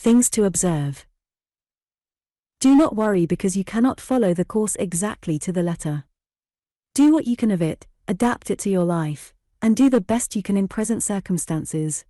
Things to observe. Do not worry because you cannot follow the course exactly to the letter. Do what you can of it, adapt it to your life, and do the best you can in present circumstances.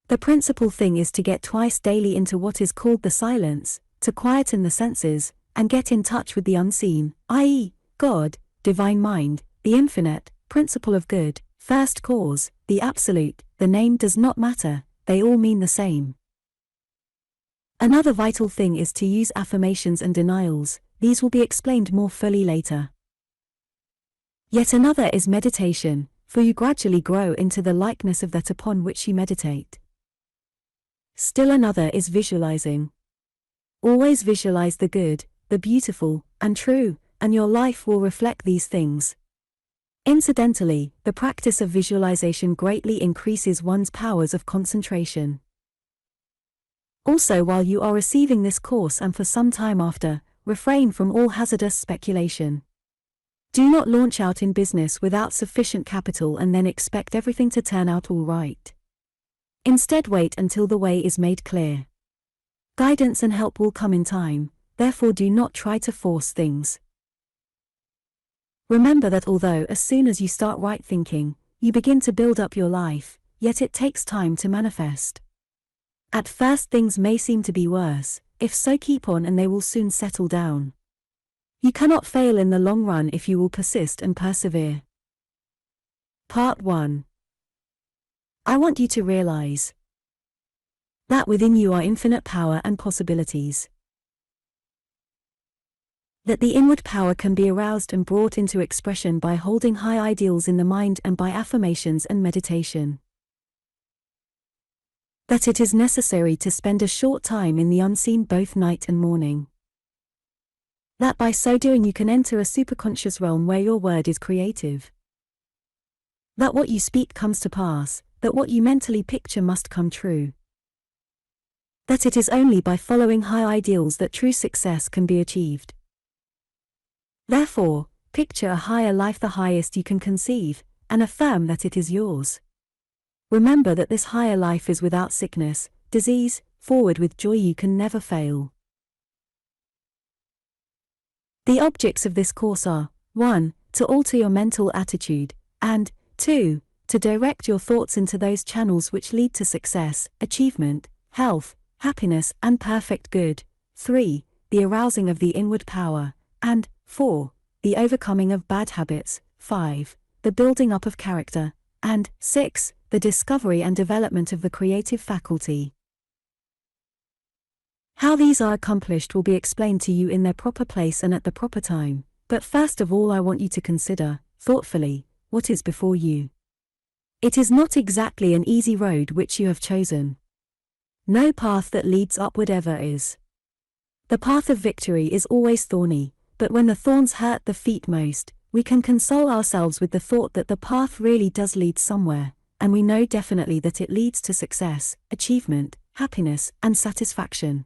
The principal thing is to get twice daily into what is called the silence, to quieten the senses, and get in touch with the unseen, i.e., God, divine mind, the infinite, principle of good, first cause, the absolute. The name does not matter, they all mean the same. Another vital thing is to use affirmations and denials. These will be explained more fully later. Yet another is meditation, for you gradually grow into the likeness of that upon which you meditate. Still another is visualizing. Always visualize the good, the beautiful, and true, and your life will reflect these things. Incidentally, the practice of visualization greatly increases one's powers of concentration. Also, while you are receiving this course and for some time after, refrain from all hazardous speculation. Do not launch out in business without sufficient capital and then expect everything to turn out all right. Instead, wait until the way is made clear. Guidance and help will come in time, therefore do not try to force things. Remember that although as soon as you start right thinking, you begin to build up your life, yet it takes time to manifest. At first things may seem to be worse, if so keep on and they will soon settle down. You cannot fail in the long run if you will persist and persevere. Part 1. I want you to realize that within you are infinite power and possibilities. That the inward power can be aroused and brought into expression by holding high ideals in the mind and by affirmations and meditation. That it is necessary to spend a short time in the unseen both night and morning. That by so doing you can enter a superconscious realm where your word is creative. That what you speak comes to pass, that what you mentally picture must come true. That it is only by following high ideals that true success can be achieved. Therefore, picture a higher life, the highest you can conceive, and affirm that it is yours. Remember that this higher life is without sickness, disease. Forward with joy, you can never fail. The objects of this course are 1. To alter your mental attitude, and 2. To direct your thoughts into those channels which lead to success, achievement, health, happiness, and perfect good. 3. The arousing of the inward power, and 4. The overcoming of bad habits. 5. The building up of character, and 6. The discovery and development of the creative faculty. How these are accomplished will be explained to you in their proper place and at the proper time, but first of all I want you to consider, thoughtfully, what is before you. It is not exactly an easy road which you have chosen. No path that leads upward ever is. The path of victory is always thorny, but when the thorns hurt the feet most, we can console ourselves with the thought that the path really does lead somewhere, and we know definitely that it leads to success, achievement, happiness, and satisfaction.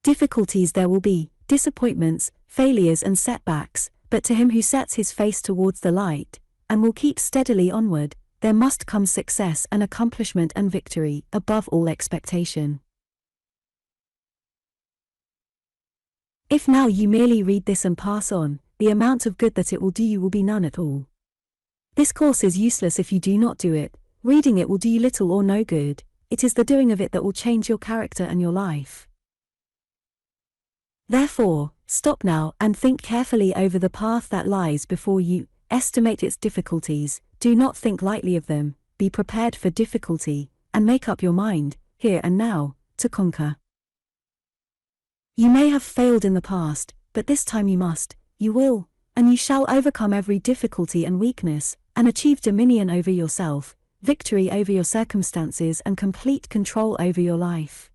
Difficulties there will be, disappointments, failures and setbacks, but to him who sets his face towards the light, and will keep steadily onward, there must come success and accomplishment and victory, above all expectation. If now you merely read this and pass on, the amount of good that it will do you will be none at all. This course is useless if you do not do it. Reading it will do you little or no good. It is the doing of it that will change your character and your life. Therefore, stop now and think carefully over the path that lies before you. Estimate its difficulties, do not think lightly of them, be prepared for difficulty, and make up your mind, here and now, to conquer. You may have failed in the past, but this time you must, you will, and you shall overcome every difficulty and weakness, and achieve dominion over yourself, victory over your circumstances and complete control over your life.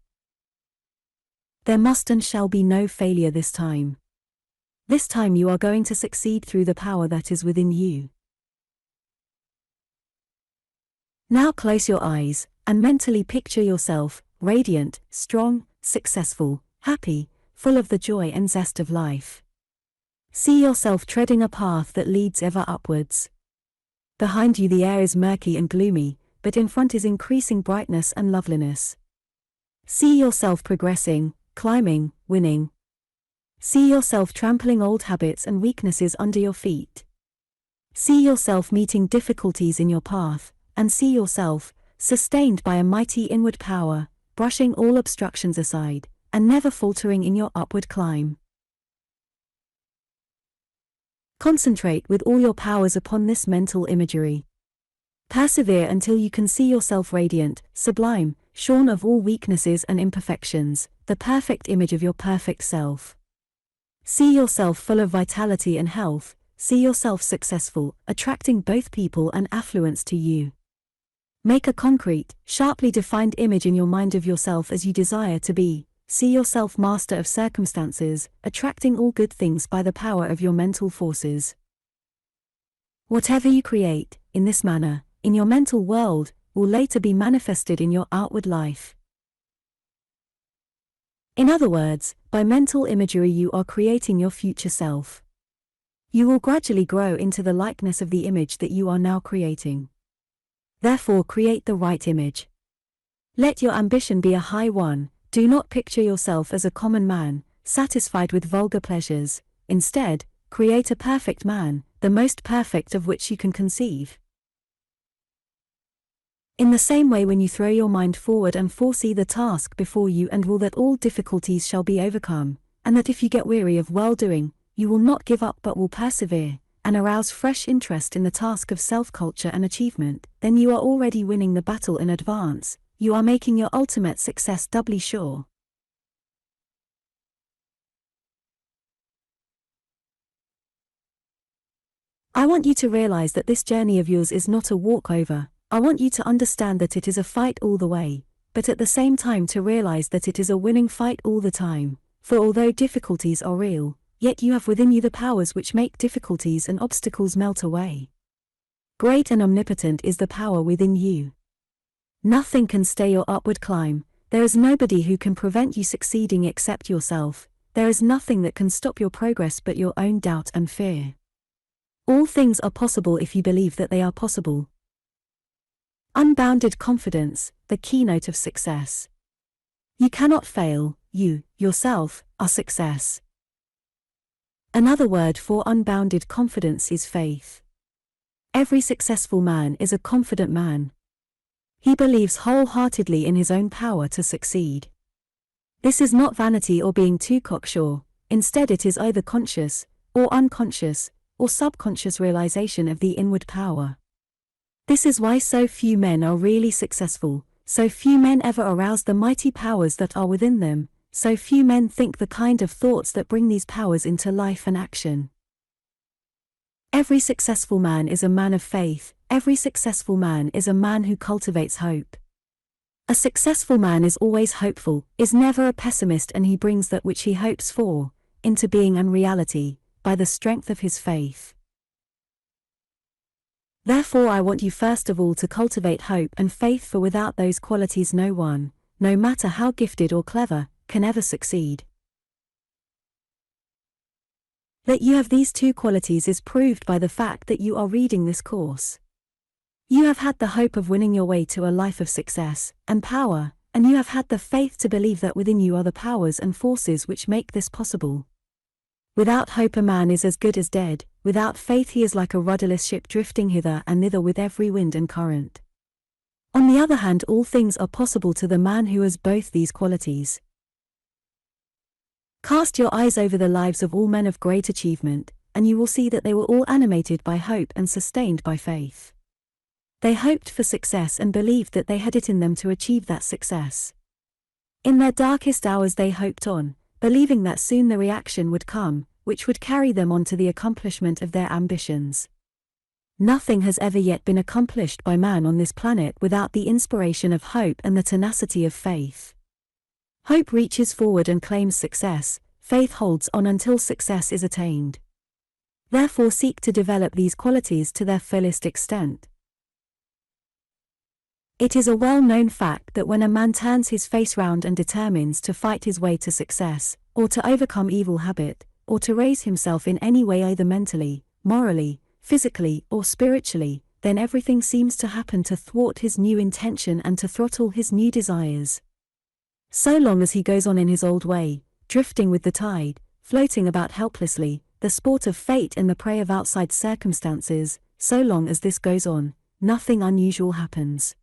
There must and shall be no failure this time. This time you are going to succeed through the power that is within you. Now close your eyes, and mentally picture yourself, radiant, strong, successful, happy, full of the joy and zest of life. See yourself treading a path that leads ever upwards. Behind you the air is murky and gloomy, but in front is increasing brightness and loveliness. See yourself progressing, climbing, winning. See yourself trampling old habits and weaknesses under your feet. See yourself meeting difficulties in your path, and see yourself, sustained by a mighty inward power, brushing all obstructions aside, and never faltering in your upward climb. Concentrate with all your powers upon this mental imagery. Persevere until you can see yourself radiant, sublime, shorn of all weaknesses and imperfections, the perfect image of your perfect self. See yourself full of vitality and health, see yourself successful, attracting both people and affluence to you. Make a concrete, sharply defined image in your mind of yourself as you desire to be. See yourself master of circumstances, attracting all good things by the power of your mental forces. Whatever you create, in this manner, in your mental world, will later be manifested in your outward life. In other words, by mental imagery you are creating your future self. You will gradually grow into the likeness of the image that you are now creating. Therefore, create the right image. Let your ambition be a high one. Do not picture yourself as a common man, satisfied with vulgar pleasures. Instead, create a perfect man, the most perfect of which you can conceive. In the same way, when you throw your mind forward and foresee the task before you and will that all difficulties shall be overcome, and that if you get weary of well-doing, you will not give up but will persevere, and arouse fresh interest in the task of self-culture and achievement, then you are already winning the battle in advance. You are making your ultimate success doubly sure. I want you to realize that this journey of yours is not a walkover. I want you to understand that it is a fight all the way, but at the same time to realize that it is a winning fight all the time. For although difficulties are real, yet you have within you the powers which make difficulties and obstacles melt away. Great and omnipotent is the power within you. Nothing can stay your upward climb. There is nobody who can prevent you succeeding except yourself. There is nothing that can stop your progress but your own doubt and fear. All things are possible if you believe that they are possible. Unbounded confidence, the keynote of success. You cannot fail. You, yourself, are success. Another word for unbounded confidence is faith. Every successful man is a confident man. He believes wholeheartedly in his own power to succeed. This is not vanity or being too cocksure. Instead, it is either conscious, or unconscious, or subconscious realization of the inward power. This is why so few men are really successful, so few men ever arouse the mighty powers that are within them, so few men think the kind of thoughts that bring these powers into life and action. Every successful man is a man of faith. Every successful man is a man who cultivates hope. A successful man is always hopeful, is never a pessimist, and he brings that which he hopes for into being and reality by the strength of his faith. Therefore, I want you first of all to cultivate hope and faith, for without those qualities no one, no matter how gifted or clever, can ever succeed. That you have these two qualities is proved by the fact that you are reading this course. You have had the hope of winning your way to a life of success and power, and you have had the faith to believe that within you are the powers and forces which make this possible. Without hope a man is as good as dead. Without faith he is like a rudderless ship drifting hither and thither with every wind and current. On the other hand, all things are possible to the man who has both these qualities. Cast your eyes over the lives of all men of great achievement, and you will see that they were all animated by hope and sustained by faith. They hoped for success and believed that they had it in them to achieve that success. In their darkest hours they hoped on, believing that soon the reaction would come, which would carry them on to the accomplishment of their ambitions. Nothing has ever yet been accomplished by man on this planet without the inspiration of hope and the tenacity of faith. Hope reaches forward and claims success, faith holds on until success is attained. Therefore, seek to develop these qualities to their fullest extent. It is a well-known fact that when a man turns his face round and determines to fight his way to success, or to overcome evil habit, or to raise himself in any way either mentally, morally, physically, or spiritually, then everything seems to happen to thwart his new intention and to throttle his new desires. So long as he goes on in his old way, drifting with the tide, floating about helplessly, the sport of fate and the prey of outside circumstances, so long as this goes on, nothing unusual happens.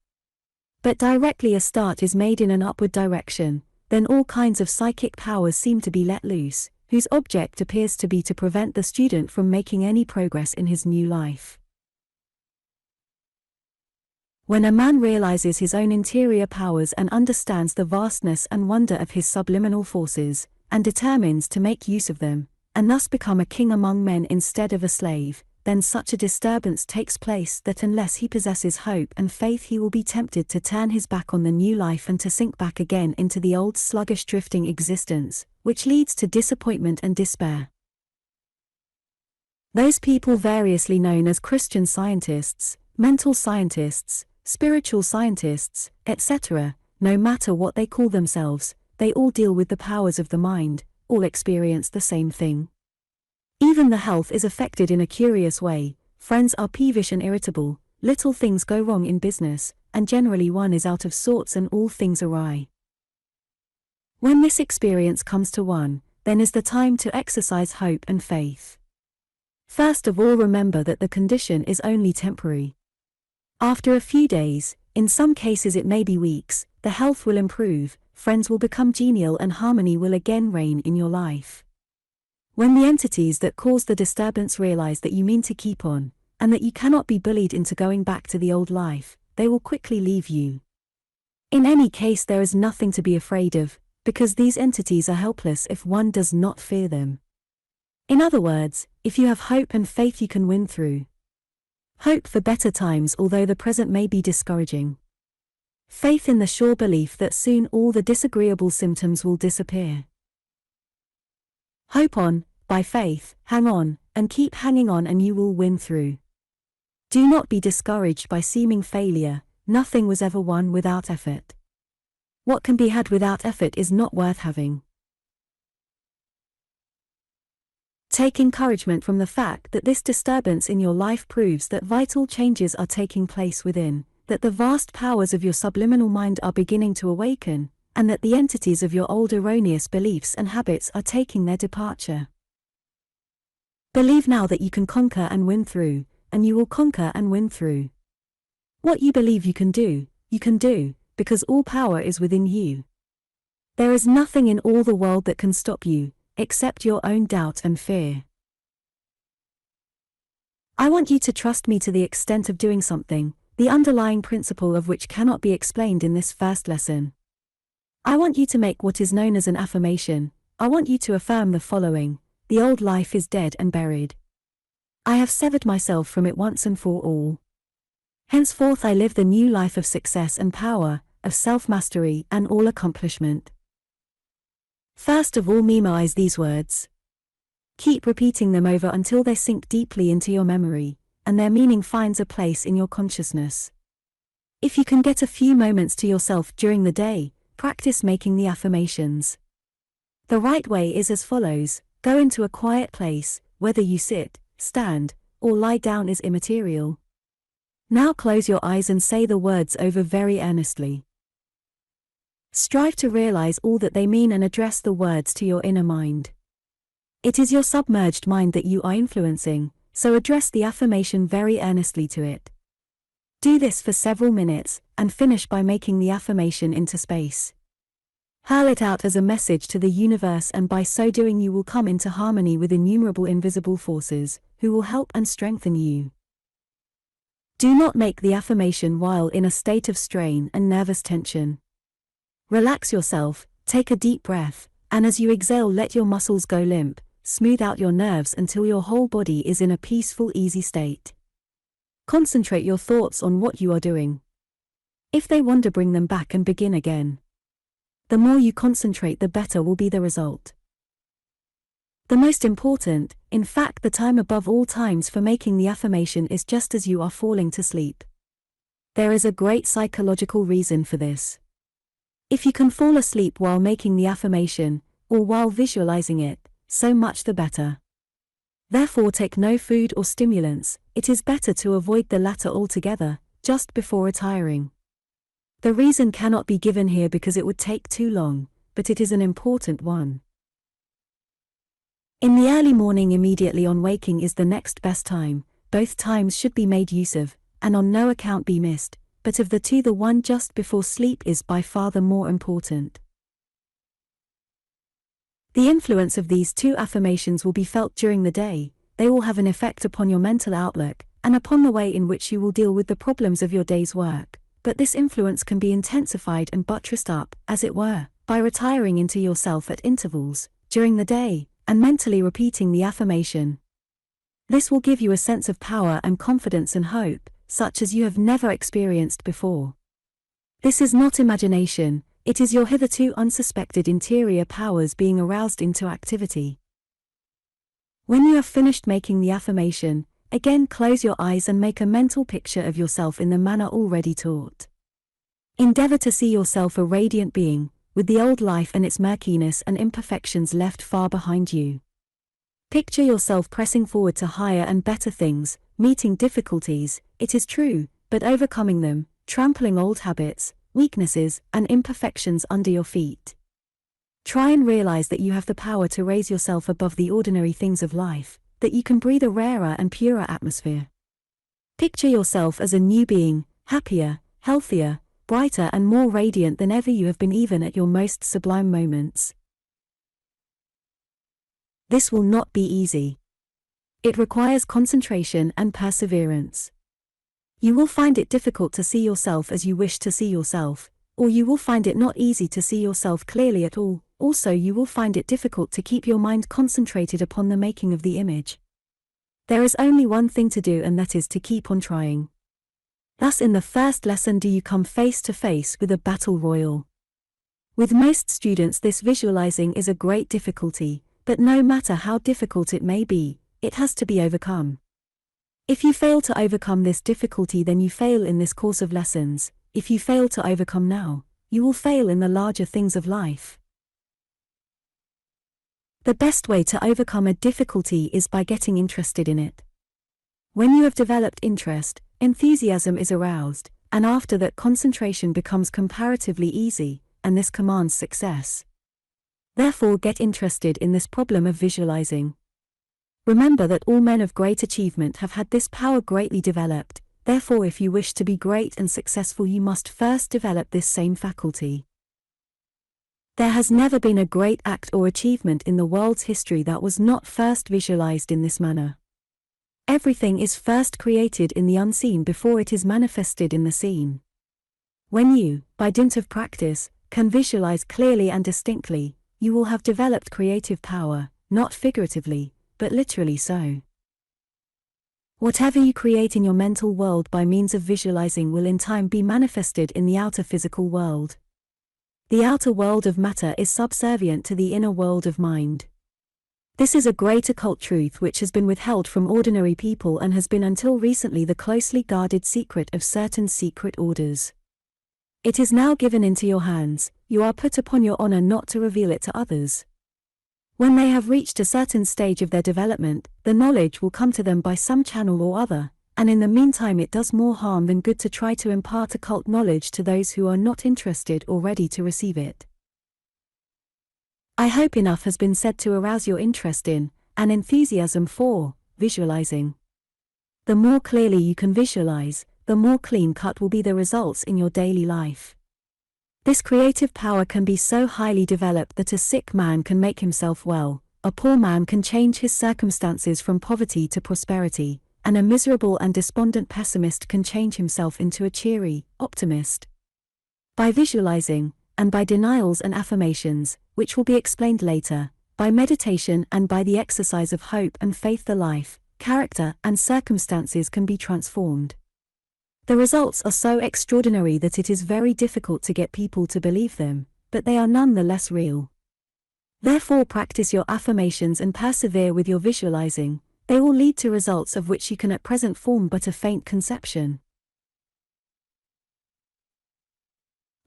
But directly a start is made in an upward direction, then all kinds of psychic powers seem to be let loose, whose object appears to be to prevent the student from making any progress in his new life. When a man realizes his own interior powers and understands the vastness and wonder of his subliminal forces, and determines to make use of them, and thus become a king among men instead of a slave, then such a disturbance takes place that unless he possesses hope and faith he will be tempted to turn his back on the new life and to sink back again into the old sluggish drifting existence, which leads to disappointment and despair. Those people variously known as Christian scientists, mental scientists, spiritual scientists, etc., no matter what they call themselves, they all deal with the powers of the mind, all experience the same thing. Even the health is affected in a curious way, friends are peevish and irritable, little things go wrong in business, and generally one is out of sorts and all things awry. When this experience comes to one, then is the time to exercise hope and faith. First of all, remember that the condition is only temporary. After a few days, in some cases it may be weeks, the health will improve, friends will become genial and harmony will again reign in your life. When the entities that cause the disturbance realize that you mean to keep on, and that you cannot be bullied into going back to the old life, they will quickly leave you. In any case, there is nothing to be afraid of, because these entities are helpless if one does not fear them. In other words, if you have hope and faith you can win through. Hope for better times although the present may be discouraging. Faith in the sure belief that soon all the disagreeable symptoms will disappear. Hope on, by faith, hang on, and keep hanging on and you will win through. Do not be discouraged by seeming failure, nothing was ever won without effort. What can be had without effort is not worth having. Take encouragement from the fact that this disturbance in your life proves that vital changes are taking place within, that the vast powers of your subliminal mind are beginning to awaken, and that the entities of your old erroneous beliefs and habits are taking their departure. Believe now that you can conquer and win through, and you will conquer and win through. What you believe you can do, because all power is within you. There is nothing in all the world that can stop you, except your own doubt and fear. I want you to trust me to the extent of doing something, the underlying principle of which cannot be explained in this first lesson. I want you to make what is known as an affirmation. I want you to affirm the following: the old life is dead and buried. I have severed myself from it once and for all. Henceforth I live the new life of success and power, of self-mastery and all accomplishment. First of all, memorize these words. Keep repeating them over until they sink deeply into your memory, and their meaning finds a place in your consciousness. If you can get a few moments to yourself during the day, practice making the affirmations. The right way is as follows: go into a quiet place, whether you sit, stand, or lie down is immaterial. Now close your eyes and say the words over very earnestly. Strive to realize all that they mean and address the words to your inner mind. It is your submerged mind that you are influencing, so address the affirmation very earnestly to it. Do this for several minutes, and finish by making the affirmation into space. Hurl it out as a message to the universe, and by so doing you will come into harmony with innumerable invisible forces, who will help and strengthen you. Do not make the affirmation while in a state of strain and nervous tension. Relax yourself, take a deep breath, and as you exhale let your muscles go limp, smooth out your nerves until your whole body is in a peaceful, easy state. Concentrate your thoughts on what you are doing. If they wander, bring them back and begin again. The more you concentrate, the better will be the result. The most important, in fact the time above all times for making the affirmation is just as you are falling to sleep. There is a great psychological reason for this. If you can fall asleep while making the affirmation, or while visualizing it, so much the better. Therefore take no food or stimulants. It is better to avoid the latter altogether, just before retiring. The reason cannot be given here because it would take too long, but it is an important one. In the early morning immediately on waking is the next best time. Both times should be made use of, and on no account be missed, but of the two the one just before sleep is by far the more important. The influence of these two affirmations will be felt during the day. They will have an effect upon your mental outlook, and upon the way in which you will deal with the problems of your day's work, but this influence can be intensified and buttressed up, as it were, by retiring into yourself at intervals, during the day, and mentally repeating the affirmation. This will give you a sense of power and confidence and hope, such as you have never experienced before. This is not imagination, it is your hitherto unsuspected interior powers being aroused into activity. When you have finished making the affirmation, again close your eyes and make a mental picture of yourself in the manner already taught. Endeavor to see yourself a radiant being, with the old life and its murkiness and imperfections left far behind you. Picture yourself pressing forward to higher and better things, meeting difficulties, it is true, but overcoming them, trampling old habits, weaknesses, and imperfections under your feet. Try and realize that you have the power to raise yourself above the ordinary things of life, that you can breathe a rarer and purer atmosphere. Picture yourself as a new being, happier, healthier, brighter and more radiant than ever you have been even at your most sublime moments. This will not be easy. It requires concentration and perseverance. You will find it difficult to see yourself as you wish to see yourself, or you will find it not easy to see yourself clearly at all. Also, you will find it difficult to keep your mind concentrated upon the making of the image. There is only one thing to do, and that is to keep on trying. Thus in the first lesson do you come face to face with a battle royal. With most students this visualizing is a great difficulty, but no matter how difficult it may be, it has to be overcome. If you fail to overcome this difficulty, then you fail in this course of lessons. If you fail to overcome now, you will fail in the larger things of life. The best way to overcome a difficulty is by getting interested in it. When you have developed interest, enthusiasm is aroused, and after that concentration becomes comparatively easy, and this commands success. Therefore get interested in this problem of visualizing. Remember that all men of great achievement have had this power greatly developed. Therefore if you wish to be great and successful you must first develop this same faculty. There has never been a great act or achievement in the world's history that was not first visualized in this manner. Everything is first created in the unseen before it is manifested in the seen. When you, by dint of practice, can visualize clearly and distinctly, you will have developed creative power, not figuratively, but literally so. Whatever you create in your mental world by means of visualizing will in time be manifested in the outer physical world. The outer world of matter is subservient to the inner world of mind. This is a great occult truth which has been withheld from ordinary people and has been until recently the closely guarded secret of certain secret orders. It is now given into your hands. You are put upon your honor not to reveal it to others. When they have reached a certain stage of their development, the knowledge will come to them by some channel or other, and in the meantime it does more harm than good to try to impart occult knowledge to those who are not interested or ready to receive it. I hope enough has been said to arouse your interest in, and enthusiasm for, visualizing. The more clearly you can visualize, the more clean-cut will be the results in your daily life. This creative power can be so highly developed that a sick man can make himself well, a poor man can change his circumstances from poverty to prosperity, and a miserable and despondent pessimist can change himself into a cheery optimist. By visualizing, and by denials and affirmations, which will be explained later, by meditation and by the exercise of hope and faith, the life, character and circumstances can be transformed. The results are so extraordinary that it is very difficult to get people to believe them, but they are none the less real. Therefore practice your affirmations and persevere with your visualizing. They will lead to results of which you can at present form but a faint conception.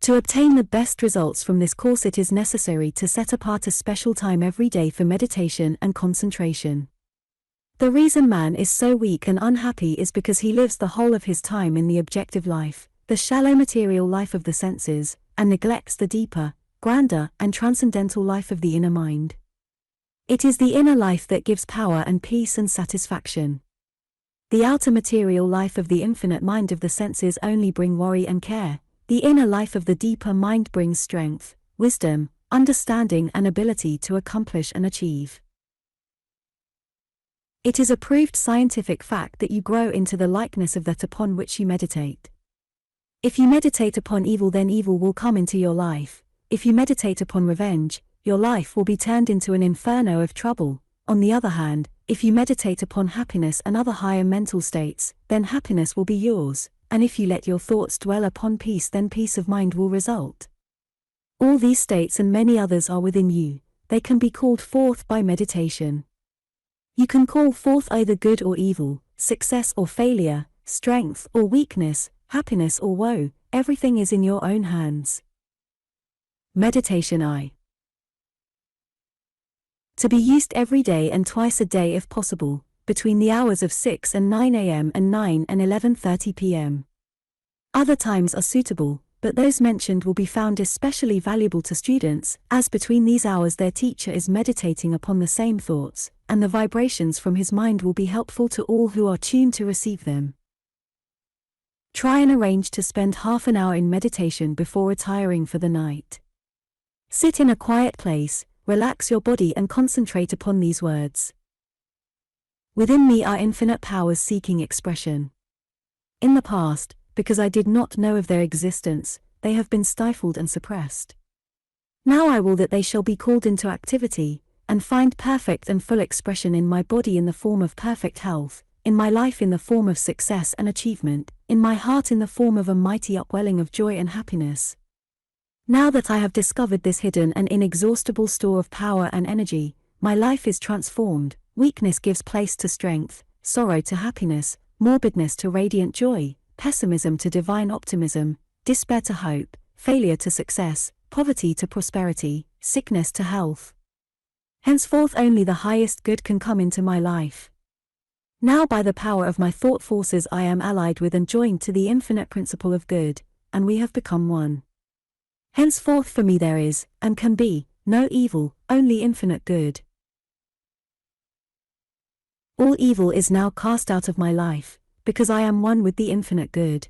To obtain the best results from this course it is necessary to set apart a special time every day for meditation and concentration. The reason man is so weak and unhappy is because he lives the whole of his time in the objective life, the shallow material life of the senses, and neglects the deeper, grander, and transcendental life of the inner mind. It is the inner life that gives power and peace and satisfaction. The outer material life of the infinite mind of the senses only bring worry and care. The inner life of the deeper mind brings strength, wisdom, understanding, and ability to accomplish and achieve. It is a proved scientific fact that you grow into the likeness of that upon which you meditate. If you meditate upon evil, then evil will come into your life. If you meditate upon revenge, your life will be turned into an inferno of trouble. On the other hand, if you meditate upon happiness and other higher mental states, then happiness will be yours, and if you let your thoughts dwell upon peace, then peace of mind will result. All these states and many others are within you. They can be called forth by meditation. You can call forth either good or evil, success or failure, strength or weakness, happiness or woe. Everything is in your own hands. Meditation I. To be used every day and twice a day if possible, between the hours of 6 and 9 a.m. and 9 and 11:30 p.m. Other times are suitable, but those mentioned will be found especially valuable to students, as between these hours their teacher is meditating upon the same thoughts, and the vibrations from his mind will be helpful to all who are tuned to receive them. Try and arrange to spend half an hour in meditation before retiring for the night. Sit in a quiet place, relax your body and concentrate upon these words. Within me are infinite powers seeking expression. In the past, because I did not know of their existence, they have been stifled and suppressed. Now I will that they shall be called into activity, and find perfect and full expression in my body in the form of perfect health, in my life in the form of success and achievement, in my heart in the form of a mighty upwelling of joy and happiness. Now that I have discovered this hidden and inexhaustible store of power and energy, my life is transformed. Weakness gives place to strength, sorrow to happiness, morbidness to radiant joy, pessimism to divine optimism, despair to hope, failure to success, poverty to prosperity, sickness to health. Henceforth only the highest good can come into my life. Now by the power of my thought forces I am allied with and joined to the infinite principle of good, and we have become one. Henceforth for me there is, and can be, no evil, only infinite good. All evil is now cast out of my life, because I am one with the infinite good.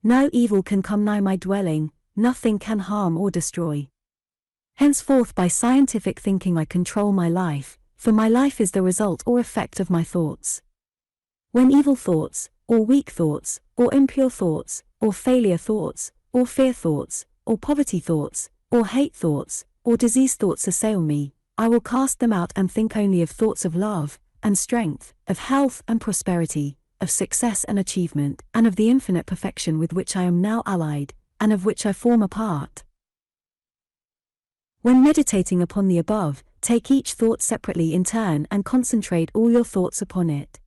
No evil can come nigh my dwelling, nothing can harm or destroy. Henceforth by scientific thinking I control my life, for my life is the result or effect of my thoughts. When evil thoughts, or weak thoughts, or impure thoughts, or failure thoughts, or fear thoughts, or poverty thoughts, or hate thoughts, or disease thoughts assail me, I will cast them out and think only of thoughts of love, and strength, of health and prosperity, of success and achievement, and of the infinite perfection with which I am now allied, and of which I form a part. When meditating upon the above, take each thought separately in turn and concentrate all your thoughts upon it.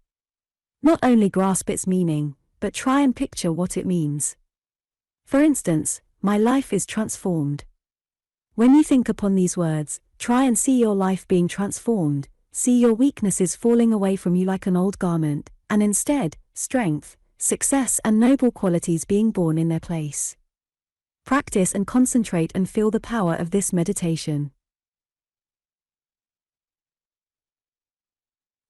Not only grasp its meaning, but try and picture what it means. For instance, my life is transformed. When you think upon these words, try and see your life being transformed, see your weaknesses falling away from you like an old garment, and instead, strength, success and noble qualities being born in their place. Practice and concentrate and feel the power of this meditation.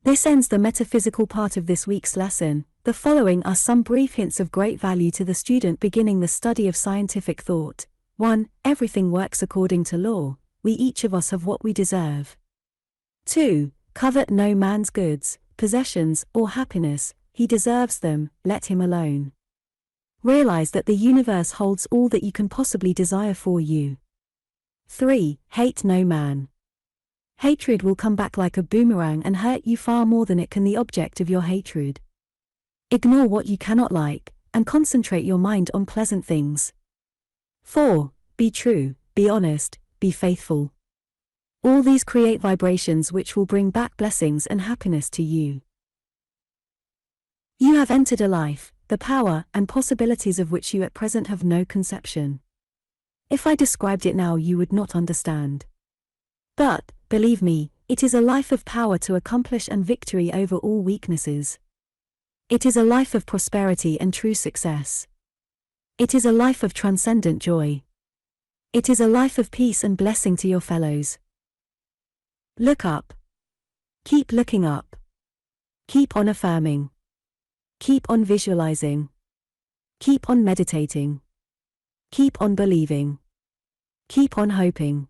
This ends the metaphysical part of this week's lesson. The following are some brief hints of great value to the student beginning the study of scientific thought. 1. Everything works according to law. We each of us have what we deserve. 2. Covet no man's goods, possessions, or happiness. He deserves them, let him alone. Realize that the universe holds all that you can possibly desire for you. 3. Hate no man. Hatred will come back like a boomerang and hurt you far more than it can the object of your hatred. Ignore what you cannot like, and concentrate your mind on pleasant things. 4. Be true, be honest, be faithful. All these create vibrations which will bring back blessings and happiness to you. You have entered a life, the power and possibilities of which you at present have no conception. If I described it now you would not understand. But, believe me, It is a life of power to accomplish and victory over all weaknesses. It is a life of prosperity and true success. It is a life of transcendent joy. It is a life of peace and blessing to your fellows. Look up. Keep looking up. Keep on affirming. Keep on visualizing. Keep on meditating. Keep on believing. Keep on hoping.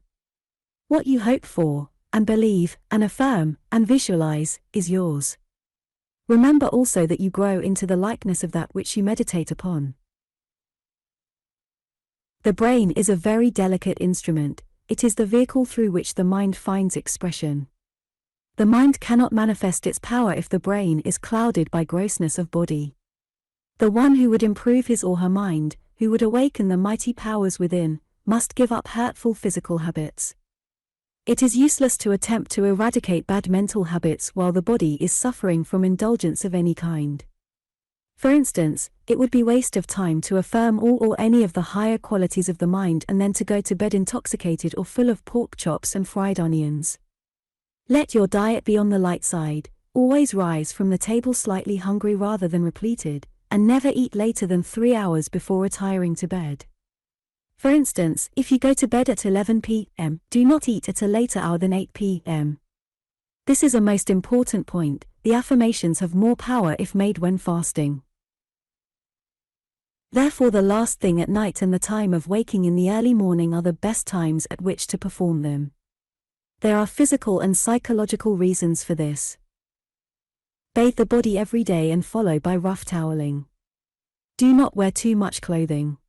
What you hope for, and believe, and affirm, and visualize, is yours. Remember also that you grow into the likeness of that which you meditate upon. The brain is a very delicate instrument. It is the vehicle through which the mind finds expression. The mind cannot manifest its power if the brain is clouded by grossness of body. The one who would improve his or her mind, who would awaken the mighty powers within, must give up hurtful physical habits. It is useless to attempt to eradicate bad mental habits while the body is suffering from indulgence of any kind. For instance, it would be waste of time to affirm all or any of the higher qualities of the mind and then to go to bed intoxicated or full of pork chops and fried onions. Let your diet be on the light side, always rise from the table slightly hungry rather than repleted, and never eat later than 3 hours before retiring to bed. For instance, if you go to bed at 11 p.m., do not eat at a later hour than 8 p.m. This is a most important point. The affirmations have more power if made when fasting. Therefore, the last thing at night and the time of waking in the early morning are the best times at which to perform them. There are physical and psychological reasons for this. Bathe the body every day and follow by rough toweling. Do not wear too much clothing.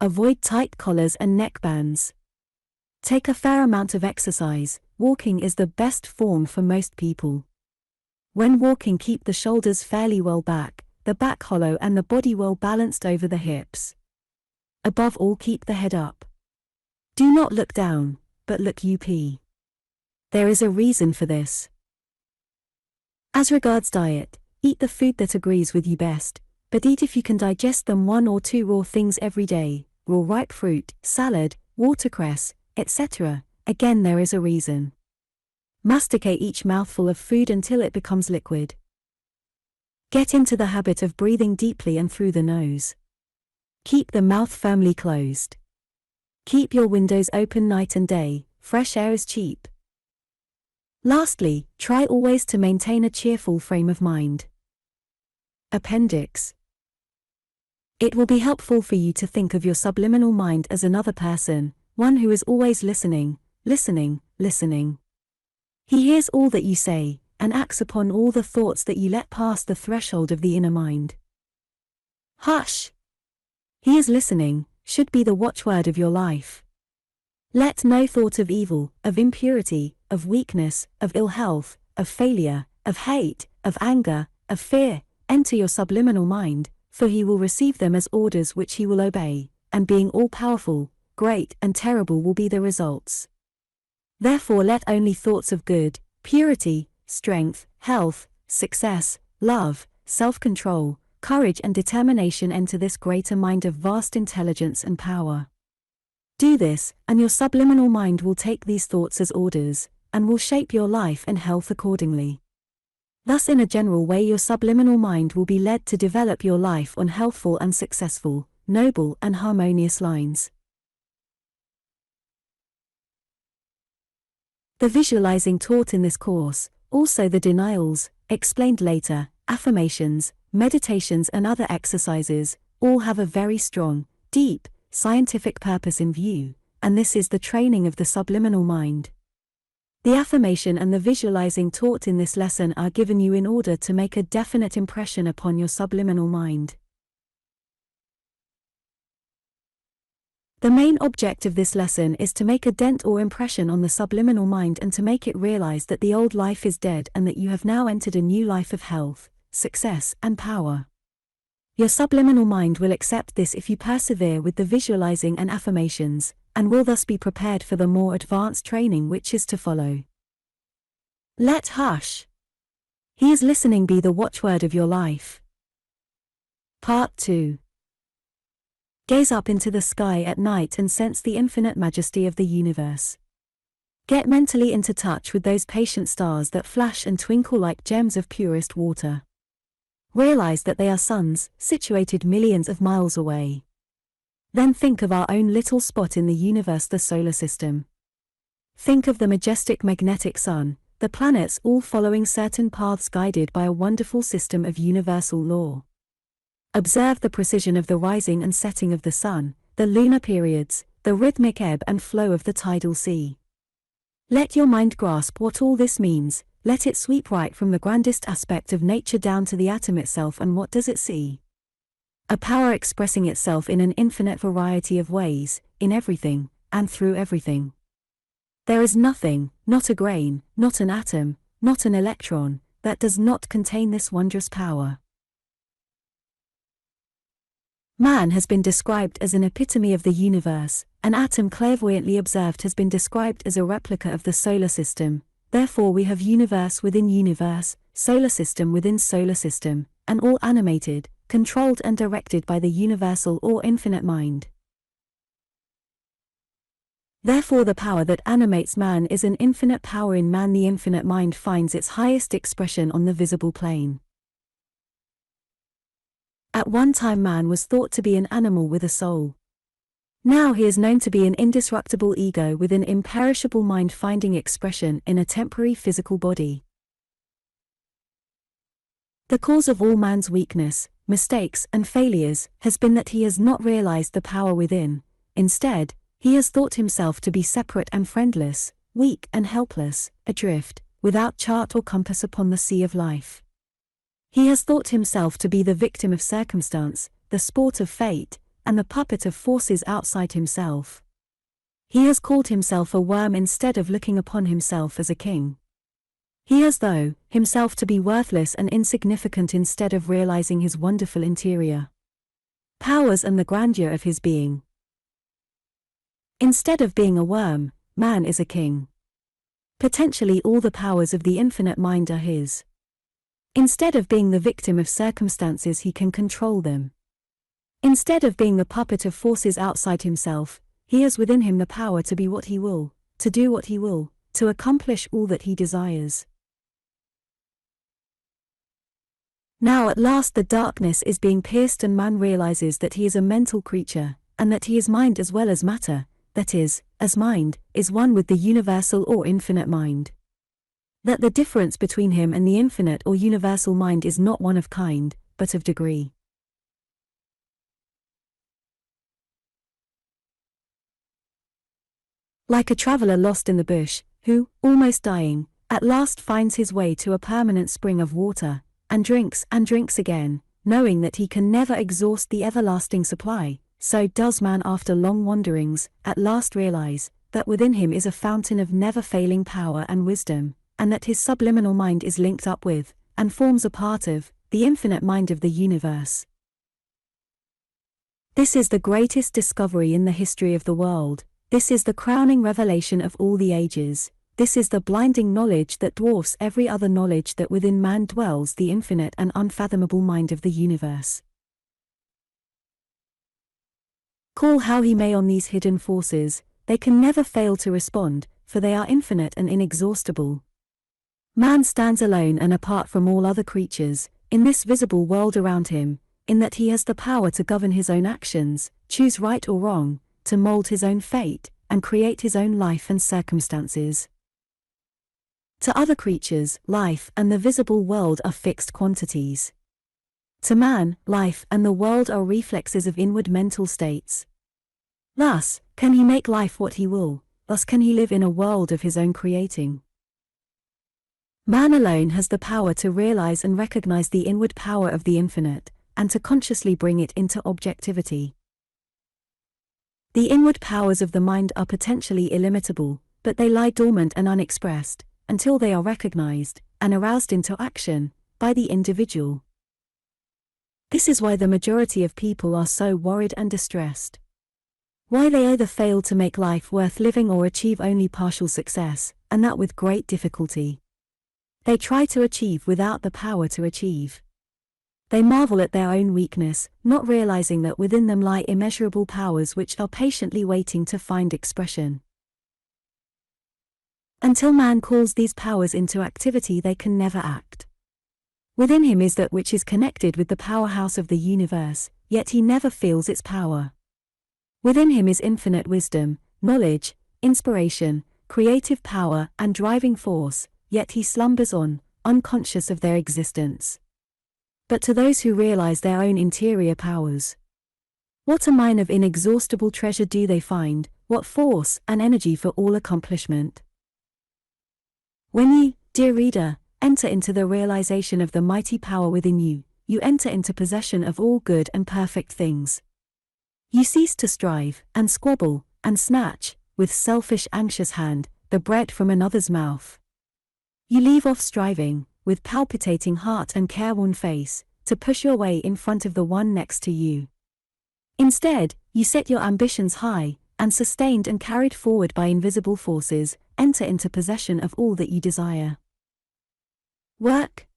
Avoid tight collars and neckbands. Take a fair amount of exercise. Walking is the best form for most people. When walking, keep the shoulders fairly well back, the back hollow and the body well balanced over the hips. Above all, keep the head up. Do not look down, but look up. There is a reason for this. As regards diet, eat the food that agrees with you best, but eat if you can digest them 1 or 2 raw things every day, raw ripe fruit, salad, watercress, etc. Again, there is a reason. Masticate each mouthful of food until it becomes liquid. Get into the habit of breathing deeply and through the nose. Keep the mouth firmly closed. Keep your windows open night and day. Fresh air is cheap. Lastly, try always to maintain a cheerful frame of mind. Appendix. It will be helpful for you to think of your subliminal mind as another person, one who is always listening, listening, listening. He hears all that you say, and acts upon all the thoughts that you let pass the threshold of the inner mind. Hush! He is listening, should be the watchword of your life. Let no thought of evil, of impurity, of weakness, of ill health, of failure, of hate, of anger, of fear, enter your subliminal mind, for he will receive them as orders which he will obey, and being all-powerful, great and terrible will be the results. Therefore let only thoughts of good, purity, strength, health, success, love, self-control, courage and determination enter this greater mind of vast intelligence and power. Do this, and your subliminal mind will take these thoughts as orders, and will shape your life and health accordingly. Thus, in a general way, your subliminal mind will be led to develop your life on healthful and successful, noble and harmonious lines. The visualizing taught in this course, also the denials, explained later, affirmations, meditations and other exercises, all have a very strong, deep, scientific purpose in view, and this is the training of the subliminal mind. The affirmation and the visualizing taught in this lesson are given you in order to make a definite impression upon your subliminal mind. The main object of this lesson is to make a dent or impression on the subliminal mind and to make it realize that the old life is dead and that you have now entered a new life of health, success, and power. Your subliminal mind will accept this if you persevere with the visualizing and affirmations, and will thus be prepared for the more advanced training which is to follow. Let hush. He is listening be the watchword of your life. Part 2. Gaze up into the sky at night and sense the infinite majesty of the universe. Get mentally into touch with those patient stars that flash and twinkle like gems of purest water. Realize that they are suns, situated millions of miles away. Then think of our own little spot in the universe, the solar system. Think of the majestic magnetic sun, the planets all following certain paths guided by a wonderful system of universal law. Observe the precision of the rising and setting of the sun, the lunar periods, the rhythmic ebb and flow of the tidal sea. Let your mind grasp what all this means. Let it sweep right from the grandest aspect of nature down to the atom itself, and what does it see? A power expressing itself in an infinite variety of ways, in everything, and through everything. There is nothing, not a grain, not an atom, not an electron, that does not contain this wondrous power. Man has been described as an epitome of the universe. An atom clairvoyantly observed has been described as a replica of the solar system. Therefore we have universe within universe, solar system within solar system, and all animated, controlled and directed by the universal or infinite mind. Therefore the power that animates man is an infinite power in man. The infinite mind finds its highest expression on the visible plane. At one time man was thought to be an animal with a soul. Now he is known to be an indestructible ego with an imperishable mind finding expression in a temporary physical body. The cause of all man's weakness, mistakes and failures has been that he has not realized the power within. Instead, he has thought himself to be separate and friendless, weak and helpless, adrift, without chart or compass upon the sea of life. He has thought himself to be the victim of circumstance, the sport of fate, and the puppet of forces outside himself. He has called himself a worm instead of looking upon himself as a king. He has thought himself to be worthless and insignificant instead of realizing his wonderful interior powers and the grandeur of his being. Instead of being a worm, man is a king. Potentially all the powers of the infinite mind are his. Instead of being the victim of circumstances, he can control them. Instead of being the puppet of forces outside himself, he has within him the power to be what he will, to do what he will, to accomplish all that he desires. Now at last the darkness is being pierced and man realizes that he is a mental creature, and that he is mind as well as matter, that is, as mind, is one with the universal or infinite mind. That the difference between him and the infinite or universal mind is not one of kind, but of degree. Like a traveler lost in the bush, who, almost dying, at last finds his way to a permanent spring of water, and drinks again, knowing that he can never exhaust the everlasting supply, so does man after long wanderings, at last realize, that within him is a fountain of never-failing power and wisdom, and that his subliminal mind is linked up with, and forms a part of, the infinite mind of the universe. This is the greatest discovery in the history of the world. This is the crowning revelation of all the ages. This is the blinding knowledge that dwarfs every other knowledge, that within man dwells the infinite and unfathomable mind of the universe. Call how he may on these hidden forces, they can never fail to respond, for they are infinite and inexhaustible. Man stands alone and apart from all other creatures, in this visible world around him, in that he has the power to govern his own actions, choose right or wrong, to mold his own fate, and create his own life and circumstances. To other creatures, life and the visible world are fixed quantities. To man, life and the world are reflexes of inward mental states. Thus, can he make life what he will, thus can he live in a world of his own creating. Man alone has the power to realize and recognize the inward power of the infinite, and to consciously bring it into objectivity. The inward powers of the mind are potentially illimitable, but they lie dormant and unexpressed, until they are recognized, and aroused into action, by the individual. This is why the majority of people are so worried and distressed. Why they either fail to make life worth living or achieve only partial success, and that with great difficulty. They try to achieve without the power to achieve. They marvel at their own weakness, not realizing that within them lie immeasurable powers which are patiently waiting to find expression. Until man calls these powers into activity, they can never act. Within him is that which is connected with the powerhouse of the universe, yet he never feels its power. Within him is infinite wisdom, knowledge, inspiration, creative power, and driving force, yet he slumbers on, unconscious of their existence. But to those who realize their own interior powers, what a mine of inexhaustible treasure do they find, what force and energy for all accomplishment. When you, dear reader, enter into the realization of the mighty power within you, you enter into possession of all good and perfect things. You cease to strive, and squabble, and snatch, with selfish anxious hand, the bread from another's mouth. You leave off striving, with palpitating heart and careworn face, to push your way in front of the one next to you. Instead, you set your ambitions high, and sustained and carried forward by invisible forces, enter into possession of all that you desire. Work?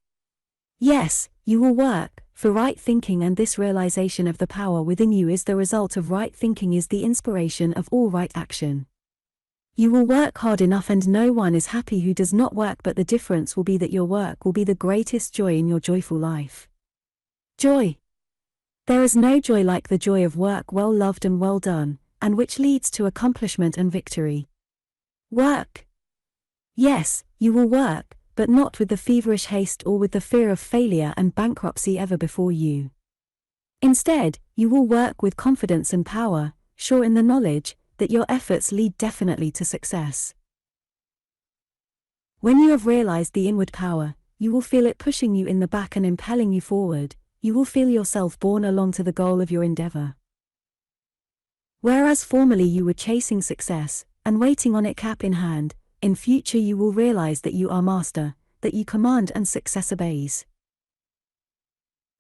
Yes, you will work, for right thinking, and this realization of the power within you is the result of right thinking, is the inspiration of all right action. You will work hard enough, and no one is happy who does not work, but the difference will be that your work will be the greatest joy in your joyful life. Joy. There is no joy like the joy of work well loved and well done, and which leads to accomplishment and victory. Work. Yes, you will work, but not with the feverish haste or with the fear of failure and bankruptcy ever before you. Instead, you will work with confidence and power, sure in the knowledge that your efforts lead definitely to success. When you have realized the inward power, you will feel it pushing you in the back and impelling you forward. You will feel yourself borne along to the goal of your endeavor. Whereas formerly you were chasing success, and waiting on it cap in hand, in future you will realize that you are master, that you command and success obeys.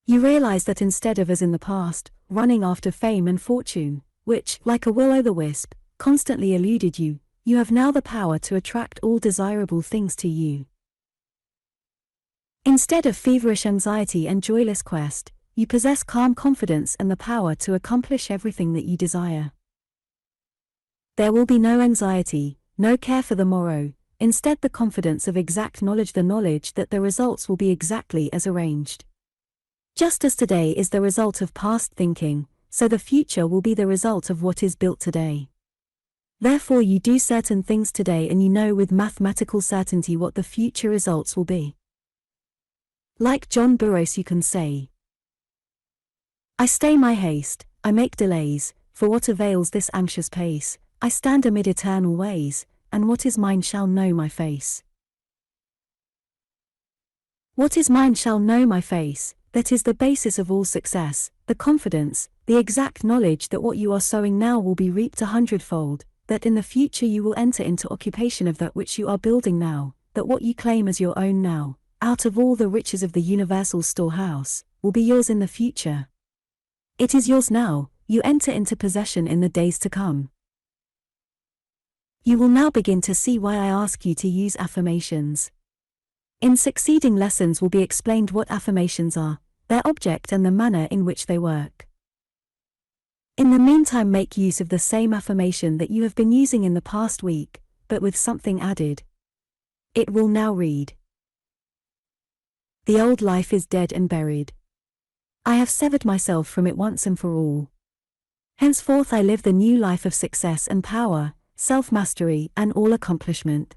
You realize that instead of, as in the past, running after fame and fortune, which, like a will-o'-the-wisp, constantly eluded you, you have now the power to attract all desirable things to you. Instead of feverish anxiety and joyless quest, you possess calm confidence and the power to accomplish everything that you desire. There will be no anxiety, no care for the morrow, instead the confidence of exact knowledge, the knowledge that the results will be exactly as arranged. Just as today is the result of past thinking, so the future will be the result of what is built today. Therefore you do certain things today, and you know with mathematical certainty what the future results will be. Like John Burroughs you can say, I stay my haste, I make delays, for what avails this anxious pace? I stand amid eternal ways, and what is mine shall know my face. What is mine shall know my face, that is the basis of all success, the confidence, the exact knowledge that what you are sowing now will be reaped 100-fold, that in the future you will enter into occupation of that which you are building now, that what you claim as your own now, out of all the riches of the universal storehouse, will be yours in the future. It is yours now, you enter into possession in the days to come. You will now begin to see why I ask you to use affirmations. In succeeding lessons will be explained what affirmations are, their object and the manner in which they work. In the meantime, make use of the same affirmation that you have been using in the past week, but with something added. It will now read: The old life is dead and buried. I have severed myself from it once and for all. Henceforth I live the new life of success and power, self-mastery and all accomplishment.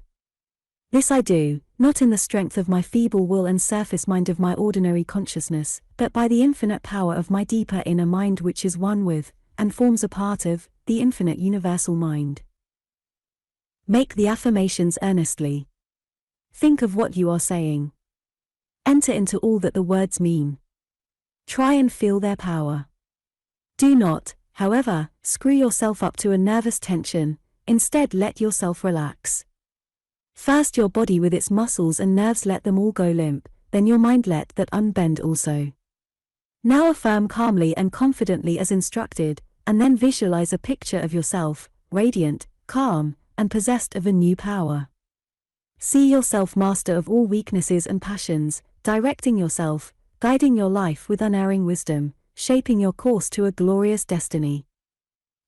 This I do, not in the strength of my feeble will and surface mind of my ordinary consciousness, but by the infinite power of my deeper inner mind, which is one with, and forms a part of, the infinite universal mind. Make the affirmations earnestly. Think of what you are saying. Enter into all that the words mean. Try and feel their power. Do not, however, screw yourself up to a nervous tension, instead let yourself relax. First your body with its muscles and nerves, let them all go limp, then your mind let that unbend also. Now affirm calmly and confidently as instructed, and then visualize a picture of yourself, radiant, calm, and possessed of a new power. See yourself master of all weaknesses and passions, directing yourself, guiding your life with unerring wisdom, shaping your course to a glorious destiny.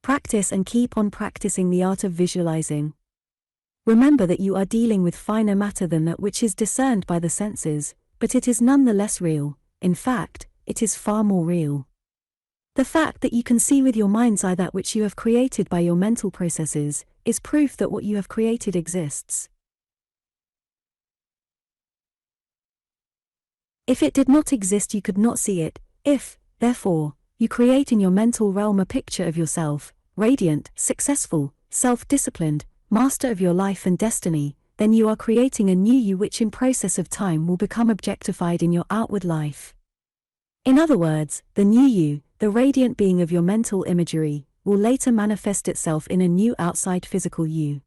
Practice and keep on practicing the art of visualizing. Remember that you are dealing with finer matter than that which is discerned by the senses, but it is none the less real. In fact, it is far more real. The fact that you can see with your mind's eye that which you have created by your mental processes is proof that what you have created exists. If it did not exist, you could not see it. If, therefore, you create in your mental realm a picture of yourself, radiant, successful, self-disciplined, master of your life and destiny, then you are creating a new you which in process of time will become objectified in your outward life. In other words, the new you, the radiant being of your mental imagery, will later manifest itself in a new outside physical you.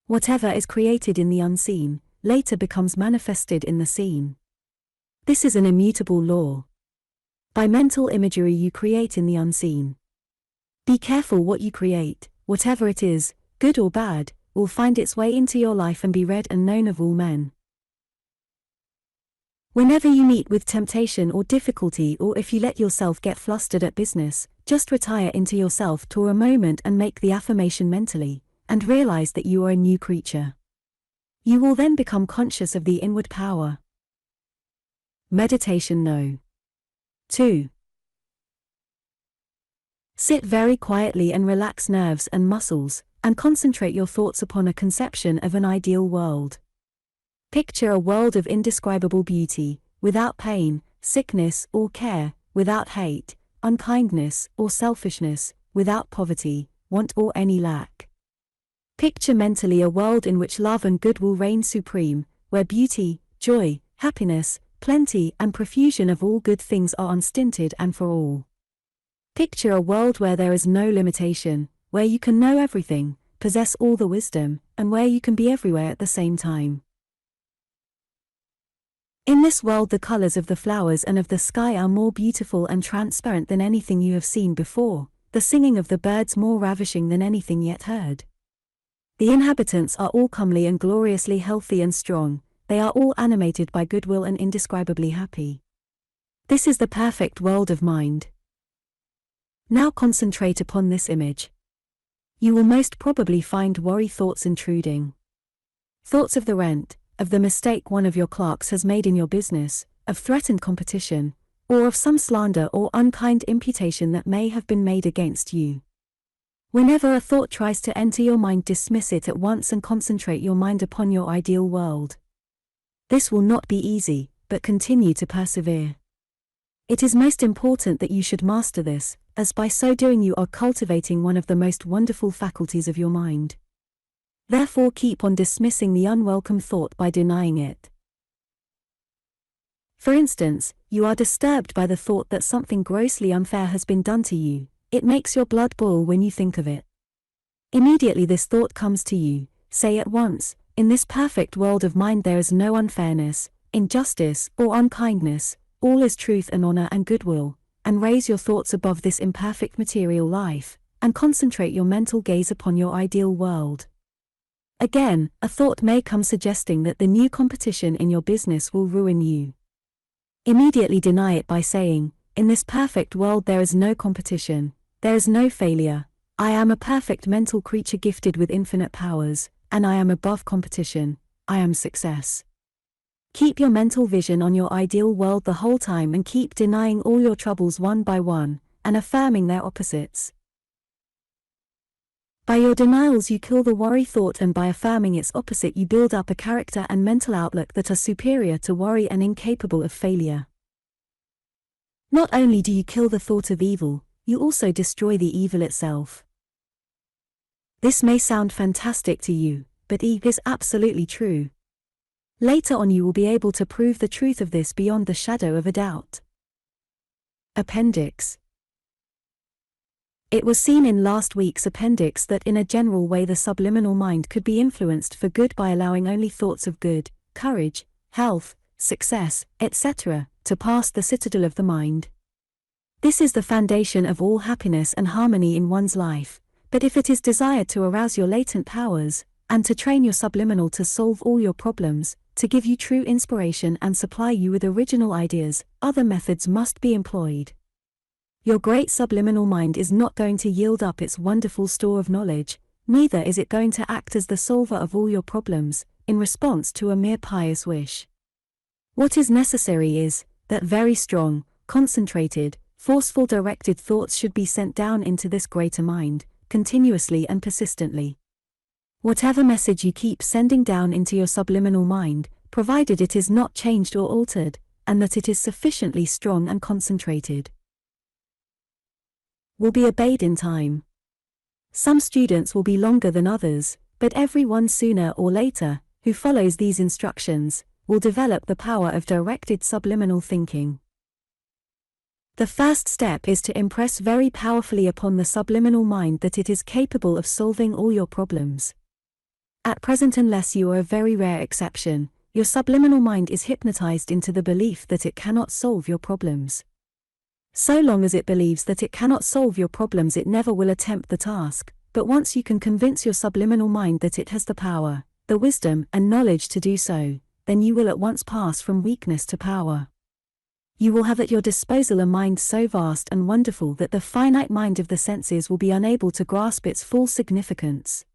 Whatever is created in the unseen, later becomes manifested in the seen. This is an immutable law. By mental imagery you create in the unseen. Be careful what you create, whatever it is, good or bad, will find its way into your life and be read and known of all men. Whenever you meet with temptation or difficulty, or if you let yourself get flustered at business, just retire into yourself for a moment and make the affirmation mentally, and realize that you are a new creature. You will then become conscious of the inward power. Meditation No. 2. Sit very quietly and relax nerves and muscles, and concentrate your thoughts upon a conception of an ideal world. Picture a world of indescribable beauty, without pain, sickness or care, without hate, unkindness or selfishness, without poverty, want or any lack. Picture mentally a world in which love and good will reign supreme, where beauty, joy, happiness, plenty and profusion of all good things are unstinted and for all. Picture a world where there is no limitation, where you can know everything, possess all the wisdom, and where you can be everywhere at the same time. In this world the colors of the flowers and of the sky are more beautiful and transparent than anything you have seen before, the singing of the birds more ravishing than anything yet heard. The inhabitants are all comely and gloriously healthy and strong, they are all animated by goodwill and indescribably happy. This is the perfect world of mind. Now concentrate upon this image. You will most probably find worry thoughts intruding. Thoughts of the rent, of the mistake one of your clerks has made in your business, of threatened competition, or of some slander or unkind imputation that may have been made against you. Whenever a thought tries to enter your mind, dismiss it at once and concentrate your mind upon your ideal world. This will not be easy, but continue to persevere. It is most important that you should master this, as by so doing you are cultivating one of the most wonderful faculties of your mind. Therefore keep on dismissing the unwelcome thought by denying it. For instance, you are disturbed by the thought that something grossly unfair has been done to you. It makes your blood boil when you think of it. Immediately this thought comes to you, say at once, in this perfect world of mind there is no unfairness, injustice, or unkindness, all is truth and honor and goodwill, and raise your thoughts above this imperfect material life, and concentrate your mental gaze upon your ideal world. Again, a thought may come suggesting that the new competition in your business will ruin you. Immediately deny it by saying, in this perfect world there is no competition, there is no failure, I am a perfect mental creature gifted with infinite powers, and I am above competition, I am success. Keep your mental vision on your ideal world the whole time and keep denying all your troubles one by one, and affirming their opposites. By your denials you kill the worry thought, and by affirming its opposite you build up a character and mental outlook that are superior to worry and incapable of failure. Not only do you kill the thought of evil, you also destroy the evil itself. This may sound fantastic to you, but it is absolutely true. Later on you will be able to prove the truth of this beyond the shadow of a doubt. Appendix. It was seen in last week's appendix that in a general way the subliminal mind could be influenced for good by allowing only thoughts of good, courage, health, success, etc., to pass the citadel of the mind. This is the foundation of all happiness and harmony in one's life, but if it is desired to arouse your latent powers, and to train your subliminal to solve all your problems, to give you true inspiration and supply you with original ideas, other methods must be employed. Your great subliminal mind is not going to yield up its wonderful store of knowledge, neither is it going to act as the solver of all your problems, in response to a mere pious wish. What is necessary is that very strong, concentrated, forceful directed thoughts should be sent down into this greater mind, continuously and persistently. Whatever message you keep sending down into your subliminal mind, provided it is not changed or altered, and that it is sufficiently strong and concentrated, will be obeyed in time. Some students will be longer than others, but everyone sooner or later, who follows these instructions, will develop the power of directed subliminal thinking. The first step is to impress very powerfully upon the subliminal mind that it is capable of solving all your problems. At present, unless you are a very rare exception, your subliminal mind is hypnotized into the belief that it cannot solve your problems. So long as it believes that it cannot solve your problems, it never will attempt the task, but once you can convince your subliminal mind that it has the power, the wisdom and knowledge to do so, then you will at once pass from weakness to power. You will have at your disposal a mind so vast and wonderful that the finite mind of the senses will be unable to grasp its full significance.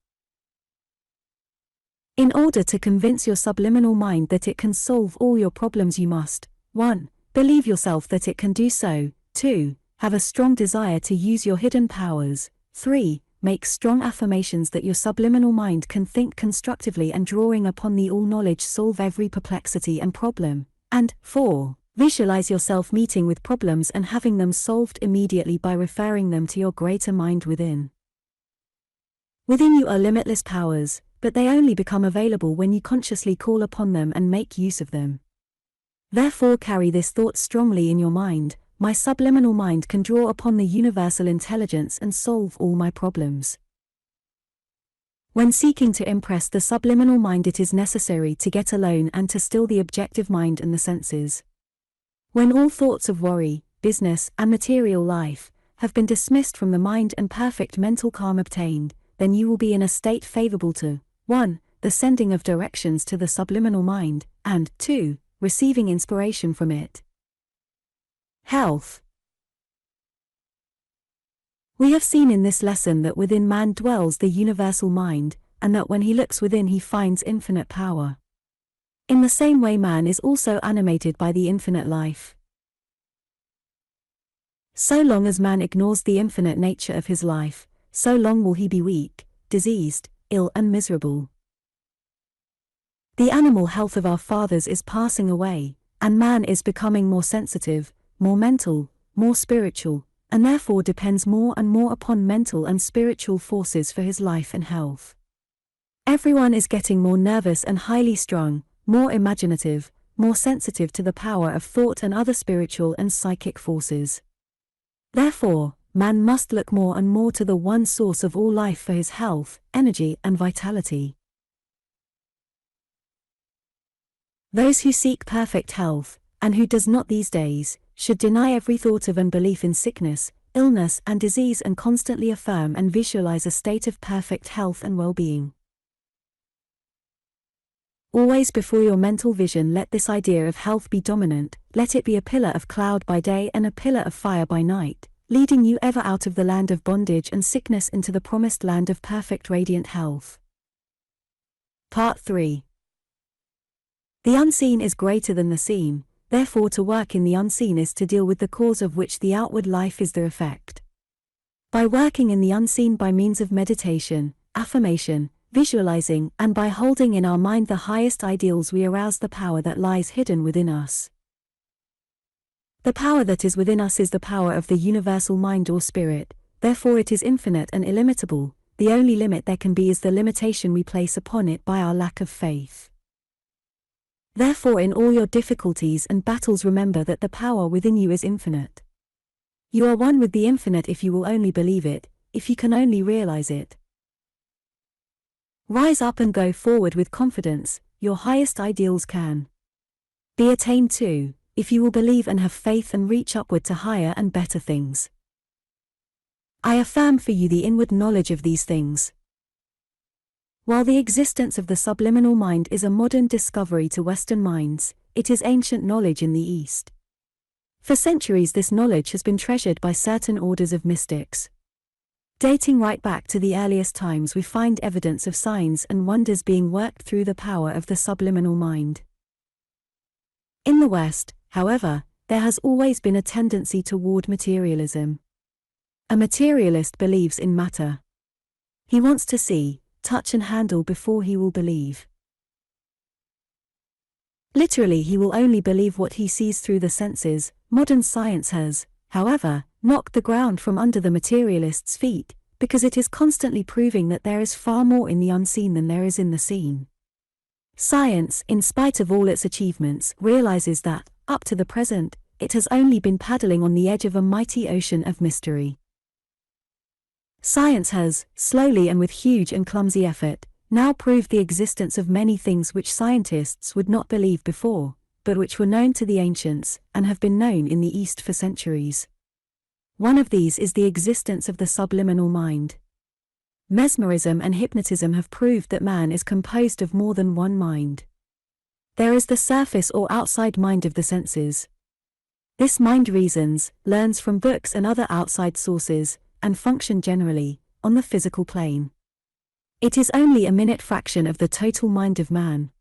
In order to convince your subliminal mind that it can solve all your problems, you must 1. Believe yourself that it can do so, 2. Have a strong desire to use your hidden powers, 3. Make strong affirmations that your subliminal mind can think constructively and, drawing upon the all-knowledge, solve every perplexity and problem, and 4. Visualize yourself meeting with problems and having them solved immediately by referring them to your greater mind within. Within you are limitless powers, but they only become available when you consciously call upon them and make use of them. Therefore, carry this thought strongly in your mind: my subliminal mind can draw upon the universal intelligence and solve all my problems. When seeking to impress the subliminal mind, it is necessary to get alone and to still the objective mind and the senses. When all thoughts of worry, business, and material life have been dismissed from the mind and perfect mental calm obtained, then you will be in a state favorable to 1. The sending of directions to the subliminal mind, and 2. Receiving inspiration from it. Health. We have seen in this lesson that within man dwells the universal mind, and that when he looks within he finds infinite power. In the same way, man is also animated by the infinite life. So long as man ignores the infinite nature of his life, so long will he be weak, diseased, ill and miserable. The animal health of our fathers is passing away, and man is becoming more sensitive, more mental, more spiritual, and therefore depends more and more upon mental and spiritual forces for his life and health. Everyone is getting more nervous and highly strung, more imaginative, more sensitive to the power of thought and other spiritual and psychic forces. Therefore, man must look more and more to the one source of all life for his health, energy, and vitality. Those who seek perfect health, and who does not these days, should deny every thought of unbelief in sickness, illness, and disease, and constantly affirm and visualize a state of perfect health and well-being. Always before your mental vision let this idea of health be dominant, let it be a pillar of cloud by day and a pillar of fire by night, leading you ever out of the land of bondage and sickness into the promised land of perfect radiant health. Part 3. The unseen is greater than the seen, therefore to work in the unseen is to deal with the cause of which the outward life is the effect. By working in the unseen by means of meditation, affirmation, visualizing, and by holding in our mind the highest ideals, we arouse the power that lies hidden within us. The power that is within us is the power of the universal mind or spirit, therefore it is infinite and illimitable. The only limit there can be is the limitation we place upon it by our lack of faith. Therefore, in all your difficulties and battles, remember that the power within you is infinite. You are one with the infinite if you will only believe it, if you can only realize it. Rise up and go forward with confidence. Your highest ideals can be attained too, if you will believe and have faith and reach upward to higher and better things. I affirm for you the inward knowledge of these things. While the existence of the subliminal mind is a modern discovery to Western minds, it is ancient knowledge in the East. For centuries this knowledge has been treasured by certain orders of mystics. Dating right back to the earliest times, we find evidence of signs and wonders being worked through the power of the subliminal mind. In the West, however, there has always been a tendency toward materialism. A materialist believes in matter. He wants to see, touch and handle before he will believe. Literally, he will only believe what he sees through the senses. Modern science has, however, knocked the ground from under the materialist's feet, because it is constantly proving that there is far more in the unseen than there is in the seen. Science, in spite of all its achievements, realizes that, up to the present, it has only been paddling on the edge of a mighty ocean of mystery. Science has, slowly and with huge and clumsy effort, now proved the existence of many things which scientists would not believe before, but which were known to the ancients, and have been known in the East for centuries. One of these is the existence of the subliminal mind. Mesmerism and hypnotism have proved that man is composed of more than one mind. There is the surface or outside mind of the senses. This mind reasons, learns from books and other outside sources, and function generally, on the physical plane. It is only a minute fraction of the total mind of man.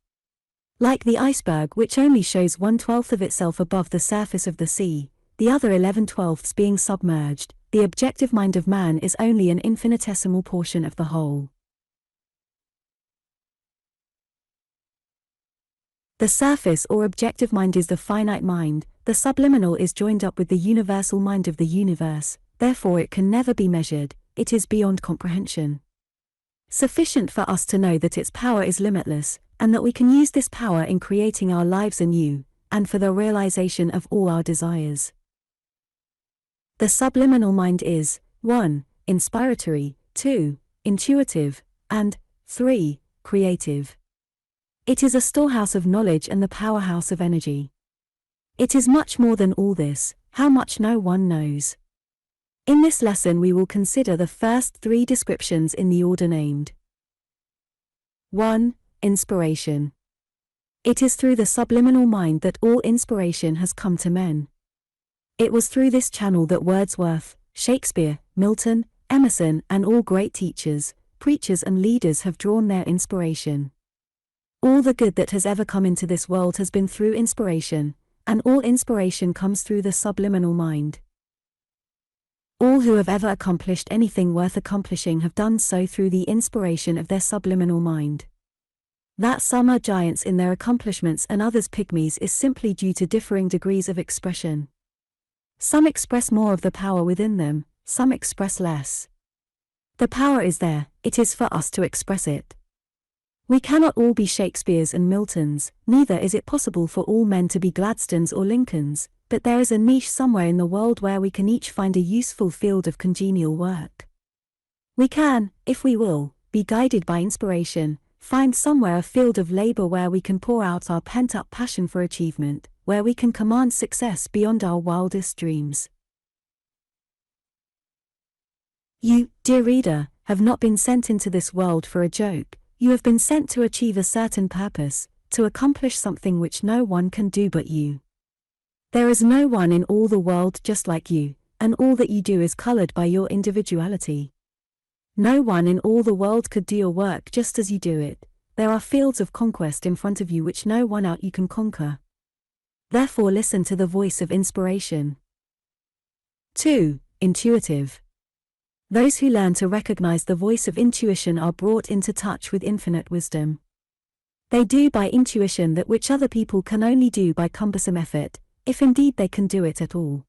Like the iceberg, which only shows 1/12 of itself above the surface of the sea, the other 11/12 being submerged, the objective mind of man is only an infinitesimal portion of the whole. The surface or objective mind is the finite mind, the subliminal is joined up with the universal mind of the universe, therefore it can never be measured, it is beyond comprehension. Sufficient for us to know that its power is limitless, and that we can use this power in creating our lives anew, and for the realization of all our desires. The subliminal mind is 1. Inspiratory, 2. Intuitive, and 3. Creative. It is a storehouse of knowledge and the powerhouse of energy. It is much more than all this, how much no one knows. In this lesson we will consider the first 3 descriptions in the order named. 1. Inspiration. It is through the subliminal mind that all inspiration has come to men. It was through this channel that Wordsworth, Shakespeare, Milton, Emerson and all great teachers, preachers and leaders have drawn their inspiration. All the good that has ever come into this world has been through inspiration, and all inspiration comes through the subliminal mind. All who have ever accomplished anything worth accomplishing have done so through the inspiration of their subliminal mind. That some are giants in their accomplishments and others pygmies is simply due to differing degrees of expression. Some express more of the power within them, some express less. The power is there, it is for us to express it. We cannot all be Shakespeares and Miltons, neither is it possible for all men to be Gladstones or Lincolns, but there is a niche somewhere in the world where we can each find a useful field of congenial work. We can, if we will, be guided by inspiration, find somewhere a field of labor where we can pour out our pent-up passion for achievement, where we can command success beyond our wildest dreams. You, dear reader, have not been sent into this world for a joke, you have been sent to achieve a certain purpose, to accomplish something which no one can do but you. There is no one in all the world just like you, and all that you do is colored by your individuality. No one in all the world could do your work just as you do it. There are fields of conquest in front of you which no one out you can conquer. Therefore listen to the voice of inspiration. 2. Intuitive. Those who learn to recognize the voice of intuition are brought into touch with infinite wisdom. They do by intuition that which other people can only do by cumbersome effort, if indeed they can do it at all.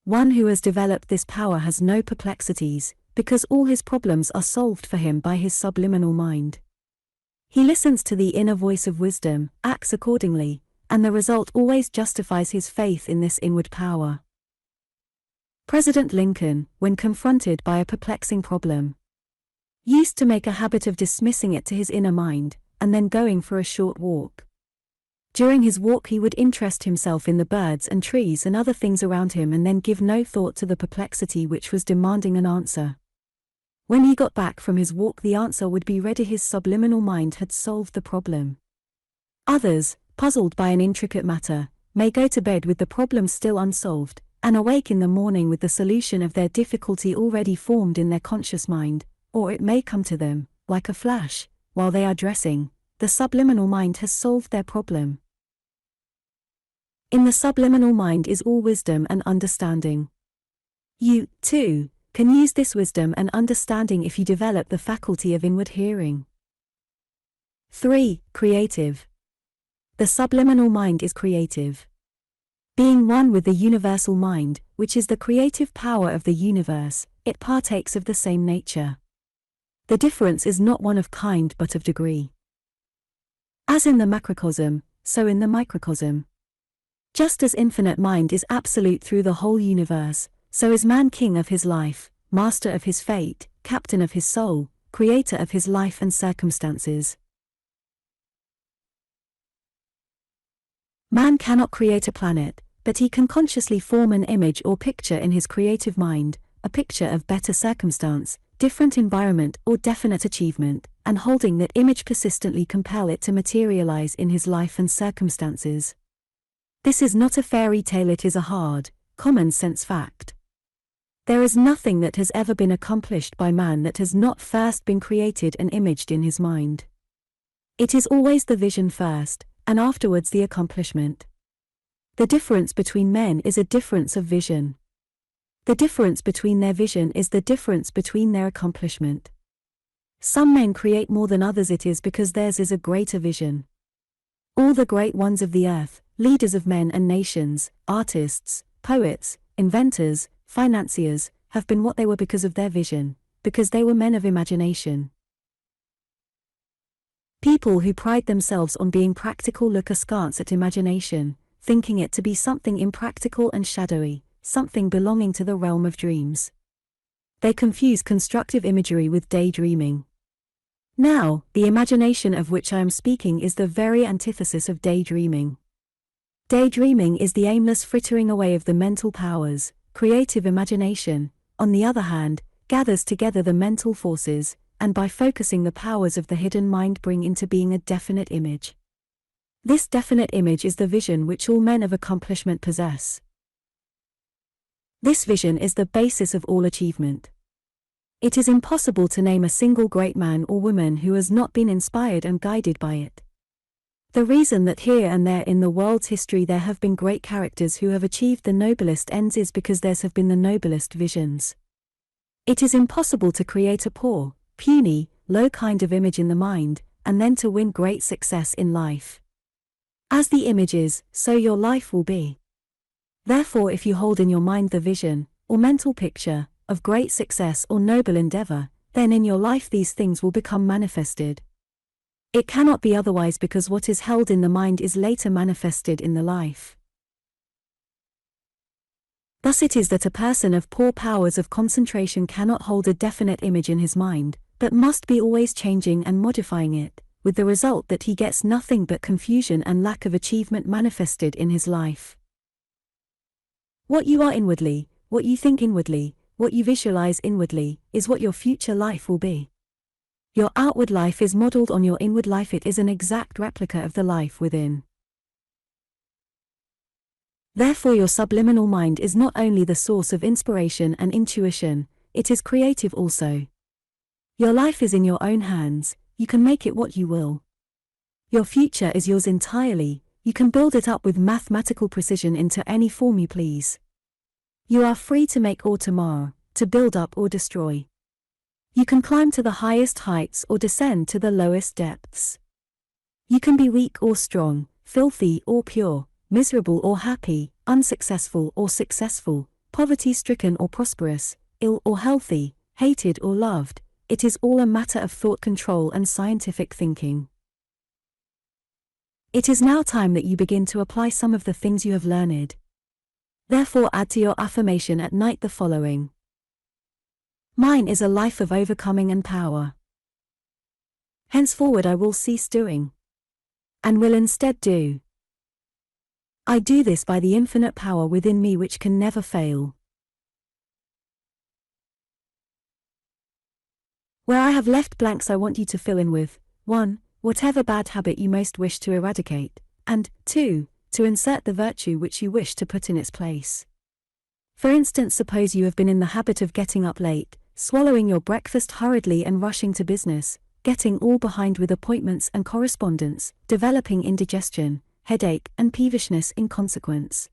One who has developed this power has no perplexities, because all his problems are solved for him by his subliminal mind. He listens to the inner voice of wisdom, acts accordingly, and the result always justifies his faith in this inward power. President Lincoln, when confronted by a perplexing problem, used to make a habit of dismissing it to his inner mind, and then going for a short walk. During his walk he would interest himself in the birds and trees and other things around him and then give no thought to the perplexity which was demanding an answer. When he got back from his walk the answer would be ready, his subliminal mind had solved the problem. Others, puzzled by an intricate matter, may go to bed with the problem still unsolved, and awake in the morning with the solution of their difficulty already formed in their conscious mind, or it may come to them, like a flash, while they are dressing. The subliminal mind has solved their problem. In the subliminal mind is all wisdom and understanding. You, too, can use this wisdom and understanding if you develop the faculty of inward hearing. 3. Creative. The subliminal mind is creative. Being one with the universal mind, which is the creative power of the universe, it partakes of the same nature. The difference is not one of kind but of degree. As in the macrocosm, so in the microcosm. Just as infinite mind is absolute through the whole universe, so is man king of his life, master of his fate, captain of his soul, creator of his life and circumstances. Man cannot create a planet, but he can consciously form an image or picture in his creative mind, a picture of better circumstance, different environment or definite achievement, and holding that image persistently compel it to materialize in his life and circumstances. This is not a fairy tale, it is a hard, common sense fact. There is nothing that has ever been accomplished by man that has not first been created and imaged in his mind. It is always the vision first, and afterwards the accomplishment. The difference between men is a difference of vision. The difference between their vision is the difference between their accomplishment. Some men create more than others, it is because theirs is a greater vision. All the great ones of the earth, leaders of men and nations, artists, poets, inventors, financiers, have been what they were because of their vision, because they were men of imagination. People who pride themselves on being practical look askance at imagination, thinking it to be something impractical and shadowy, something belonging to the realm of dreams. They confuse constructive imagery with daydreaming. Now, the imagination of which I am speaking is the very antithesis of daydreaming. Daydreaming is the aimless frittering away of the mental powers. Creative imagination, on the other hand, gathers together the mental forces, and by focusing the powers of the hidden mind bring into being a definite image. This definite image is the vision which all men of accomplishment possess. This vision is the basis of all achievement. It is impossible to name a single great man or woman who has not been inspired and guided by it. The reason that here and there in the world's history there have been great characters who have achieved the noblest ends is because theirs have been the noblest visions. It is impossible to create a poor, puny, low kind of image in the mind, and then to win great success in life. As the image is, so your life will be. Therefore, if you hold in your mind the vision, or mental picture, of great success or noble endeavor, then in your life these things will become manifested. It cannot be otherwise because what is held in the mind is later manifested in the life. Thus it is that a person of poor powers of concentration cannot hold a definite image in his mind, but must be always changing and modifying it, with the result that he gets nothing but confusion and lack of achievement manifested in his life. What you are inwardly, what you think inwardly, what you visualize inwardly, is what your future life will be. Your outward life is modeled on your inward life. It is an exact replica of the life within. Therefore your subliminal mind is not only the source of inspiration and intuition, it is creative also. Your life is in your own hands, you can make it what you will. Your future is yours entirely, you can build it up with mathematical precision into any form you please. You are free to make or to mar, to build up or destroy. You can climb to the highest heights or descend to the lowest depths. You can be weak or strong, filthy or pure, miserable or happy, unsuccessful or successful, poverty-stricken or prosperous, ill or healthy, hated or loved. It is all a matter of thought control and scientific thinking. It is now time that you begin to apply some of the things you have learned. Therefore add to your affirmation at night the following. Mine is a life of overcoming and power. Henceforward I will cease doing, and will instead do. I do this by the infinite power within me which can never fail. Where I have left blanks I want you to fill in with 1. Whatever bad habit you most wish to eradicate, and 2. To insert the virtue which you wish to put in its place. For instance, suppose you have been in the habit of getting up late, swallowing your breakfast hurriedly and rushing to business, getting all behind with appointments and correspondence, developing indigestion, headache, and peevishness in consequence.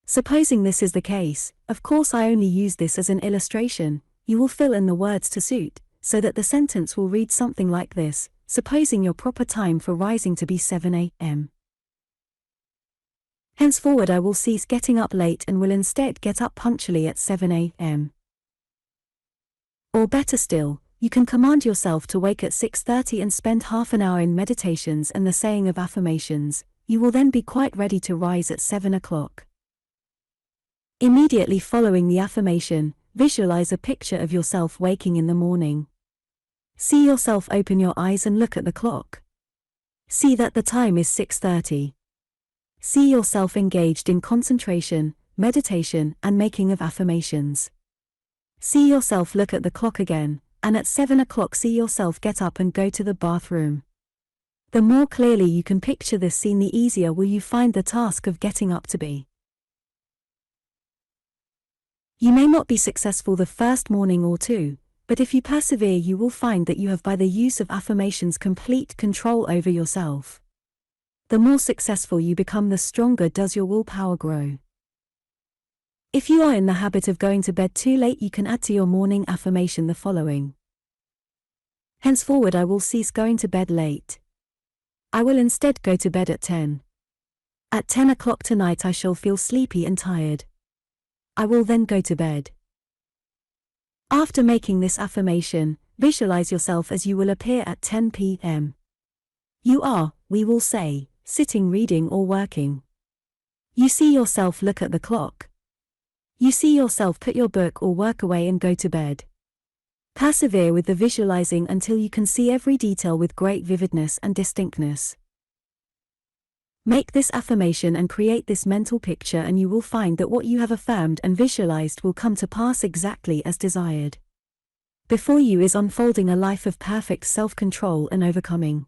Supposing this is the case, of course I only use this as an illustration, you will fill in the words to suit, so that the sentence will read something like this: supposing your proper time for rising to be 7 a.m. Henceforward I will cease getting up late and will instead get up punctually at 7 a.m. Or better still, you can command yourself to wake at 6:30 and spend half an hour in meditations and the saying of affirmations. You will then be quite ready to rise at 7 o'clock. Immediately following the affirmation, visualize a picture of yourself waking in the morning. See yourself open your eyes and look at the clock. See that the time is 6:30. See yourself engaged in concentration, meditation, and making of affirmations. See yourself look at the clock again, and at 7 o'clock see yourself get up and go to the bathroom. The more clearly you can picture this scene, the easier will you find the task of getting up to be. You may not be successful the first morning or two, but if you persevere you will find that you have by the use of affirmations complete control over yourself. The more successful you become, the stronger does your willpower grow. If you are in the habit of going to bed too late, you can add to your morning affirmation the following: henceforward I will cease going to bed late. I will instead go to bed at 10. At 10 o'clock tonight I shall feel sleepy and tired. I will then go to bed. After making this affirmation, visualize yourself as you will appear at 10 p.m. You are, we will say, sitting reading or working. You see yourself look at the clock. You see yourself put your book or work away and go to bed. Persevere with the visualizing until you can see every detail with great vividness and distinctness. Make this affirmation and create this mental picture, and you will find that what you have affirmed and visualized will come to pass exactly as desired. Before you is unfolding a life of perfect self-control and overcoming.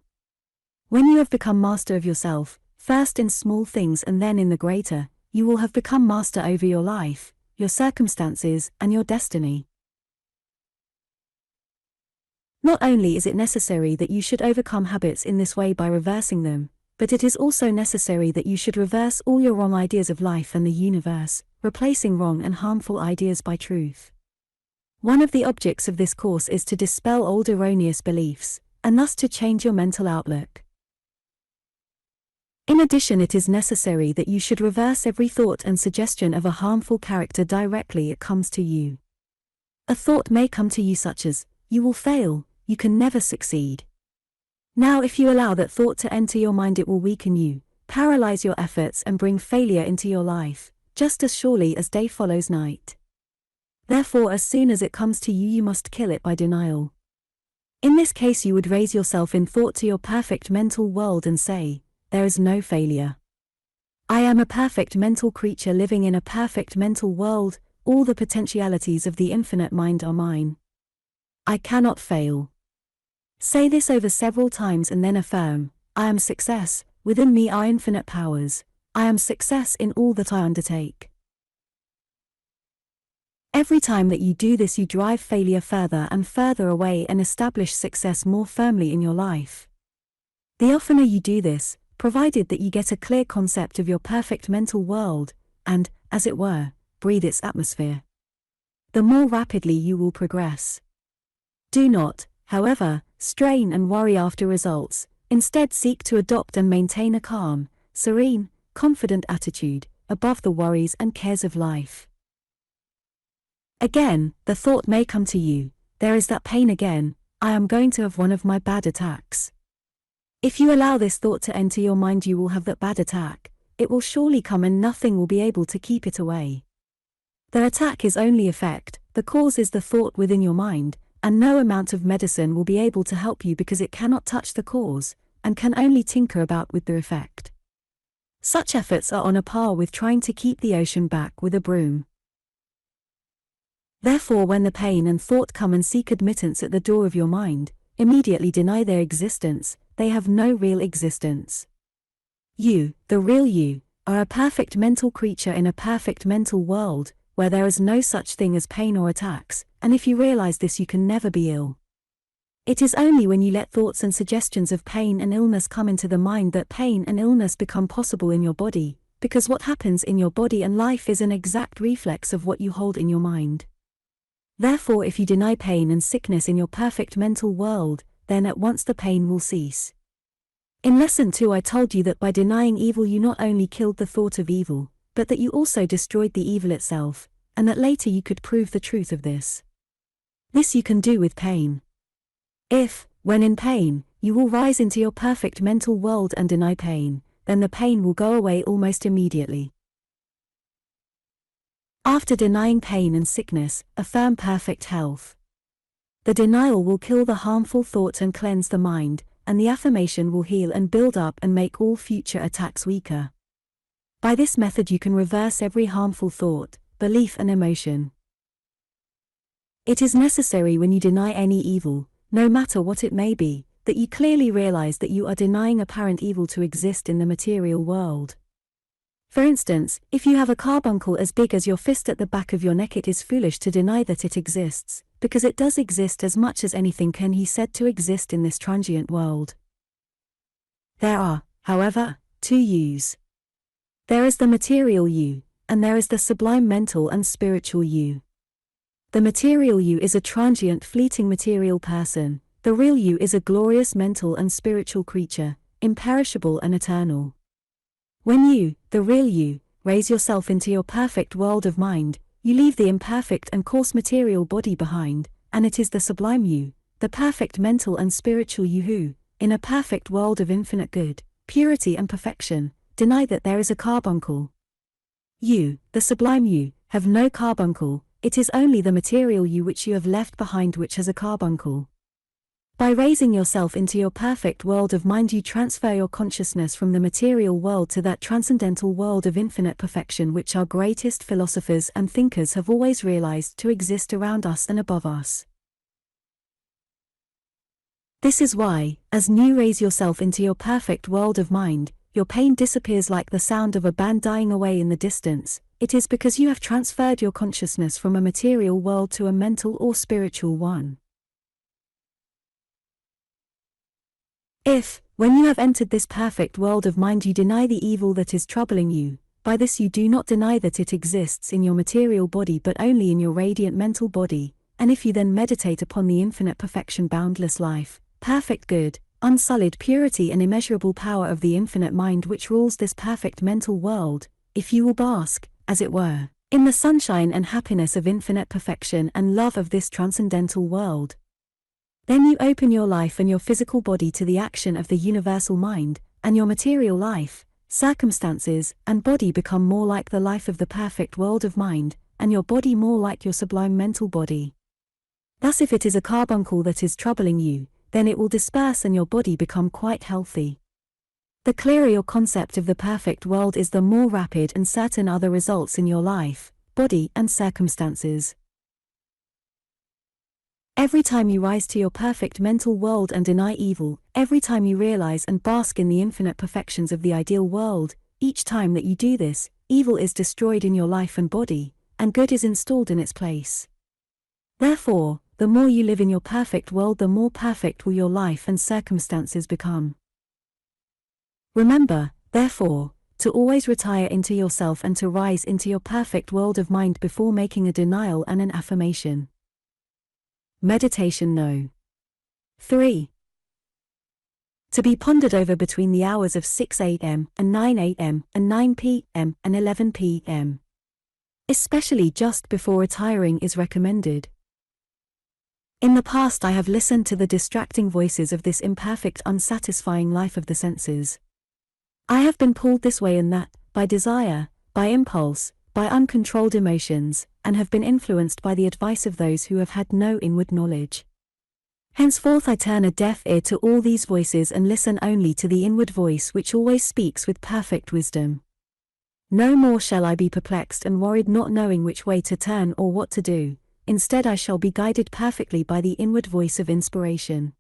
When you have become master of yourself, first in small things and then in the greater, you will have become master over your life, your circumstances, and your destiny. Not only is it necessary that you should overcome habits in this way by reversing them, but it is also necessary that you should reverse all your wrong ideas of life and the universe, replacing wrong and harmful ideas by truth. One of the objects of this course is to dispel old erroneous beliefs, and thus to change your mental outlook. In addition, it is necessary that you should reverse every thought and suggestion of a harmful character directly it comes to you. A thought may come to you such as, "You will fail, you can never succeed." Now if you allow that thought to enter your mind, it will weaken you, paralyze your efforts, and bring failure into your life, just as surely as day follows night. Therefore, as soon as it comes to you, you must kill it by denial. In this case you would raise yourself in thought to your perfect mental world and say, "There is no failure. I am a perfect mental creature living in a perfect mental world, all the potentialities of the infinite mind are mine. I cannot fail." Say this over several times and then affirm, "I am success, within me are infinite powers, I am success in all that I undertake." Every time that you do this, you drive failure further and further away and establish success more firmly in your life. The oftener you do this, provided that you get a clear concept of your perfect mental world, and, as it were, breathe its atmosphere, the more rapidly you will progress. Do not, however, strain and worry after results. Instead, seek to adopt and maintain a calm, serene, confident attitude, above the worries and cares of life. Again, the thought may come to you, "There is that pain again, I am going to have one of my bad attacks." If you allow this thought to enter your mind, you will have that bad attack. It will surely come and nothing will be able to keep it away. The attack is only effect, the cause is the thought within your mind, and no amount of medicine will be able to help you because it cannot touch the cause, and can only tinker about with the effect. Such efforts are on a par with trying to keep the ocean back with a broom. Therefore, when the pain and thought come and seek admittance at the door of your mind, immediately deny their existence. They have no real existence. You, the real you, are a perfect mental creature in a perfect mental world, where there is no such thing as pain or attacks, and if you realize this you can never be ill. It is only when you let thoughts and suggestions of pain and illness come into the mind that pain and illness become possible in your body, because what happens in your body and life is an exact reflex of what you hold in your mind. Therefore, if you deny pain and sickness in your perfect mental world, then at once the pain will cease. In Lesson 2 I told you that by denying evil you not only killed the thought of evil, but that you also destroyed the evil itself, and that later you could prove the truth of this. This you can do with pain. If, when in pain, you will rise into your perfect mental world and deny pain, then the pain will go away almost immediately. After denying pain and sickness, affirm perfect health. The denial will kill the harmful thought and cleanse the mind, and the affirmation will heal and build up and make all future attacks weaker. By this method you can reverse every harmful thought, belief and emotion. It is necessary when you deny any evil, no matter what it may be, that you clearly realize that you are denying apparent evil to exist in the material world. For instance, if you have a carbuncle as big as your fist at the back of your neck, it is foolish to deny that it exists, because it does exist as much as anything can be said to exist in this transient world. There are, however, two yous. There is the material you, and there is the sublime mental and spiritual you. The material you is a transient, fleeting material person. The real you is a glorious mental and spiritual creature, imperishable and eternal. When you, the real you, raise yourself into your perfect world of mind, you leave the imperfect and coarse material body behind, and it is the sublime you, the perfect mental and spiritual you who, in a perfect world of infinite good, purity and perfection, deny that there is a carbuncle. You, the sublime you, have no carbuncle. It is only the material you which you have left behind which has a carbuncle. By raising yourself into your perfect world of mind you transfer your consciousness from the material world to that transcendental world of infinite perfection which our greatest philosophers and thinkers have always realized to exist around us and above us. This is why, as you raise yourself into your perfect world of mind, your pain disappears like the sound of a band dying away in the distance. It is because you have transferred your consciousness from a material world to a mental or spiritual one. If, when you have entered this perfect world of mind you deny the evil that is troubling you, by this you do not deny that it exists in your material body but only in your radiant mental body, and if you then meditate upon the infinite perfection, boundless life, perfect good, unsullied purity and immeasurable power of the infinite mind which rules this perfect mental world, if you will bask, as it were, in the sunshine and happiness of infinite perfection and love of this transcendental world, then you open your life and your physical body to the action of the universal mind, and your material life, circumstances, and body become more like the life of the perfect world of mind, and your body more like your sublime mental body. Thus if it is a carbuncle that is troubling you, then it will disperse and your body become quite healthy. The clearer your concept of the perfect world is, the more rapid and certain are the results in your life, body and circumstances. Every time you rise to your perfect mental world and deny evil, every time you realize and bask in the infinite perfections of the ideal world, each time that you do this, evil is destroyed in your life and body, and good is installed in its place. Therefore, the more you live in your perfect world, the more perfect will your life and circumstances become. Remember, therefore, to always retire into yourself and to rise into your perfect world of mind before making a denial and an affirmation. Meditation No. 3. To be pondered over between the hours of 6 a.m. and 9 a.m. and 9 p.m. and 11 p.m. Especially just before retiring is recommended. In the past I have listened to the distracting voices of this imperfect, unsatisfying life of the senses. I have been pulled this way and that, by desire, by impulse, by uncontrolled emotions, and have been influenced by the advice of those who have had no inward knowledge. Henceforth I turn a deaf ear to all these voices and listen only to the inward voice which always speaks with perfect wisdom. No more shall I be perplexed and worried, not knowing which way to turn or what to do. Instead I shall be guided perfectly by the inward voice of inspiration.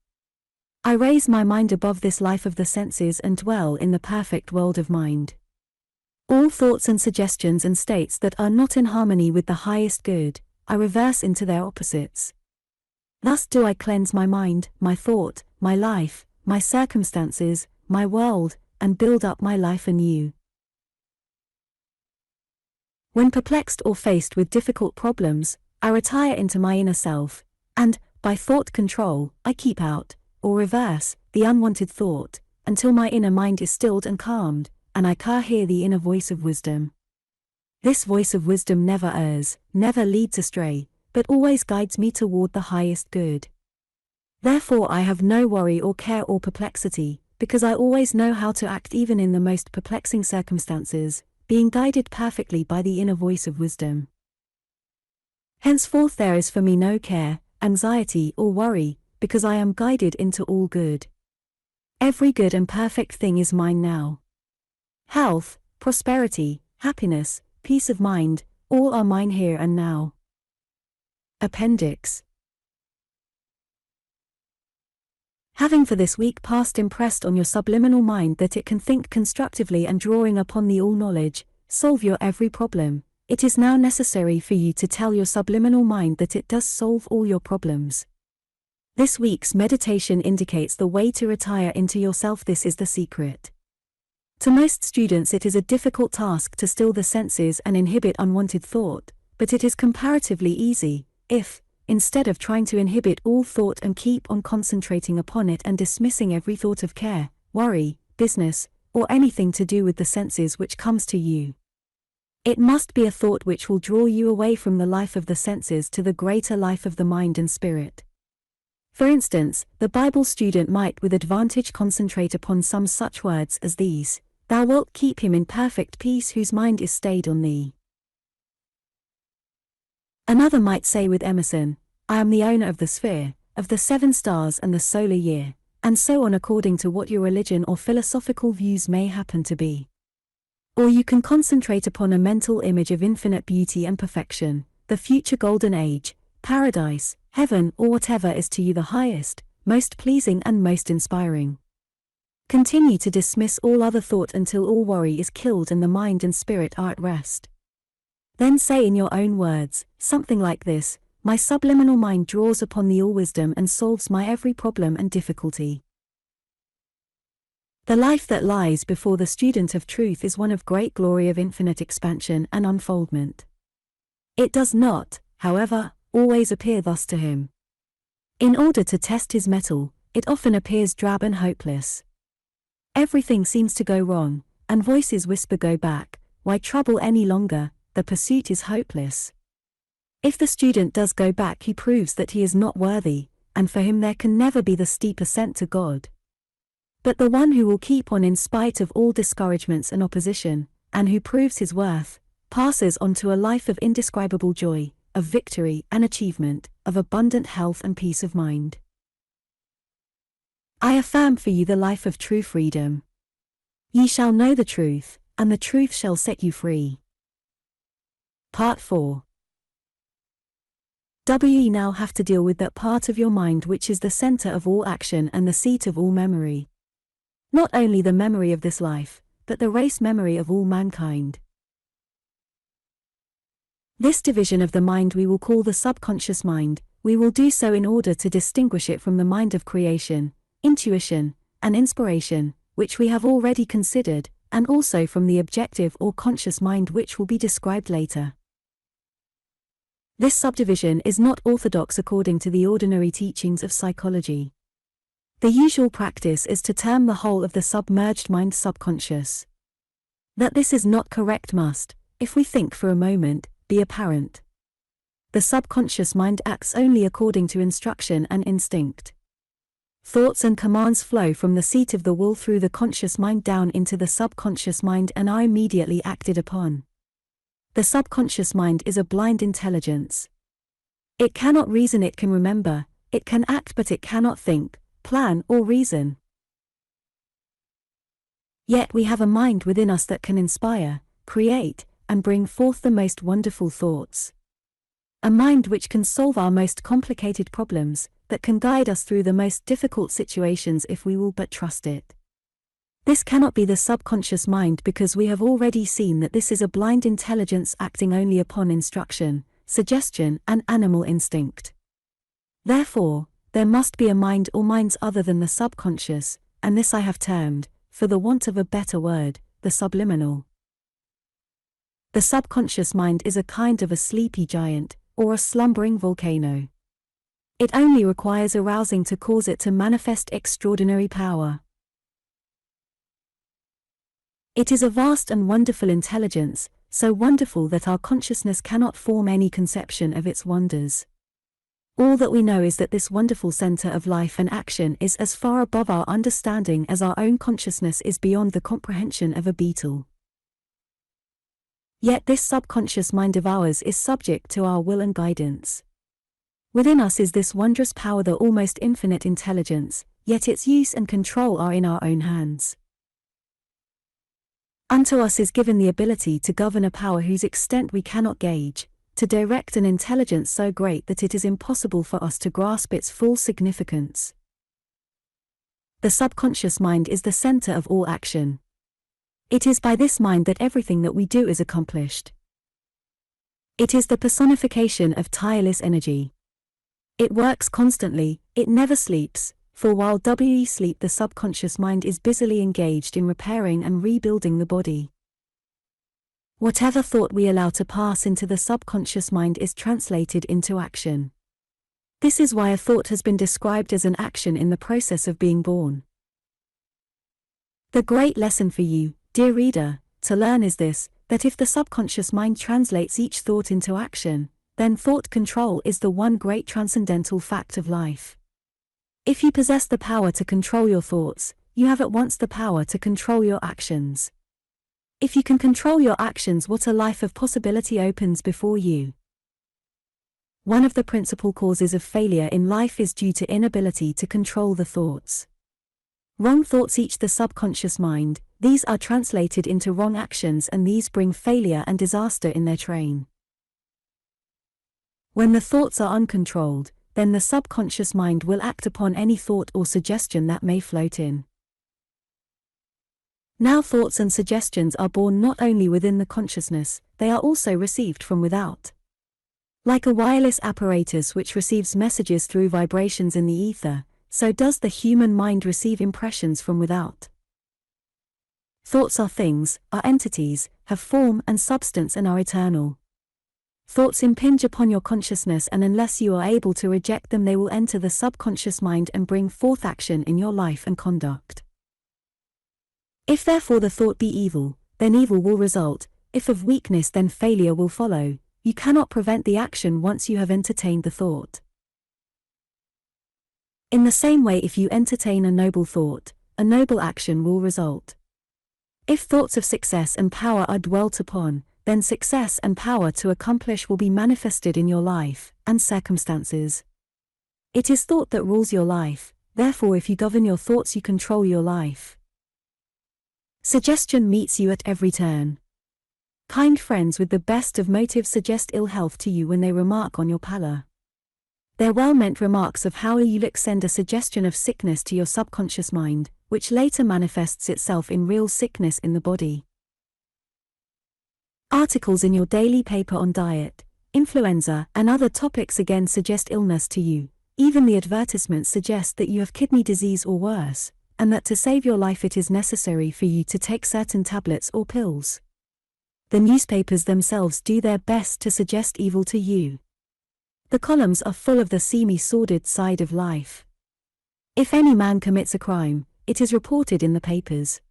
I raise my mind above this life of the senses and dwell in the perfect world of mind. All thoughts and suggestions and states that are not in harmony with the highest good, I reverse into their opposites. Thus do I cleanse my mind, my thought, my life, my circumstances, my world, and build up my life anew. When perplexed or faced with difficult problems, I retire into my inner self, and, by thought control, I keep out, or reverse, the unwanted thought, until my inner mind is stilled and calmed, and I can hear the inner voice of wisdom. This voice of wisdom never errs, never leads astray, but always guides me toward the highest good. Therefore I have no worry or care or perplexity, because I always know how to act even in the most perplexing circumstances, being guided perfectly by the inner voice of wisdom. Henceforth there is for me no care, anxiety or worry, because I am guided into all good. Every good and perfect thing is mine now. Health, prosperity, happiness, peace of mind, all are mine here and now. Appendix. Having for this week past impressed on your subliminal mind that it can think constructively and drawing upon the all-knowledge, solve your every problem, it is now necessary for you to tell your subliminal mind that it does solve all your problems. This week's meditation indicates the way to retire into yourself. This is the secret. To most students it is a difficult task to still the senses and inhibit unwanted thought, but it is comparatively easy, if, instead of trying to inhibit all thought and keep on concentrating upon it and dismissing every thought of care, worry, business, or anything to do with the senses which comes to you. It must be a thought which will draw you away from the life of the senses to the greater life of the mind and spirit. For instance, the Bible student might with advantage concentrate upon some such words as these: "Thou wilt keep him in perfect peace whose mind is stayed on thee." Another might say with Emerson, "I am the owner of the sphere, of the 7 stars and the solar year," and so on according to what your religion or philosophical views may happen to be. Or you can concentrate upon a mental image of infinite beauty and perfection, the future golden age, paradise, heaven, or whatever is to you the highest, most pleasing and most inspiring. Continue to dismiss all other thought until all worry is killed and the mind and spirit are at rest. Then say in your own words, something like this: "My subliminal mind draws upon the all-wisdom and solves my every problem and difficulty." The life that lies before the student of truth is one of great glory, of infinite expansion and unfoldment. It does not, however, always appear thus to him. In order to test his mettle, it often appears drab and hopeless. Everything seems to go wrong, and voices whisper, "Go back, why trouble any longer, the pursuit is hopeless." If the student does go back, he proves that he is not worthy, and for him there can never be the steep ascent to God. But the one who will keep on in spite of all discouragements and opposition, and who proves his worth, passes on to a life of indescribable joy, of victory and achievement, of abundant health and peace of mind. I affirm for you the life of true freedom. Ye shall know the truth, and the truth shall set you free. Part 4. We now have to deal with that part of your mind which is the center of all action and the seat of all memory. Not only the memory of this life, but the race memory of all mankind. This division of the mind we will call the subconscious mind. We will do so in order to distinguish it from the mind of creation, intuition, and inspiration, which we have already considered, and also from the objective or conscious mind, which will be described later. This subdivision is not orthodox according to the ordinary teachings of psychology. The usual practice is to term the whole of the submerged mind subconscious. That this is not correct must, if we think for a moment, be apparent. The subconscious mind acts only according to instruction and instinct. Thoughts and commands flow from the seat of the will through the conscious mind down into the subconscious mind and are immediately acted upon. The subconscious mind is a blind intelligence. It cannot reason, it can remember, it can act, but it cannot think, plan, or reason. Yet we have a mind within us that can inspire, create, and bring forth the most wonderful thoughts. A mind which can solve our most complicated problems, that can guide us through the most difficult situations if we will but trust it. This cannot be the subconscious mind because we have already seen that this is a blind intelligence acting only upon instruction, suggestion, and animal instinct. Therefore, there must be a mind or minds other than the subconscious, and this I have termed, for the want of a better word, the subliminal. The subconscious mind is a kind of a sleepy giant, or a slumbering volcano. It only requires arousing to cause it to manifest extraordinary power. It is a vast and wonderful intelligence, so wonderful that our consciousness cannot form any conception of its wonders. All that we know is that this wonderful center of life and action is as far above our understanding as our own consciousness is beyond the comprehension of a beetle. Yet this subconscious mind of ours is subject to our will and guidance. Within us is this wondrous power, the almost infinite intelligence, yet its use and control are in our own hands. Unto us is given the ability to govern a power whose extent we cannot gauge, to direct an intelligence so great that it is impossible for us to grasp its full significance. The subconscious mind is the center of all action. It is by this mind that everything that we do is accomplished. It is the personification of tireless energy. It works constantly, it never sleeps, for while we sleep the subconscious mind is busily engaged in repairing and rebuilding the body. Whatever thought we allow to pass into the subconscious mind is translated into action. This is why a thought has been described as an action in the process of being born. The great lesson for you, dear reader, to learn is this, that if the subconscious mind translates each thought into action, then thought control is the one great transcendental fact of life. If you possess the power to control your thoughts, you have at once the power to control your actions. If you can control your actions, what a life of possibility opens before you. One of the principal causes of failure in life is due to inability to control the thoughts. Wrong thoughts eat the subconscious mind, these are translated into wrong actions, and these bring failure and disaster in their train. When the thoughts are uncontrolled, then the subconscious mind will act upon any thought or suggestion that may float in. Now thoughts and suggestions are born not only within the consciousness, they are also received from without. Like a wireless apparatus which receives messages through vibrations in the ether, so does the human mind receive impressions from without. Thoughts are things, are entities, have form and substance and are eternal. Thoughts impinge upon your consciousness, and unless you are able to reject them, they will enter the subconscious mind and bring forth action in your life and conduct. If therefore the thought be evil, then evil will result, if of weakness then failure will follow. You cannot prevent the action once you have entertained the thought. In the same way, if you entertain a noble thought, a noble action will result. If thoughts of success and power are dwelt upon, then success and power to accomplish will be manifested in your life and circumstances. It is thought that rules your life, therefore if you govern your thoughts you control your life. Suggestion meets you at every turn. Kind friends with the best of motives suggest ill health to you when they remark on your pallor. Their well-meant remarks of how you look send a suggestion of sickness to your subconscious mind, which later manifests itself in real sickness in the body. Articles in your daily paper on diet, influenza, and other topics again suggest illness to you. Even the advertisements suggest that you have kidney disease or worse, and that to save your life it is necessary for you to take certain tablets or pills. The newspapers themselves do their best to suggest evil to you. The columns are full of the seamy, sordid side of life. If any man commits a crime, it is reported in the papers.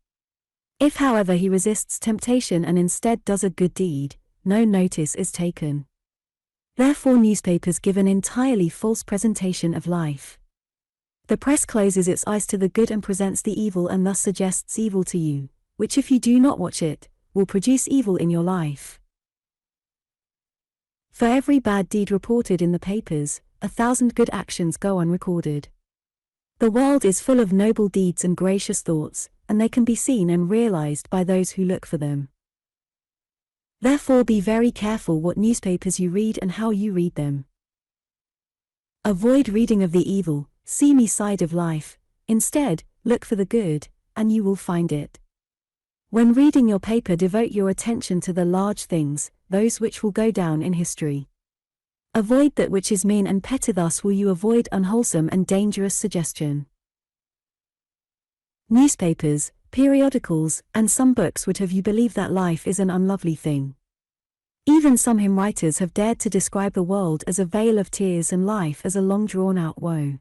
If however he resists temptation and instead does a good deed, no notice is taken. Therefore newspapers give an entirely false presentation of life. The press closes its eyes to the good and presents the evil, and thus suggests evil to you, which if you do not watch it, will produce evil in your life. For every bad deed reported in the papers, 1,000 good actions go unrecorded. The world is full of noble deeds and gracious thoughts, and they can be seen and realized by those who look for them. Therefore be very careful what newspapers you read and how you read them. Avoid reading of the evil, seamy side of life. Instead, look for the good, and you will find it. When reading your paper, devote your attention to the large things, those which will go down in history. Avoid that which is mean and petty, thus will you avoid unwholesome and dangerous suggestion. Newspapers, periodicals, and some books would have you believe that life is an unlovely thing. Even some hymn writers have dared to describe the world as a vale of tears and life as a long drawn-out woe.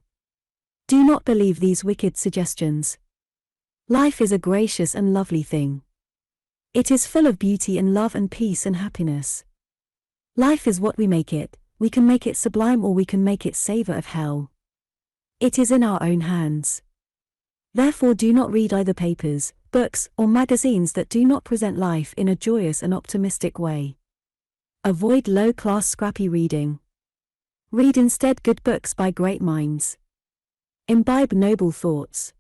Do not believe these wicked suggestions. Life is a gracious and lovely thing. It is full of beauty and love and peace and happiness. Life is what we make it. We can make it sublime or we can make it savor of hell. It is in our own hands. Therefore do not read either papers, books, or magazines that do not present life in a joyous and optimistic way. Avoid low-class scrappy reading. Read instead good books by great minds. Imbibe noble thoughts.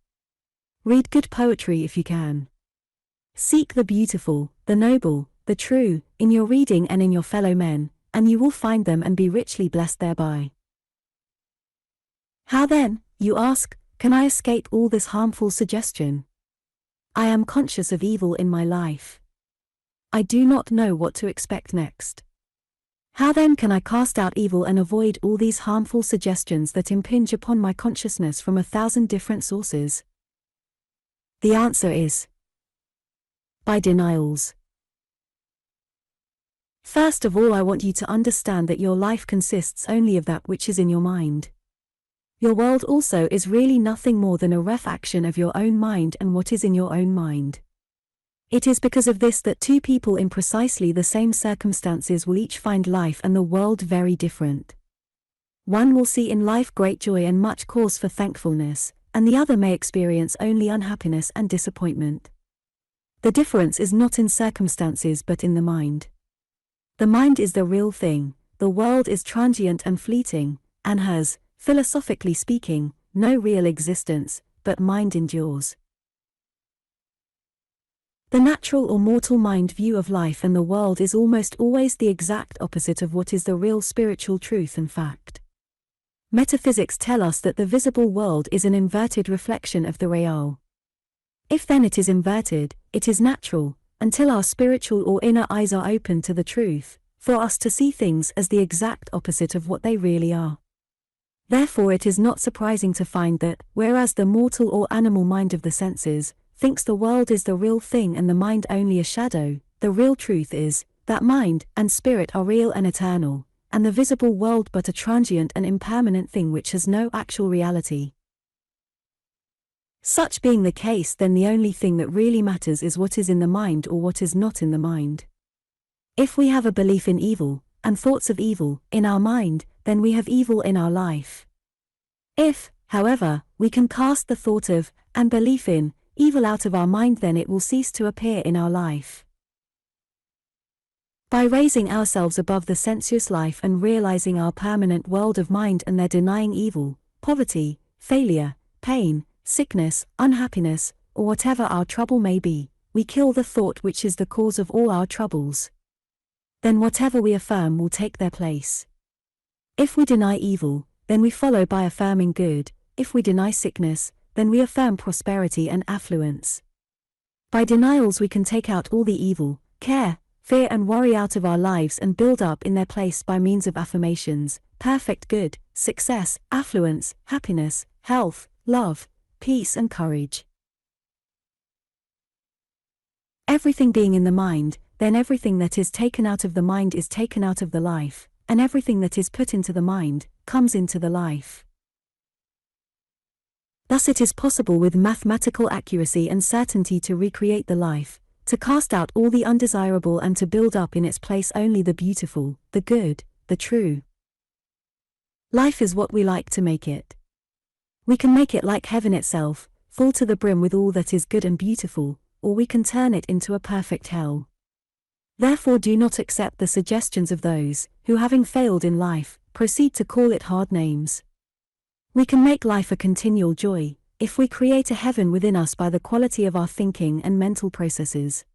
Read good poetry if you can. Seek the beautiful, the noble, the true, in your reading and in your fellow men, and you will find them and be richly blessed thereby. How then, you ask, can I escape all this harmful suggestion? I am conscious of evil in my life. I do not know what to expect next. How then can I cast out evil and avoid all these harmful suggestions that impinge upon my consciousness from 1,000 different sources? The answer is by denials. First of all, I want you to understand that your life consists only of that which is in your mind. Your world also is really nothing more than a reflection of your own mind and what is in your own mind. It is because of this that two people in precisely the same circumstances will each find life and the world very different. One will see in life great joy and much cause for thankfulness, and the other may experience only unhappiness and disappointment. The difference is not in circumstances but in the mind. The mind is the real thing, the world is transient and fleeting, and has, philosophically speaking, no real existence, but mind endures. The natural or mortal mind view of life and the world is almost always the exact opposite of what is the real spiritual truth and fact. Metaphysics tell us that the visible world is an inverted reflection of the real. If then it is inverted, it is natural, until our spiritual or inner eyes are open to the truth, for us to see things as the exact opposite of what they really are. Therefore it is not surprising to find that, whereas the mortal or animal mind of the senses thinks the world is the real thing and the mind only a shadow, the real truth is, that mind and spirit are real and eternal, and the visible world but a transient and impermanent thing which has no actual reality. Such being the case, then the only thing that really matters is what is in the mind or what is not in the mind. If we have a belief in evil, and thoughts of evil, in our mind, then we have evil in our life. If, however, we can cast the thought of, and belief in, evil out of our mind, then it will cease to appear in our life. By raising ourselves above the sensuous life and realizing our permanent world of mind and there denying evil, poverty, failure, pain, sickness, unhappiness, or whatever our trouble may be, we kill the thought which is the cause of all our troubles. Then whatever we affirm will take their place. If we deny evil, then we follow by affirming good. If we deny sickness, then we affirm prosperity and affluence. By denials we can take out all the evil, care, fear and worry out of our lives and build up in their place by means of affirmations, perfect good, success, affluence, happiness, health, love, peace and courage. Everything being in the mind, then everything that is taken out of the mind is taken out of the life, and everything that is put into the mind, comes into the life. Thus it is possible with mathematical accuracy and certainty to recreate the life, to cast out all the undesirable and to build up in its place only the beautiful, the good, the true. Life is what we like to make it. We can make it like heaven itself, full to the brim with all that is good and beautiful, or we can turn it into a perfect hell. Therefore do not accept the suggestions of those, who having failed in life, proceed to call it hard names. We can make life a continual joy, if we create a heaven within us by the quality of our thinking and mental processes.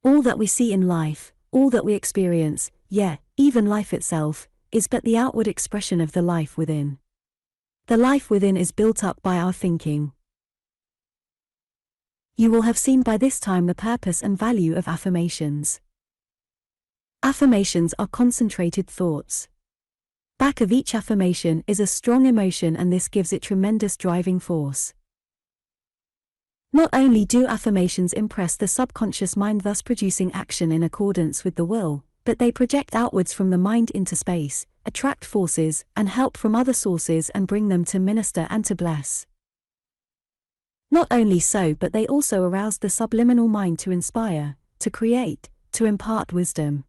All that we see in life, all that we experience, even life itself, is but the outward expression of the life within. The life within is built up by our thinking. You will have seen by this time the purpose and value of affirmations. Affirmations are concentrated thoughts. Back of each affirmation is a strong emotion, and this gives it tremendous driving force. Not only do affirmations impress the subconscious mind, thus producing action in accordance with the will, but they project outwards from the mind into space, attract forces and help from other sources and bring them to minister and to bless. Not only so, but they also arouse the subliminal mind to inspire, to create, to impart wisdom.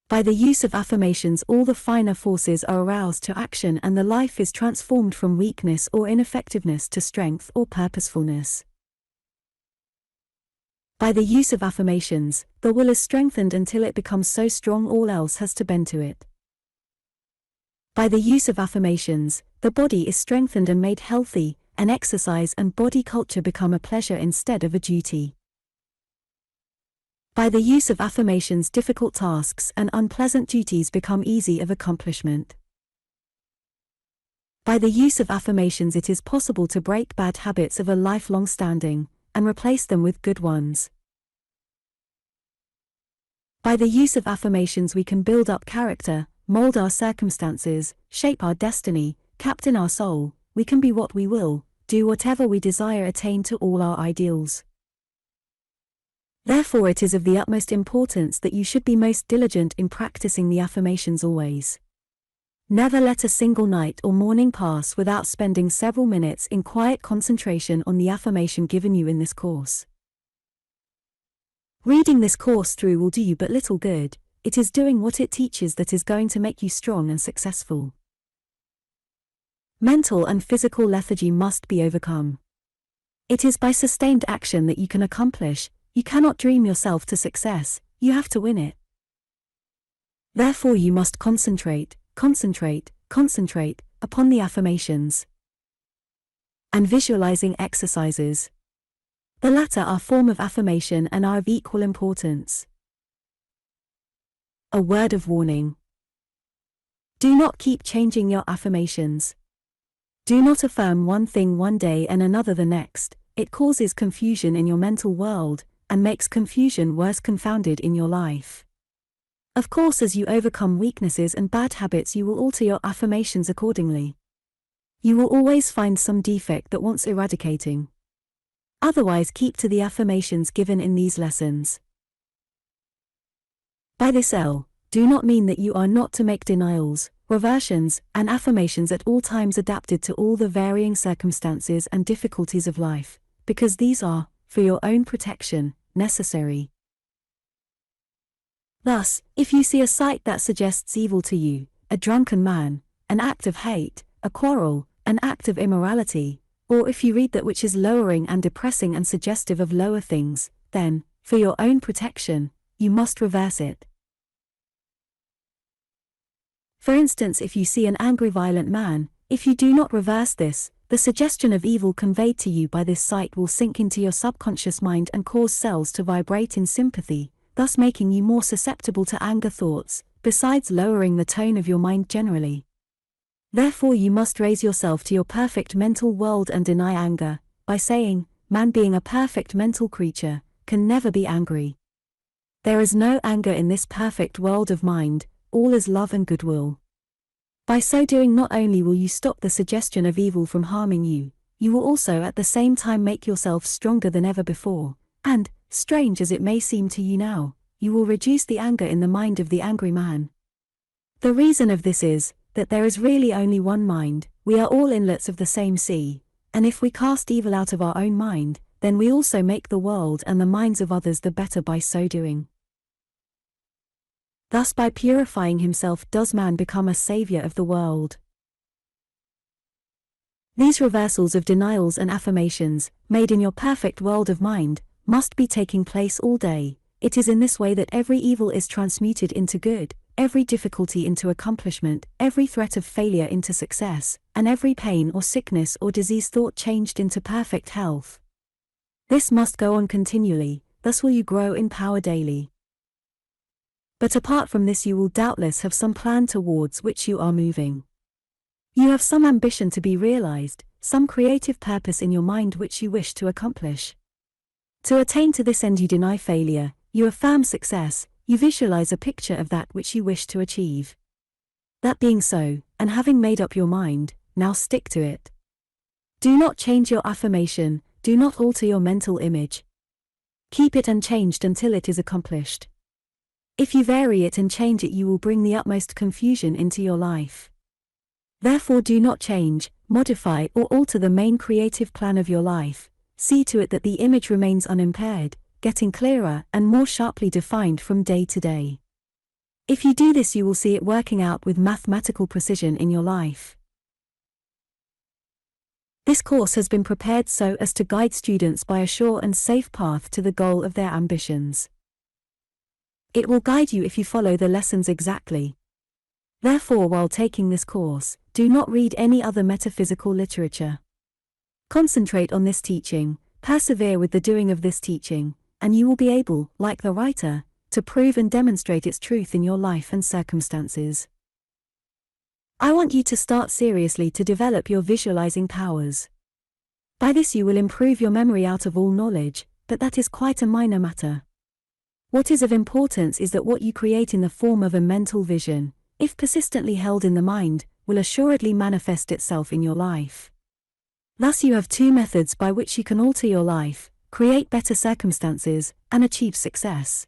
By the use of affirmations, all the finer forces are aroused to action, and the life is transformed from weakness or ineffectiveness to strength or purposefulness. By the use of affirmations, the will is strengthened until it becomes so strong all else has to bend to it. By the use of affirmations, the body is strengthened and made healthy, and exercise and body culture become a pleasure instead of a duty. By the use of affirmations, difficult tasks and unpleasant duties become easy of accomplishment. By the use of affirmations, it is possible to break bad habits of a lifelong standing, and replace them with good ones. By the use of affirmations, we can build up character, mold our circumstances, shape our destiny, captain our soul. We can be what we will, do whatever we desire, attain to all our ideals. Therefore, it is of the utmost importance that you should be most diligent in practicing the affirmations always. Never let a single night or morning pass without spending several minutes in quiet concentration on the affirmation given you in this course. Reading this course through will do you but little good. It is doing what it teaches that is going to make you strong and successful. Mental and physical lethargy must be overcome. It is by sustained action that you can accomplish. You cannot dream yourself to success, you have to win it. Therefore you must concentrate upon the affirmations and visualizing exercises. The latter are a form of affirmation and are of equal importance. A word of warning. Do not keep changing your affirmations. Do not affirm one thing one day and another the next. It causes confusion in your mental world, and makes confusion worse confounded in your life. Of course, as you overcome weaknesses and bad habits, you will alter your affirmations accordingly. You will always find some defect that wants eradicating. Otherwise, keep to the affirmations given in these lessons. By this do not mean that you are not to make denials, reversions, and affirmations at all times adapted to all the varying circumstances and difficulties of life, because these are, for your own protection, necessary. Thus, if you see a sight that suggests evil to you, a drunken man, an act of hate, a quarrel, an act of immorality, or if you read that which is lowering and depressing and suggestive of lower things, then, for your own protection, you must reverse it. For instance, if you see an angry, violent man, if you do not reverse this, the suggestion of evil conveyed to you by this sight will sink into your subconscious mind and cause cells to vibrate in sympathy, thus making you more susceptible to anger thoughts, besides lowering the tone of your mind generally. Therefore you must raise yourself to your perfect mental world and deny anger, by saying, man being a perfect mental creature, can never be angry. There is no anger in this perfect world of mind, all is love and goodwill. By so doing, not only will you stop the suggestion of evil from harming you, you will also at the same time make yourself stronger than ever before, and, strange as it may seem to you now, you will reduce the anger in the mind of the angry man. The reason of this is, that there is really only one mind, we are all inlets of the same sea, and if we cast evil out of our own mind, then we also make the world and the minds of others the better by so doing. Thus by purifying himself does man become a savior of the world. These reversals of denials and affirmations, made in your perfect world of mind, must be taking place all day. It is in this way that every evil is transmuted into good, every difficulty into accomplishment, every threat of failure into success, and every pain or sickness or disease thought changed into perfect health. This must go on continually, thus will you grow in power daily. But apart from this, you will doubtless have some plan towards which you are moving. You have some ambition to be realized, some creative purpose in your mind which you wish to accomplish. To attain to this end, you deny failure, you affirm success, you visualize a picture of that which you wish to achieve. That being so, and having made up your mind, now stick to it. Do not change your affirmation, do not alter your mental image. Keep it unchanged until it is accomplished. If you vary it and change it, you will bring the utmost confusion into your life. Therefore, do not change, modify, or alter the main creative plan of your life. See to it that the image remains unimpaired, getting clearer and more sharply defined from day to day. If you do this, you will see it working out with mathematical precision in your life. This course has been prepared so as to guide students by a sure and safe path to the goal of their ambitions. It will guide you if you follow the lessons exactly. Therefore, while taking this course, do not read any other metaphysical literature. Concentrate on this teaching, persevere with the doing of this teaching, and you will be able, like the writer, to prove and demonstrate its truth in your life and circumstances. I want you to start seriously to develop your visualizing powers. By this you will improve your memory out of all knowledge, but that is quite a minor matter. What is of importance is that what you create in the form of a mental vision, if persistently held in the mind, will assuredly manifest itself in your life. Thus you have two methods by which you can alter your life, create better circumstances, and achieve success.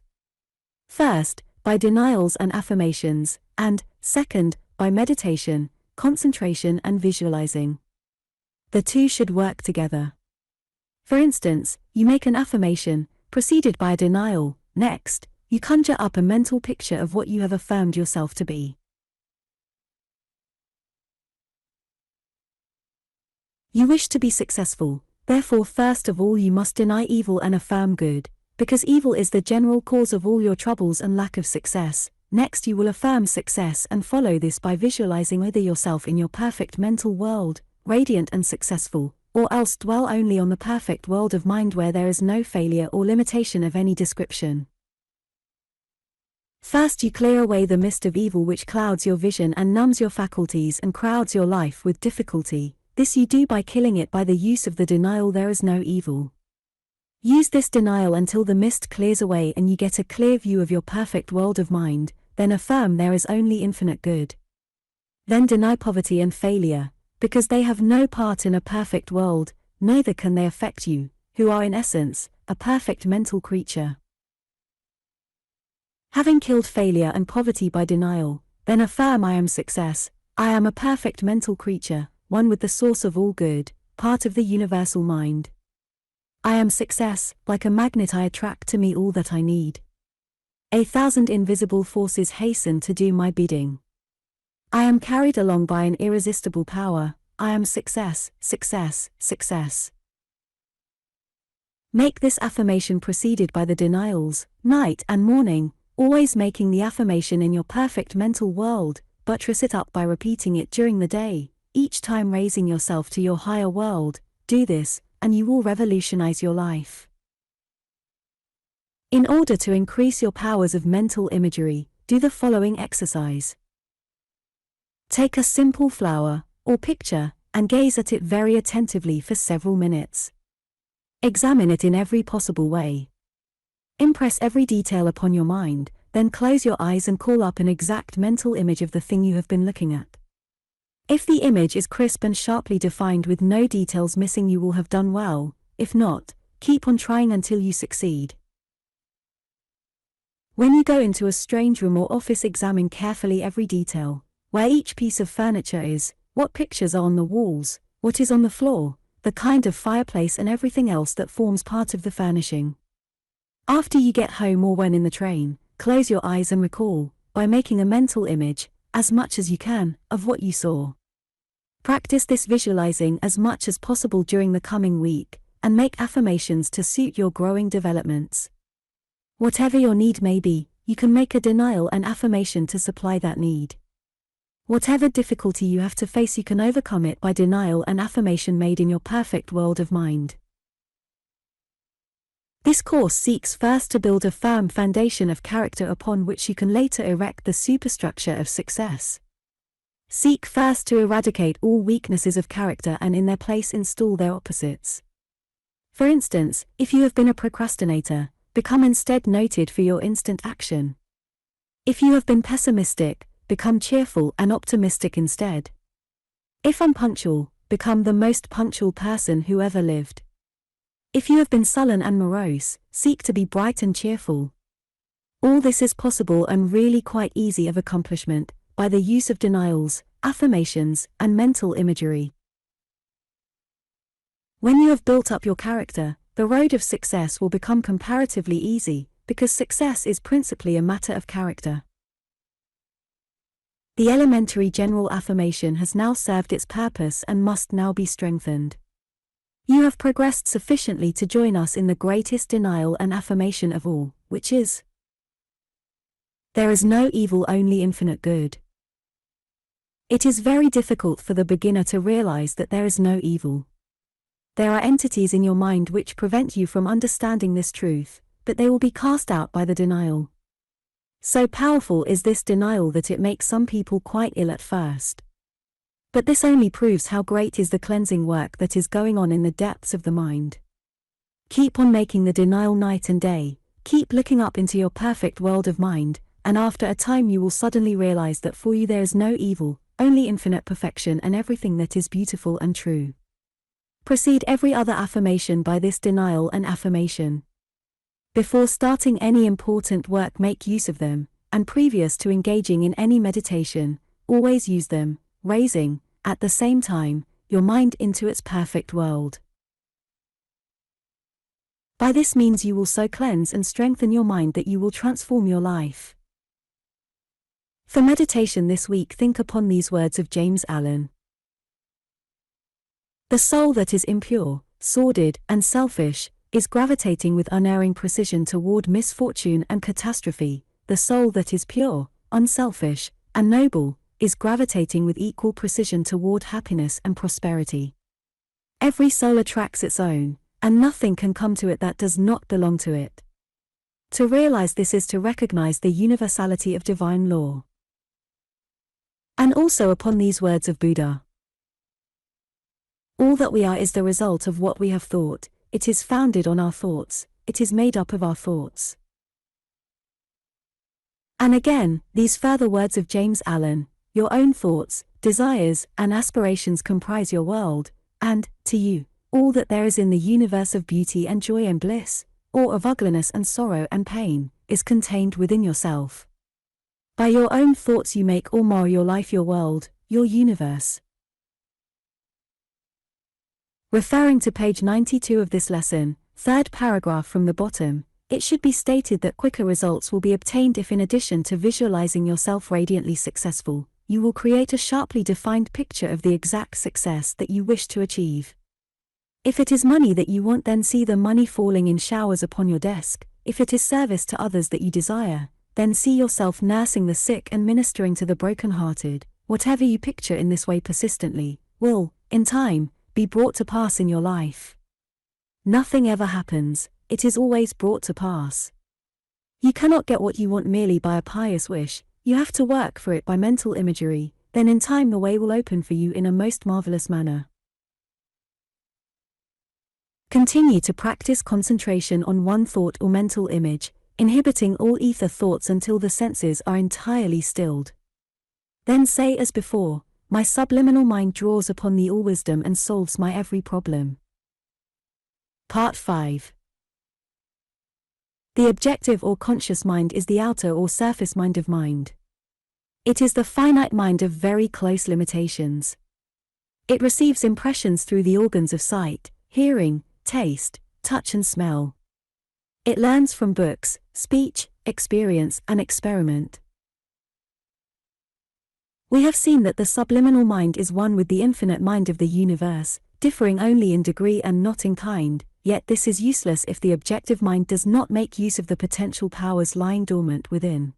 First, by denials and affirmations, and, second, by meditation, concentration and visualizing. The two should work together. For instance, you make an affirmation, preceded by a denial. Next, you conjure up a mental picture of what you have affirmed yourself to be. You wish to be successful, therefore first of all you must deny evil and affirm good, because evil is the general cause of all your troubles and lack of success. Next you will affirm success and follow this by visualizing either yourself in your perfect mental world, radiant and successful, or else dwell only on the perfect world of mind where there is no failure or limitation of any description. First you clear away the mist of evil which clouds your vision and numbs your faculties and crowds your life with difficulty. This you do by killing it by the use of the denial there is no evil. Use this denial until the mist clears away and you get a clear view of your perfect world of mind, then affirm there is only infinite good. Then deny poverty and failure, because they have no part in a perfect world, neither can they affect you, who are in essence, a perfect mental creature. Having killed failure and poverty by denial, then affirm I am success, I am a perfect mental creature, one with the source of all good, part of the universal mind. I am success, like a magnet I attract to me all that I need. 1,000 invisible forces hasten to do my bidding. I am carried along by an irresistible power, I am success, success, success. Make this affirmation preceded by the denials, night and morning, always making the affirmation in your perfect mental world, buttress it up by repeating it during the day, each time raising yourself to your higher world. Do this, and you will revolutionize your life. In order to increase your powers of mental imagery, do the following exercise. Take a simple flower, or picture, and gaze at it very attentively for several minutes. Examine it in every possible way. Impress every detail upon your mind, then close your eyes and call up an exact mental image of the thing you have been looking at. If the image is crisp and sharply defined with no details missing, you will have done well. If not, keep on trying until you succeed. When you go into a strange room or office, examine carefully every detail, where each piece of furniture is, what pictures are on the walls, what is on the floor, the kind of fireplace and everything else that forms part of the furnishing. After you get home or when in the train, close your eyes and recall, by making a mental image, as much as you can, of what you saw. Practice this visualizing as much as possible during the coming week, and make affirmations to suit your growing developments. Whatever your need may be, you can make a denial and affirmation to supply that need. Whatever difficulty you have to face, you can overcome it by denial and affirmation made in your perfect world of mind. This course seeks first to build a firm foundation of character upon which you can later erect the superstructure of success. Seek first to eradicate all weaknesses of character and in their place install their opposites. For instance, if you have been a procrastinator, become instead noted for your instant action. If you have been pessimistic, become cheerful and optimistic instead. If unpunctual, become the most punctual person who ever lived. If you have been sullen and morose, seek to be bright and cheerful. All this is possible and really quite easy of accomplishment, by the use of denials, affirmations, and mental imagery. When you have built up your character, the road of success will become comparatively easy, because success is principally a matter of character. The elementary general affirmation has now served its purpose and must now be strengthened. You have progressed sufficiently to join us in the greatest denial and affirmation of all, which is: there is no evil, only infinite good. It is very difficult for the beginner to realize that there is no evil. There are entities in your mind which prevent you from understanding this truth, but they will be cast out by the denial. So powerful is this denial that it makes some people quite ill at first. But this only proves how great is the cleansing work that is going on in the depths of the mind. Keep on making the denial night and day, keep looking up into your perfect world of mind, and after a time you will suddenly realize that for you there is no evil, only infinite perfection and everything that is beautiful and true. Proceed every other affirmation by this denial and affirmation. Before starting any important work, make use of them, and previous to engaging in any meditation, always use them, raising, at the same time, your mind into its perfect world. By this means you will so cleanse and strengthen your mind that you will transform your life. For meditation this week, think upon these words of James Allen. The soul that is impure, sordid, and selfish, is gravitating with unerring precision toward misfortune and catastrophe. The soul that is pure, unselfish, and noble, is gravitating with equal precision toward happiness and prosperity. Every soul attracts its own, and nothing can come to it that does not belong to it. To realize this is to recognize the universality of divine law. And also upon these words of Buddha. All that we are is the result of what we have thought, it is founded on our thoughts, it is made up of our thoughts. And again, these further words of James Allen: your own thoughts, desires, and aspirations comprise your world, and, to you, all that there is in the universe of beauty and joy and bliss, or of ugliness and sorrow and pain, is contained within yourself. By your own thoughts you make or mar your life, your world, your universe. Referring to page 92 of this lesson, third paragraph from the bottom, it should be stated that quicker results will be obtained if, in addition to visualizing yourself radiantly successful, you will create a sharply defined picture of the exact success that you wish to achieve. If it is money that you want, then see the money falling in showers upon your desk. If it is service to others that you desire, then see yourself nursing the sick and ministering to the broken-hearted. Whatever you picture in this way persistently, will, in time, be brought to pass in your life. Nothing ever happens, it is always brought to pass. You cannot get what you want merely by a pious wish, you have to work for it by mental imagery, then in time the way will open for you in a most marvelous manner. Continue to practice concentration on one thought or mental image, inhibiting all ether thoughts until the senses are entirely stilled. Then say as before, my subliminal mind draws upon the all-wisdom and solves my every problem. Part 5. The objective or conscious mind is the outer or surface mind of mind. It is the finite mind of very close limitations. It receives impressions through the organs of sight, hearing, taste, touch and smell. It learns from books, speech, experience and experiment. We have seen that the subliminal mind is one with the infinite mind of the universe, differing only in degree and not in kind, yet this is useless if the objective mind does not make use of the potential powers lying dormant within.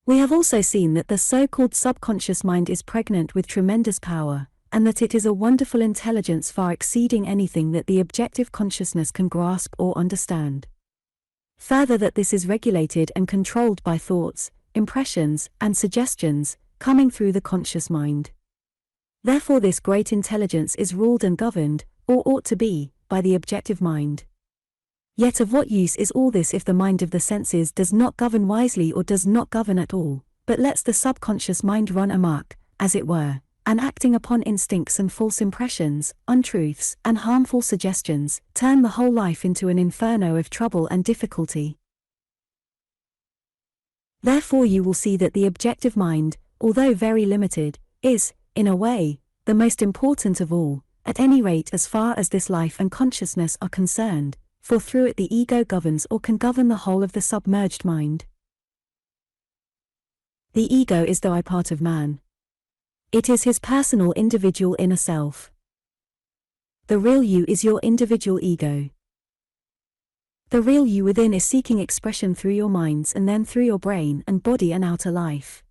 We have also seen that the so-called subconscious mind is pregnant with tremendous power, and that it is a wonderful intelligence far exceeding anything that the objective consciousness can grasp or understand. Further, that this is regulated and controlled by thoughts, impressions, and suggestions, coming through the conscious mind. Therefore this great intelligence is ruled and governed, or ought to be, by the objective mind. Yet of what use is all this if the mind of the senses does not govern wisely or does not govern at all, but lets the subconscious mind run amok, as it were, and acting upon instincts and false impressions, untruths, and harmful suggestions, turn the whole life into an inferno of trouble and difficulty. Therefore you will see that the objective mind, although very limited, is, in a way, the most important of all, at any rate as far as this life and consciousness are concerned, for through it the ego governs or can govern the whole of the submerged mind. The ego is the I part of man. It is his personal individual inner self. The real you is your individual ego. The real you within is seeking expression through your minds and then through your brain and body and outer life.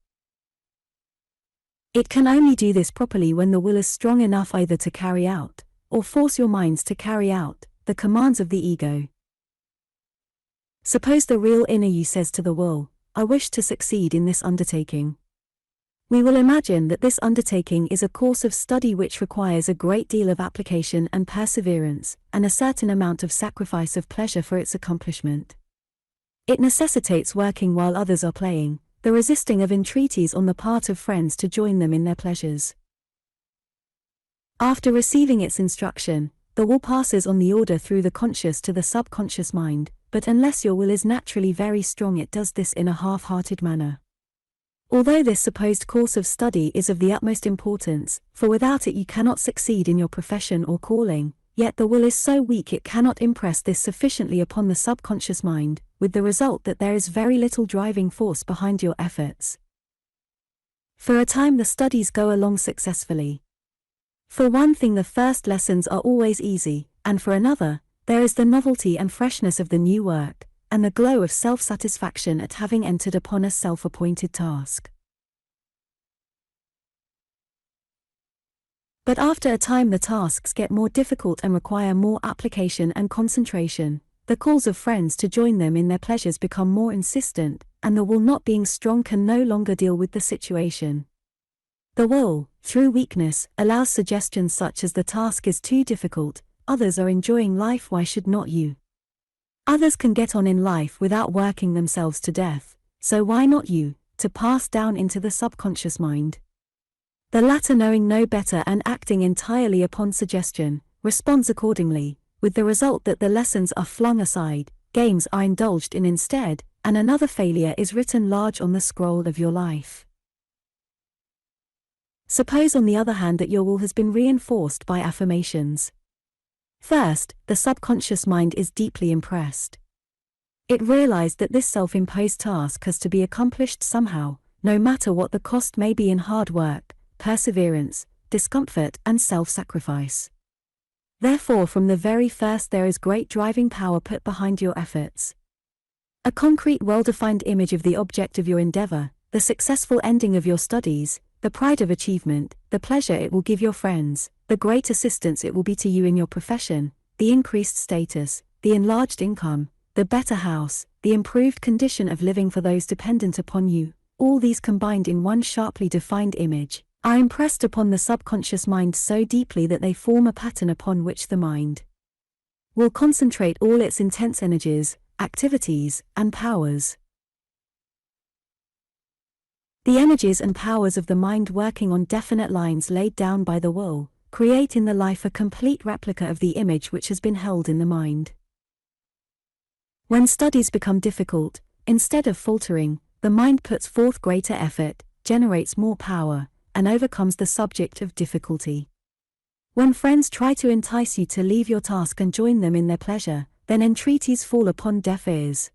It can only do this properly when the will is strong enough either to carry out, or force your minds to carry out, the commands of the ego. Suppose the real inner you says to the will, I wish to succeed in this undertaking. We will imagine that this undertaking is a course of study which requires a great deal of application and perseverance, and a certain amount of sacrifice of pleasure for its accomplishment. It necessitates working while others are playing, the resisting of entreaties on the part of friends to join them in their pleasures. After receiving its instruction, the will passes on the order through the conscious to the subconscious mind, but unless your will is naturally very strong it does this in a half-hearted manner. Although this supposed course of study is of the utmost importance, for without it you cannot succeed in your profession or calling, yet the will is so weak it cannot impress this sufficiently upon the subconscious mind, with the result that there is very little driving force behind your efforts. For a time the studies go along successfully. For one thing the first lessons are always easy, and for another, there is the novelty and freshness of the new work, and the glow of self-satisfaction at having entered upon a self-appointed task. But after a time the tasks get more difficult and require more application and concentration, the calls of friends to join them in their pleasures become more insistent, and the will not being strong can no longer deal with the situation. The will, through weakness, allows suggestions such as the task is too difficult, others are enjoying life, why should not you? Others can get on in life without working themselves to death, so why not you, to pass down into the subconscious mind. The latter, knowing no better and acting entirely upon suggestion, responds accordingly, with the result that the lessons are flung aside, games are indulged in instead, and another failure is written large on the scroll of your life. Suppose on the other hand that your will has been reinforced by affirmations. First, the subconscious mind is deeply impressed. It realized that this self-imposed task has to be accomplished somehow, no matter what the cost may be in hard work, perseverance, discomfort and self-sacrifice. Therefore from the very first there is great driving power put behind your efforts. A concrete well-defined image of the object of your endeavor, the successful ending of your studies, the pride of achievement, the pleasure it will give your friends, the great assistance it will be to you in your profession, the increased status, the enlarged income, the better house, the improved condition of living for those dependent upon you, all these combined in one sharply defined image, are impressed upon the subconscious mind so deeply that they form a pattern upon which the mind will concentrate all its intense energies, activities, and powers. The energies and powers of the mind working on definite lines laid down by the will, create in the life a complete replica of the image which has been held in the mind. When studies become difficult, instead of faltering, the mind puts forth greater effort, generates more power, and overcomes the subject of difficulty. When friends try to entice you to leave your task and join them in their pleasure, then entreaties fall upon deaf ears.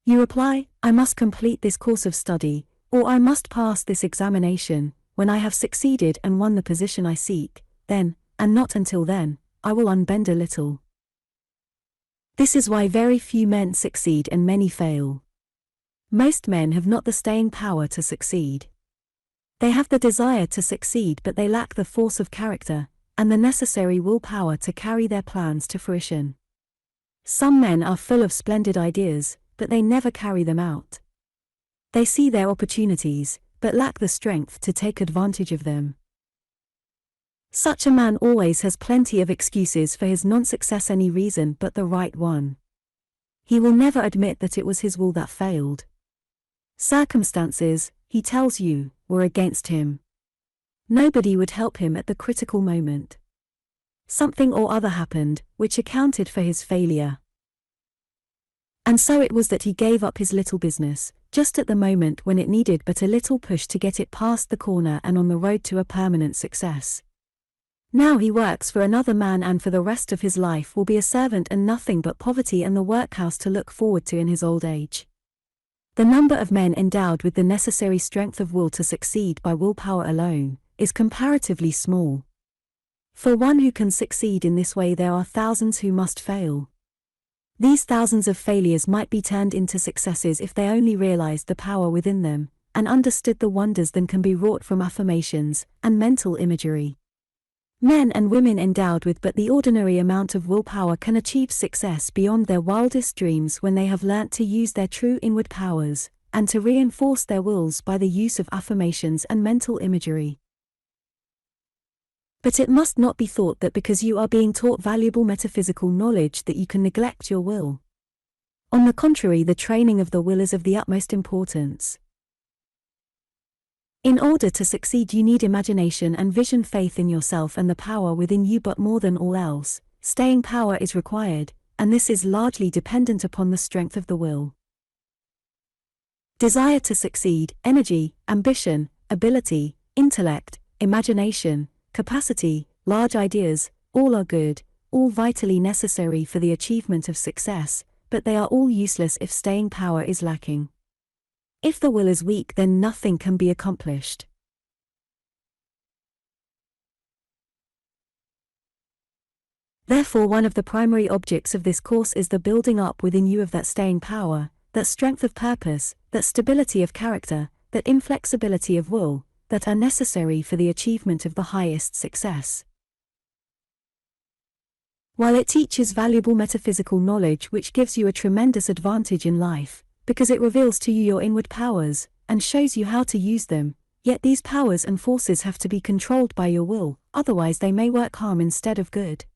You reply, I must complete this course of study, or I must pass this examination. When I have succeeded and won the position I seek, then, and not until then, I will unbend a little. This is why very few men succeed and many fail. Most men have not the staying power to succeed. They have the desire to succeed, but they lack the force of character, and the necessary willpower to carry their plans to fruition. Some men are full of splendid ideas, but they never carry them out. They see their opportunities, but lack the strength to take advantage of them. Such a man always has plenty of excuses for his non-success, any reason but the right one. He will never admit that it was his will that failed. Circumstances, he tells you, were against him. Nobody would help him at the critical moment. Something or other happened, which accounted for his failure. And so it was that he gave up his little business, just at the moment when it needed but a little push to get it past the corner and on the road to a permanent success. Now he works for another man and for the rest of his life will be a servant and nothing but poverty and the workhouse to look forward to in his old age. The number of men endowed with the necessary strength of will to succeed by willpower alone is comparatively small. For one who can succeed in this way, there are thousands who must fail. These thousands of failures might be turned into successes if they only realized the power within them, and understood the wonders that can be wrought from affirmations and mental imagery. Men and women endowed with but the ordinary amount of willpower can achieve success beyond their wildest dreams when they have learnt to use their true inward powers, and to reinforce their wills by the use of affirmations and mental imagery. But it must not be thought that because you are being taught valuable metaphysical knowledge that you can neglect your will. On the contrary, the training of the will is of the utmost importance. In order to succeed, you need imagination and vision, faith in yourself and the power within you, but more than all else, staying power is required, and this is largely dependent upon the strength of the will. Desire to succeed, energy, ambition, ability, intellect, imagination, capacity, large ideas, all are good, all vitally necessary for the achievement of success, but they are all useless if staying power is lacking. If the will is weak, then nothing can be accomplished. Therefore, one of the primary objects of this course is the building up within you of that staying power, that strength of purpose, that stability of character, that inflexibility of will, that are necessary for the achievement of the highest success. While it teaches valuable metaphysical knowledge which gives you a tremendous advantage in life, because it reveals to you your inward powers, and shows you how to use them, yet these powers and forces have to be controlled by your will, otherwise they may work harm instead of good.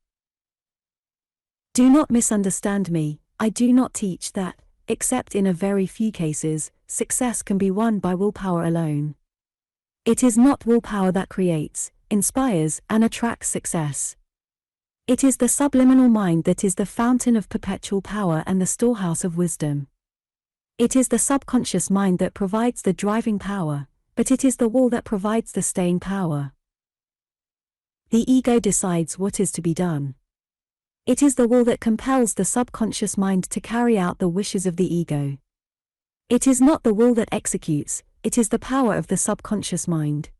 Do not misunderstand me, I do not teach that, except in a very few cases, success can be won by willpower alone. It is not willpower that creates, inspires, and attracts success. It is the subliminal mind that is the fountain of perpetual power and the storehouse of wisdom. It is the subconscious mind that provides the driving power, but it is the will that provides the staying power. The ego decides what is to be done. It is the will that compels the subconscious mind to carry out the wishes of the ego. It is not the will that executes, it is the power of the subconscious mind.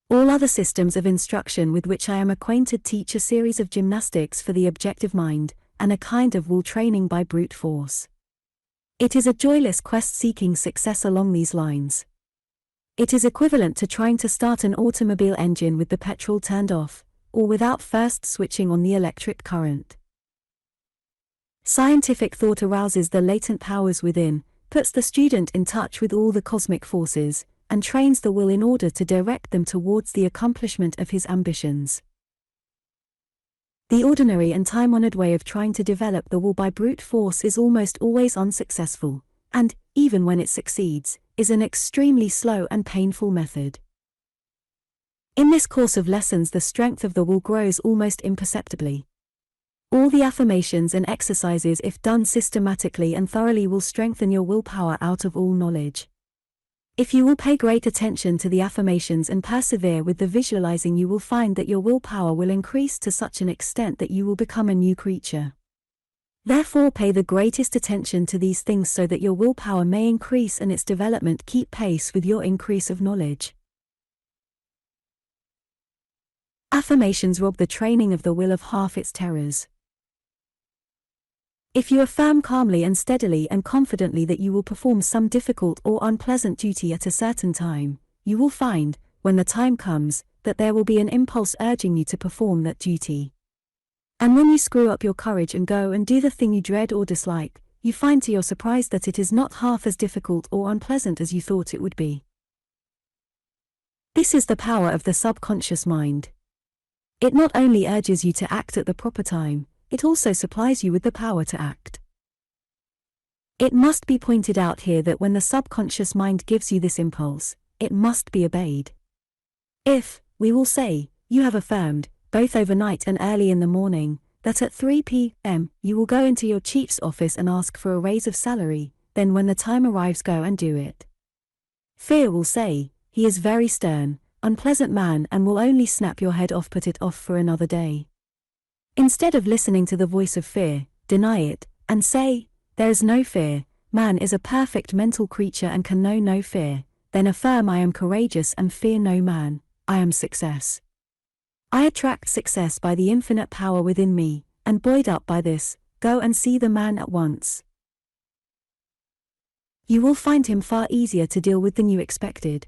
All other systems of instruction with which I am acquainted teach a series of gymnastics for the objective mind, and a kind of will training by brute force. It is a joyless quest seeking success along these lines. It is equivalent to trying to start an automobile engine with the petrol turned off, or without first switching on the electric current. Scientific thought arouses the latent powers within, puts the student in touch with all the cosmic forces, and trains the will in order to direct them towards the accomplishment of his ambitions. The ordinary and time-honored way of trying to develop the will by brute force is almost always unsuccessful, and, even when it succeeds, is an extremely slow and painful method. In this course of lessons, the strength of the will grows almost imperceptibly. All the affirmations and exercises, if done systematically and thoroughly, will strengthen your willpower out of all knowledge. If you will pay great attention to the affirmations and persevere with the visualizing, you will find that your willpower will increase to such an extent that you will become a new creature. Therefore, pay the greatest attention to these things so that your willpower may increase and its development keep pace with your increase of knowledge. Affirmations rob the training of the will of half its terrors. If you affirm calmly and steadily and confidently that you will perform some difficult or unpleasant duty at a certain time, you will find, when the time comes, that there will be an impulse urging you to perform that duty. And when you screw up your courage and go and do the thing you dread or dislike, you find to your surprise that it is not half as difficult or unpleasant as you thought it would be. This is the power of the subconscious mind. It not only urges you to act at the proper time, it also supplies you with the power to act. It must be pointed out here that when the subconscious mind gives you this impulse, it must be obeyed. If, we will say, you have affirmed, both overnight and early in the morning, that at 3 p.m. you will go into your chief's office and ask for a raise of salary, then when the time arrives go and do it. Fear will say, he is very stern, unpleasant man and will only snap your head off, put it off for another day. Instead of listening to the voice of fear, deny it, and say, there is no fear, man is a perfect mental creature and can know no fear, then affirm I am courageous and fear no man, I am success. I attract success by the infinite power within me, and buoyed up by this, go and see the man at once. You will find him far easier to deal with than you expected.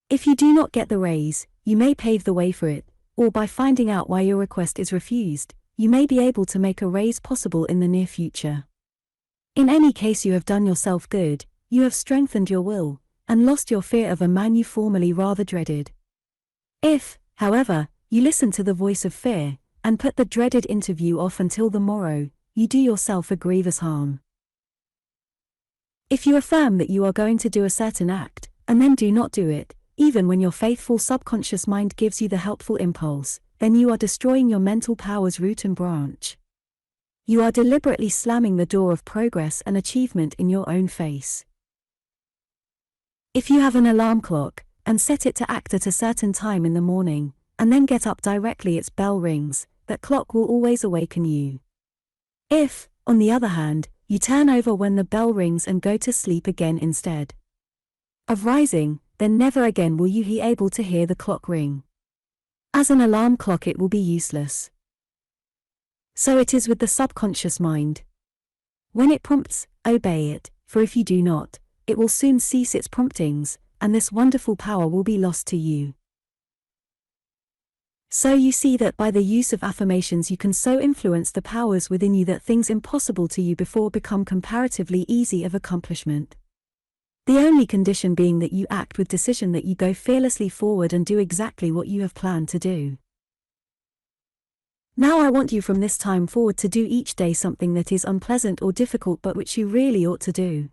If you do not get the raise, you may pave the way for it, or by finding out why your request is refused, you may be able to make a raise possible in the near future. In any case, you have done yourself good, you have strengthened your will, and lost your fear of a man you formerly rather dreaded. If, however, you listen to the voice of fear, and put the dreaded interview off until the morrow, you do yourself a grievous harm. If you affirm that you are going to do a certain act, and then do not do it, even when your faithful subconscious mind gives you the helpful impulse, then you are destroying your mental power's root and branch. You are deliberately slamming the door of progress and achievement in your own face. If you have an alarm clock, and set it to act at a certain time in the morning, and then get up directly its bell rings, that clock will always awaken you. If, on the other hand, you turn over when the bell rings and go to sleep again instead of rising, then never again will you be able to hear the clock ring. As an alarm clock it will be useless. So it is with the subconscious mind. When it prompts, obey it, for if you do not, it will soon cease its promptings, and this wonderful power will be lost to you. So you see that by the use of affirmations you can so influence the powers within you that things impossible to you before become comparatively easy of accomplishment. The only condition being that you act with decision, that you go fearlessly forward and do exactly what you have planned to do. Now I want you from this time forward to do each day something that is unpleasant or difficult but which you really ought to do.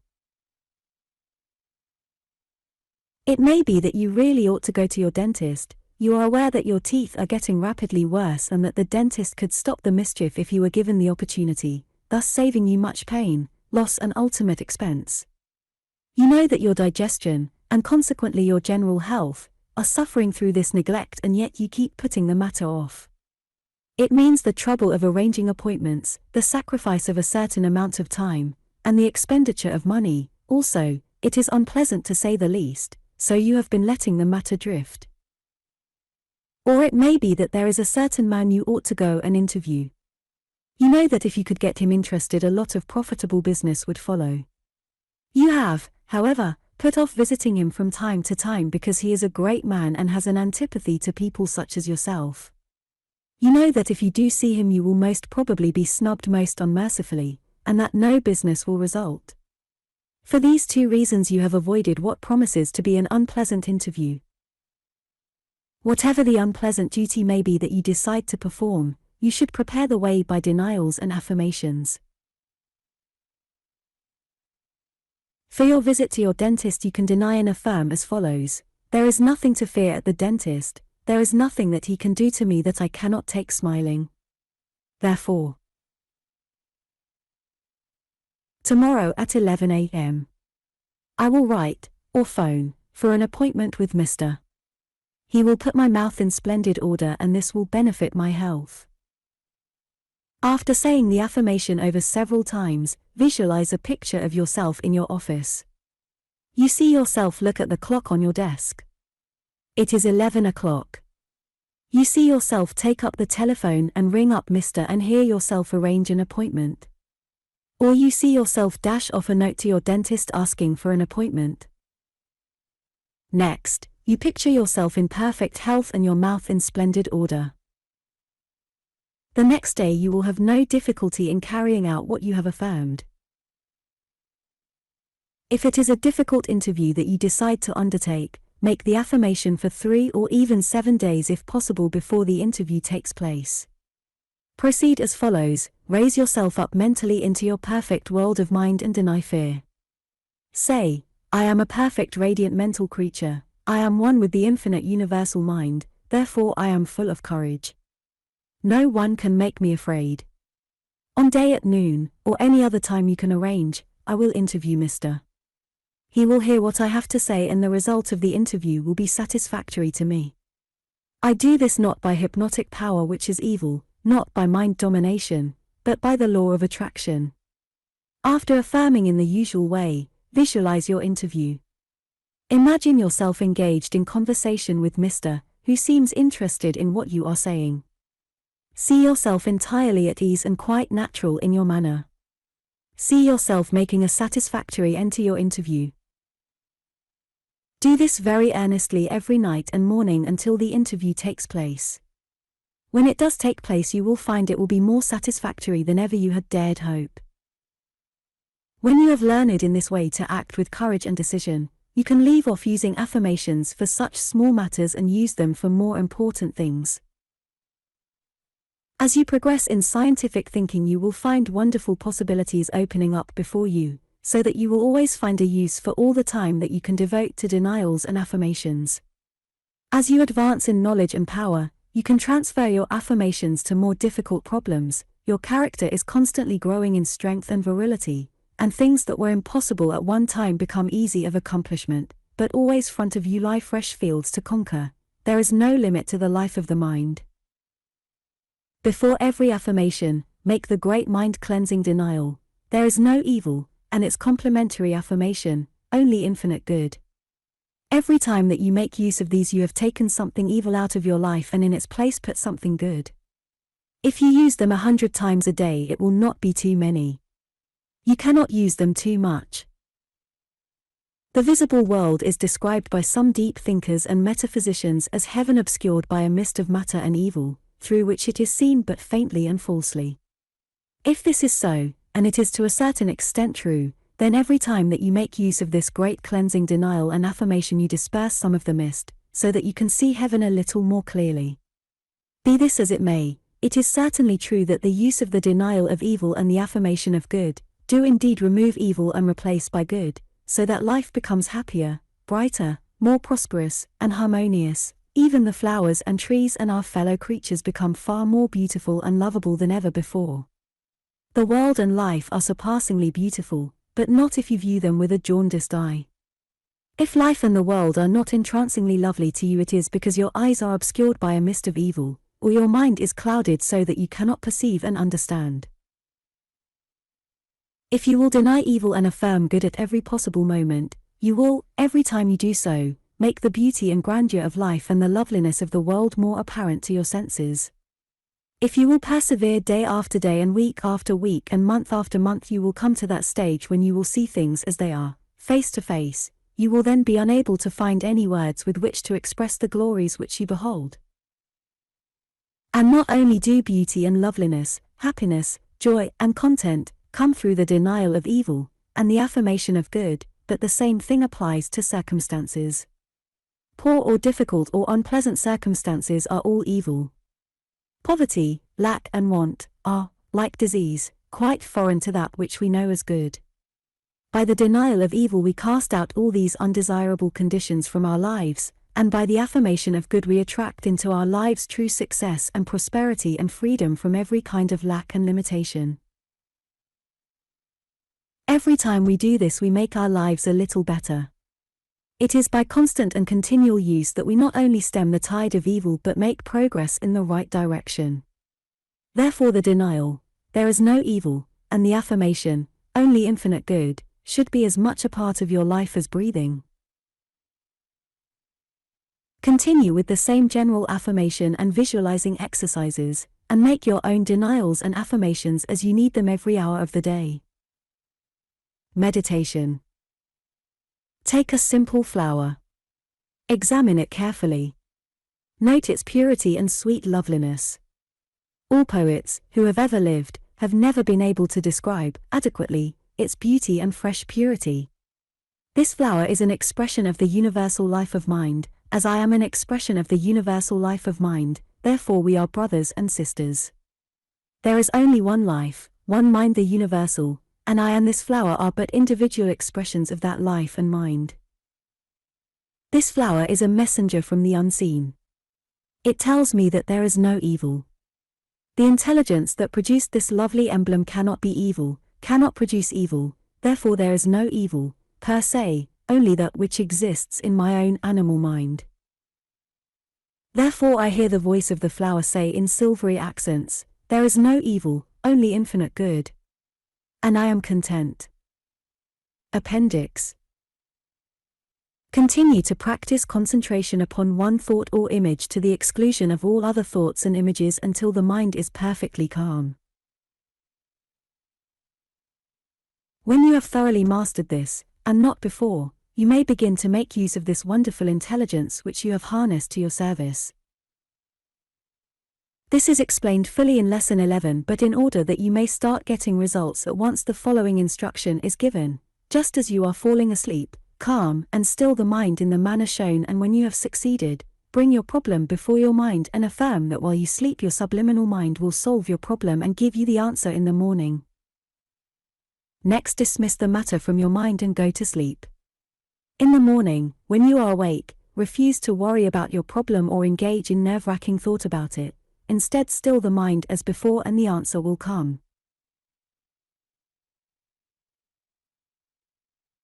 It may be that you really ought to go to your dentist. You are aware that your teeth are getting rapidly worse and that the dentist could stop the mischief if you were given the opportunity, thus saving you much pain, loss and ultimate expense. You know that your digestion, and consequently your general health, are suffering through this neglect, and yet you keep putting the matter off. It means the trouble of arranging appointments, the sacrifice of a certain amount of time, and the expenditure of money. Also, it is unpleasant to say the least, so you have been letting the matter drift. Or it may be that there is a certain man you ought to go and interview. You know that if you could get him interested, a lot of profitable business would follow. You have, however, put off visiting him from time to time because he is a great man and has an antipathy to people such as yourself. You know that if you do see him you will most probably be snubbed most unmercifully, and that no business will result. For these two reasons you have avoided what promises to be an unpleasant interview. Whatever the unpleasant duty may be that you decide to perform, you should prepare the way by denials and affirmations. For your visit to your dentist you can deny and affirm as follows: there is nothing to fear at the dentist, there is nothing that he can do to me that I cannot take smiling. Therefore, tomorrow at 11 a.m. I will write, or phone, for an appointment with Mr. He will put my mouth in splendid order and this will benefit my health. After saying the affirmation over several times, visualize a picture of yourself in your office. You see yourself look at the clock on your desk. It is 11 o'clock. You see yourself take up the telephone and ring up Mr. and hear yourself arrange an appointment. Or you see yourself dash off a note to your dentist asking for an appointment. Next, you picture yourself in perfect health and your mouth in splendid order. The next day you will have no difficulty in carrying out what you have affirmed. If it is a difficult interview that you decide to undertake, make the affirmation for 3 or even 7 days if possible before the interview takes place. Proceed as follows: raise yourself up mentally into your perfect world of mind and deny fear. Say, I am a perfect radiant mental creature, I am one with the infinite universal mind, therefore I am full of courage. No one can make me afraid. On day at noon, or any other time you can arrange, I will interview Mr. He will hear what I have to say and the result of the interview will be satisfactory to me. I do this not by hypnotic power which is evil, not by mind domination, but by the law of attraction. After affirming in the usual way, visualize your interview. Imagine yourself engaged in conversation with Mr. who seems interested in what you are saying. See yourself entirely at ease and quite natural in your manner. See yourself making a satisfactory end to your interview. Do this very earnestly every night and morning until the interview takes place. When it does take place, you will find it will be more satisfactory than ever you had dared hope. When you have learned in this way to act with courage and decision, you can leave off using affirmations for such small matters and use them for more important things. As you progress in scientific thinking, you will find wonderful possibilities opening up before you, so that you will always find a use for all the time that you can devote to denials and affirmations. As you advance in knowledge and power, you can transfer your affirmations to more difficult problems. Your character is constantly growing in strength and virility, and things that were impossible at one time become easy of accomplishment, but always front of you lie fresh fields to conquer. There is no limit to the life of the mind. Before every affirmation, make the great mind-cleansing denial. There is no evil, and its complementary affirmation, only infinite good. Every time that you make use of these, you have taken something evil out of your life and in its place put something good. If you use them 100 times a day, it will not be too many. You cannot use them too much. The visible world is described by some deep thinkers and metaphysicians as heaven obscured by a mist of matter and evil, through which it is seen but faintly and falsely. If this is so, and it is to a certain extent true, then every time that you make use of this great cleansing denial and affirmation, you disperse some of the mist, so that you can see heaven a little more clearly. Be this as it may, it is certainly true that the use of the denial of evil and the affirmation of good do indeed remove evil and replace by good, so that life becomes happier, brighter, more prosperous, and harmonious. Even the flowers and trees and our fellow creatures become far more beautiful and lovable than ever before. The world and life are surpassingly beautiful, but not if you view them with a jaundiced eye. If life and the world are not entrancingly lovely to you, it is because your eyes are obscured by a mist of evil, or your mind is clouded so that you cannot perceive and understand. If you will deny evil and affirm good at every possible moment, you will, every time you do so, make the beauty and grandeur of life and the loveliness of the world more apparent to your senses. If you will persevere day after day and week after week and month after month, you will come to that stage when you will see things as they are, face to face. You will then be unable to find any words with which to express the glories which you behold. And not only do beauty and loveliness, happiness, joy, and content come through the denial of evil and the affirmation of good, but the same thing applies to circumstances. Poor or difficult or unpleasant circumstances are all evil. Poverty, lack and want are, like disease, quite foreign to that which we know as good. By the denial of evil we cast out all these undesirable conditions from our lives, and by the affirmation of good we attract into our lives true success and prosperity and freedom from every kind of lack and limitation. Every time we do this, we make our lives a little better. It is by constant and continual use that we not only stem the tide of evil but make progress in the right direction. Therefore the denial, there is no evil, and the affirmation, only infinite good, should be as much a part of your life as breathing. Continue with the same general affirmation and visualizing exercises, and make your own denials and affirmations as you need them every hour of the day. Meditation. Take a simple flower. Examine it carefully. Note its purity and sweet loveliness. All poets who have ever lived have never been able to describe adequately its beauty and fresh purity. This flower is an expression of the universal life of mind, as I am an expression of the universal life of mind, therefore we are brothers and sisters. There is only one life, one mind, the universal, and I and this flower are but individual expressions of that life and mind. This flower is a messenger from the unseen. It tells me that there is no evil. The intelligence that produced this lovely emblem cannot be evil, cannot produce evil, therefore there is no evil, per se, only that which exists in my own animal mind. Therefore I hear the voice of the flower say in silvery accents, there is no evil, only infinite good. And I am content. Appendix. Continue to practice concentration upon one thought or image to the exclusion of all other thoughts and images until the mind is perfectly calm. When you have thoroughly mastered this, and not before, you may begin to make use of this wonderful intelligence which you have harnessed to your service. This is explained fully in Lesson 11, but in order that you may start getting results at once, the following instruction is given. Just as you are falling asleep, calm and still the mind in the manner shown, and when you have succeeded, bring your problem before your mind and affirm that while you sleep your subliminal mind will solve your problem and give you the answer in the morning. Next, dismiss the matter from your mind and go to sleep. In the morning, when you are awake, refuse to worry about your problem or engage in nerve-wracking thought about it. Instead, still the mind as before and the answer will come.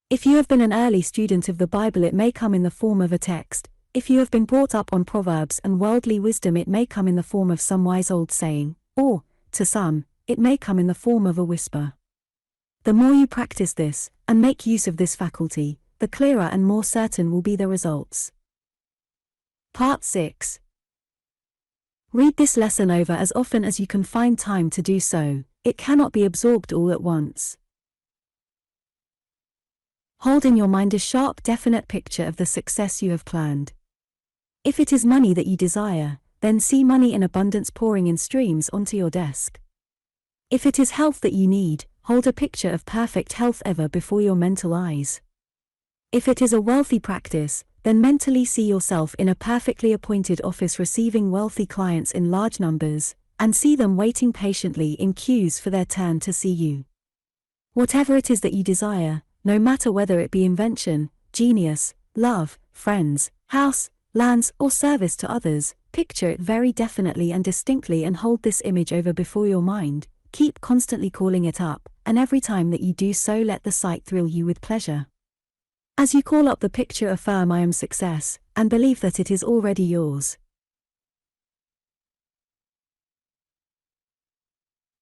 If you have been an early student of the Bible, it may come in the form of a text. If you have been brought up on proverbs and worldly wisdom, it may come in the form of some wise old saying, or, to some, it may come in the form of a whisper. The more you practice this, and make use of this faculty, the clearer and more certain will be the results. Part 6. Read this lesson over as often as you can find time to do so. It cannot be absorbed all at once. Hold in your mind a sharp, definite picture of the success you have planned. If it is money that you desire, then see money in abundance pouring in streams onto your desk. If it is health that you need, hold a picture of perfect health ever before your mental eyes. If it is a wealthy practice, then mentally see yourself in a perfectly appointed office receiving wealthy clients in large numbers, and see them waiting patiently in queues for their turn to see you. Whatever it is that you desire, no matter whether it be invention, genius, love, friends, house, lands, or service to others, picture it very definitely and distinctly and hold this image over before your mind. Keep constantly calling it up, and every time that you do so, let the sight thrill you with pleasure. As you call up the picture, affirm I am success, and believe that it is already yours.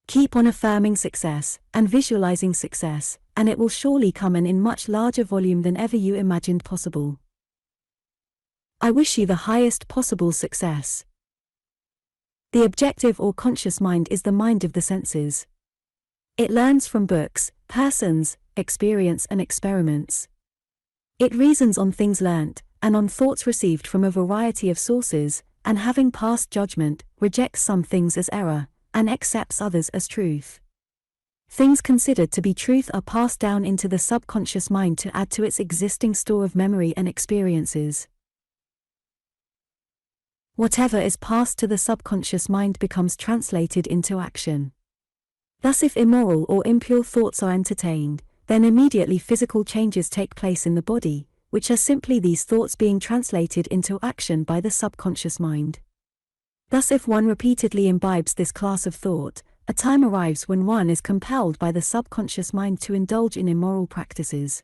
Keep on affirming success, and visualizing success, and it will surely come and in much larger volume than ever you imagined possible. I wish you the highest possible success. The objective or conscious mind is the mind of the senses. It learns from books, persons, experience and experiments. It reasons on things learnt, and on thoughts received from a variety of sources, and having passed judgment, rejects some things as error, and accepts others as truth. Things considered to be truth are passed down into the subconscious mind to add to its existing store of memory and experiences. Whatever is passed to the subconscious mind becomes translated into action. Thus, if immoral or impure thoughts are entertained, then immediately physical changes take place in the body, which are simply these thoughts being translated into action by the subconscious mind. Thus, if one repeatedly imbibes this class of thought, a time arrives when one is compelled by the subconscious mind to indulge in immoral practices.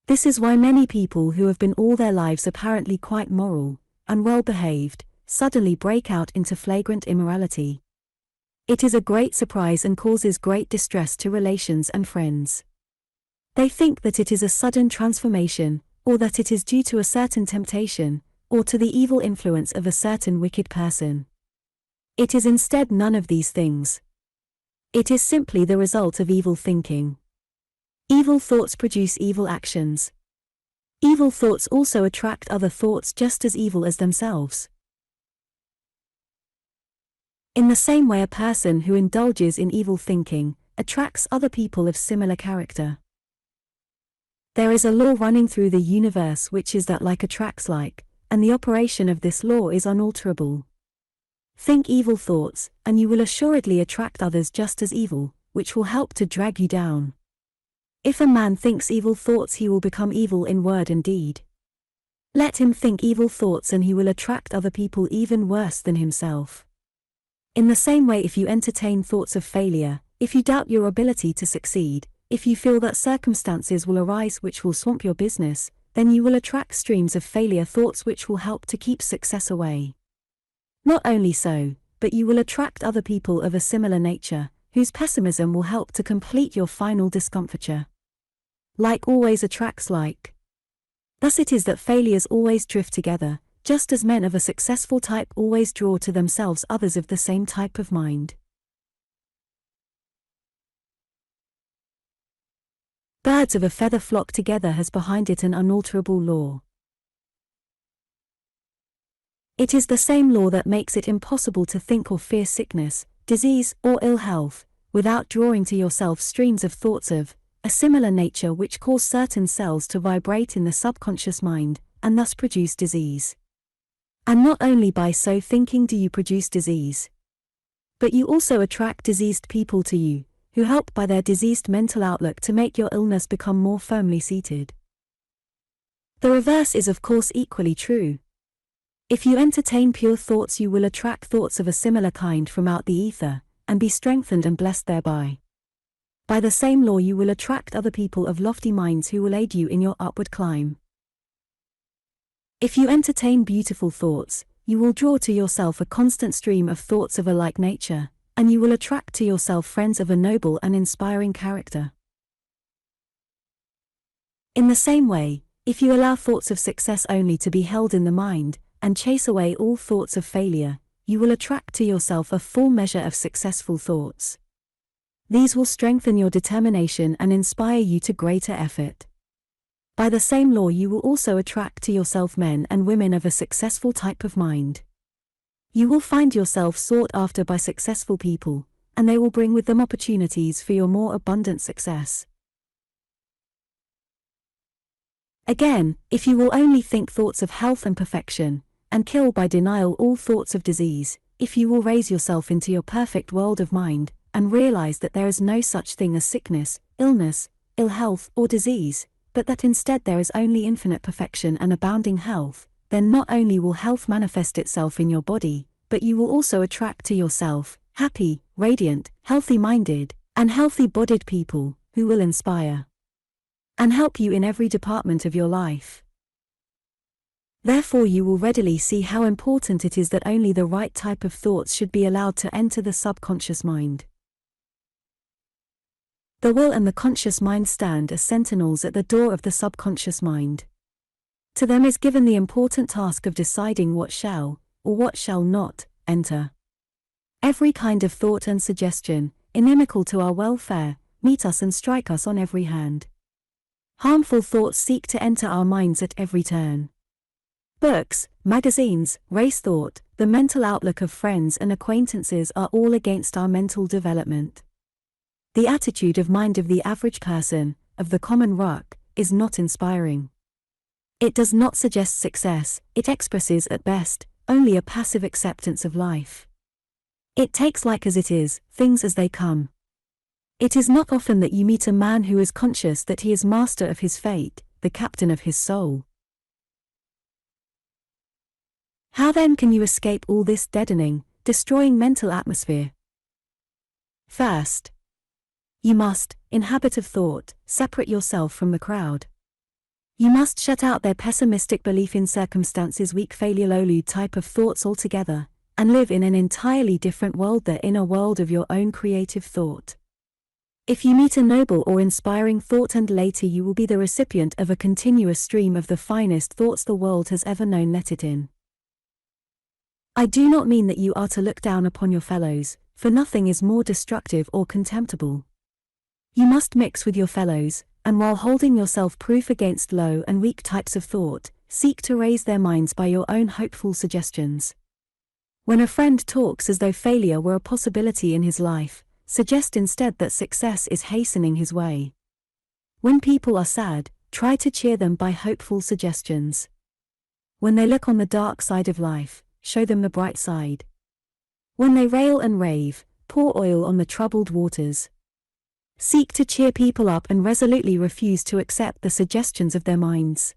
This is why many people who have been all their lives apparently quite moral and well behaved, suddenly break out into flagrant immorality. It is a great surprise and causes great distress to relations and friends. They think that it is a sudden transformation, or that it is due to a certain temptation, or to the evil influence of a certain wicked person. It is instead none of these things. It is simply the result of evil thinking. Evil thoughts produce evil actions. Evil thoughts also attract other thoughts just as evil as themselves. In the same way, a person who indulges in evil thinking attracts other people of similar character. There is a law running through the universe which is that like attracts like, and the operation of this law is unalterable. Think evil thoughts, and you will assuredly attract others just as evil, which will help to drag you down. If a man thinks evil thoughts, he will become evil in word and deed. Let him think evil thoughts and he will attract other people even worse than himself. In the same way, if you entertain thoughts of failure, if you doubt your ability to succeed, if you feel that circumstances will arise which will swamp your business, then you will attract streams of failure thoughts which will help to keep success away. Not only so, but you will attract other people of a similar nature, whose pessimism will help to complete your final discomfiture. Like always attracts like. Thus it is that failures always drift together, just as men of a successful type always draw to themselves others of the same type of mind. Birds of a feather flock together has behind it an unalterable law. It is the same law that makes it impossible to think or fear sickness, disease, or ill health, without drawing to yourself streams of thoughts of a similar nature which cause certain cells to vibrate in the subconscious mind, and thus produce disease. And not only by so thinking do you produce disease, but you also attract diseased people to you, who help by their diseased mental outlook to make your illness become more firmly seated. The reverse is of course equally true. If you entertain pure thoughts, you will attract thoughts of a similar kind from out the ether, and be strengthened and blessed thereby. By the same law you will attract other people of lofty minds who will aid you in your upward climb. If you entertain beautiful thoughts, you will draw to yourself a constant stream of thoughts of a like nature, and you will attract to yourself friends of a noble and inspiring character. In the same way, if you allow thoughts of success only to be held in the mind, and chase away all thoughts of failure, you will attract to yourself a full measure of successful thoughts. These will strengthen your determination and inspire you to greater effort. By the same law you will also attract to yourself men and women of a successful type of mind. You will find yourself sought after by successful people, and they will bring with them opportunities for your more abundant success. Again, if you will only think thoughts of health and perfection, and kill by denial all thoughts of disease, if you will raise yourself into your perfect world of mind, and realize that there is no such thing as sickness, illness, ill health, or disease, but that instead there is only infinite perfection and abounding health, then not only will health manifest itself in your body, but you will also attract to yourself happy, radiant, healthy-minded, and healthy-bodied people, who will inspire and help you in every department of your life. Therefore you will readily see how important it is that only the right type of thoughts should be allowed to enter the subconscious mind. The will and the conscious mind stand as sentinels at the door of the subconscious mind. To them is given the important task of deciding what shall, or what shall not, enter. Every kind of thought and suggestion, inimical to our welfare, meet us and strike us on every hand. Harmful thoughts seek to enter our minds at every turn. Books, magazines, race thought, the mental outlook of friends and acquaintances are all against our mental development. The attitude of mind of the average person, of the common ruck, is not inspiring. It does not suggest success, it expresses at best only a passive acceptance of life. It takes like as it is, things as they come. It is not often that you meet a man who is conscious that he is master of his fate, the captain of his soul. How then can you escape all this deadening, destroying mental atmosphere? First, you must, in habit of thought, separate yourself from the crowd. You must shut out their pessimistic belief in circumstances, weak failure, low type of thoughts altogether, and live in an entirely different world, the inner world of your own creative thought. If you meet a noble or inspiring thought, and later you will be the recipient of a continuous stream of the finest thoughts the world has ever known, let it in. I do not mean that you are to look down upon your fellows, for nothing is more destructive or contemptible. You must mix with your fellows, and while holding yourself proof against low and weak types of thought, seek to raise their minds by your own hopeful suggestions. When a friend talks as though failure were a possibility in his life, suggest instead that success is hastening his way. When people are sad, try to cheer them by hopeful suggestions. When they look on the dark side of life, show them the bright side. When they rail and rave, pour oil on the troubled waters. Seek to cheer people up and resolutely refuse to accept the suggestions of their minds.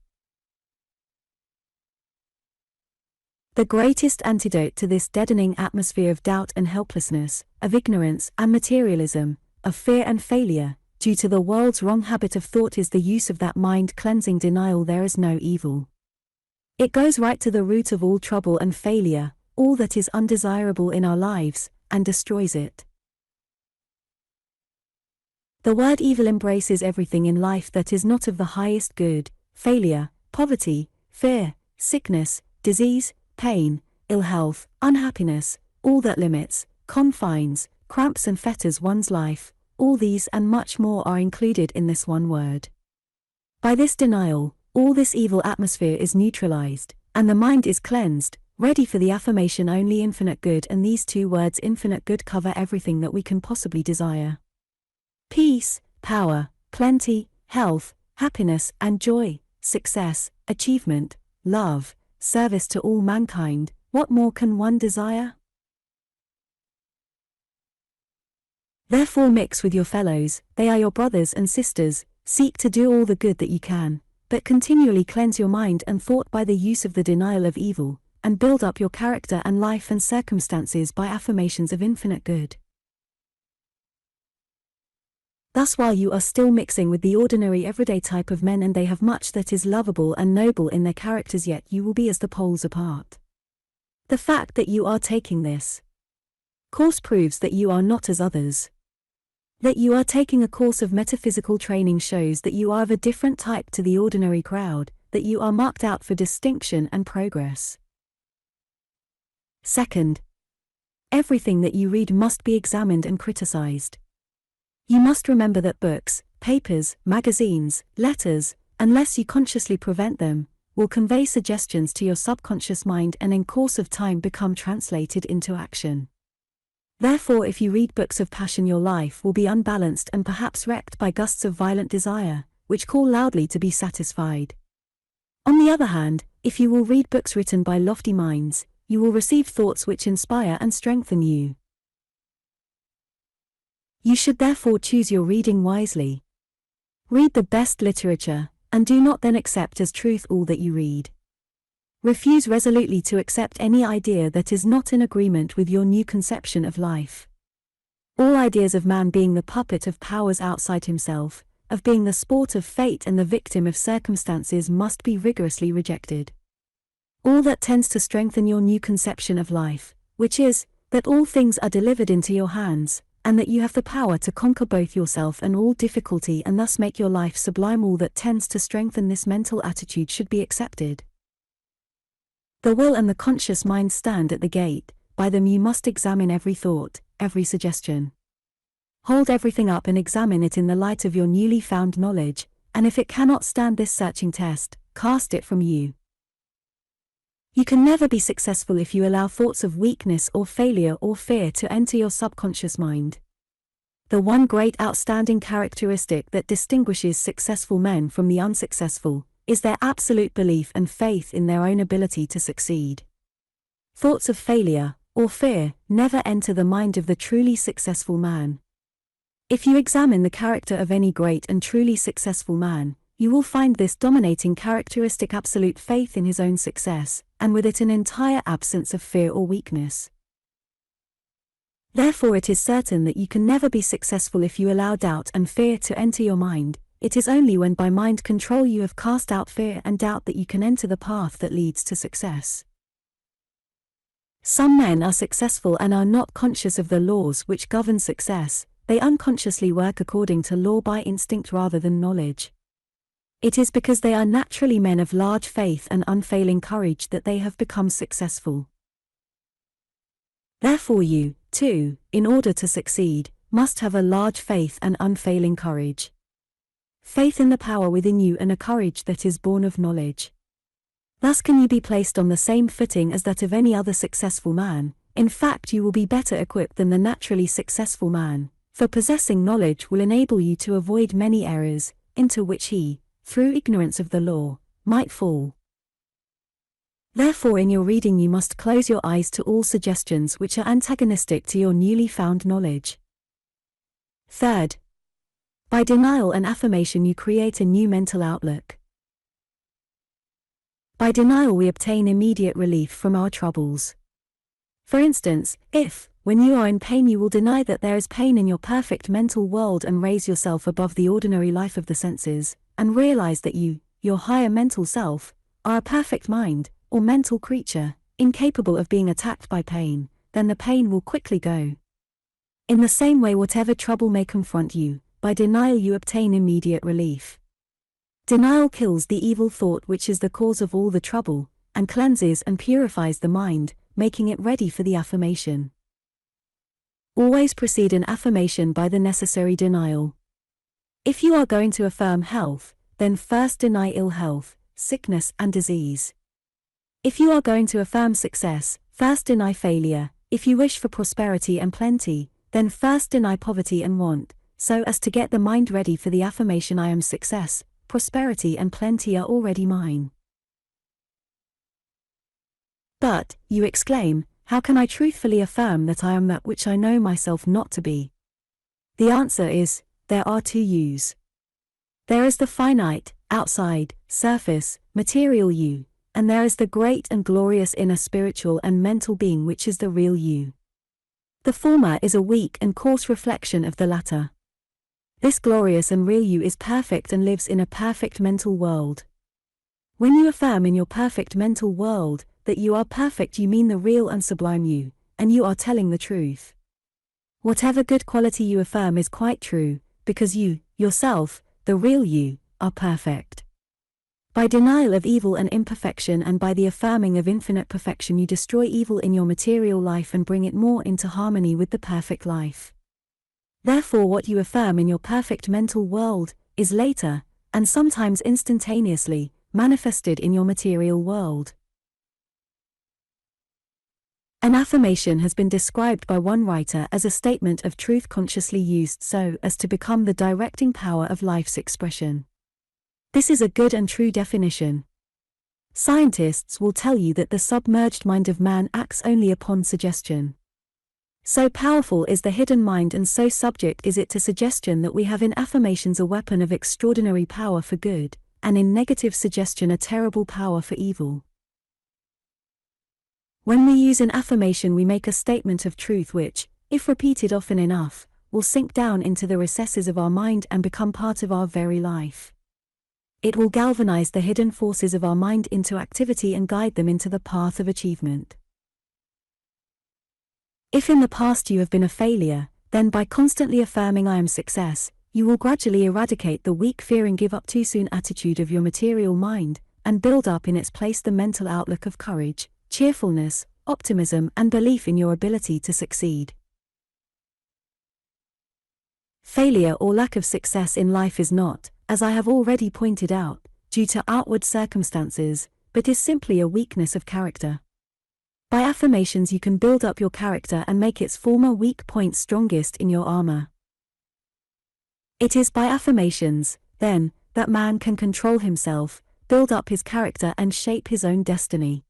The greatest antidote to this deadening atmosphere of doubt and helplessness, of ignorance and materialism, of fear and failure, due to the world's wrong habit of thought is the use of that mind-cleansing denial there is no evil. It goes right to the root of all trouble and failure, all that is undesirable in our lives, and destroys it. The word evil embraces everything in life that is not of the highest good: failure, poverty, fear, sickness, disease, pain, ill health, unhappiness, all that limits, confines, cramps and fetters one's life. All these and much more are included in this one word. By this denial, all this evil atmosphere is neutralized, and the mind is cleansed, ready for the affirmation only infinite good, and these two words infinite good cover everything that we can possibly desire. Peace, power, plenty, health, happiness and joy, success, achievement, love, service to all mankind. What more can one desire? Therefore mix with your fellows, they are your brothers and sisters, seek to do all the good that you can, but continually cleanse your mind and thought by the use of the denial of evil, and build up your character and life and circumstances by affirmations of infinite good. Thus while you are still mixing with the ordinary everyday type of men and they have much that is lovable and noble in their characters, yet you will be as the poles apart. The fact that you are taking this course proves that you are not as others. That you are taking a course of metaphysical training shows that you are of a different type to the ordinary crowd, that you are marked out for distinction and progress. Second, everything that you read must be examined and criticized. You must remember that books, papers, magazines, letters, unless you consciously prevent them, will convey suggestions to your subconscious mind and in course of time become translated into action. Therefore, if you read books of passion, your life will be unbalanced and perhaps wrecked by gusts of violent desire, which call loudly to be satisfied. On the other hand, if you will read books written by lofty minds, you will receive thoughts which inspire and strengthen you. You should therefore choose your reading wisely. Read the best literature, and do not then accept as truth all that you read. Refuse resolutely to accept any idea that is not in agreement with your new conception of life. All ideas of man being the puppet of powers outside himself, of being the sport of fate and the victim of circumstances must be rigorously rejected. All that tends to strengthen your new conception of life, which is, that all things are delivered into your hands, and that you have the power to conquer both yourself and all difficulty and thus make your life sublime, all that tends to strengthen this mental attitude should be accepted. The will and the conscious mind stand at the gate, by them you must examine every thought, every suggestion. Hold everything up and examine it in the light of your newly found knowledge, and if it cannot stand this searching test, cast it from you. You can never be successful if you allow thoughts of weakness or failure or fear to enter your subconscious mind. The one great outstanding characteristic that distinguishes successful men from the unsuccessful is their absolute belief and faith in their own ability to succeed. Thoughts of failure or fear never enter the mind of the truly successful man. If you examine the character of any great and truly successful man, you will find this dominating characteristic absolute faith in his own success, and with it an entire absence of fear or weakness. Therefore it is certain that you can never be successful if you allow doubt and fear to enter your mind. It is only when by mind control you have cast out fear and doubt that you can enter the path that leads to success. Some men are successful and are not conscious of the laws which govern success. They unconsciously work according to law by instinct rather than knowledge. It is because they are naturally men of large faith and unfailing courage that they have become successful. Therefore you, too, in order to succeed, must have a large faith and unfailing courage. Faith in the power within you and a courage that is born of knowledge. Thus can you be placed on the same footing as that of any other successful man. In fact, you will be better equipped than the naturally successful man, for possessing knowledge will enable you to avoid many errors, into which he, through ignorance of the law, might fall. Therefore in your reading you must close your eyes to all suggestions which are antagonistic to your newly found knowledge. Third, by denial and affirmation you create a new mental outlook. By denial we obtain immediate relief from our troubles. For instance, if, when you are in pain, you will deny that there is pain in your perfect mental world and raise yourself above the ordinary life of the senses, and realize that you, your higher mental self, are a perfect mind, or mental creature, incapable of being attacked by pain, then the pain will quickly go. In the same way, whatever trouble may confront you, by denial you obtain immediate relief. Denial kills the evil thought which is the cause of all the trouble, and cleanses and purifies the mind, making it ready for the affirmation. Always precede an affirmation by the necessary denial. If you are going to affirm health, then first deny ill health, sickness and disease. If you are going to affirm success, first deny failure. If you wish for prosperity and plenty, then first deny poverty and want, so as to get the mind ready for the affirmation I am success, prosperity and plenty are already mine. But, you exclaim, how can I truthfully affirm that I am that which I know myself not to be? The answer is, there are two yous. There is the finite, outside, surface, material you, and there is the great and glorious inner spiritual and mental being which is the real you. The former is a weak and coarse reflection of the latter. This glorious and real you is perfect and lives in a perfect mental world. When you affirm in your perfect mental world that you are perfect, you mean the real and sublime you, and you are telling the truth. Whatever good quality you affirm is quite true, because you, yourself, the real you, are perfect. By denial of evil and imperfection and by the affirming of infinite perfection you destroy evil in your material life and bring it more into harmony with the perfect life. Therefore what you affirm in your perfect mental world is later, and sometimes instantaneously, manifested in your material world. An affirmation has been described by one writer as a statement of truth consciously used so as to become the directing power of life's expression. This is a good and true definition. Scientists will tell you that the submerged mind of man acts only upon suggestion. So powerful is the hidden mind and so subject is it to suggestion that we have in affirmations a weapon of extraordinary power for good, and in negative suggestion a terrible power for evil. When we use an affirmation we make a statement of truth which, if repeated often enough, will sink down into the recesses of our mind and become part of our very life. It will galvanize the hidden forces of our mind into activity and guide them into the path of achievement. If in the past you have been a failure, then by constantly affirming I am success, you will gradually eradicate the weak fearing give up too soon attitude of your material mind, and build up in its place the mental outlook of courage, cheerfulness, optimism and belief in your ability to succeed. Failure or lack of success in life is not, as I have already pointed out, due to outward circumstances, but is simply a weakness of character. By affirmations you can build up your character and make its former weak points strongest in your armor. It is by affirmations, then, that man can control himself, build up his character and shape his own destiny.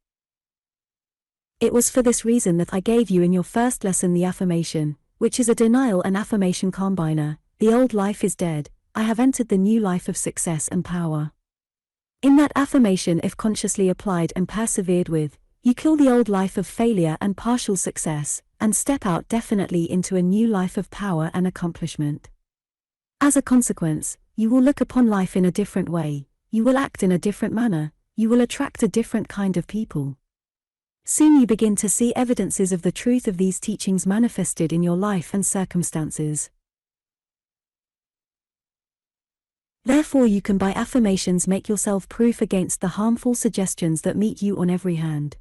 It was for this reason that I gave you in your first lesson the affirmation, which is a denial and affirmation combiner, the old life is dead, I have entered the new life of success and power. In that affirmation, if consciously applied and persevered with, you kill the old life of failure and partial success, and step out definitely into a new life of power and accomplishment. As a consequence, you will look upon life in a different way, you will act in a different manner, you will attract a different kind of people. Soon you begin to see evidences of the truth of these teachings manifested in your life and circumstances. Therefore you can by affirmations make yourself proof against the harmful suggestions that meet you on every hand.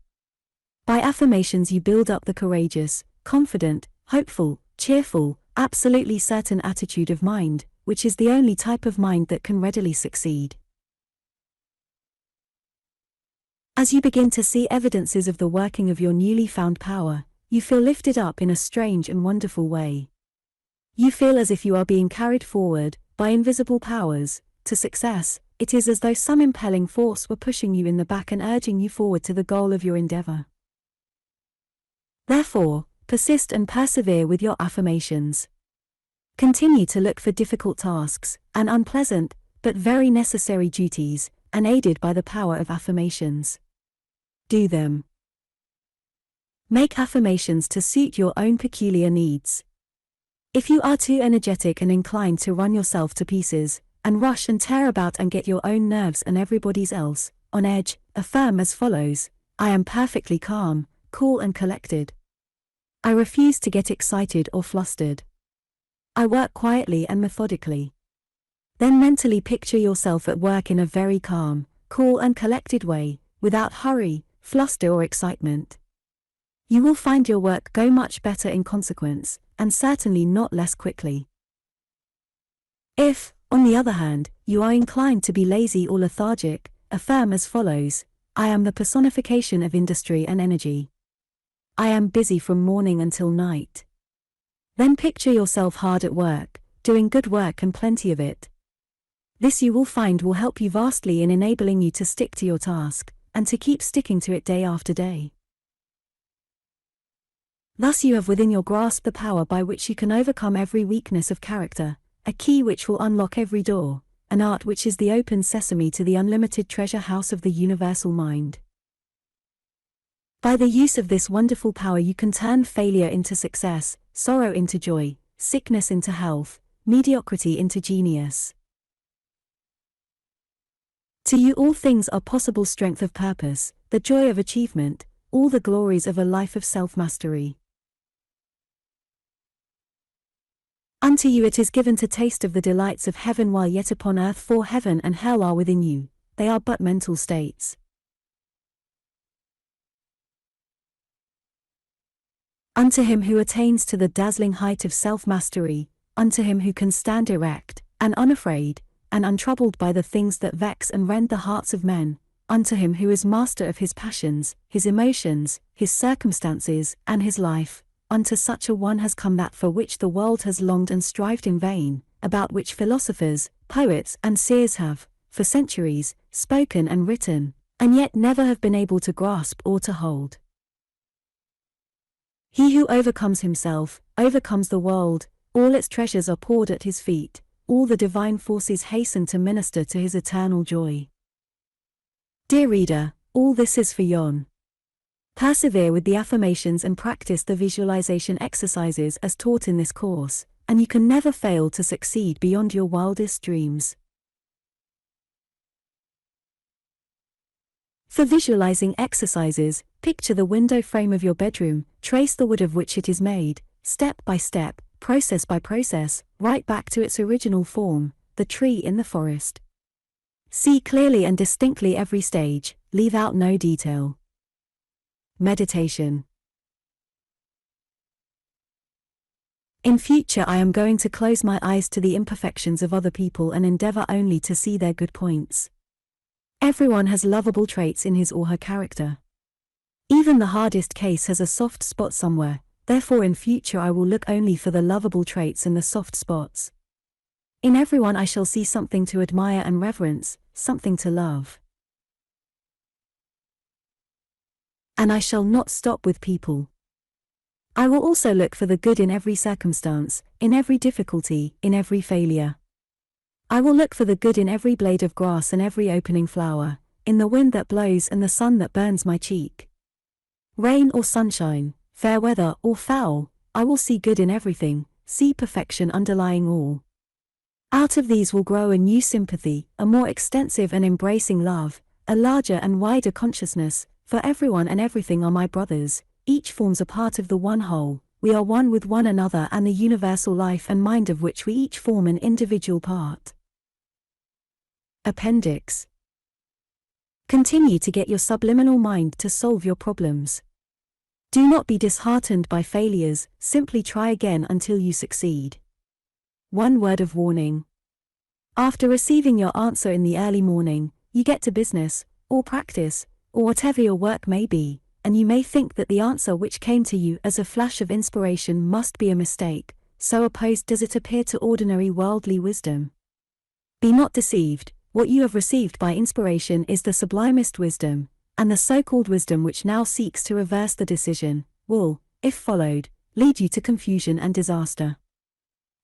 By affirmations you build up the courageous, confident, hopeful, cheerful, absolutely certain attitude of mind, which is the only type of mind that can readily succeed. As you begin to see evidences of the working of your newly found power, you feel lifted up in a strange and wonderful way. You feel as if you are being carried forward, by invisible powers, to success, it is as though some impelling force were pushing you in the back and urging you forward to the goal of your endeavor. Therefore, persist and persevere with your affirmations. Continue to look for difficult tasks, and unpleasant, but very necessary duties, and aided by the power of affirmations. Do them. Make affirmations to suit your own peculiar needs. If you are too energetic and inclined to run yourself to pieces, and rush and tear about and get your own nerves and everybody's else on edge, affirm as follows: I am perfectly calm, cool and collected. I refuse to get excited or flustered. I work quietly and methodically. Then mentally picture yourself at work in a very calm, cool and collected way, without hurry, fluster or excitement. You will find your work go much better in consequence, and certainly not less quickly. If, on the other hand, you are inclined to be lazy or lethargic, affirm as follows: I am the personification of industry and energy. I am busy from morning until night. Then picture yourself hard at work, doing good work and plenty of it. This you will find will help you vastly in enabling you to stick to your task, and to keep sticking to it day after day. Thus you have within your grasp the power by which you can overcome every weakness of character, a key which will unlock every door, an art which is the open sesame to the unlimited treasure house of the universal mind. By the use of this wonderful power you can turn failure into success, sorrow into joy, sickness into health, mediocrity into genius. To you all things are possible: strength of purpose, the joy of achievement, all the glories of a life of self-mastery. Unto you it is given to taste of the delights of heaven while yet upon earth, for heaven and hell are within you, they are but mental states. Unto him who attains to the dazzling height of self-mastery, unto him who can stand erect, and unafraid, and untroubled by the things that vex and rend the hearts of men, unto him who is master of his passions, his emotions, his circumstances, and his life, unto such a one has come that for which the world has longed and strived in vain, about which philosophers, poets, and seers have, for centuries, spoken and written, and yet never have been able to grasp or to hold. He who overcomes himself, overcomes the world, all its treasures are poured at his feet, all the divine forces hasten to minister to his eternal joy. Dear reader, all this is for yon. Persevere with the affirmations and practice the visualization exercises as taught in this course, and you can never fail to succeed beyond your wildest dreams. For visualizing exercises, picture the window frame of your bedroom, trace the wood of which it is made, step by step, process by process, right back to its original form, the tree in the forest. See clearly and distinctly every stage, leave out no detail. Meditation. In future I am going to close my eyes to the imperfections of other people and endeavor only to see their good points. Everyone has lovable traits in his or her character. Even the hardest case has a soft spot somewhere, therefore in future I will look only for the lovable traits and the soft spots. In everyone I shall see something to admire and reverence, something to love. And I shall not stop with people. I will also look for the good in every circumstance, in every difficulty, in every failure. I will look for the good in every blade of grass and every opening flower, in the wind that blows and the sun that burns my cheek. Rain or sunshine, fair weather or foul, I will see good in everything, see perfection underlying all. Out of these will grow a new sympathy, a more extensive and embracing love, a larger and wider consciousness, for everyone and everything are my brothers, each forms a part of the one whole, we are one with one another and the universal life and mind of which we each form an individual part. Appendix. Continue to get your subliminal mind to solve your problems. Do not be disheartened by failures, simply try again until you succeed. One word of warning. After receiving your answer in the early morning, you get to business, or practice, or whatever your work may be, and you may think that the answer which came to you as a flash of inspiration must be a mistake, so opposed does it appear to ordinary worldly wisdom. Be not deceived, what you have received by inspiration is the sublimest wisdom, and the so-called wisdom which now seeks to reverse the decision, will, if followed, lead you to confusion and disaster.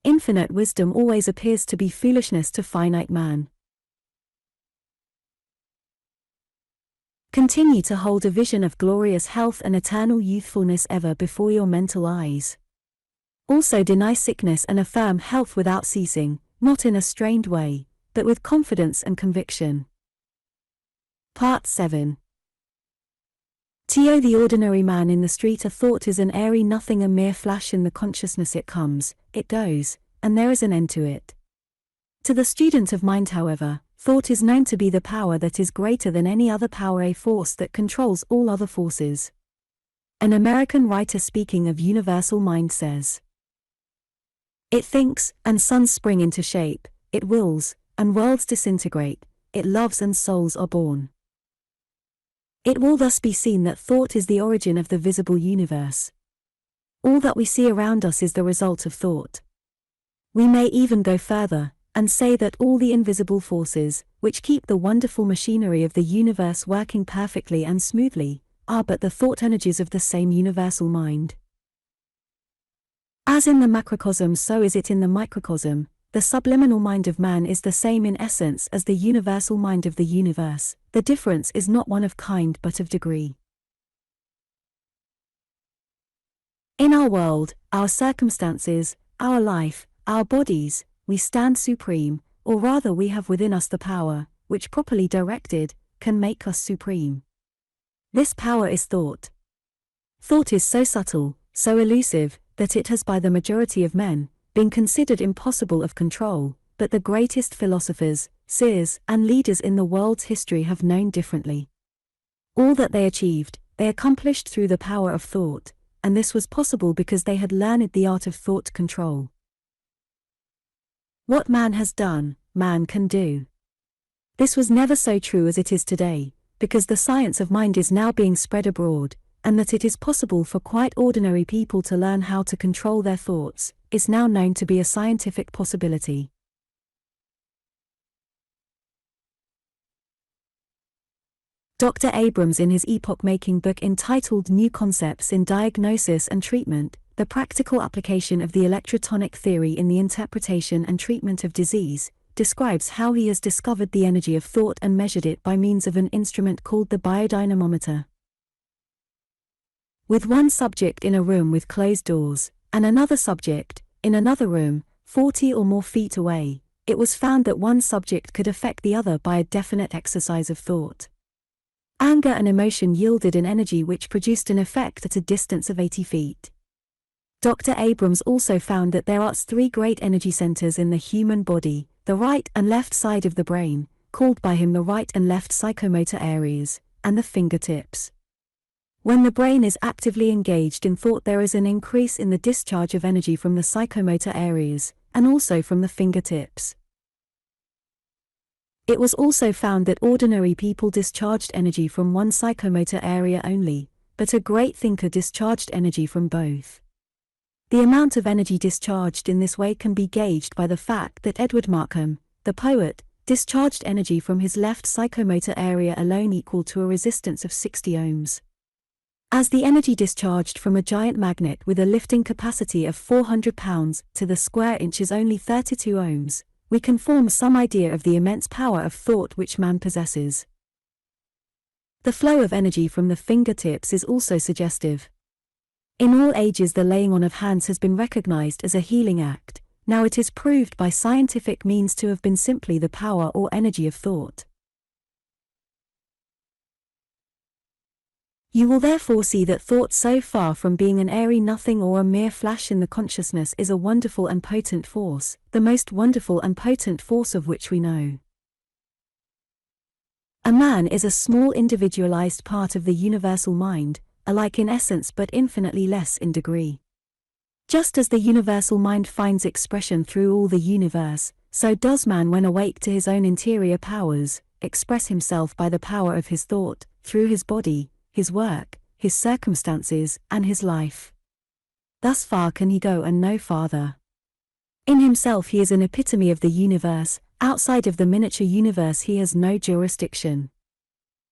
Infinite wisdom always appears to be foolishness to finite man. Continue to hold a vision of glorious health and eternal youthfulness ever before your mental eyes. Also deny sickness and affirm health without ceasing, not in a strained way, but with confidence and conviction. Part 7. To the ordinary man in the street, a thought is an airy nothing, a mere flash in the consciousness. It comes, it goes, and there is an end to it. To the student of mind, however, thought is known to be the power that is greater than any other power, a force that controls all other forces. An American writer speaking of universal mind says, "It thinks, and suns spring into shape, it wills, and worlds disintegrate, it loves and souls are born." It will thus be seen that thought is the origin of the visible universe. All that we see around us is the result of thought. We may even go further, and say that all the invisible forces, which keep the wonderful machinery of the universe working perfectly and smoothly, are but the thought energies of the same universal mind. As in the macrocosm, so is it in the microcosm. The subliminal mind of man is the same in essence as the universal mind of the universe. The difference is not one of kind but of degree. In our world, our circumstances, our life, our bodies, we stand supreme, or rather we have within us the power, which properly directed, can make us supreme. This power is thought. Thought is so subtle, so elusive, that it has by the majority of men been considered impossible of control, but the greatest philosophers, seers, and leaders in the world's history have known differently. All that they achieved, they accomplished through the power of thought, and this was possible because they had learned the art of thought control. What man has done, man can do. This was never so true as it is today, because the science of mind is now being spread abroad, and that it is possible for quite ordinary people to learn how to control their thoughts, is now known to be a scientific possibility. Dr. Abrams, in his epoch-making book entitled New Concepts in Diagnosis and Treatment, The Practical Application of the Electrotonic Theory in the Interpretation and Treatment of Disease, describes how he has discovered the energy of thought and measured it by means of an instrument called the biodynamometer. With one subject in a room with closed doors, and another subject, in another room, 40 or more feet away, it was found that one subject could affect the other by a definite exercise of thought. Anger and emotion yielded an energy which produced an effect at a distance of 80 feet. Dr. Abrams also found that there are 3 great energy centers in the human body, the right and left side of the brain, called by him the right and left psychomotor areas, and the fingertips. When the brain is actively engaged in thought, there is an increase in the discharge of energy from the psychomotor areas, and also from the fingertips. It was also found that ordinary people discharged energy from one psychomotor area only, but a great thinker discharged energy from both. The amount of energy discharged in this way can be gauged by the fact that Edward Markham, the poet, discharged energy from his left psychomotor area alone equal to a resistance of 60 ohms. As the energy discharged from a giant magnet with a lifting capacity of 400 pounds to the square inch is only 32 ohms, we can form some idea of the immense power of thought which man possesses. The flow of energy from the fingertips is also suggestive. In all ages the laying on of hands has been recognized as a healing act. Now it is proved by scientific means to have been simply the power or energy of thought. You will therefore see that thought, so far from being an airy nothing or a mere flash in the consciousness, is a wonderful and potent force, the most wonderful and potent force of which we know. A man is a small individualized part of the universal mind, alike in essence but infinitely less in degree. Just as the universal mind finds expression through all the universe, so does man, when awake to his own interior powers, express himself by the power of his thought, through his body, his work, his circumstances, and his life. Thus far can he go and no farther. In himself he is an epitome of the universe, outside of the miniature universe he has no jurisdiction.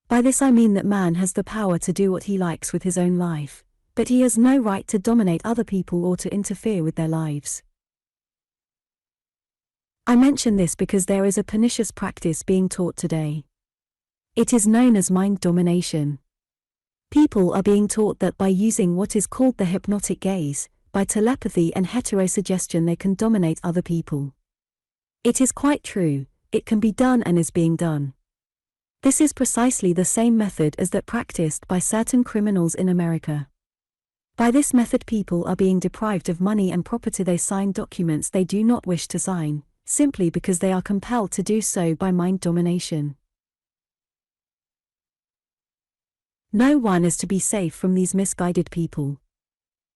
By this I mean that man has the power to do what he likes with his own life, but he has no right to dominate other people or to interfere with their lives. I mention this because there is a pernicious practice being taught today. It is known as mind domination. People are being taught that by using what is called the hypnotic gaze, by telepathy and heterosuggestion they can dominate other people. It is quite true, it can be done and is being done. This is precisely the same method as that practiced by certain criminals in America. By this method people are being deprived of money and property. They sign documents they do not wish to sign, simply because they are compelled to do so by mind domination. No one is to be safe from these misguided people.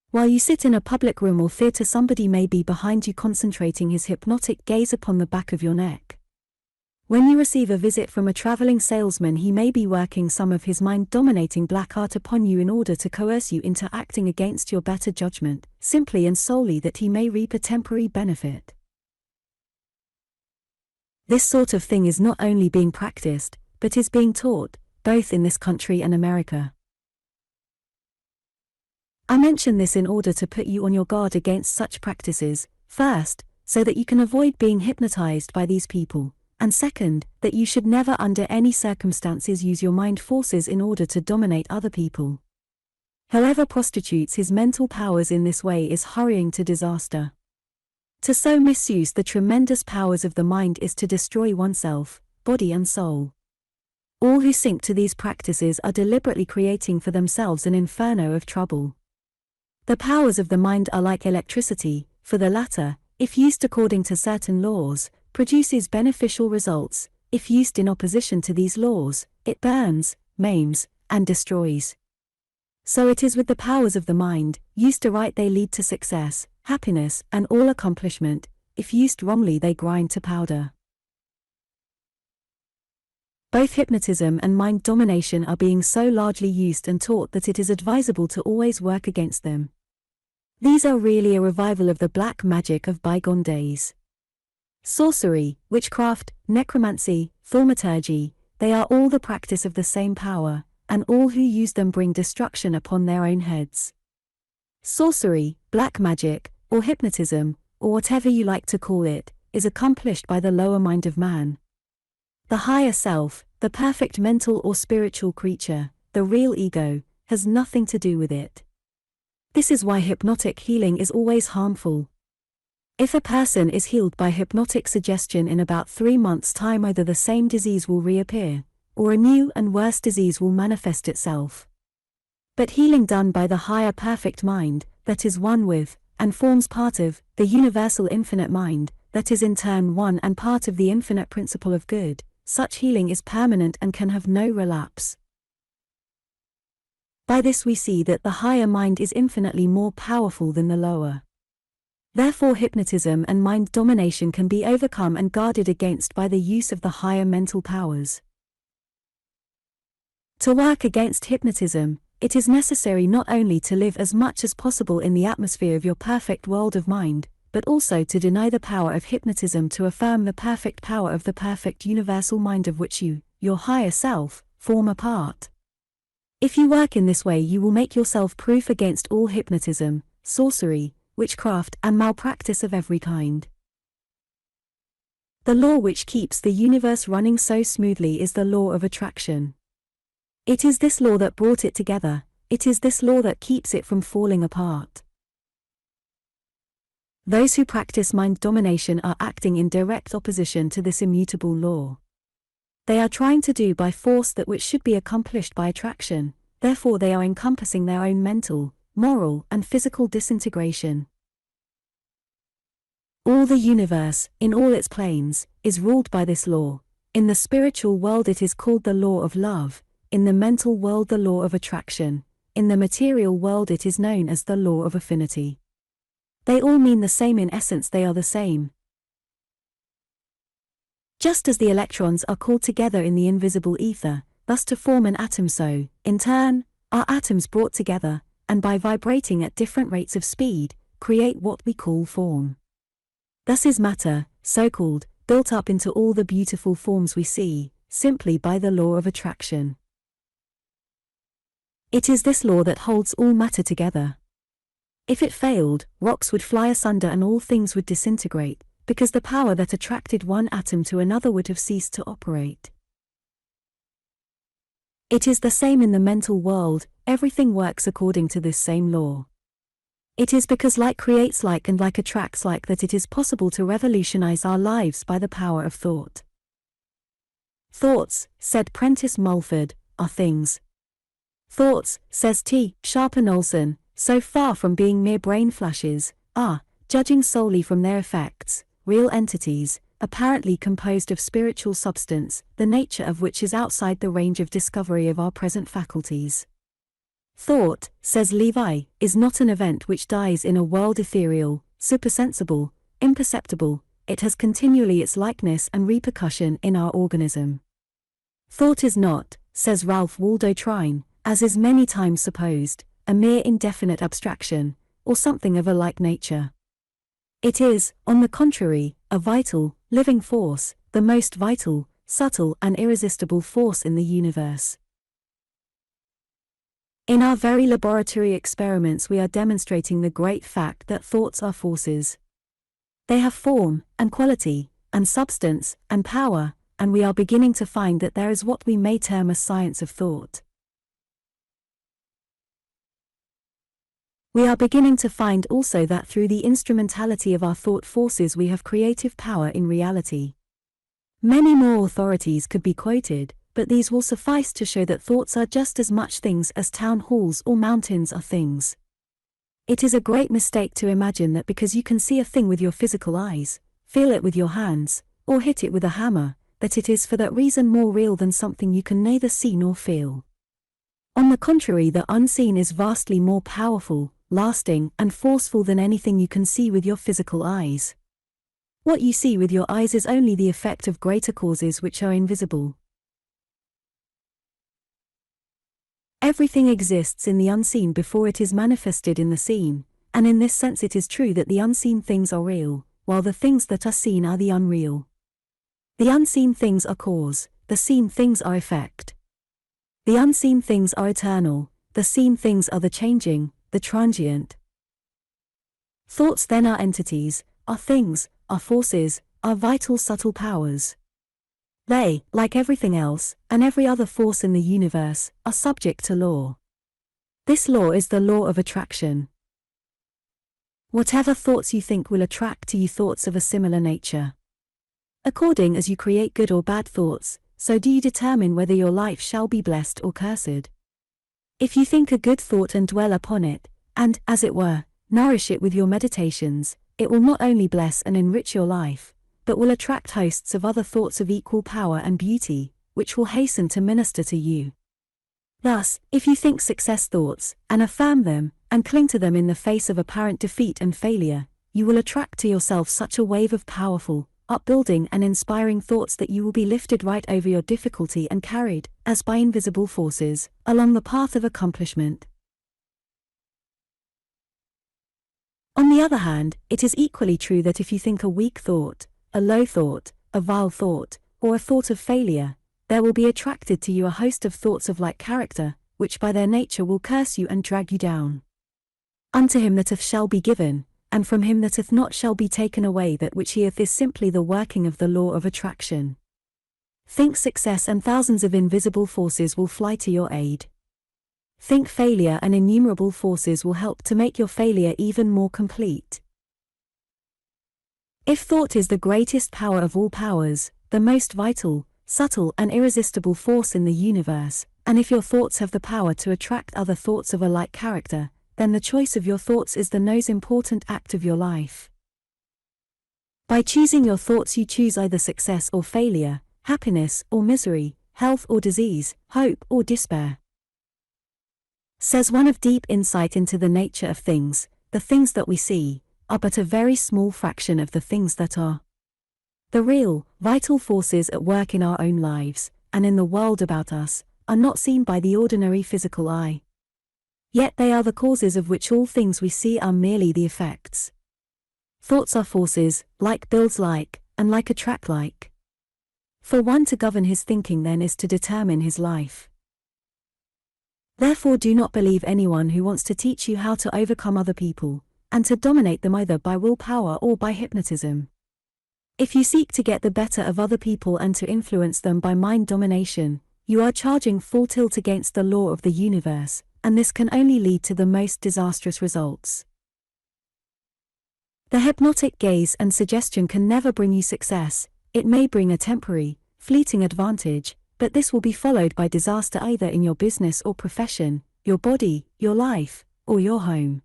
While you sit in a public room or theater, somebody may be behind you concentrating his hypnotic gaze upon the back of your neck. When you receive a visit from a traveling salesman, he may be working some of his mind-dominating black art upon you in order to coerce you into acting against your better judgment, simply and solely that he may reap a temporary benefit. This sort of thing is not only being practiced, but is being taught, both in this country and America. I mention this in order to put you on your guard against such practices, first, so that you can avoid being hypnotized by these people, and second, that you should never under any circumstances use your mind forces in order to dominate other people. Whoever prostitutes his mental powers in this way is hurrying to disaster. To so misuse the tremendous powers of the mind is to destroy oneself, body and soul. All who sink to these practices are deliberately creating for themselves an inferno of trouble. The powers of the mind are like electricity, for the latter, if used according to certain laws, produces beneficial results. If used in opposition to these laws, it burns, maims, and destroys. So it is with the powers of the mind. Used aright they lead to success, happiness, and all accomplishment. If used wrongly they grind to powder. Both hypnotism and mind domination are being so largely used and taught that it is advisable to always work against them. These are really a revival of the black magic of bygone days. Sorcery, witchcraft, necromancy, thaumaturgy, they are all the practice of the same power, and all who use them bring destruction upon their own heads. Sorcery, black magic, or hypnotism, or whatever you like to call it, is accomplished by the lower mind of man. The higher self, the perfect mental or spiritual creature, the real ego, has nothing to do with it. This is why hypnotic healing is always harmful. If a person is healed by hypnotic suggestion in about 3 months' time, either the same disease will reappear, or a new and worse disease will manifest itself. But healing done by the higher perfect mind, that is one with, and forms part of, the universal infinite mind, that is in turn one and part of the infinite principle of good, such healing is permanent and can have no relapse. By this we see that the higher mind is infinitely more powerful than the lower. Therefore hypnotism and mind domination can be overcome and guarded against by the use of the higher mental powers. To work against hypnotism, it is necessary not only to live as much as possible in the atmosphere of your perfect world of mind, but also to deny the power of hypnotism to affirm the perfect power of the perfect universal mind of which you, your higher self, form a part. If you work in this way you will make yourself proof against all hypnotism, sorcery, witchcraft and malpractice of every kind. The law which keeps the universe running so smoothly is the law of attraction. It is this law that brought it together, it is this law that keeps it from falling apart. Those who practice mind domination are acting in direct opposition to this immutable law. They are trying to do by force that which should be accomplished by attraction, therefore they are encompassing their own mental, moral and physical disintegration. All the universe, in all its planes, is ruled by this law. In the spiritual world it is called the law of love, in the mental world the law of attraction, in the material world it is known as the law of affinity. They all mean the same in essence, they are the same. Just as the electrons are called together in the invisible ether, thus to form an atom, so, in turn, are atoms brought together, and by vibrating at different rates of speed, create what we call form. Thus is matter, so-called, built up into all the beautiful forms we see, simply by the law of attraction. It is this law that holds all matter together. If it failed, rocks would fly asunder and all things would disintegrate, because the power that attracted one atom to another would have ceased to operate. It is the same in the mental world, everything works according to this same law. It is because like creates like and like attracts like that it is possible to revolutionize our lives by the power of thought. Thoughts, said Prentice Mulford, are things. Thoughts, says T. Sharpen Olson, so far from being mere brain flashes, are, judging solely from their effects, real entities, apparently composed of spiritual substance, the nature of which is outside the range of discovery of our present faculties. Thought, says Levi, is not an event which dies in a world ethereal, supersensible, imperceptible, it has continually its likeness and repercussion in our organism. Thought is not, says Ralph Waldo Trine, as is many times supposed, a mere indefinite abstraction, or something of a like nature. It is, on the contrary, a vital, living force, the most vital, subtle and irresistible force in the universe. In our very laboratory experiments we are demonstrating the great fact that thoughts are forces. They have form, and quality, and substance, and power, and we are beginning to find that there is what we may term a science of thought. We are beginning to find also that through the instrumentality of our thought forces we have creative power in reality. Many more authorities could be quoted, but these will suffice to show that thoughts are just as much things as town halls or mountains are things. It is a great mistake to imagine that because you can see a thing with your physical eyes, feel it with your hands, or hit it with a hammer, that it is for that reason more real than something you can neither see nor feel. On the contrary, the unseen is vastly more powerful, lasting, and forceful than anything you can see with your physical eyes. What you see with your eyes is only the effect of greater causes which are invisible. Everything exists in the unseen before it is manifested in the seen, and in this sense it is true that the unseen things are real, while the things that are seen are the unreal. The unseen things are cause, the seen things are effect. The unseen things are eternal, the seen things are the changing, the transient. Thoughts then are entities, are things, are forces, are vital subtle powers. They, like everything else, and every other force in the universe, are subject to law. This law is the law of attraction. Whatever thoughts you think will attract to you thoughts of a similar nature. According as you create good or bad thoughts, so do you determine whether your life shall be blessed or cursed. If you think a good thought and dwell upon it, and, as it were, nourish it with your meditations, it will not only bless and enrich your life, but will attract hosts of other thoughts of equal power and beauty, which will hasten to minister to you. Thus, if you think success thoughts, and affirm them, and cling to them in the face of apparent defeat and failure, you will attract to yourself such a wave of powerful, upbuilding and inspiring thoughts that you will be lifted right over your difficulty and carried, as by invisible forces, along the path of accomplishment. On the other hand, it is equally true that if you think a weak thought, a low thought, a vile thought, or a thought of failure, there will be attracted to you a host of thoughts of like character, which by their nature will curse you and drag you down. Unto him that hath shall be given, and from him that hath not shall be taken away that which he hath is simply the working of the law of attraction. Think success and thousands of invisible forces will fly to your aid. Think failure and innumerable forces will help to make your failure even more complete. If thought is the greatest power of all powers, the most vital, subtle and irresistible force in the universe, and if your thoughts have the power to attract other thoughts of a like character, then the choice of your thoughts is the most important act of your life. By choosing your thoughts you choose either success or failure, happiness or misery, health or disease, hope or despair. Says one of deep insight into the nature of things, the things that we see, are but a very small fraction of the things that are. The real, vital forces at work in our own lives, and in the world about us, are not seen by the ordinary physical eye. Yet they are the causes of which all things we see are merely the effects. Thoughts are forces, like builds like, and like attract like. For one to govern his thinking then is to determine his life. Therefore do not believe anyone who wants to teach you how to overcome other people, and to dominate them either by willpower or by hypnotism. If you seek to get the better of other people and to influence them by mind domination, you are charging full tilt against the law of the universe, and this can only lead to the most disastrous results. The hypnotic gaze and suggestion can never bring you success. It may bring a temporary, fleeting advantage, but this will be followed by disaster either in your business or profession, your body, your life, or your home.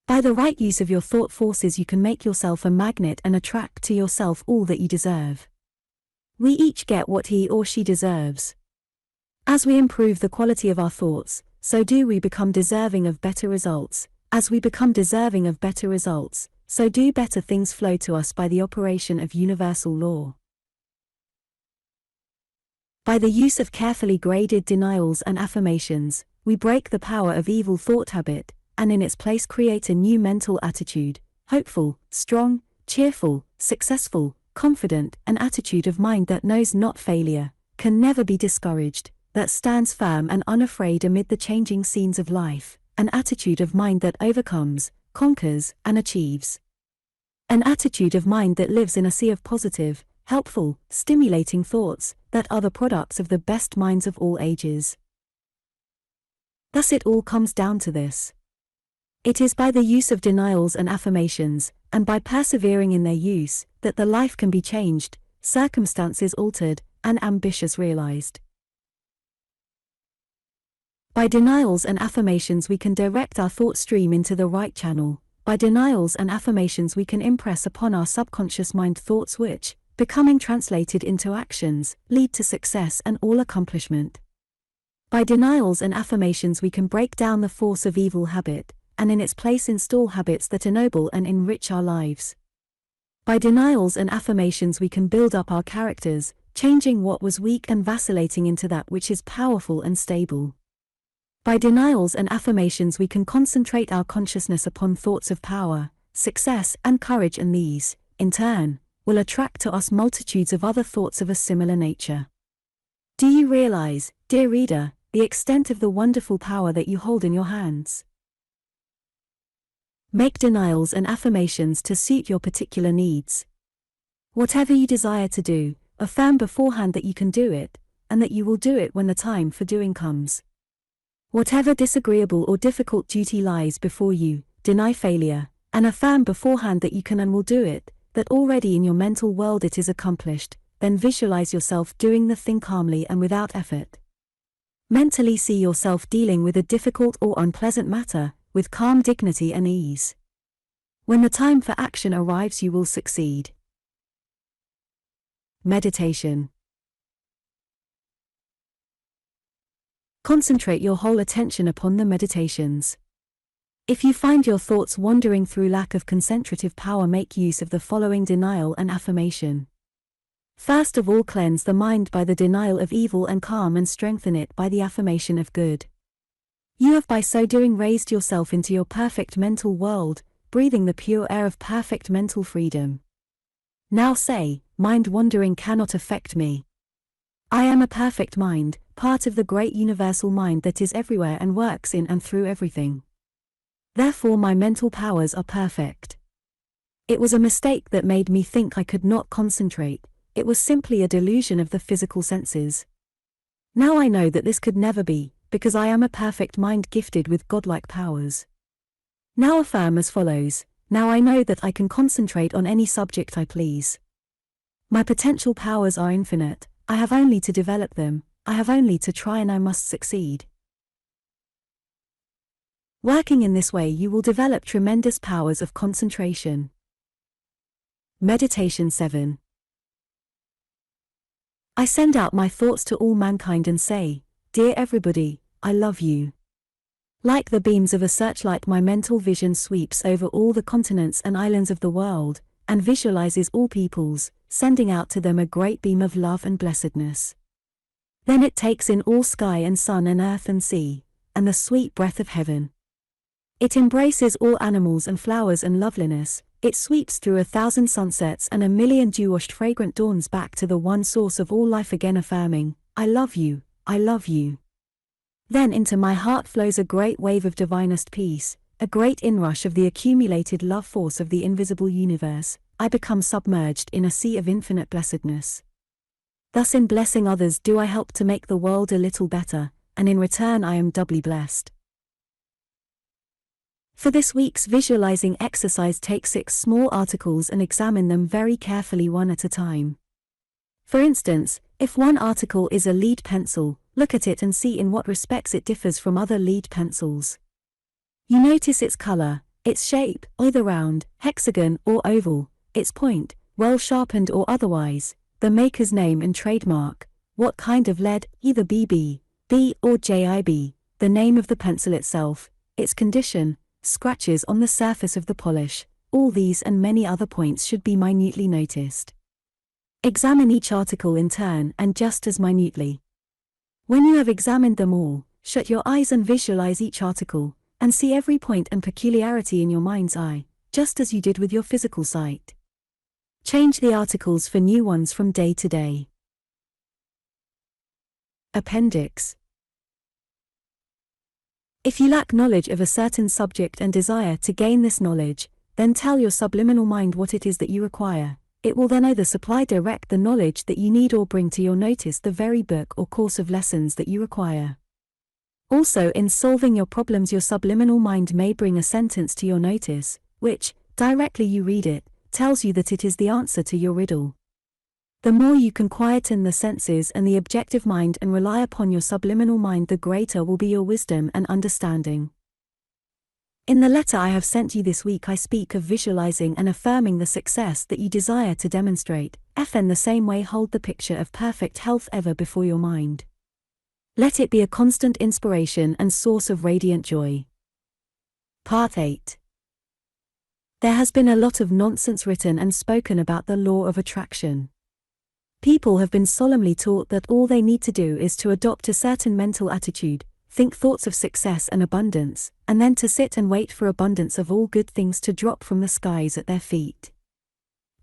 By the right use of your thought forces you can make yourself a magnet and attract to yourself all that you deserve. We each get what he or she deserves. As we improve the quality of our thoughts, so do we become deserving of better results. As we become deserving of better results, so do better things flow to us by the operation of universal law. By the use of carefully graded denials and affirmations, we break the power of evil thought habit, and in its place create a new mental attitude, hopeful, strong, cheerful, successful, confident, an attitude of mind that knows not failure, can never be discouraged, that stands firm and unafraid amid the changing scenes of life, an attitude of mind that overcomes, conquers, and achieves. An attitude of mind that lives in a sea of positive, helpful, stimulating thoughts, that are the products of the best minds of all ages. Thus it all comes down to this. It is by the use of denials and affirmations, and by persevering in their use, that the life can be changed, circumstances altered, and ambitions realized. By denials and affirmations we can direct our thought stream into the right channel. By denials and affirmations we can impress upon our subconscious mind thoughts which, becoming translated into actions, lead to success and all accomplishment. By denials and affirmations we can break down the force of evil habit, and in its place install habits that ennoble and enrich our lives. By denials and affirmations we can build up our characters, changing what was weak and vacillating into that which is powerful and stable. By denials and affirmations we can concentrate our consciousness upon thoughts of power, success, and courage, and these, in turn, will attract to us multitudes of other thoughts of a similar nature. Do you realize, dear reader, the extent of the wonderful power that you hold in your hands? Make denials and affirmations to suit your particular needs. Whatever you desire to do, affirm beforehand that you can do it, and that you will do it when the time for doing comes. Whatever disagreeable or difficult duty lies before you, deny failure, and affirm beforehand that you can and will do it, that already in your mental world it is accomplished, then visualize yourself doing the thing calmly and without effort. Mentally see yourself dealing with a difficult or unpleasant matter, with calm dignity and ease. When the time for action arrives you will succeed. Meditation. Concentrate your whole attention upon the meditations. If you find your thoughts wandering through lack of concentrative power, make use of the following denial and affirmation. First of all, cleanse the mind by the denial of evil and calm and strengthen it by the affirmation of good. You have by so doing raised yourself into your perfect mental world, breathing the pure air of perfect mental freedom. Now say, mind wandering cannot affect me. I am a perfect mind, part of the great universal mind that is everywhere and works in and through everything. Therefore my mental powers are perfect. It was a mistake that made me think I could not concentrate. It was simply a delusion of the physical senses. Now I know that this could never be, because I am a perfect mind gifted with godlike powers. Now affirm as follows: now I know that I can concentrate on any subject I please. My potential powers are infinite, I have only to develop them, I have only to try, and I must succeed. Working in this way you will develop tremendous powers of concentration. Meditation 7. I send out my thoughts to all mankind and say, dear everybody, I love you. Like the beams of a searchlight my mental vision sweeps over all the continents and islands of the world, and visualizes all peoples, sending out to them a great beam of love and blessedness. Then it takes in all sky and sun and earth and sea, and the sweet breath of heaven. It embraces all animals and flowers and loveliness. It sweeps through 1,000 sunsets and 1,000,000 dew-washed fragrant dawns back to the one source of all life again, affirming, I love you, I love you. Then into my heart flows a great wave of divinest peace, a great inrush of the accumulated love force of the invisible universe. I become submerged in a sea of infinite blessedness. Thus in blessing others do I help to make the world a little better, and in return I am doubly blessed. For this week's visualizing exercise, take 6 small articles and examine them very carefully one at a time. For instance, if one article is a lead pencil, look at it and see in what respects it differs from other lead pencils. You notice its color, its shape, either round, hexagon, or oval, its point, well sharpened or otherwise, the maker's name and trademark, what kind of lead, either BB, B or JIB, the name of the pencil itself, its condition, scratches on the surface of the polish. All these and many other points should be minutely noticed. Examine each article in turn and just as minutely. When you have examined them all, shut your eyes and visualize each article, and see every point and peculiarity in your mind's eye, just as you did with your physical sight. Change the articles for new ones from day to day. Appendix. If you lack knowledge of a certain subject and desire to gain this knowledge, then tell your subliminal mind what it is that you require. It will then either supply direct the knowledge that you need or bring to your notice the very book or course of lessons that you require. Also, in solving your problems, your subliminal mind may bring a sentence to your notice, which, directly you read it, tells you that it is the answer to your riddle. The more you can quieten the senses and the objective mind and rely upon your subliminal mind, the greater will be your wisdom and understanding. In the letter I have sent you this week, I speak of visualizing and affirming the success that you desire to demonstrate. In the same way, hold the picture of perfect health ever before your mind. Let it be a constant inspiration and source of radiant joy. Part 8. There has been a lot of nonsense written and spoken about the law of attraction. People have been solemnly taught that all they need to do is to adopt a certain mental attitude, think thoughts of success and abundance, and then to sit and wait for abundance of all good things to drop from the skies at their feet.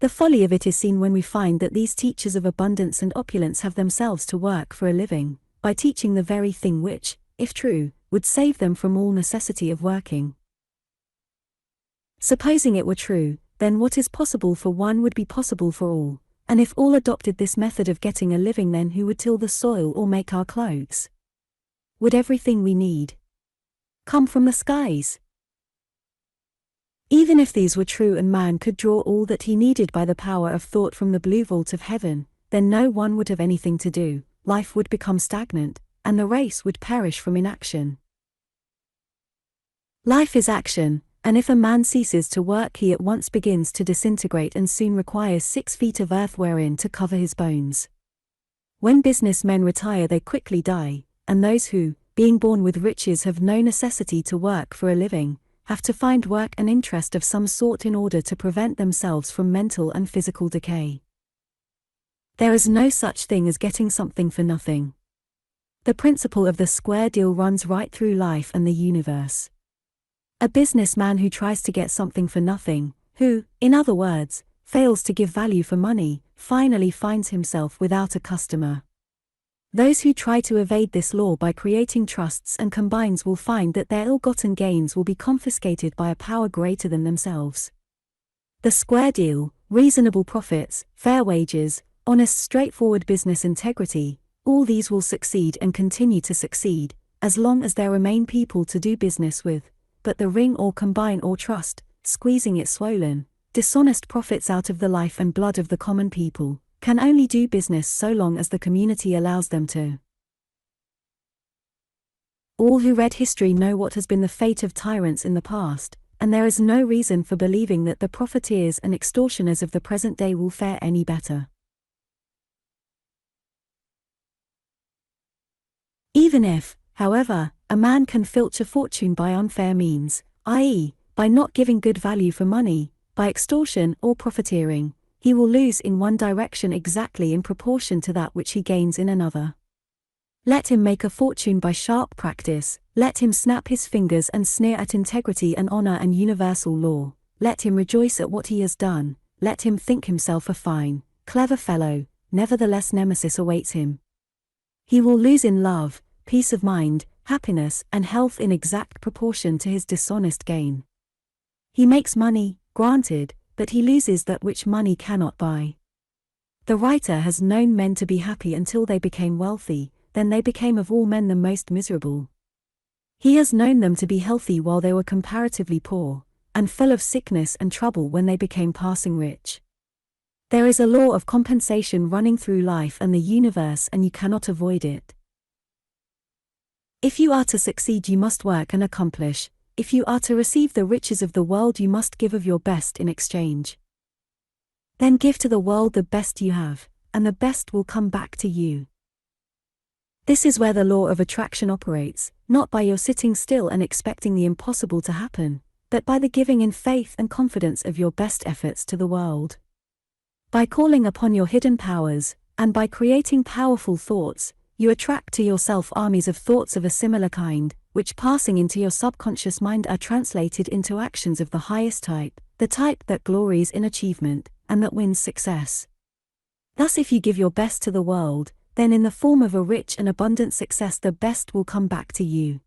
The folly of it is seen when we find that these teachers of abundance and opulence have themselves to work for a living, by teaching the very thing which, if true, would save them from all necessity of working. Supposing it were true, then what is possible for one would be possible for all. And if all adopted this method of getting a living, then who would till the soil or make our clothes? Would everything we need come from the skies? Even if these were true and man could draw all that he needed by the power of thought from the blue vault of heaven, then no one would have anything to do, life would become stagnant, and the race would perish from inaction. Life is action. And if a man ceases to work, he at once begins to disintegrate and soon requires 6 feet of earth wherein to cover his bones. When businessmen retire, they quickly die, and those who, being born with riches, have no necessity to work for a living, have to find work and interest of some sort in order to prevent themselves from mental and physical decay. There is no such thing as getting something for nothing. The principle of the square deal runs right through life and the universe. A businessman who tries to get something for nothing, who, in other words, fails to give value for money, finally finds himself without a customer. Those who try to evade this law by creating trusts and combines will find that their ill-gotten gains will be confiscated by a power greater than themselves. The square deal, reasonable profits, fair wages, honest straightforward business integrity, all these will succeed and continue to succeed, as long as there remain people to do business with. But the ring or combine or trust, squeezing its swollen, dishonest profits out of the life and blood of the common people, can only do business so long as the community allows them to. All who read history know what has been the fate of tyrants in the past, and there is no reason for believing that the profiteers and extortioners of the present day will fare any better. Even if, however, a man can filch a fortune by unfair means, i.e., by not giving good value for money, by extortion or profiteering, he will lose in one direction exactly in proportion to that which he gains in another. Let him make a fortune by sharp practice, let him snap his fingers and sneer at integrity and honor and universal law, let him rejoice at what he has done, let him think himself a fine, clever fellow, nevertheless nemesis awaits him. He will lose in love, peace of mind, happiness and health in exact proportion to his dishonest gain. He makes money, granted, but he loses that which money cannot buy. The writer has known men to be happy until they became wealthy, then they became of all men the most miserable. He has known them to be healthy while they were comparatively poor, and full of sickness and trouble when they became passing rich. There is a law of compensation running through life and the universe, and you cannot avoid it. If you are to succeed, you must work and accomplish. If you are to receive the riches of the world, you must give of your best in exchange. Then give to the world the best you have, and the best will come back to you. This is where the law of attraction operates, not by your sitting still and expecting the impossible to happen, but by the giving in faith and confidence of your best efforts to the world. By calling upon your hidden powers, and by creating powerful thoughts, you attract to yourself armies of thoughts of a similar kind, which passing into your subconscious mind are translated into actions of the highest type, the type that glories in achievement, and that wins success. Thus, if you give your best to the world, then in the form of a rich and abundant success the best will come back to you.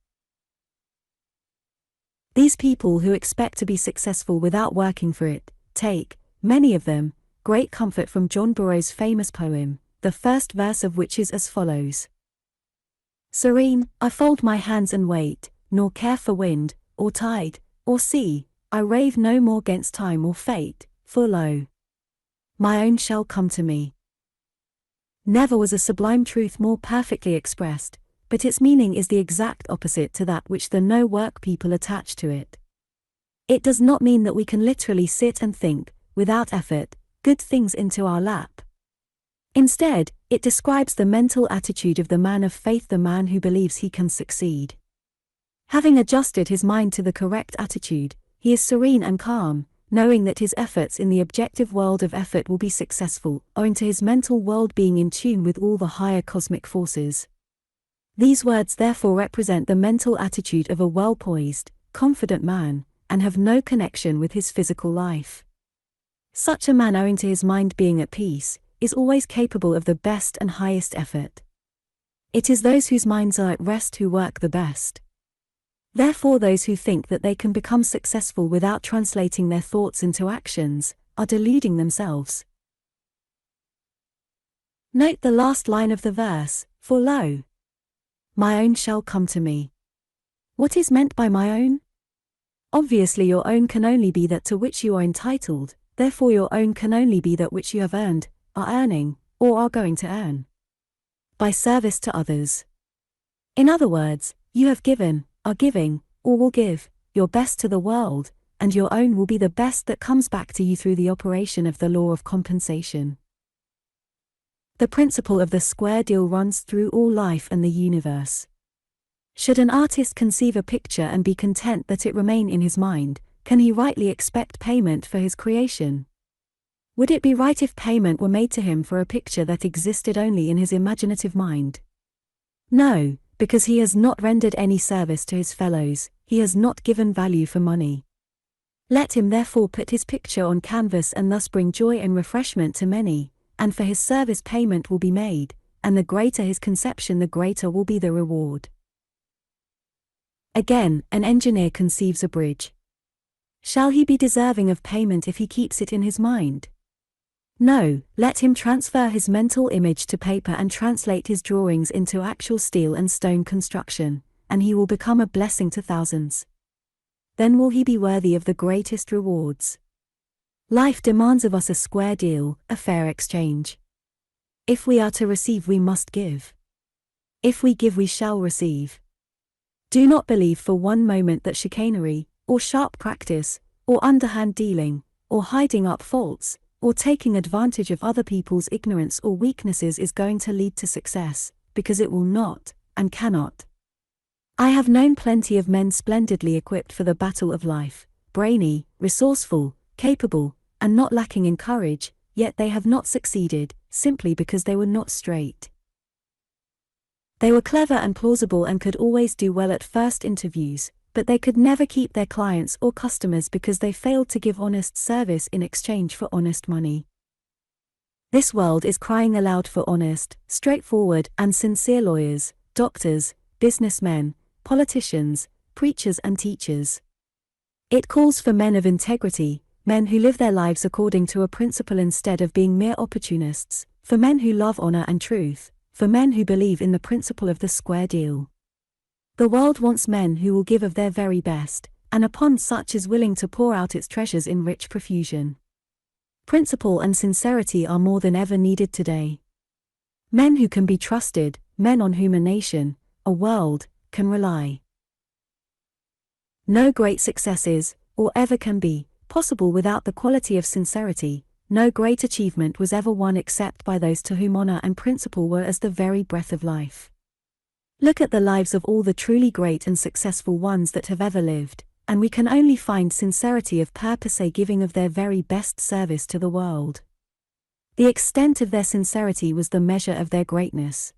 These people who expect to be successful without working for it, take, many of them, great comfort from John Burroughs' famous poem, the first verse of which is as follows. Serene, I fold my hands and wait, nor care for wind, or tide, or sea, I rave no more 'gainst time or fate, for lo, my own shall come to me. Never was a sublime truth more perfectly expressed, but its meaning is the exact opposite to that which the no-work people attach to it. It does not mean that we can literally sit and think, without effort, good things into our lap. Instead, it describes the mental attitude of the man of faith, the man who believes he can succeed. Having adjusted his mind to the correct attitude, he is serene and calm, knowing that his efforts in the objective world of effort will be successful, owing to his mental world being in tune with all the higher cosmic forces. These words therefore represent the mental attitude of a well-poised, confident man, and have no connection with his physical life. Such a man, owing to his mind being at peace, is always capable of the best and highest effort. It is those whose minds are at rest who work the best. Therefore, those who think that they can become successful without translating their thoughts into actions are deluding themselves. Note the last line of the verse, for lo, my own shall come to me. What is meant by my own? Obviously, your own can only be that to which you are entitled, therefore your own can only be that which you have earned, are earning, or are going to earn. By service to others. In other words, you have given, are giving, or will give, your best to the world, and your own will be the best that comes back to you through the operation of the law of compensation. The principle of the square deal runs through all life and the universe. Should an artist conceive a picture and be content that it remain in his mind, can he rightly expect payment for his creation? Would it be right if payment were made to him for a picture that existed only in his imaginative mind? No, because he has not rendered any service to his fellows, he has not given value for money. Let him therefore put his picture on canvas and thus bring joy and refreshment to many, and for his service payment will be made, and the greater his conception the greater will be the reward. Again, an engineer conceives a bridge. Shall he be deserving of payment if he keeps it in his mind? No, let him transfer his mental image to paper and translate his drawings into actual steel and stone construction, and he will become a blessing to thousands. Then will he be worthy of the greatest rewards. Life demands of us a square deal, a fair exchange. If we are to receive, we must give. If we give, we shall receive. Do not believe for one moment that chicanery, or sharp practice, or underhand dealing, or hiding up faults, or taking advantage of other people's ignorance or weaknesses is going to lead to success, because it will not, and cannot. I have known plenty of men splendidly equipped for the battle of life, brainy, resourceful, capable, and not lacking in courage, yet they have not succeeded, simply because they were not straight. They were clever and plausible and could always do well at first interviews, but they could never keep their clients or customers because they failed to give honest service in exchange for honest money. This world is crying aloud for honest, straightforward, and sincere lawyers, doctors, businessmen, politicians, preachers, and teachers. It calls for men of integrity, men who live their lives according to a principle instead of being mere opportunists, for men who love honor and truth, for men who believe in the principle of the square deal. The world wants men who will give of their very best, and upon such is willing to pour out its treasures in rich profusion. Principle and sincerity are more than ever needed today. Men who can be trusted, men on whom a nation, a world, can rely. No great success is, or ever can be, possible without the quality of sincerity. No great achievement was ever won except by those to whom honor and principle were as the very breath of life. Look at the lives of all the truly great and successful ones that have ever lived, and we can only find sincerity of purpose, a giving of their very best service to the world. The extent of their sincerity was the measure of their greatness.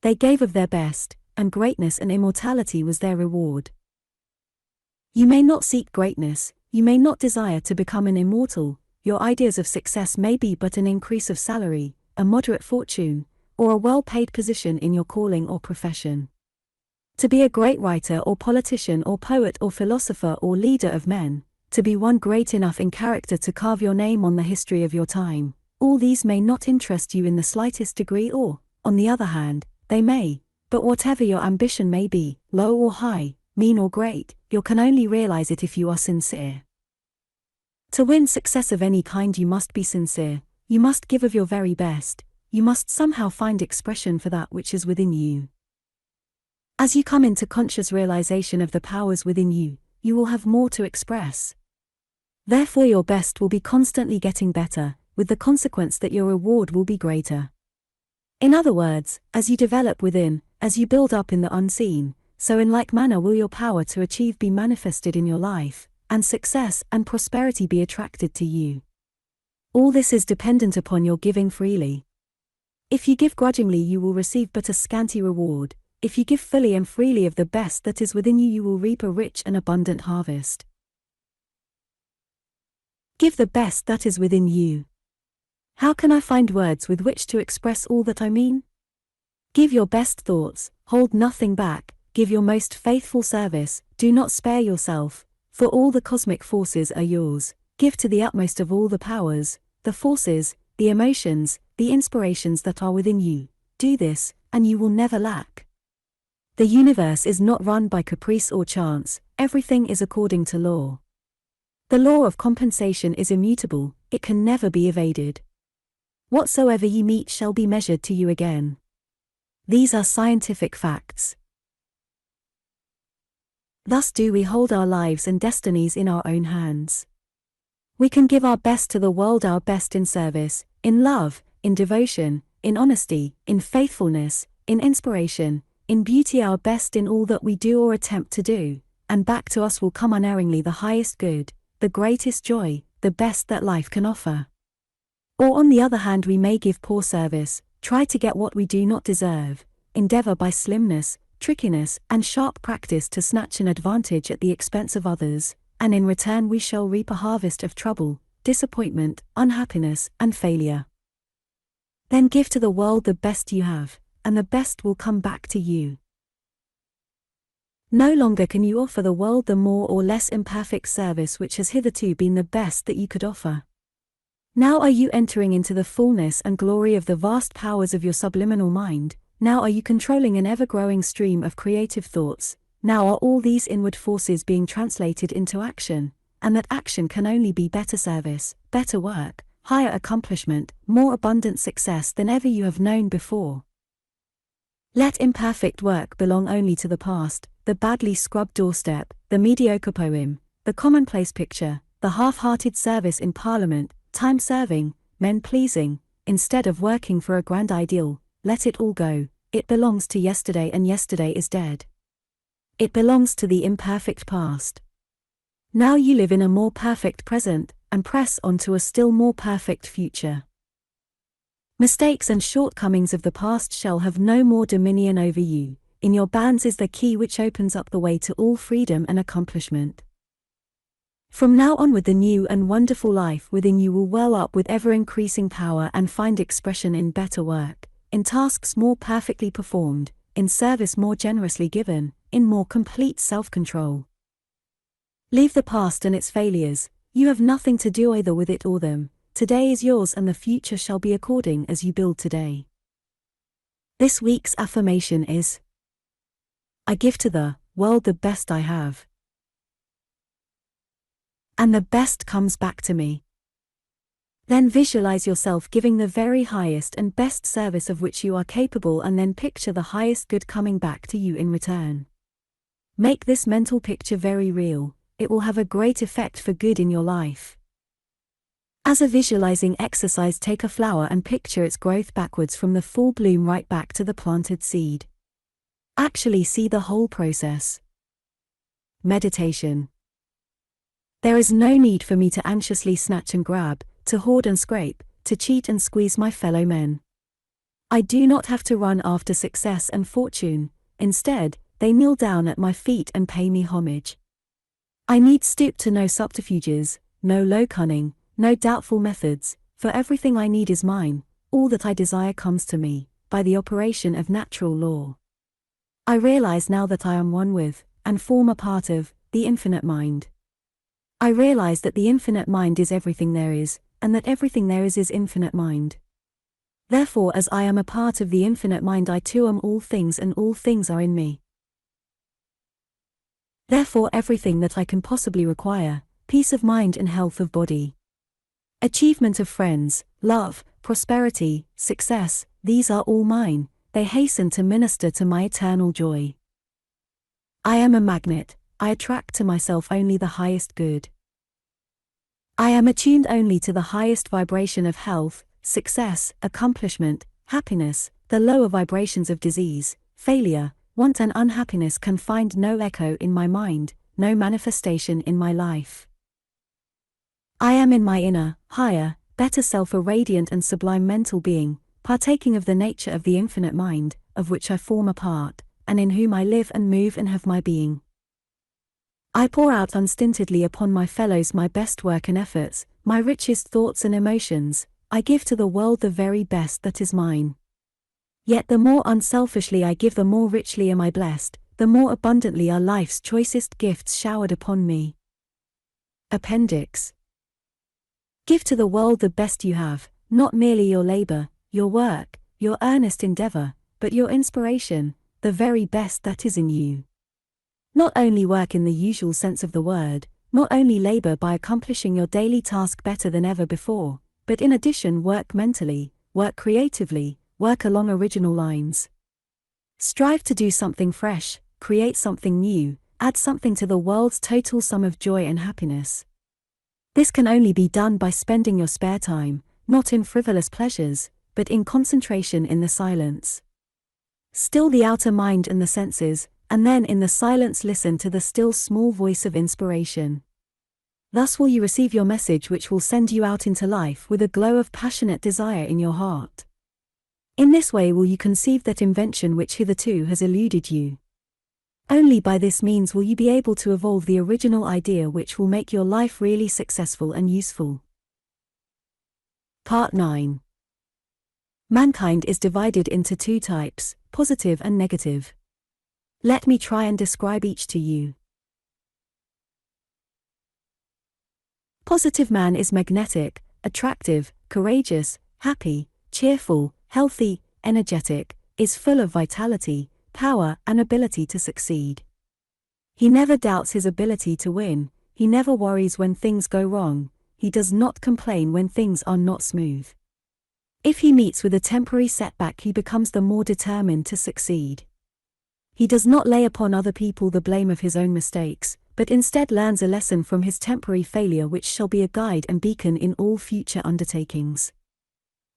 They gave of their best, and greatness and immortality was their reward. You may not seek greatness, you may not desire to become an immortal, your ideas of success may be but an increase of salary, a moderate fortune, or a well-paid position in your calling or profession. To be a great writer or politician or poet or philosopher or leader of men, to be one great enough in character to carve your name on the history of your time, all these may not interest you in the slightest degree or, on the other hand, they may, but whatever your ambition may be, low or high, mean or great, you can only realize it if you are sincere. To win success of any kind you must be sincere, you must give of your very best, you must somehow find expression for that which is within you. As you come into conscious realization of the powers within you, you will have more to express. Therefore your best will be constantly getting better, with the consequence that your reward will be greater. In other words, as you develop within, as you build up in the unseen, so in like manner will your power to achieve be manifested in your life, and success and prosperity be attracted to you. All this is dependent upon your giving freely. If you give grudgingly you will receive but a scanty reward. If you give fully and freely of the best that is within you, you will reap a rich and abundant harvest. Give the best that is within you. How can I find words with which to express all that I mean? Give your best thoughts, hold nothing back, give your most faithful service, do not spare yourself, for all the cosmic forces are yours. Give to the utmost of all the powers, the forces, the emotions, the inspirations that are within you. Do this, and you will never lack. The universe is not run by caprice or chance, everything is according to law. The law of compensation is immutable, it can never be evaded. Whatsoever ye meet shall be measured to you again. These are scientific facts. Thus do we hold our lives and destinies in our own hands. We can give our best to the world, our best in service, in love, in devotion, in honesty, in faithfulness, in inspiration, in beauty, our best in all that we do or attempt to do, and back to us will come unerringly the highest good, the greatest joy, the best that life can offer. Or on the other hand we may give poor service, try to get what we do not deserve, endeavor by slimness, trickiness, and sharp practice to snatch an advantage at the expense of others, and in return we shall reap a harvest of trouble, disappointment, unhappiness, and failure. Then give to the world the best you have, and the best will come back to you. No longer can you offer the world the more or less imperfect service which has hitherto been the best that you could offer. Now are you entering into the fullness and glory of the vast powers of your subliminal mind, now are you controlling an ever-growing stream of creative thoughts, now are all these inward forces being translated into action, and that action can only be better service, better work, higher accomplishment, more abundant success than ever you have known before. Let imperfect work belong only to the past, the badly scrubbed doorstep, the mediocre poem, the commonplace picture, the half-hearted service in Parliament, time-serving, men-pleasing, instead of working for a grand ideal. Let it all go, it belongs to yesterday and yesterday is dead. It belongs to the imperfect past. Now you live in a more perfect present, and press on to a still more perfect future. Mistakes and shortcomings of the past shall have no more dominion over you. In your bands is the key which opens up the way to all freedom and accomplishment. From now onward the new and wonderful life within you will well up with ever-increasing power and find expression in better work, in tasks more perfectly performed, in service more generously given, in more complete self-control. Leave the past and its failures. You have nothing to do either with it or them. Today is yours and the future shall be according as you build today. This week's affirmation is: I give to the world the best I have, and the best comes back to me. Then visualize yourself giving the very highest and best service of which you are capable, and then picture the highest good coming back to you in return. Make this mental picture very real. It will have a great effect for good in your life. As a visualizing exercise, take a flower and picture its growth backwards from the full bloom right back to the planted seed. Actually see the whole process. Meditation. There is no need for me to anxiously snatch and grab, to hoard and scrape, to cheat and squeeze my fellow men. I do not have to run after success and fortune. Instead, they kneel down at my feet and pay me homage. I need stoop to no subterfuges, no low cunning, no doubtful methods, for everything I need is mine. All that I desire comes to me, by the operation of natural law. I realize now that I am one with, and form a part of, the infinite mind. I realize that the infinite mind is everything there is, and that everything there is infinite mind. Therefore, as I am a part of the infinite mind, I too am all things, and all things are in me. Therefore, everything that I can possibly require, peace of mind and health of body, achievement of friends, love, prosperity, success, these are all mine. They hasten to minister to my eternal joy. I am a magnet. I attract to myself only the highest good. I am attuned only to the highest vibration of health, success, accomplishment, happiness. The lower vibrations of disease, failure, want and unhappiness can find no echo in my mind, no manifestation in my life. I am in my inner, higher, better self a radiant and sublime mental being, partaking of the nature of the infinite mind, of which I form a part, and in whom I live and move and have my being. I pour out unstintedly upon my fellows my best work and efforts, my richest thoughts and emotions. I give to the world the very best that is mine. Yet the more unselfishly I give, the more richly am I blessed, the more abundantly are life's choicest gifts showered upon me. Appendix. Give to the world the best you have, not merely your labor, your work, your earnest endeavor, but your inspiration, the very best that is in you. Not only work in the usual sense of the word, not only labor by accomplishing your daily task better than ever before, but in addition work mentally, work creatively, work along original lines. Strive to do something fresh, create something new, add something to the world's total sum of joy and happiness. This can only be done by spending your spare time, not in frivolous pleasures, but in concentration in the silence. Still the outer mind and the senses, and then in the silence listen to the still small voice of inspiration. Thus will you receive your message, which will send you out into life with a glow of passionate desire in your heart. In this way will you conceive that invention which hitherto has eluded you. Only by this means will you be able to evolve the original idea which will make your life really successful and useful. Part 9. Mankind is divided into two types, positive and negative. Let me try and describe each to you. Positive man is magnetic, attractive, courageous, happy, cheerful, healthy, energetic, is full of vitality, power and ability to succeed. He never doubts his ability to win, he never worries when things go wrong, he does not complain when things are not smooth. If he meets with a temporary setback, he becomes the more determined to succeed. He does not lay upon other people the blame of his own mistakes, but instead learns a lesson from his temporary failure which shall be a guide and beacon in all future undertakings.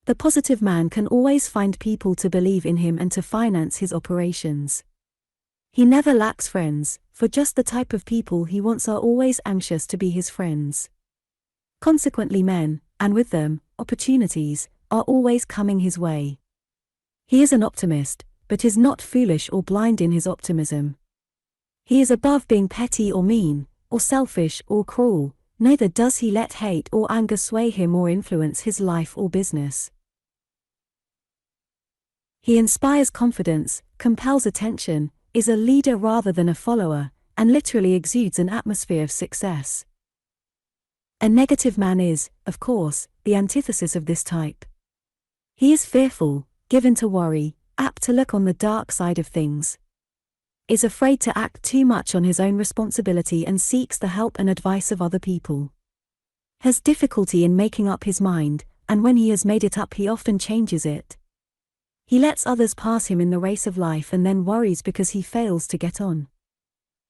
The positive man can always find people to believe in him and to finance his operations. He never lacks friends, for just the type of people he wants are always anxious to be his friends. Consequently men, and with them, opportunities, are always coming his way. He is an optimist, but is not foolish or blind in his optimism. He is above being petty or mean, or selfish or cruel, neither does he let hate or anger sway him or influence his life or business. He inspires confidence, compels attention, is a leader rather than a follower, and literally exudes an atmosphere of success. A negative man is, of course, the antithesis of this type. He is fearful, given to worry, apt to look on the dark side of things, is afraid to act too much on his own responsibility and seeks the help and advice of other people, has difficulty in making up his mind, and when he has made it up he often changes it. He lets others pass him in the race of life and then worries because he fails to get on.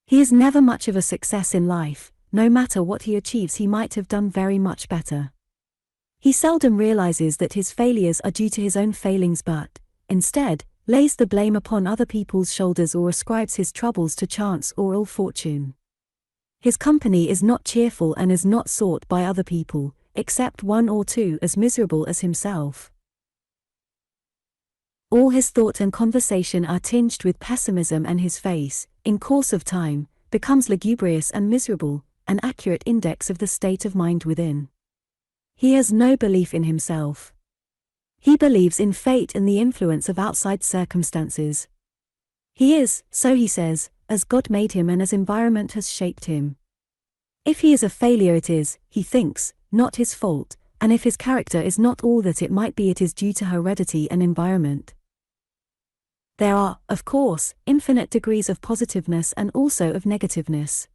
He is never much of a success in life. No matter what he achieves, he might have done very much better. He seldom realizes that his failures are due to his own failings but, instead, lays the blame upon other people's shoulders or ascribes his troubles to chance or ill fortune. His company is not cheerful and is not sought by other people, except one or two as miserable as himself. All his thought and conversation are tinged with pessimism, and his face, in course of time, becomes lugubrious and miserable, an accurate index of the state of mind within. He has no belief in himself. He believes in fate and the influence of outside circumstances. He is, so he says, as God made him and as environment has shaped him. If he is a failure, it is, he thinks, not his fault, and if his character is not all that it might be, it is due to heredity and environment. There are, of course, infinite degrees of positiveness and also of negativeness.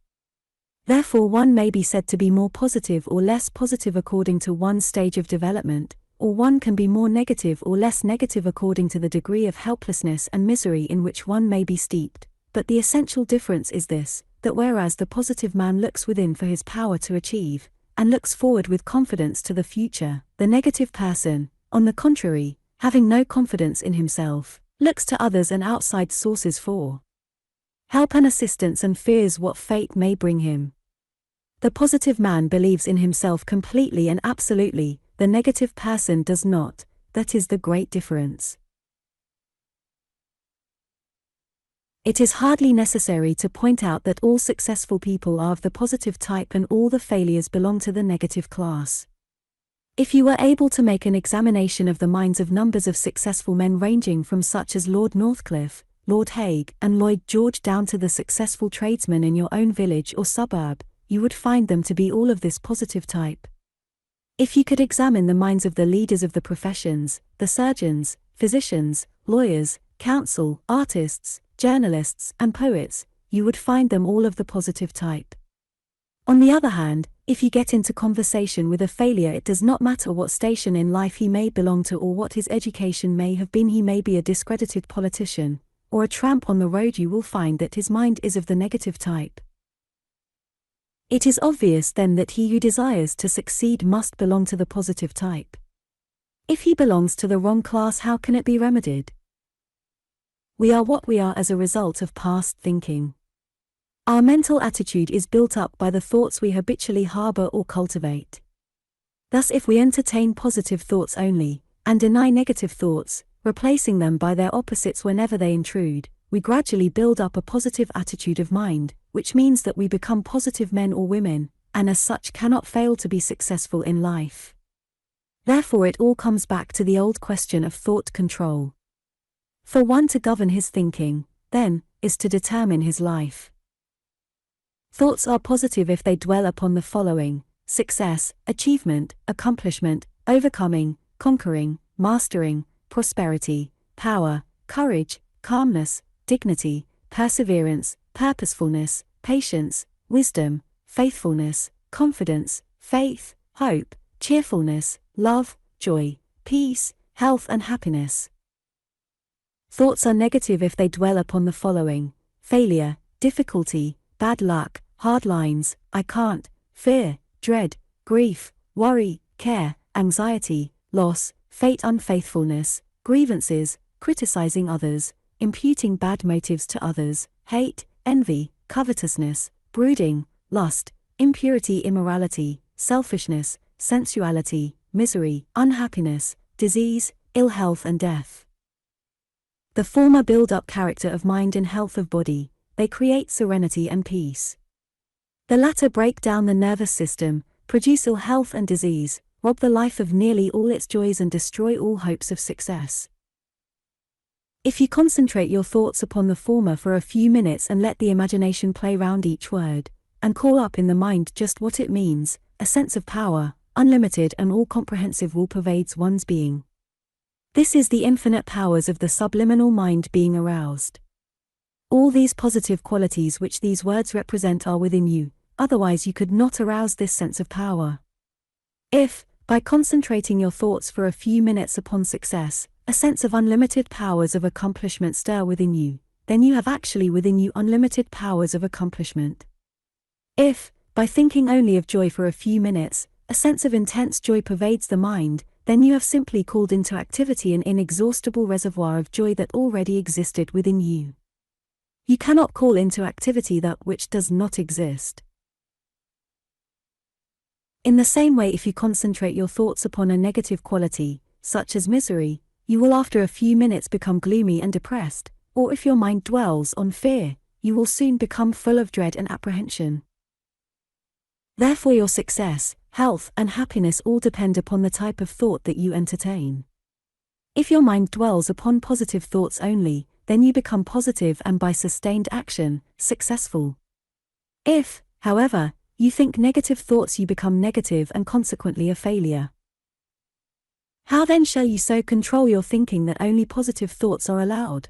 Therefore, one may be said to be more positive or less positive according to one stage of development, or one can be more negative or less negative according to the degree of helplessness and misery in which one may be steeped. But the essential difference is this, that whereas the positive man looks within for his power to achieve, and looks forward with confidence to the future, the negative person, on the contrary, having no confidence in himself, looks to others and outside sources for help and assistance and fears what fate may bring him. The positive man believes in himself completely and absolutely, the negative person does not. That is the great difference. It is hardly necessary to point out that all successful people are of the positive type and all the failures belong to the negative class. If you were able to make an examination of the minds of numbers of successful men ranging from such as Lord Northcliffe, Lord Haig, and Lloyd George down to the successful tradesmen in your own village or suburb, you would find them to be all of this positive type. If you could examine the minds of the leaders of the professions, the surgeons, physicians, lawyers, counsel, artists, journalists, and poets, you would find them all of the positive type. On the other hand, if you get into conversation with a failure, it does not matter what station in life he may belong to or what his education may have been. He may be a discredited politician, or a tramp on the road, you will find that his mind is of the negative type. It is obvious then that he who desires to succeed must belong to the positive type. If he belongs to the wrong class, how can it be remedied? We are what we are as a result of past thinking. Our mental attitude is built up by the thoughts we habitually harbor or cultivate. Thus, if we entertain positive thoughts only, and deny negative thoughts, replacing them by their opposites whenever they intrude, we gradually build up a positive attitude of mind, which means that we become positive men or women, and as such cannot fail to be successful in life. Therefore, it all comes back to the old question of thought control. For one to govern his thinking, then, is to determine his life. Thoughts are positive if they dwell upon the following: success, achievement, accomplishment, overcoming, conquering, mastering, prosperity, power, courage, calmness, dignity, perseverance, purposefulness, patience, wisdom, faithfulness, confidence, faith, hope, cheerfulness, love, joy, peace, health and happiness. Thoughts are negative if they dwell upon the following: failure, difficulty, bad luck, hard lines, I can't, fear, dread, grief, worry, care, anxiety, loss, fate, unfaithfulness, grievances, criticizing others, imputing bad motives to others, hate, envy, covetousness, brooding, lust, impurity, immorality, selfishness, sensuality, misery, unhappiness, disease, ill health and death. The former build up character of mind and health of body, they create serenity and peace. The latter break down the nervous system, produce ill health and disease, rob the life of nearly all its joys and destroy all hopes of success. If you concentrate your thoughts upon the former for a few minutes and let the imagination play round each word, and call up in the mind just what it means, a sense of power, unlimited and all-comprehensive will pervades one's being. This is the infinite powers of the subliminal mind being aroused. All these positive qualities which these words represent are within you, otherwise you could not arouse this sense of power. If, by concentrating your thoughts for a few minutes upon success, a sense of unlimited powers of accomplishment stir within you, then you have actually within you unlimited powers of accomplishment. If, by thinking only of joy for a few minutes, a sense of intense joy pervades the mind, then you have simply called into activity an inexhaustible reservoir of joy that already existed within you. You cannot call into activity that which does not exist. In the same way, if you concentrate your thoughts upon a negative quality, such as misery, you will after a few minutes become gloomy and depressed, or if your mind dwells on fear, you will soon become full of dread and apprehension. Therefore your success, health and happiness all depend upon the type of thought that you entertain. If your mind dwells upon positive thoughts only, then you become positive and by sustained action, successful. If, however, you think negative thoughts, you become negative and consequently a failure. How then shall you so control your thinking that only positive thoughts are allowed?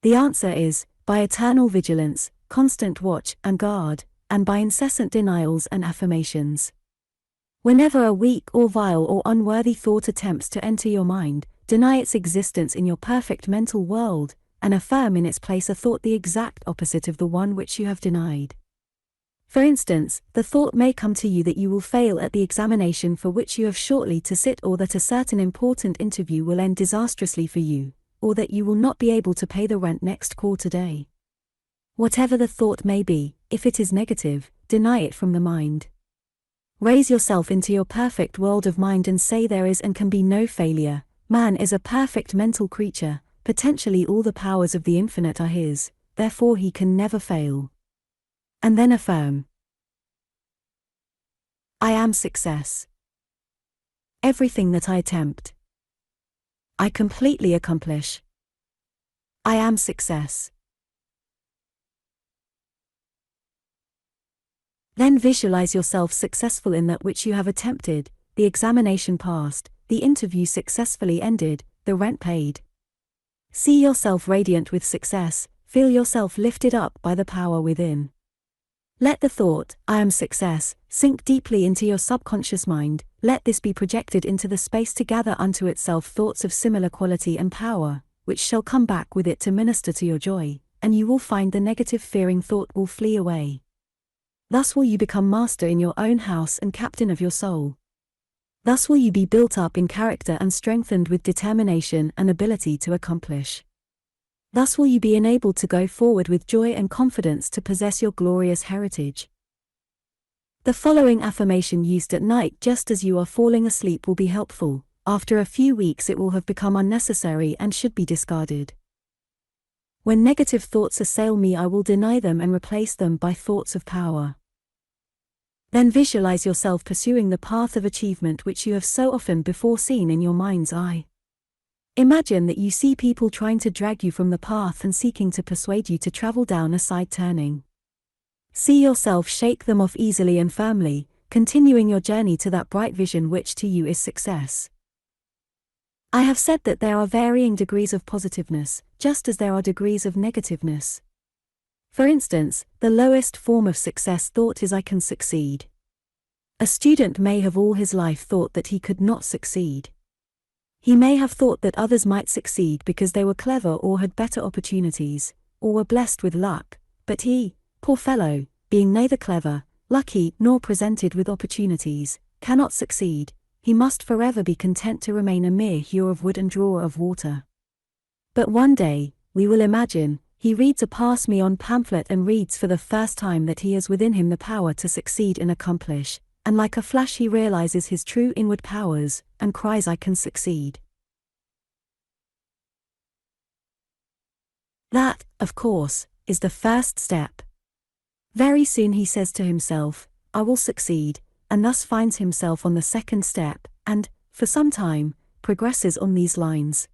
The answer is, by eternal vigilance, constant watch and guard, and by incessant denials and affirmations. Whenever a weak or vile or unworthy thought attempts to enter your mind, deny its existence in your perfect mental world, and affirm in its place a thought the exact opposite of the one which you have denied. For instance, the thought may come to you that you will fail at the examination for which you have shortly to sit, or that a certain important interview will end disastrously for you, or that you will not be able to pay the rent next quarter day. Whatever the thought may be, if it is negative, deny it from the mind. Raise yourself into your perfect world of mind and say there is and can be no failure. Man is a perfect mental creature, potentially all the powers of the infinite are his, therefore he can never fail. And then affirm, I am success. Everything that I attempt, I completely accomplish. I am success. Then visualize yourself successful in that which you have attempted, the examination passed, the interview successfully ended, the rent paid. See yourself radiant with success, feel yourself lifted up by the power within. Let the thought, I am success, sink deeply into your subconscious mind, let this be projected into the space to gather unto itself thoughts of similar quality and power, which shall come back with it to minister to your joy, and you will find the negative fearing thought will flee away. Thus will you become master in your own house and captain of your soul. Thus will you be built up in character and strengthened with determination and ability to accomplish. Thus will you be enabled to go forward with joy and confidence to possess your glorious heritage. The following affirmation used at night just as you are falling asleep will be helpful. After a few weeks it will have become unnecessary and should be discarded. When negative thoughts assail me, I will deny them and replace them by thoughts of power. Then visualize yourself pursuing the path of achievement which you have so often before seen in your mind's eye. Imagine that you see people trying to drag you from the path and seeking to persuade you to travel down a side turning. See yourself shake them off easily and firmly, continuing your journey to that bright vision which to you is success. I have said that there are varying degrees of positiveness, just as there are degrees of negativeness. For instance, the lowest form of success thought is I can succeed. A student may have all his life thought that he could not succeed. He may have thought that others might succeed because they were clever or had better opportunities, or were blessed with luck, but he, poor fellow, being neither clever, lucky, nor presented with opportunities, cannot succeed. He must forever be content to remain a mere hewer of wood and drawer of water. But one day, we will imagine, he reads a pass-me-on pamphlet and reads for the first time that he has within him the power to succeed and accomplish, and like a flash he realizes his true inward powers, and cries, "I can succeed." That, of course, is the first step. Very soon he says to himself, "I will succeed," and thus finds himself on the second step, and, for some time, progresses on these lines.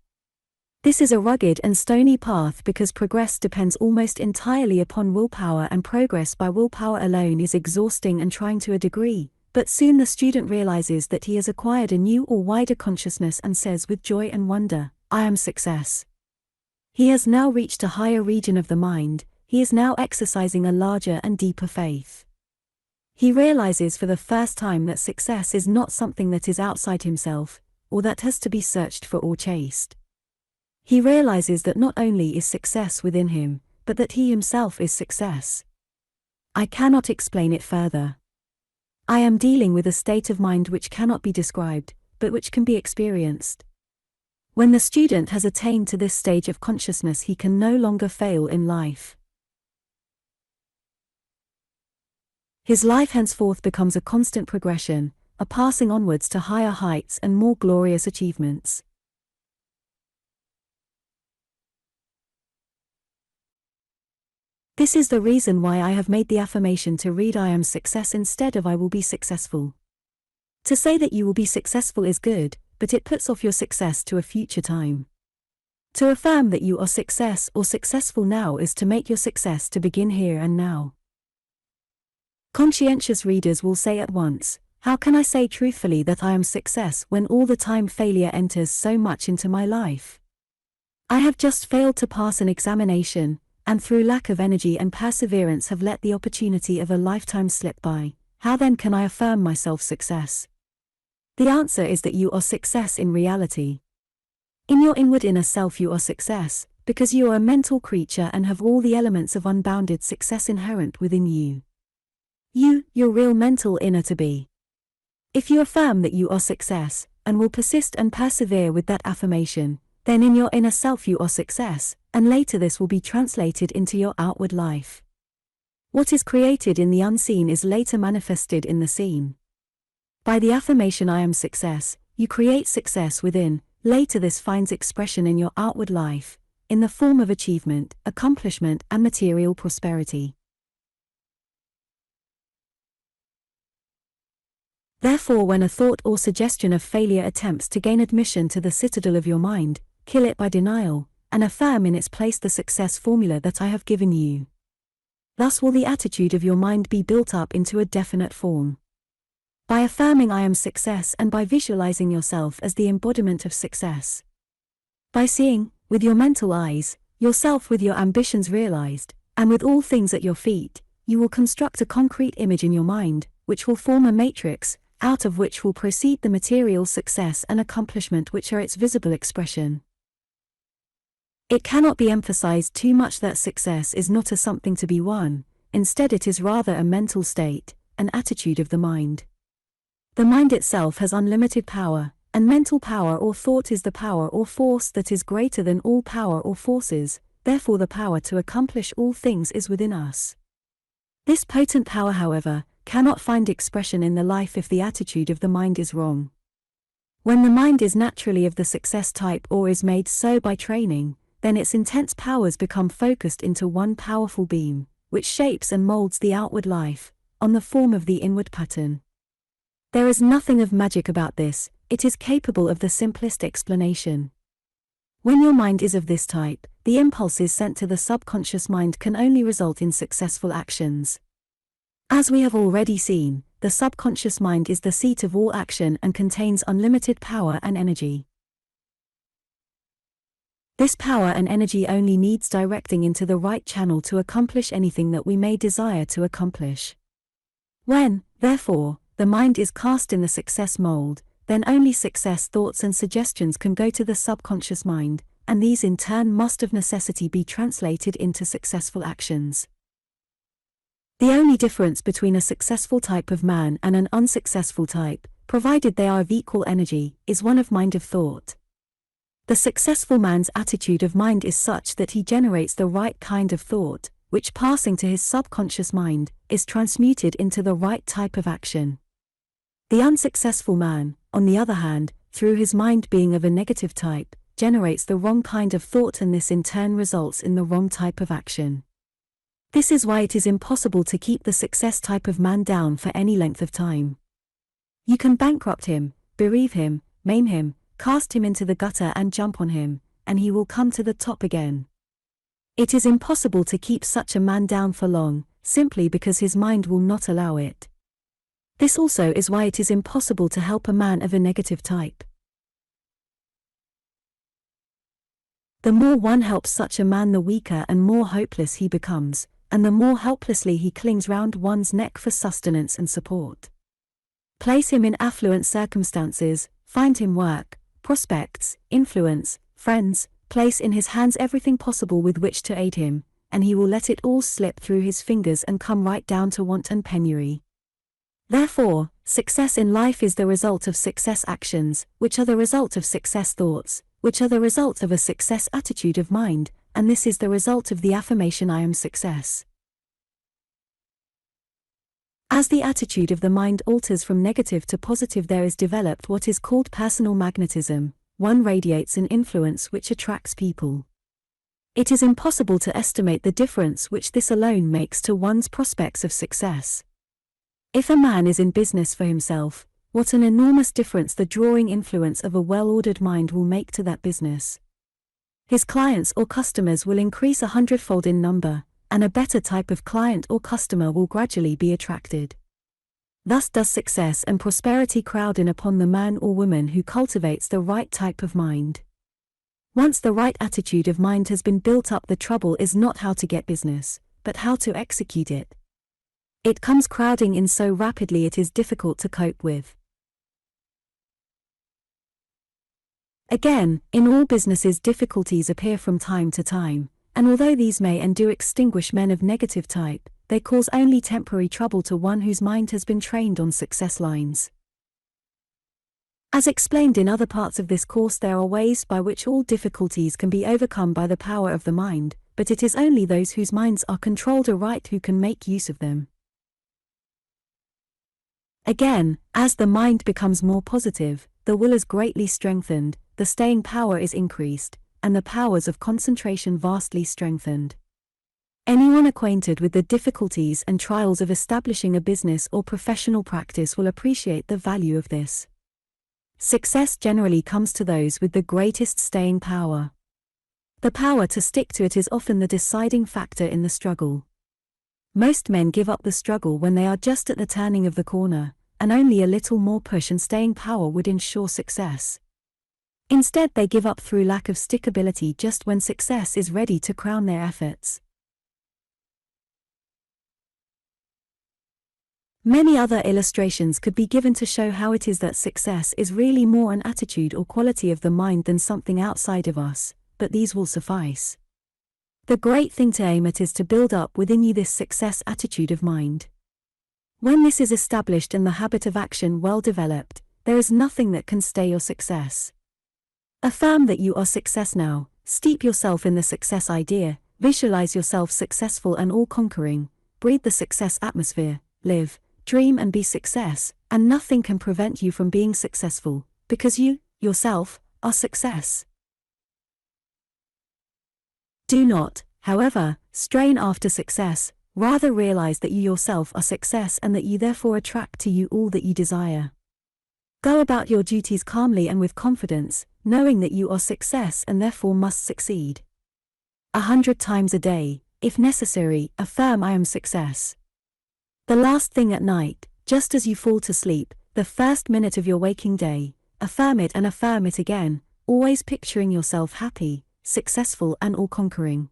This is a rugged and stony path because progress depends almost entirely upon willpower, and progress by willpower alone is exhausting and trying to a degree, but soon the student realizes that he has acquired a new or wider consciousness and says with joy and wonder, "I am success." He has now reached a higher region of the mind, he is now exercising a larger and deeper faith. He realizes for the first time that success is not something that is outside himself, or that has to be searched for or chased. He realizes that not only is success within him, but that he himself is success. I cannot explain it further. I am dealing with a state of mind which cannot be described, but which can be experienced. When the student has attained to this stage of consciousness, he can no longer fail in life. His life henceforth becomes a constant progression, a passing onwards to higher heights and more glorious achievements. This is the reason why I have made the affirmation to read "I am success" instead of "I will be successful." To say that you will be successful is good, but it puts off your success to a future time. To affirm that you are success or successful now is to make your success to begin here and now. Conscientious readers will say at once, "How can I say truthfully that I am success when all the time failure enters so much into my life? I have just failed to pass an examination, and through lack of energy and perseverance have let the opportunity of a lifetime slip by. How then can I affirm myself success?" The answer is that you are success in reality. In your inward inner self you are success, because you are a mental creature and have all the elements of unbounded success inherent within you. Your real mental inner to be. If you affirm that you are success, and will persist and persevere with that affirmation, then in your inner self you are success, and later this will be translated into your outward life. What is created in the unseen is later manifested in the seen. By the affirmation "I am success," you create success within, later this finds expression in your outward life, in the form of achievement, accomplishment, and material prosperity. Therefore, when a thought or suggestion of failure attempts to gain admission to the citadel of your mind, kill it by denial, and affirm in its place the success formula that I have given you. Thus will the attitude of your mind be built up into a definite form. By affirming "I am success" and by visualizing yourself as the embodiment of success. By seeing, with your mental eyes, yourself with your ambitions realized, and with all things at your feet, you will construct a concrete image in your mind, which will form a matrix, out of which will proceed the material success and accomplishment which are its visible expression. It cannot be emphasized too much that success is not a something to be won, instead it is rather a mental state, an attitude of the mind. The mind itself has unlimited power, and mental power or thought is the power or force that is greater than all power or forces, therefore the power to accomplish all things is within us. This potent power, however, cannot find expression in the life if the attitude of the mind is wrong. When the mind is naturally of the success type or is made so by training, then its intense powers become focused into one powerful beam, which shapes and molds the outward life, on the form of the inward pattern. There is nothing of magic about this, it is capable of the simplest explanation. When your mind is of this type, the impulses sent to the subconscious mind can only result in successful actions. As we have already seen, the subconscious mind is the seat of all action and contains unlimited power and energy. This power and energy only needs directing into the right channel to accomplish anything that we may desire to accomplish. When, therefore, the mind is cast in the success mold, then only success thoughts and suggestions can go to the subconscious mind, and these in turn must of necessity be translated into successful actions. The only difference between a successful type of man and an unsuccessful type, provided they are of equal energy, is one of mind of thought. The successful man's attitude of mind is such that he generates the right kind of thought, which passing to his subconscious mind, is transmuted into the right type of action. The unsuccessful man, on the other hand, through his mind being of a negative type, generates the wrong kind of thought, and this in turn results in the wrong type of action. This is why it is impossible to keep the success type of man down for any length of time. You can bankrupt him, bereave him, maim him, cast him into the gutter and jump on him, and he will come to the top again. It is impossible to keep such a man down for long, simply because his mind will not allow it. This also is why it is impossible to help a man of a negative type. The more one helps such a man, the weaker and more hopeless he becomes, and the more helplessly he clings round one's neck for sustenance and support. Place him in affluent circumstances, find him work, prospects, influence, friends, place in his hands everything possible with which to aid him, and he will let it all slip through his fingers and come right down to want and penury. Therefore, success in life is the result of success actions, which are the result of success thoughts, which are the result of a success attitude of mind, and this is the result of the affirmation "I am success." As the attitude of the mind alters from negative to positive, there is developed what is called personal magnetism. One radiates an influence which attracts people. It is impossible to estimate the difference which this alone makes to one's prospects of success. If a man is in business for himself, what an enormous difference the drawing influence of a well-ordered mind will make to that business. His clients or customers will increase 100-fold in number, and a better type of client or customer will gradually be attracted. Thus does success and prosperity crowd in upon the man or woman who cultivates the right type of mind. Once the right attitude of mind has been built up, the trouble is not how to get business, but how to execute it. It comes crowding in so rapidly it is difficult to cope with. Again, in all businesses difficulties appear from time to time, and although these may and do extinguish men of negative type, they cause only temporary trouble to one whose mind has been trained on success lines. As explained in other parts of this course, there are ways by which all difficulties can be overcome by the power of the mind, but it is only those whose minds are controlled aright who can make use of them. Again, as the mind becomes more positive, the will is greatly strengthened, the staying power is increased, and the powers of concentration vastly strengthened. Anyone acquainted with the difficulties and trials of establishing a business or professional practice will appreciate the value of this. Success generally comes to those with the greatest staying power. The power to stick to it is often the deciding factor in the struggle. Most men give up the struggle when they are just at the turning of the corner, and only a little more push and staying power would ensure success. Instead, they give up through lack of stickability just when success is ready to crown their efforts. Many other illustrations could be given to show how it is that success is really more an attitude or quality of the mind than something outside of us, but these will suffice. The great thing to aim at is to build up within you this success attitude of mind. When this is established and the habit of action well developed, there is nothing that can stay your success. Affirm that you are success now, steep yourself in the success idea, visualize yourself successful and all-conquering, breathe the success atmosphere, live, dream and be success, and nothing can prevent you from being successful, because you, yourself, are success. Do not, however, strain after success, rather realize that you yourself are success and that you therefore attract to you all that you desire. Go about your duties calmly and with confidence, knowing that you are success and therefore must succeed. 100 times a day, if necessary, affirm "I am success." The last thing at night, just as you fall to sleep, the first minute of your waking day, affirm it and affirm it again, always picturing yourself happy, successful and all-conquering.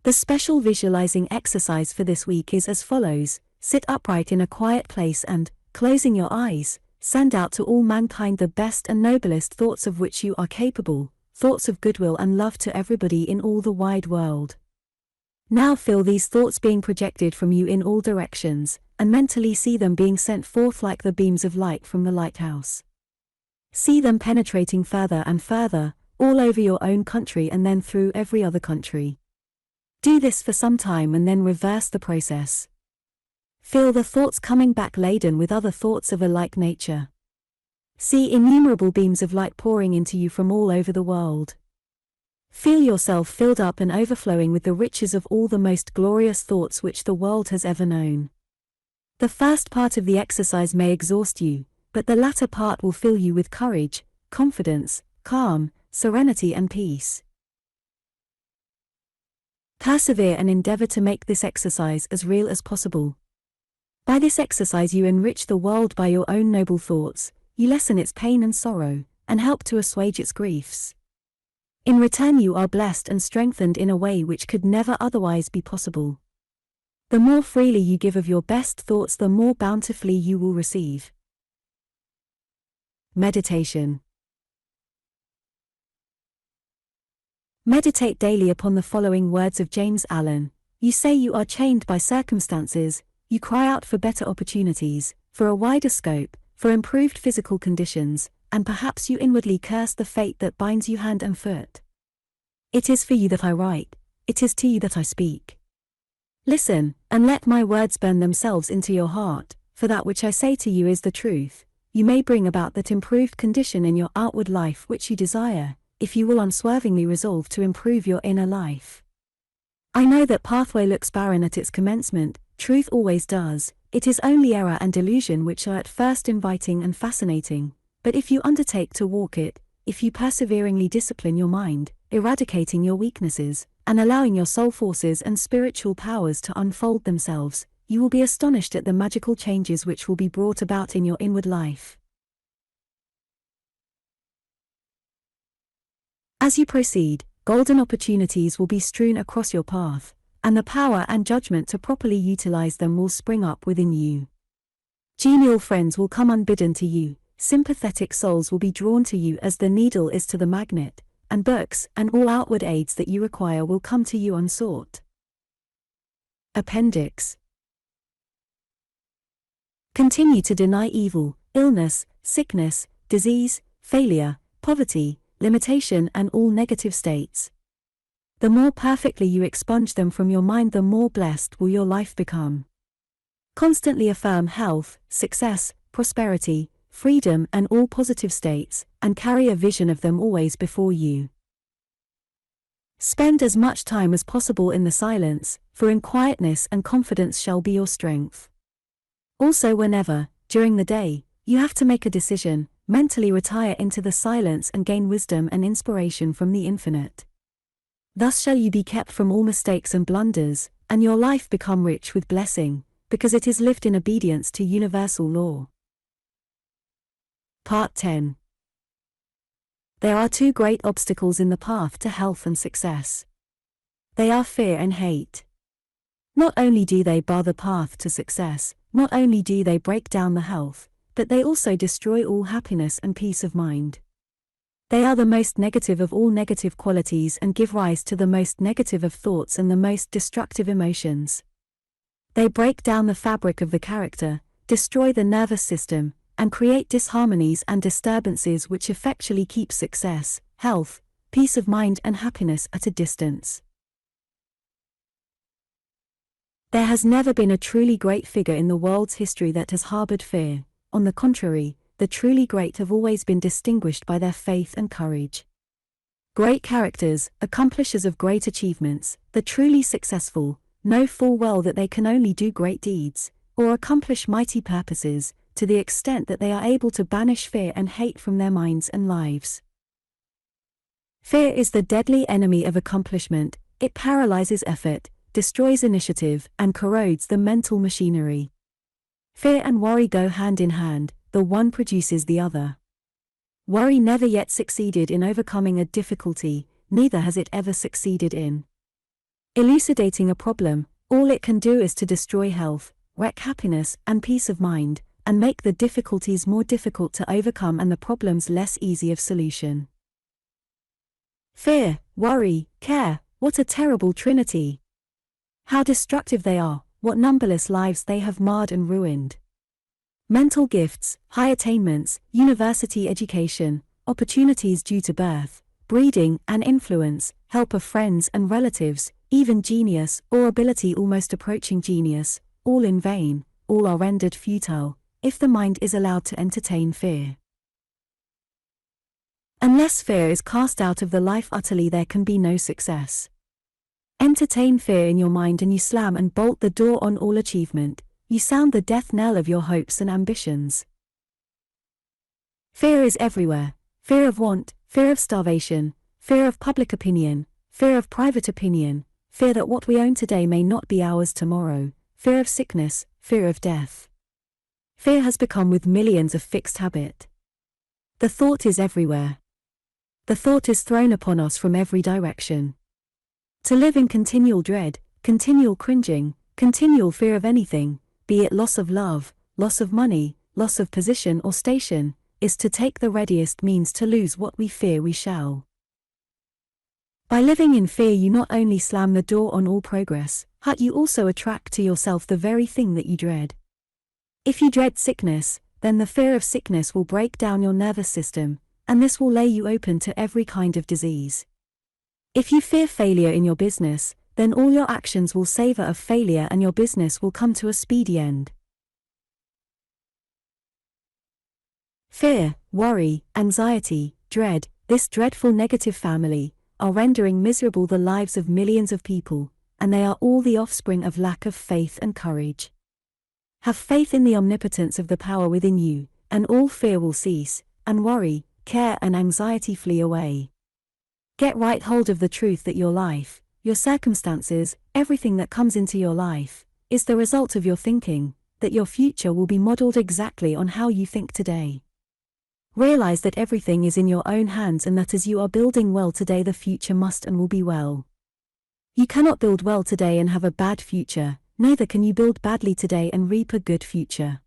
The special visualizing exercise for this week is as follows: sit upright in a quiet place and, closing your eyes, send out to all mankind the best and noblest thoughts of which you are capable, thoughts of goodwill and love to everybody in all the wide world. Now feel these thoughts being projected from you in all directions, and mentally see them being sent forth like the beams of light from the lighthouse. See them penetrating further and further, all over your own country and then through every other country. Do this for some time and then reverse the process. Feel the thoughts coming back laden with other thoughts of a like nature. See innumerable beams of light pouring into you from all over the world. Feel yourself filled up and overflowing with the riches of all the most glorious thoughts which the world has ever known. The first part of the exercise may exhaust you, but the latter part will fill you with courage, confidence, calm, serenity and peace. Persevere and endeavor to make this exercise as real as possible. By this exercise you enrich the world by your own noble thoughts, you lessen its pain and sorrow, and help to assuage its griefs. In return you are blessed and strengthened in a way which could never otherwise be possible. The more freely you give of your best thoughts, the more bountifully you will receive. Meditation. Meditate daily upon the following words of James Allen. You say you are chained by circumstances, you cry out for better opportunities, for a wider scope, for improved physical conditions, and perhaps you inwardly curse the fate that binds you hand and foot. It is for you that I write, it is to you that I speak. Listen, and let my words burn themselves into your heart, for that which I say to you is the truth. You may bring about that improved condition in your outward life which you desire, if you will unswervingly resolve to improve your inner life. I know that pathway looks barren at its commencement, truth always does, it is only error and delusion which are at first inviting and fascinating, but if you undertake to walk it, if you perseveringly discipline your mind, eradicating your weaknesses, and allowing your soul forces and spiritual powers to unfold themselves, you will be astonished at the magical changes which will be brought about in your inward life. As you proceed, golden opportunities will be strewn across your path, and the power and judgment to properly utilize them will spring up within you. Genial friends will come unbidden to you, sympathetic souls will be drawn to you as the needle is to the magnet, and books and all outward aids that you require will come to you unsought. Appendix. Continue to deny evil, illness, sickness, disease, failure, poverty, limitation and all negative states. The more perfectly you expunge them from your mind, the more blessed will your life become. Constantly affirm health, success, prosperity, freedom and all positive states, and carry a vision of them always before you. Spend as much time as possible in the silence, for in quietness and confidence shall be your strength. Also whenever, during the day, you have to make a decision, mentally retire into the silence and gain wisdom and inspiration from the infinite. Thus shall you be kept from all mistakes and blunders, and your life become rich with blessing, because it is lived in obedience to universal law. Part 10. There are two great obstacles in the path to health and success. They are fear and hate. Not only do they bar the path to success, not only do they break down the health, but they also destroy all happiness and peace of mind. They are the most negative of all negative qualities and give rise to the most negative of thoughts and the most destructive emotions. They break down the fabric of the character, destroy the nervous system, and create disharmonies and disturbances which effectually keep success, health, peace of mind and happiness at a distance. There has never been a truly great figure in the world's history that has harbored fear. On the contrary, the truly great have always been distinguished by their faith and courage. Great characters, accomplishers of great achievements, the truly successful, know full well that they can only do great deeds, or accomplish mighty purposes, to the extent that they are able to banish fear and hate from their minds and lives. Fear is the deadly enemy of accomplishment, it paralyzes effort, destroys initiative, and corrodes the mental machinery. Fear and worry go hand in hand, the one produces the other. Worry never yet succeeded in overcoming a difficulty, neither has it ever succeeded in elucidating a problem. All it can do is to destroy health, wreck happiness and peace of mind, and make the difficulties more difficult to overcome and the problems less easy of solution. Fear, worry, care, what a terrible trinity! How destructive they are, what numberless lives they have marred and ruined. Mental gifts, high attainments, university education, opportunities due to birth, breeding and influence, help of friends and relatives, even genius or ability almost approaching genius, all in vain, all are rendered futile, if the mind is allowed to entertain fear. Unless fear is cast out of the life utterly, there can be no success. Entertain fear in your mind and you slam and bolt the door on all achievement, you sound the death knell of your hopes and ambitions. Fear is everywhere: fear of want, fear of starvation, fear of public opinion, fear of private opinion, fear that what we own today may not be ours tomorrow, fear of sickness, fear of death. Fear has become with millions a fixed habit. The thought is everywhere. The thought is thrown upon us from every direction. To live in continual dread, continual cringing, continual fear of anything, be it loss of love, loss of money, loss of position or station, is to take the readiest means to lose what we fear we shall. By living in fear, you not only slam the door on all progress, but you also attract to yourself the very thing that you dread. If you dread sickness, then the fear of sickness will break down your nervous system, and this will lay you open to every kind of disease. If you fear failure in your business, then all your actions will savor of failure and your business will come to a speedy end. Fear, worry, anxiety, dread, this dreadful negative family, are rendering miserable the lives of millions of people, and they are all the offspring of lack of faith and courage. Have faith in the omnipotence of the power within you, and all fear will cease, and worry, care and anxiety flee away. Get right hold of the truth that your life, your circumstances, everything that comes into your life, is the result of your thinking, that your future will be modeled exactly on how you think today. Realize that everything is in your own hands and that as you are building well today, the future must and will be well. You cannot build well today and have a bad future, neither can you build badly today and reap a good future.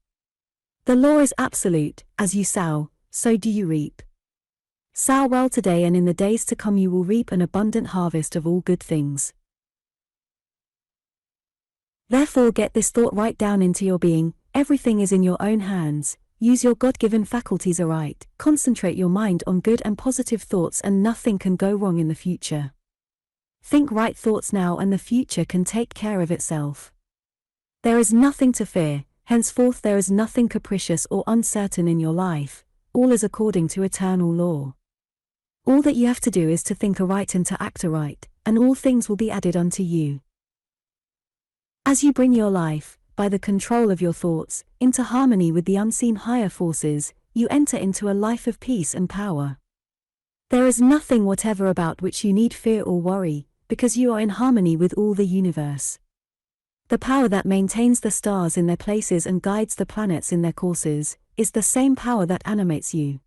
The law is absolute: as you sow, so do you reap. Sow well today and in the days to come you will reap an abundant harvest of all good things. Therefore get this thought right down into your being: everything is in your own hands. Use your God-given faculties aright, concentrate your mind on good and positive thoughts and nothing can go wrong in the future. Think right thoughts now and the future can take care of itself. There is nothing to fear, henceforth there is nothing capricious or uncertain in your life, all is according to eternal law. All that you have to do is to think aright and to act aright, and all things will be added unto you. As you bring your life, by the control of your thoughts, into harmony with the unseen higher forces, you enter into a life of peace and power. There is nothing whatever about which you need fear or worry, because you are in harmony with all the universe. The power that maintains the stars in their places and guides the planets in their courses, is the same power that animates you.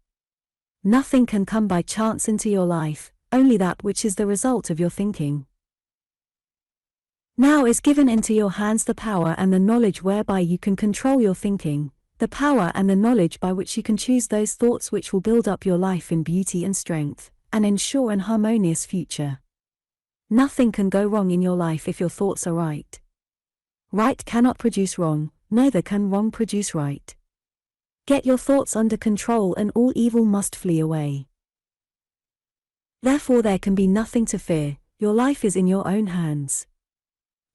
Nothing can come by chance into your life, only that which is the result of your thinking. Now is given into your hands the power and the knowledge whereby you can control your thinking, the power and the knowledge by which you can choose those thoughts which will build up your life in beauty and strength, and ensure an harmonious future. Nothing can go wrong in your life if your thoughts are right. Right cannot produce wrong, neither can wrong produce right. Get your thoughts under control and all evil must flee away. Therefore there can be nothing to fear, your life is in your own hands.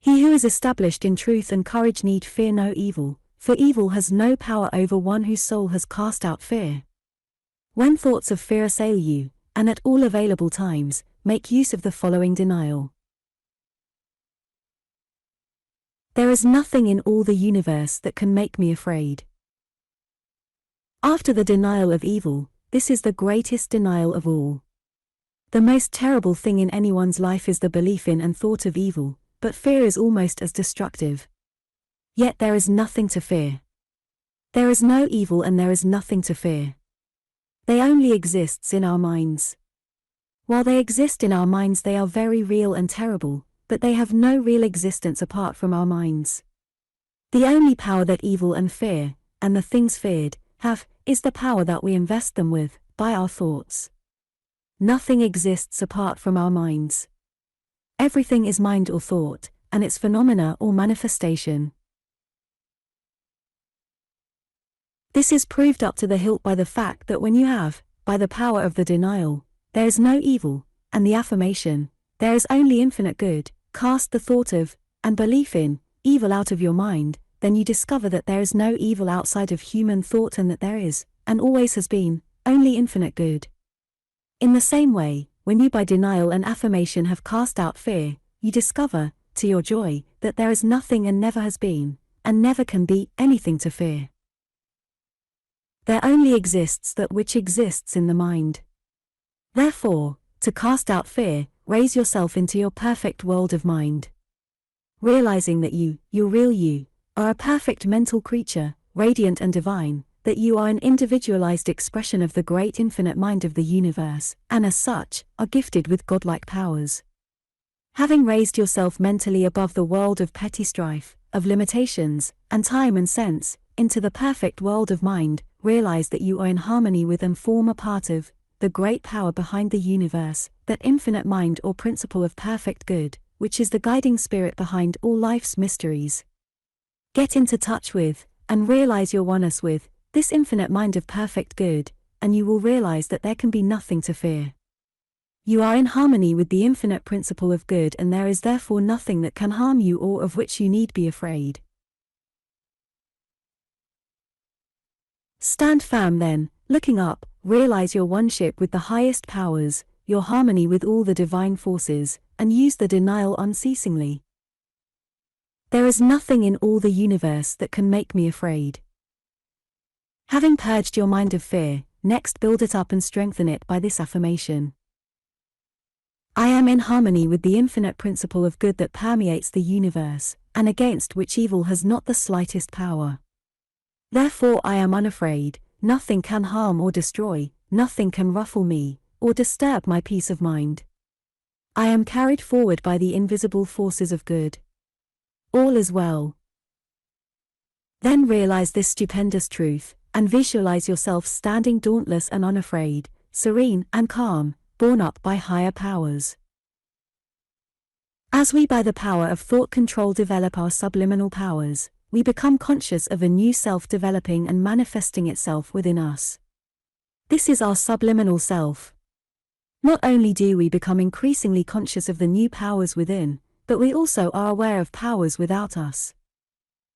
He who is established in truth and courage need fear no evil, for evil has no power over one whose soul has cast out fear. When thoughts of fear assail you, and at all available times, make use of the following denial. There is nothing in all the universe that can make me afraid. After the denial of evil, this is the greatest denial of all. The most terrible thing in anyone's life is the belief in and thought of evil, but fear is almost as destructive. Yet there is nothing to fear. There is no evil and there is nothing to fear. They only exist in our minds. While they exist in our minds, they are very real and terrible, but they have no real existence apart from our minds. The only power that evil and fear, and the things feared, have, is the power that we invest them with, by our thoughts. Nothing exists apart from our minds. Everything is mind or thought, and its phenomena or manifestation. This is proved up to the hilt by the fact that when you have, by the power of the denial, there is no evil, and the affirmation, there is only infinite good, cast the thought of, and belief in, evil out of your mind, then you discover that there is no evil outside of human thought and that there is, and always has been, only infinite good. In the same way, when you by denial and affirmation have cast out fear, you discover, to your joy, that there is nothing and never has been, and never can be, anything to fear. There only exists that which exists in the mind. Therefore, to cast out fear, raise yourself into your perfect world of mind. Realizing that you, your real you, are a perfect mental creature, radiant and divine, that you are an individualized expression of the great infinite mind of the universe, and as such, are gifted with godlike powers. Having raised yourself mentally above the world of petty strife, of limitations, and time and sense, into the perfect world of mind, realize that you are in harmony with and form a part of the great power behind the universe, that infinite mind or principle of perfect good, which is the guiding spirit behind all life's mysteries. Get into touch with, and realize your oneness with, this infinite mind of perfect good, and you will realize that there can be nothing to fear. You are in harmony with the infinite principle of good, and there is therefore nothing that can harm you or of which you need be afraid. Stand firm then, looking up, realize your oneship with the highest powers, your harmony with all the divine forces, and use the denial unceasingly. There is nothing in all the universe that can make me afraid. Having purged your mind of fear, next build it up and strengthen it by this affirmation. I am in harmony with the infinite principle of good that permeates the universe, and against which evil has not the slightest power. Therefore I am unafraid, nothing can harm or destroy, nothing can ruffle me, or disturb my peace of mind. I am carried forward by the invisible forces of good. All is well. Then realize this stupendous truth, and visualize yourself standing dauntless and unafraid, serene and calm, borne up by higher powers. As we by the power of thought control develop our subliminal powers, we become conscious of a new self developing and manifesting itself within us. This is our subliminal self. Not only do we become increasingly conscious of the new powers within, but we also are aware of powers without us.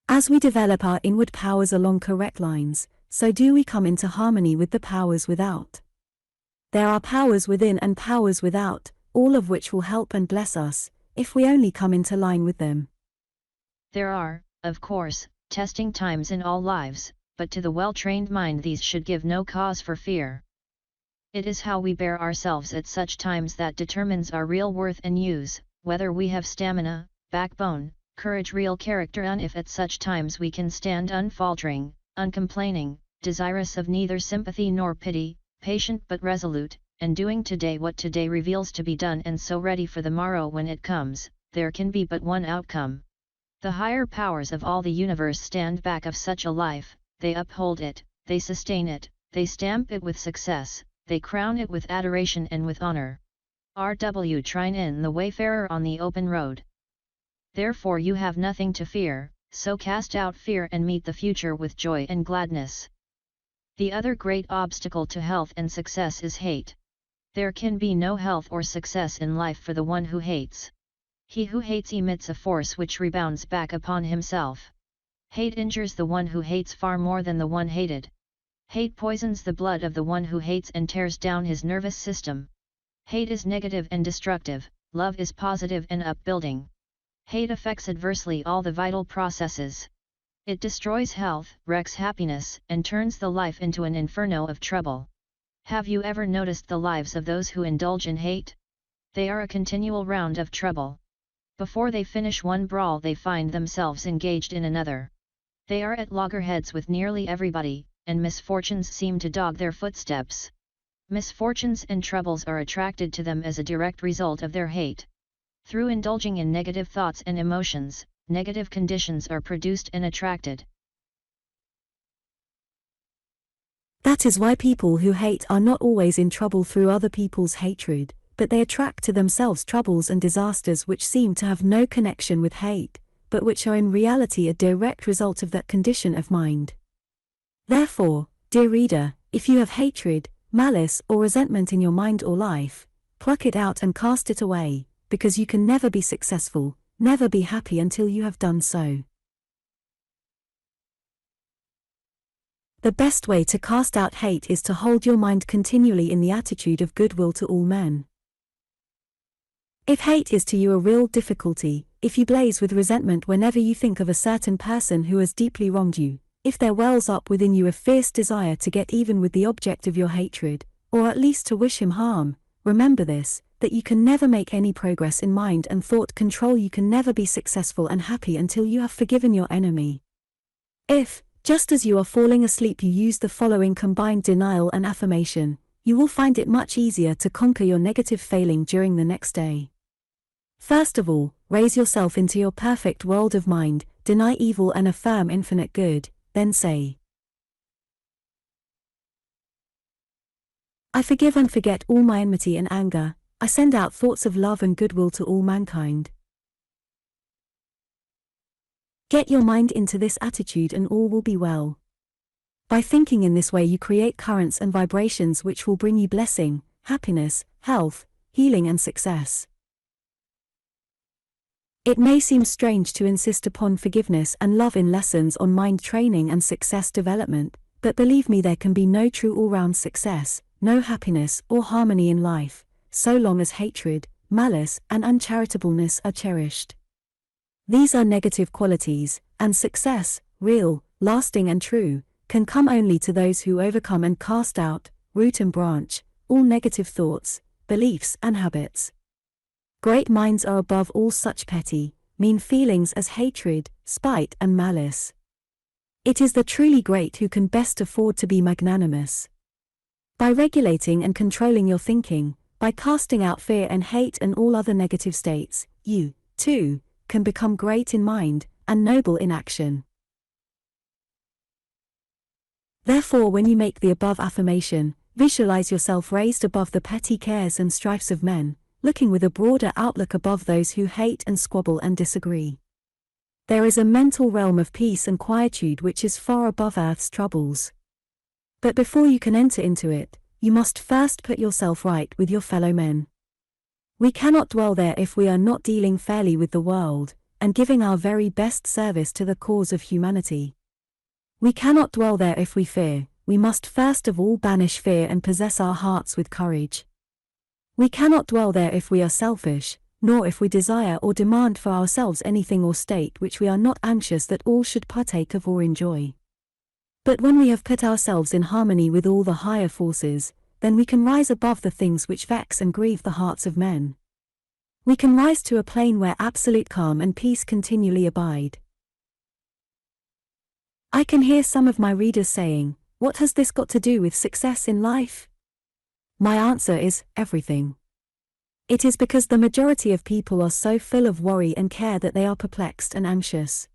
As we develop our inward powers along correct lines, so do we come into harmony with the powers without. There are powers within and powers without, all of which will help and bless us, if we only come into line with them. There are, of course, testing times in all lives, but to the well-trained mind these should give no cause for fear. It is how we bear ourselves at such times that determines our real worth and use, whether we have stamina, backbone, courage, real character, and if at such times we can stand unfaltering, uncomplaining, desirous of neither sympathy nor pity, patient but resolute, and doing today what today reveals to be done, and so ready for the morrow when it comes. There can be but one outcome. The higher powers of all the universe stand back of such a life, they uphold it, they sustain it, they stamp it with success, they crown it with adoration and with honor. R.W. Trine in The Wayfarer on the Open Road. Therefore you have nothing to fear, so cast out fear and meet the future with joy and gladness. The other great obstacle to health and success is hate. There can be no health or success in life for the one who hates. He who hates emits a force which rebounds back upon himself. Hate injures the one who hates far more than the one hated. Hate poisons the blood of the one who hates and tears down his nervous system. Hate is negative and destructive, love is positive and upbuilding. Hate affects adversely all the vital processes. It destroys health, wrecks happiness, and turns the life into an inferno of trouble. Have you ever noticed the lives of those who indulge in hate? They are a continual round of trouble. Before they finish one brawl they find themselves engaged in another. They are at loggerheads with nearly everybody, and misfortunes seem to dog their footsteps. Misfortunes and troubles are attracted to them as a direct result of their hate. Through indulging in negative thoughts and emotions, negative conditions are produced and attracted. That is why people who hate are not always in trouble through other people's hatred, but they attract to themselves troubles and disasters which seem to have no connection with hate, but which are in reality a direct result of that condition of mind. Therefore, dear reader, if you have hatred, malice or resentment in your mind or life, pluck it out and cast it away, because you can never be successful, never be happy until you have done so. The best way to cast out hate is to hold your mind continually in the attitude of goodwill to all men. If hate is to you a real difficulty, if you blaze with resentment whenever you think of a certain person who has deeply wronged you, if there wells up within you a fierce desire to get even with the object of your hatred, or at least to wish him harm, remember this, that you can never make any progress in mind and thought control. You can never be successful and happy until you have forgiven your enemy. If, just as you are falling asleep, you use the following combined denial and affirmation, you will find it much easier to conquer your negative failing during the next day. First of all, raise yourself into your perfect world of mind, deny evil and affirm infinite good, then say, I forgive and forget all my enmity and anger, I send out thoughts of love and goodwill to all mankind. Get your mind into this attitude and all will be well. By thinking in this way you create currents and vibrations which will bring you blessing, happiness, health, healing and success. It may seem strange to insist upon forgiveness and love in lessons on mind training and success development, but believe me, there can be no true all-round success, no happiness or harmony in life, so long as hatred, malice and uncharitableness are cherished. These are negative qualities, and success, real, lasting and true, can come only to those who overcome and cast out, root and branch, all negative thoughts, beliefs and habits. Great minds are above all such petty, mean feelings as hatred, spite and malice. It is the truly great who can best afford to be magnanimous. By regulating and controlling your thinking, by casting out fear and hate and all other negative states, you, too, can become great in mind, and noble in action. Therefore, when you make the above affirmation, visualize yourself raised above the petty cares and strifes of men, looking with a broader outlook above those who hate and squabble and disagree. There is a mental realm of peace and quietude which is far above earth's troubles. But before you can enter into it, you must first put yourself right with your fellow men. We cannot dwell there if we are not dealing fairly with the world, and giving our very best service to the cause of humanity. We cannot dwell there if we fear. We must first of all banish fear and possess our hearts with courage. We cannot dwell there if we are selfish, nor if we desire or demand for ourselves anything or state which we are not anxious that all should partake of or enjoy. But when we have put ourselves in harmony with all the higher forces, then we can rise above the things which vex and grieve the hearts of men. We can rise to a plane where absolute calm and peace continually abide. I can hear some of my readers saying, "What has this got to do with success in life?" My answer is, everything. It is because the majority of people are so full of worry and care that they are perplexed and anxious.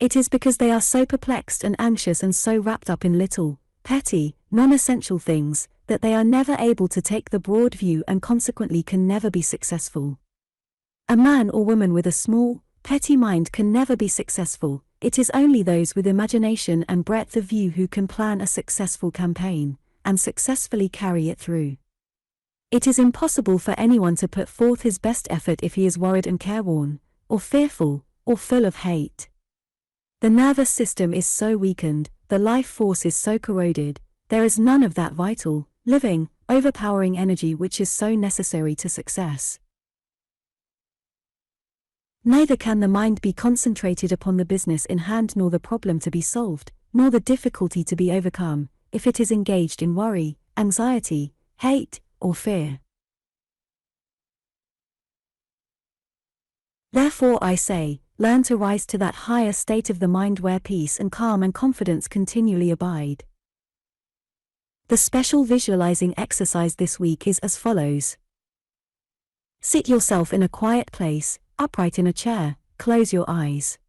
It is because they are so perplexed and anxious and so wrapped up in little, petty, non-essential things, that they are never able to take the broad view and consequently can never be successful. A man or woman with a small, petty mind can never be successful. It is only those with imagination and breadth of view who can plan a successful campaign, and successfully carry it through. It is impossible for anyone to put forth his best effort if he is worried and careworn, or fearful, or full of hate. The nervous system is so weakened, the life force is so corroded, there is none of that vital, living, overpowering energy which is so necessary to success. Neither can the mind be concentrated upon the business in hand nor the problem to be solved, nor the difficulty to be overcome, if it is engaged in worry, anxiety, hate, or fear. Therefore I say, learn to rise to that higher state of the mind where peace and calm and confidence continually abide. The special visualizing exercise this week is as follows. Sit yourself in a quiet place, upright in a chair, close your eyes.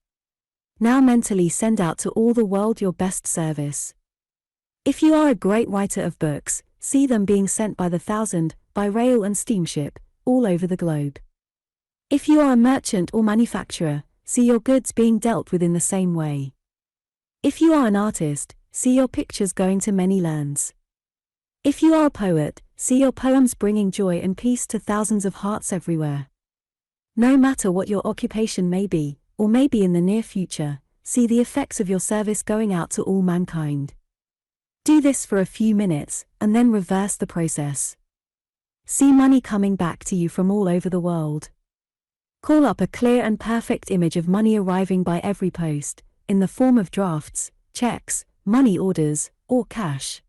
Now mentally send out to all the world your best service. If you are a great writer of books, see them being sent by the thousand, by rail and steamship, all over the globe. If you are a merchant or manufacturer, see your goods being dealt with in the same way. If you are an artist, see your pictures going to many lands. If you are a poet, see your poems bringing joy and peace to thousands of hearts everywhere. No matter what your occupation may be, or may be in the near future, see the effects of your service going out to all mankind. Do this for a few minutes, and then reverse the process. See money coming back to you from all over the world. Call up a clear and perfect image of money arriving by every post, in the form of drafts, checks, money orders, or cash.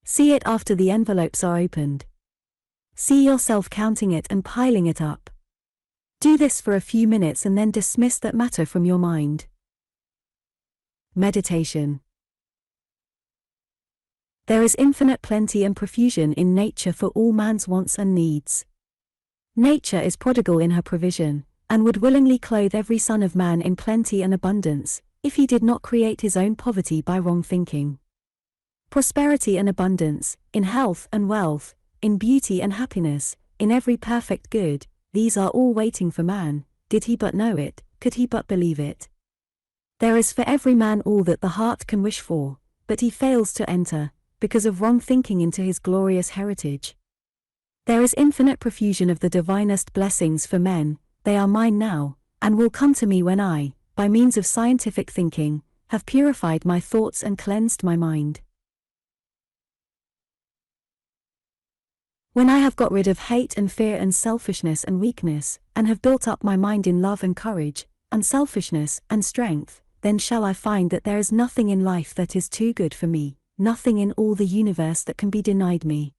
See it after the envelopes are opened. See yourself counting it and piling it up. Do this for a few minutes and then dismiss that matter from your mind. Meditation. There is infinite plenty and profusion in nature for all man's wants and needs. Nature is prodigal in her provision, and would willingly clothe every son of man in plenty and abundance, if he did not create his own poverty by wrong thinking. Prosperity and abundance, in health and wealth, in beauty and happiness, in every perfect good, these are all waiting for man, did he but know it, could he but believe it. There is for every man all that the heart can wish for, but he fails to enter, because of wrong thinking, into his glorious heritage. There is infinite profusion of the divinest blessings for men, they are mine now, and will come to me when I, by means of scientific thinking, have purified my thoughts and cleansed my mind. When I have got rid of hate and fear and selfishness and weakness, and have built up my mind in love and courage, unselfishness and strength, then shall I find that there is nothing in life that is too good for me, nothing in all the universe that can be denied me.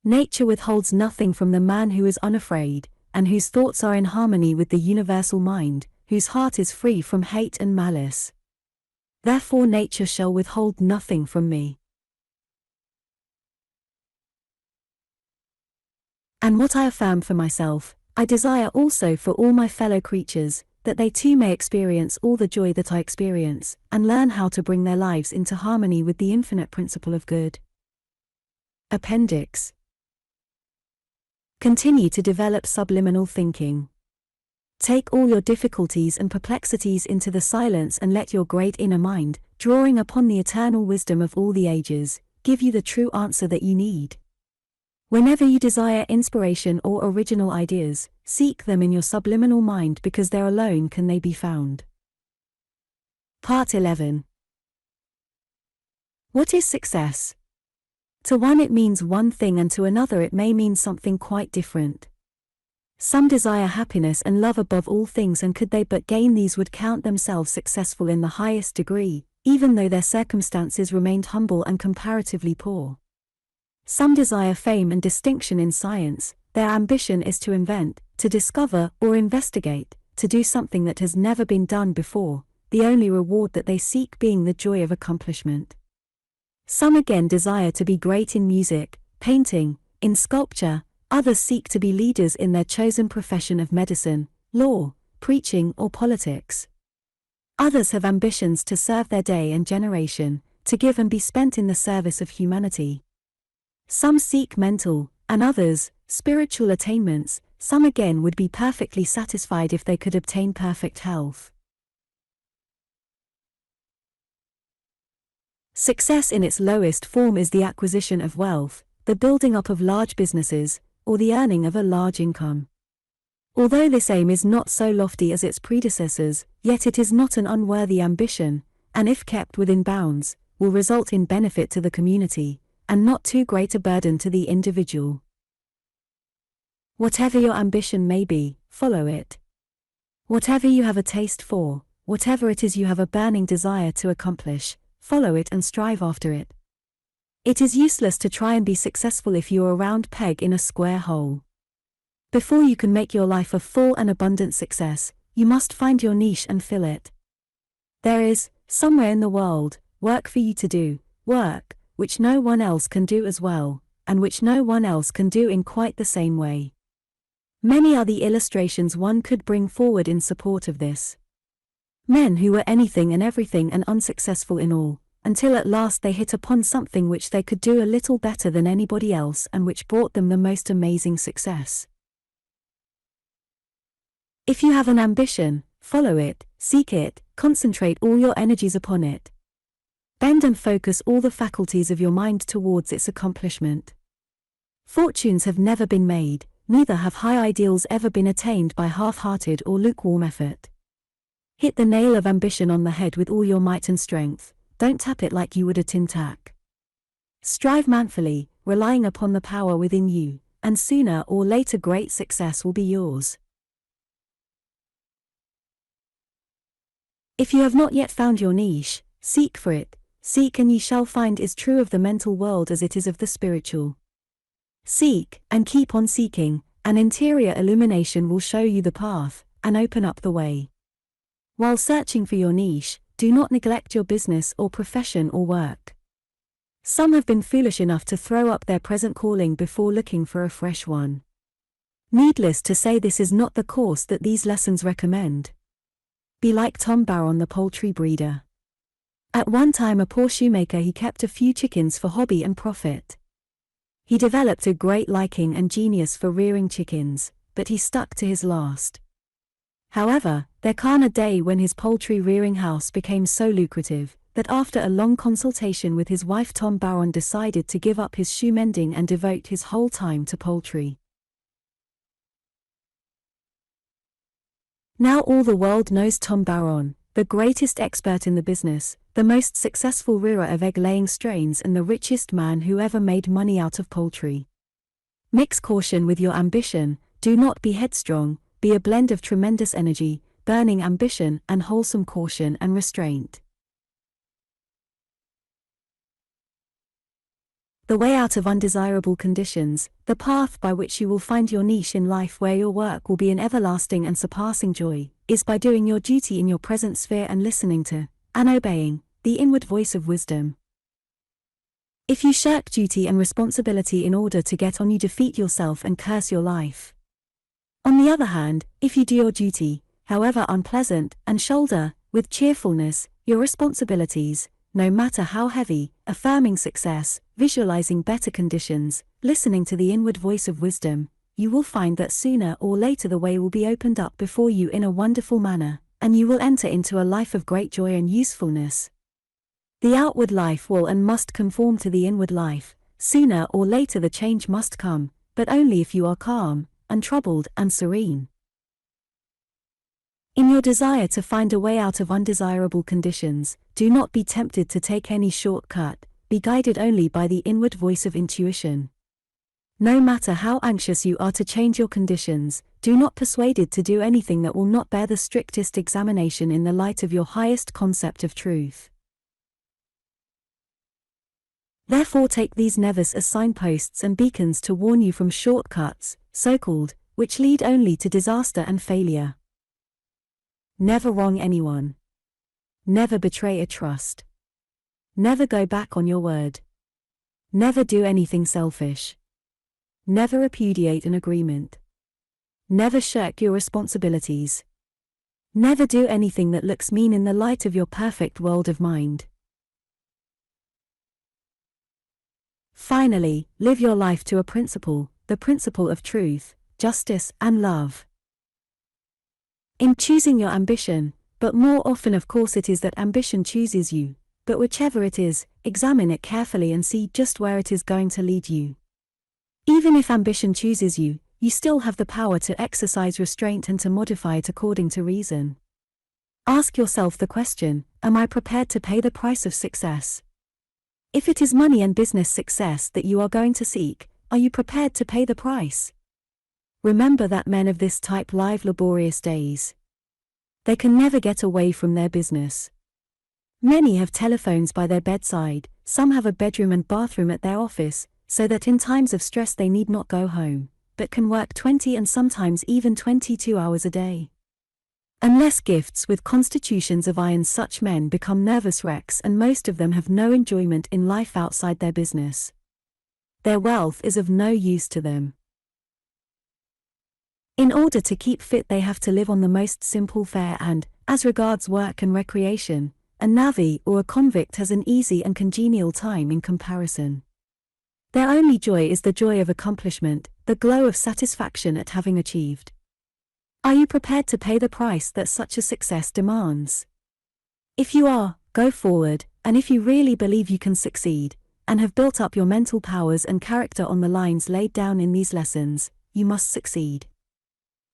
Nature withholds nothing from the man who is unafraid, and whose thoughts are in harmony with the universal mind, whose heart is free from hate and malice. Therefore nature shall withhold nothing from me. And what I affirm for myself, I desire also for all my fellow creatures, that they too may experience all the joy that I experience, and learn how to bring their lives into harmony with the infinite principle of good. Appendix. Continue to develop subliminal thinking. Take all your difficulties and perplexities into the silence and let your great inner mind, drawing upon the eternal wisdom of all the ages, give you the true answer that you need. Whenever you desire inspiration or original ideas, seek them in your subliminal mind, because there alone can they be found. Part 11. What is success? To one it means one thing, and to another it may mean something quite different. Some desire happiness and love above all things, and could they but gain these would count themselves successful in the highest degree, even though their circumstances remained humble and comparatively poor. Some desire fame and distinction in science, their ambition is to invent, to discover or investigate, to do something that has never been done before, the only reward that they seek being the joy of accomplishment. Some again desire to be great in music, painting, in sculpture, others seek to be leaders in their chosen profession of medicine, law, preaching or politics. Others have ambitions to serve their day and generation, to give and be spent in the service of humanity. Some seek mental, and others, spiritual attainments. Some again would be perfectly satisfied if they could obtain perfect health. Success in its lowest form is the acquisition of wealth, the building up of large businesses, or the earning of a large income. Although this aim is not so lofty as its predecessors, yet it is not an unworthy ambition, and if kept within bounds, will result in benefit to the community, and not too great a burden to the individual. Whatever your ambition may be, follow it. Whatever you have a taste for, whatever it is you have a burning desire to accomplish, follow it and strive after it. It is useless to try and be successful if you are a round peg in a square hole. Before you can make your life a full and abundant success, you must find your niche and fill it. There is, somewhere in the world, work for you to do, work which no one else can do as well, and which no one else can do in quite the same way. Many are the illustrations one could bring forward in support of this. Men who were anything and everything and unsuccessful in all, until at last they hit upon something which they could do a little better than anybody else and which brought them the most amazing success. If you have an ambition, follow it, seek it, concentrate all your energies upon it. Bend and focus all the faculties of your mind towards its accomplishment. Fortunes have never been made, neither have high ideals ever been attained by half-hearted or lukewarm effort. Hit the nail of ambition on the head with all your might and strength, don't tap it like you would a tin tack. Strive manfully, relying upon the power within you, and sooner or later great success will be yours. If you have not yet found your niche, seek for it. Seek and ye shall find is true of the mental world as it is of the spiritual. Seek, and keep on seeking, an interior illumination will show you the path, and open up the way. While searching for your niche, do not neglect your business or profession or work. Some have been foolish enough to throw up their present calling before looking for a fresh one. Needless to say, this is not the course that these lessons recommend. Be like Tom Barron the poultry breeder. At one time a poor shoemaker, he kept a few chickens for hobby and profit. He developed a great liking and genius for rearing chickens, but he stuck to his last. However, there came a day when his poultry rearing house became so lucrative, that after a long consultation with his wife, Tom Barron decided to give up his shoe mending and devote his whole time to poultry. Now all the world knows Tom Barron, the greatest expert in the business, the most successful rearer of egg-laying strains and the richest man who ever made money out of poultry. Mix caution with your ambition, do not be headstrong, be a blend of tremendous energy, burning ambition and wholesome caution and restraint. The way out of undesirable conditions, the path by which you will find your niche in life where your work will be an everlasting and surpassing joy, is by doing your duty in your present sphere and listening to, and obeying, the inward voice of wisdom. If you shirk duty and responsibility in order to get on, you defeat yourself and curse your life. On the other hand, if you do your duty, however unpleasant, and shoulder, with cheerfulness, your responsibilities, no matter how heavy, affirming success, visualizing better conditions, listening to the inward voice of wisdom, you will find that sooner or later the way will be opened up before you in a wonderful manner, and you will enter into a life of great joy and usefulness. The outward life will and must conform to the inward life. Sooner or later the change must come, but only if you are calm, untroubled and serene. In your desire to find a way out of undesirable conditions, do not be tempted to take any shortcut, be guided only by the inward voice of intuition. No matter how anxious you are to change your conditions, do not be persuaded to do anything that will not bear the strictest examination in the light of your highest concept of truth. Therefore take these nevers as signposts and beacons to warn you from shortcuts, so-called, which lead only to disaster and failure. Never wrong anyone. Never betray a trust. Never go back on your word. Never do anything selfish. Never repudiate an agreement. Never shirk your responsibilities. Never do anything that looks mean in the light of your perfect world of mind. Finally, live your life to a principle, the principle of truth, justice, and love. In choosing your ambition, but more often of course it is that ambition chooses you, but whichever it is, examine it carefully and see just where it is going to lead you. Even if ambition chooses you, you still have the power to exercise restraint and to modify it according to reason. Ask yourself the question, am I prepared to pay the price of success? If it is money and business success that you are going to seek, are you prepared to pay the price? Remember that men of this type live laborious days. They can never get away from their business. Many have telephones by their bedside, some have a bedroom and bathroom at their office, so that in times of stress they need not go home, but can work 20 and sometimes even 22 hours a day. Unless gifts with constitutions of iron, such men become nervous wrecks, and most of them have no enjoyment in life outside their business. Their wealth is of no use to them. In order to keep fit they have to live on the most simple fare and, as regards work and recreation, a navvy or a convict has an easy and congenial time in comparison. Their only joy is the joy of accomplishment, the glow of satisfaction at having achieved. Are you prepared to pay the price that such a success demands? If you are, go forward, and if you really believe you can succeed, and have built up your mental powers and character on the lines laid down in these lessons, you must succeed.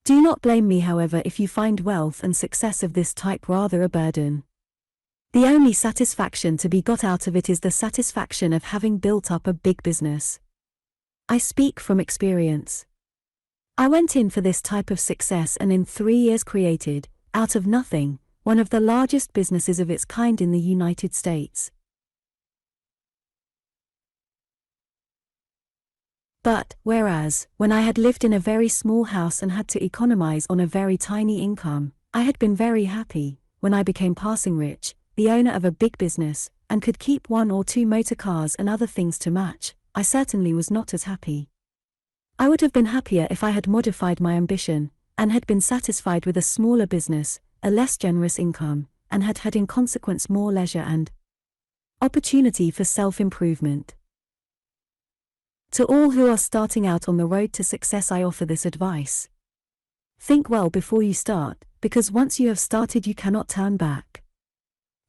Do not blame me, however, if you find wealth and success of this type rather a burden. The only satisfaction to be got out of it is the satisfaction of having built up a big business. I speak from experience. I went in for this type of success and in 3 years created, out of nothing, one of the largest businesses of its kind in the United States. But, whereas, when I had lived in a very small house and had to economize on a very tiny income, I had been very happy, when I became passing rich, the owner of a big business, and could keep 1 or 2 motor cars and other things to match, I certainly was not as happy. I would have been happier if I had modified my ambition, and had been satisfied with a smaller business, a less generous income, and had had in consequence more leisure and opportunity for self-improvement. To all who are starting out on the road to success, I offer this advice. Think well before you start, because once you have started you cannot turn back.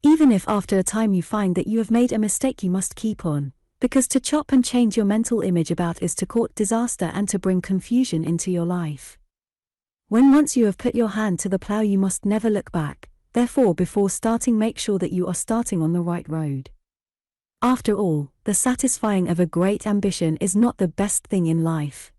Even if after a time you find that you have made a mistake, you must keep on, because to chop and change your mental image about is to court disaster and to bring confusion into your life. When once you have put your hand to the plow, you must never look back, therefore before starting make sure that you are starting on the right road. After all, the satisfying of a great ambition is not the best thing in life.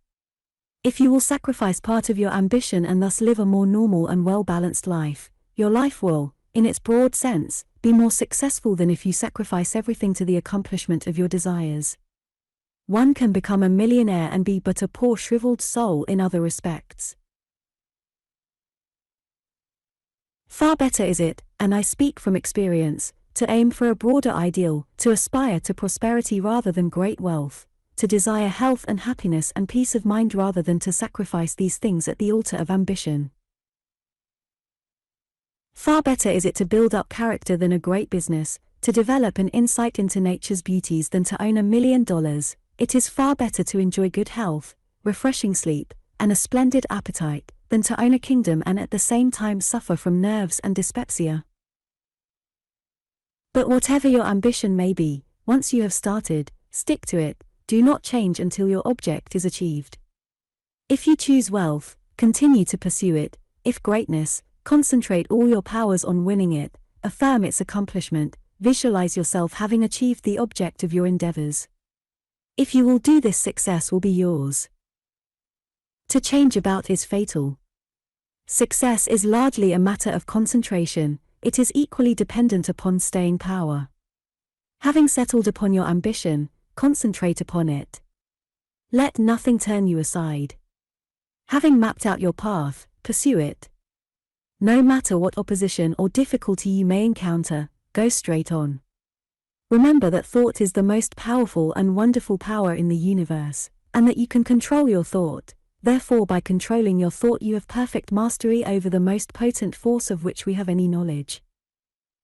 If you will sacrifice part of your ambition and thus live a more normal and well-balanced life, your life will, in its broad sense, be more successful than if you sacrifice everything to the accomplishment of your desires. One can become a millionaire and be but a poor shriveled soul in other respects. Far better is it, and I speak from experience, to aim for a broader ideal, to aspire to prosperity rather than great wealth, to desire health and happiness and peace of mind rather than to sacrifice these things at the altar of ambition. Far better is it to build up character than a great business, to develop an insight into nature's beauties than to own $1 million. It is far better to enjoy good health, refreshing sleep, and a splendid appetite, than to own a kingdom and at the same time suffer from nerves and dyspepsia. But whatever your ambition may be, once you have started, stick to it, do not change until your object is achieved. If you choose wealth, continue to pursue it. If greatness, concentrate all your powers on winning it, affirm its accomplishment, visualize yourself having achieved the object of your endeavors. If you will do this, success will be yours. To change about is fatal. Success is largely a matter of concentration, it is equally dependent upon staying power. Having settled upon your ambition, concentrate upon it. Let nothing turn you aside. Having mapped out your path, pursue it. No matter what opposition or difficulty you may encounter, go straight on. Remember that thought is the most powerful and wonderful power in the universe, and that you can control your thought. Therefore, by controlling your thought you have perfect mastery over the most potent force of which we have any knowledge.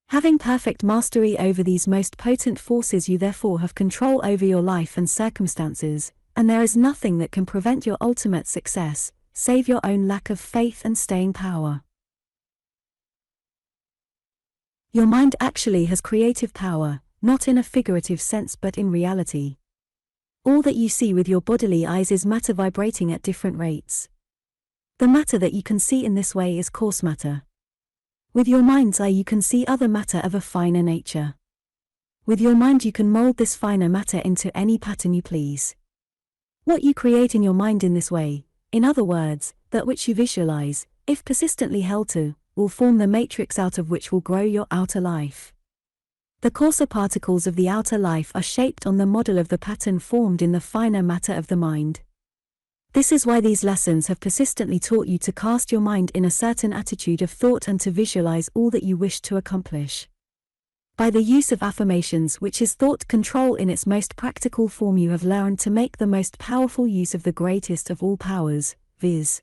Having perfect mastery over these most potent forces, you therefore have control over your life and circumstances, and there is nothing that can prevent your ultimate success, save your own lack of faith and staying power. Your mind actually has creative power, not in a figurative sense but in reality. All that you see with your bodily eyes is matter vibrating at different rates. The matter that you can see in this way is coarse matter. With your mind's eye you can see other matter of a finer nature. With your mind you can mold this finer matter into any pattern you please. What you create in your mind in this way, in other words, that which you visualize, if persistently held to, will form the matrix out of which will grow your outer life. The coarser particles of the outer life are shaped on the model of the pattern formed in the finer matter of the mind. This is why these lessons have persistently taught you to cast your mind in a certain attitude of thought and to visualize all that you wish to accomplish. By the use of affirmations, which is thought control in its most practical form, you have learned to make the most powerful use of the greatest of all powers, viz.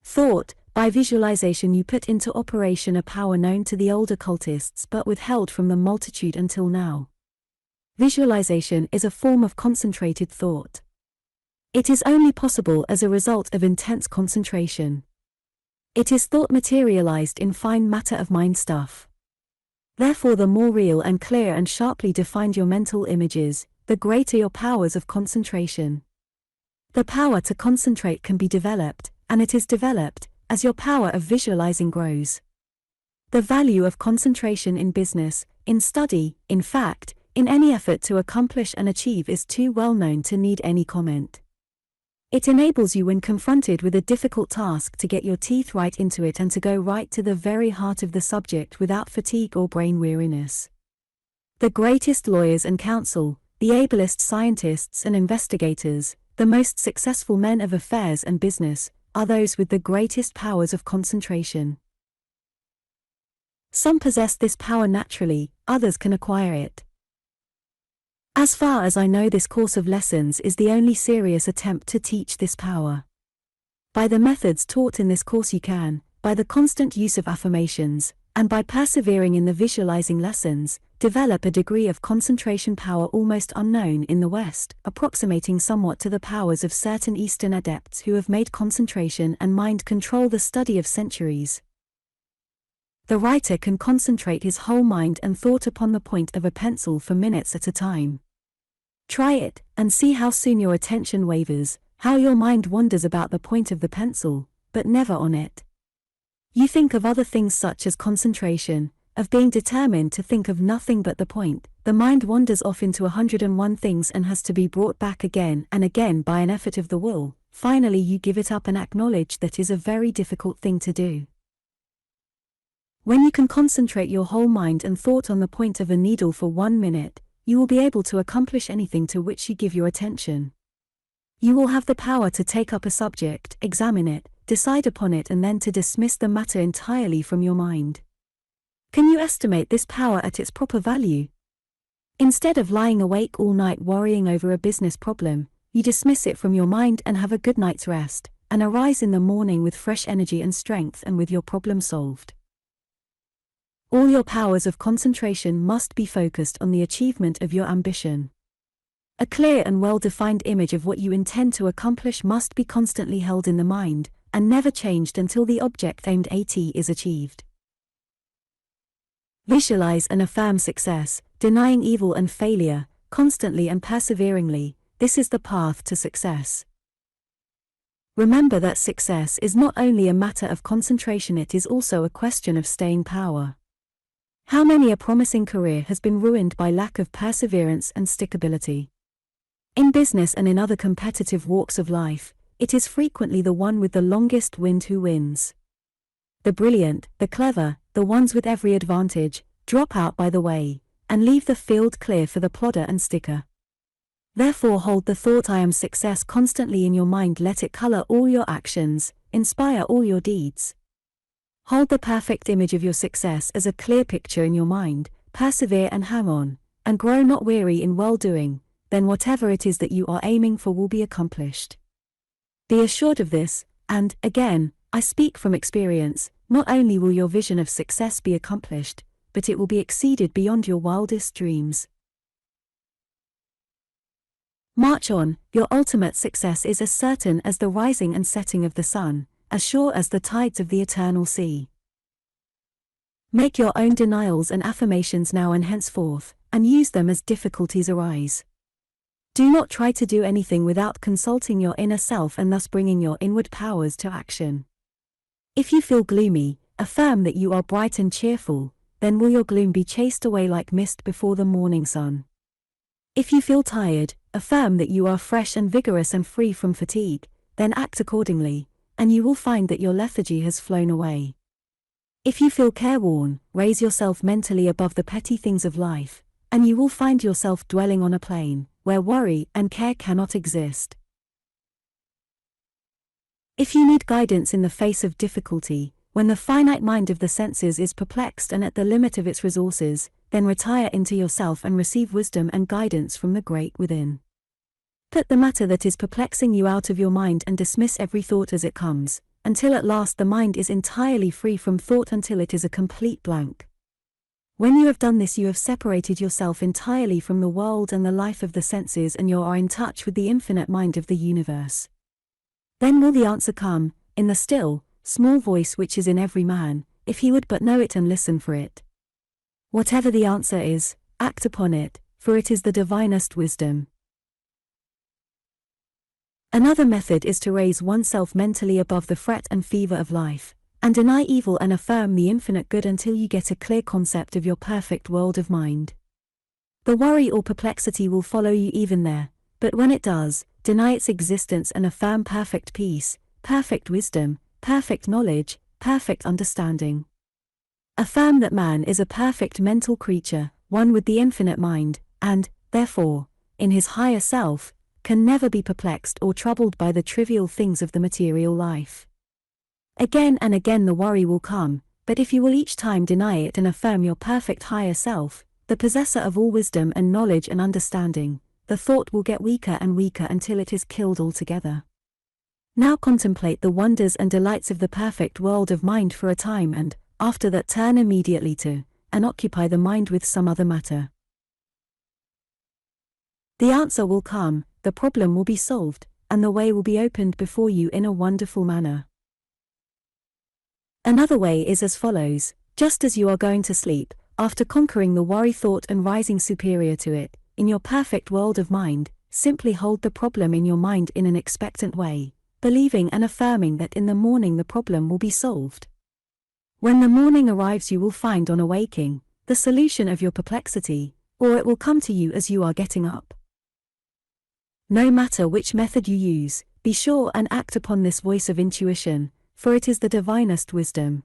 thought. By visualization you put into operation a power known to the old occultists but withheld from the multitude until now. Visualization is a form of concentrated thought. It is only possible as a result of intense concentration. It is thought materialized in fine matter of mind stuff. Therefore, the more real and clear and sharply defined your mental image is, the greater your powers of concentration. The power to concentrate can be developed, and it is developed, as your power of visualizing grows. The value of concentration in business, in study, in fact, in any effort to accomplish and achieve is too well known to need any comment. It enables you when confronted with a difficult task to get your teeth right into it and to go right to the very heart of the subject without fatigue or brain weariness. The greatest lawyers and counsel, the ablest scientists and investigators, the most successful men of affairs and business, are those with the greatest powers of concentration. Some possess this power naturally, others can acquire it. As far as I know, this course of lessons is the only serious attempt to teach this power. By the methods taught in this course you can, by the constant use of affirmations, and by persevering in the visualizing lessons, develop a degree of concentration power almost unknown in the West, approximating somewhat to the powers of certain Eastern adepts who have made concentration and mind control the study of centuries. The writer can concentrate his whole mind and thought upon the point of a pencil for minutes at a time. Try it, and see how soon your attention wavers, how your mind wanders about the point of the pencil, but never on it. You think of other things such as concentration, of being determined to think of nothing but the point. The mind wanders off into 101 things and has to be brought back again and again by an effort of the will. Finally you give it up and acknowledge that is a very difficult thing to do. When you can concentrate your whole mind and thought on the point of a needle for 1 minute, you will be able to accomplish anything to which you give your attention. You will have the power to take up a subject, examine it, decide upon it, and then to dismiss the matter entirely from your mind. Can you estimate this power at its proper value? Instead of lying awake all night worrying over a business problem, you dismiss it from your mind and have a good night's rest, and arise in the morning with fresh energy and strength and with your problem solved. All your powers of concentration must be focused on the achievement of your ambition. A clear and well-defined image of what you intend to accomplish must be constantly held in the mind, and never changed until the object aimed at is achieved. Visualize and affirm success, denying evil and failure, constantly and perseveringly. This is the path to success. Remember that success is not only a matter of concentration, it is also a question of staying power. How many a promising career has been ruined by lack of perseverance and stickability? In business and in other competitive walks of life, it is frequently the one with the longest wind who wins. The brilliant, the clever, the ones with every advantage, drop out by the way, and leave the field clear for the plodder and sticker. Therefore hold the thought I am success constantly in your mind, let it color all your actions, inspire all your deeds. Hold the perfect image of your success as a clear picture in your mind, persevere and hang on, and grow not weary in well-doing, then whatever it is that you are aiming for will be accomplished. Be assured of this, and, again, I speak from experience, not only will your vision of success be accomplished, but it will be exceeded beyond your wildest dreams. March on, your ultimate success is as certain as the rising and setting of the sun, as sure as the tides of the eternal sea. Make your own denials and affirmations now and henceforth, and use them as difficulties arise. Do not try to do anything without consulting your inner self and thus bringing your inward powers to action. If you feel gloomy, affirm that you are bright and cheerful, then will your gloom be chased away like mist before the morning sun. If you feel tired, affirm that you are fresh and vigorous and free from fatigue, then act accordingly, and you will find that your lethargy has flown away. If you feel careworn, raise yourself mentally above the petty things of life, and you will find yourself dwelling on a plane where worry and care cannot exist. If you need guidance in the face of difficulty, when the finite mind of the senses is perplexed and at the limit of its resources, then retire into yourself and receive wisdom and guidance from the great within. Put the matter that is perplexing you out of your mind and dismiss every thought as it comes, until at last the mind is entirely free from thought, until it is a complete blank. When you have done this, you have separated yourself entirely from the world and the life of the senses, and you are in touch with the infinite mind of the universe. Then will the answer come, in the still, small voice which is in every man, if he would but know it and listen for it. Whatever the answer is, act upon it, for it is the divinest wisdom. Another method is to raise oneself mentally above the fret and fever of life, and deny evil and affirm the infinite good until you get a clear concept of your perfect world of mind. The worry or perplexity will follow you even there, but when it does, deny its existence and affirm perfect peace, perfect wisdom, perfect knowledge, perfect understanding. Affirm that man is a perfect mental creature, one with the infinite mind, and, therefore, in his higher self, can never be perplexed or troubled by the trivial things of the material life. Again and again the worry will come, but if you will each time deny it and affirm your perfect higher self, the possessor of all wisdom and knowledge and understanding, the thought will get weaker and weaker until it is killed altogether. Now contemplate the wonders and delights of the perfect world of mind for a time and, after that, turn immediately to, and occupy the mind with some other matter. The answer will come, the problem will be solved, and the way will be opened before you in a wonderful manner. Another way is as follows: just as you are going to sleep, after conquering the worry thought and rising superior to it, in your perfect world of mind, simply hold the problem in your mind in an expectant way, believing and affirming that in the morning the problem will be solved. When the morning arrives you will find on awaking, the solution of your perplexity, or it will come to you as you are getting up. No matter which method you use, be sure and act upon this voice of intuition, for it is the divinest wisdom.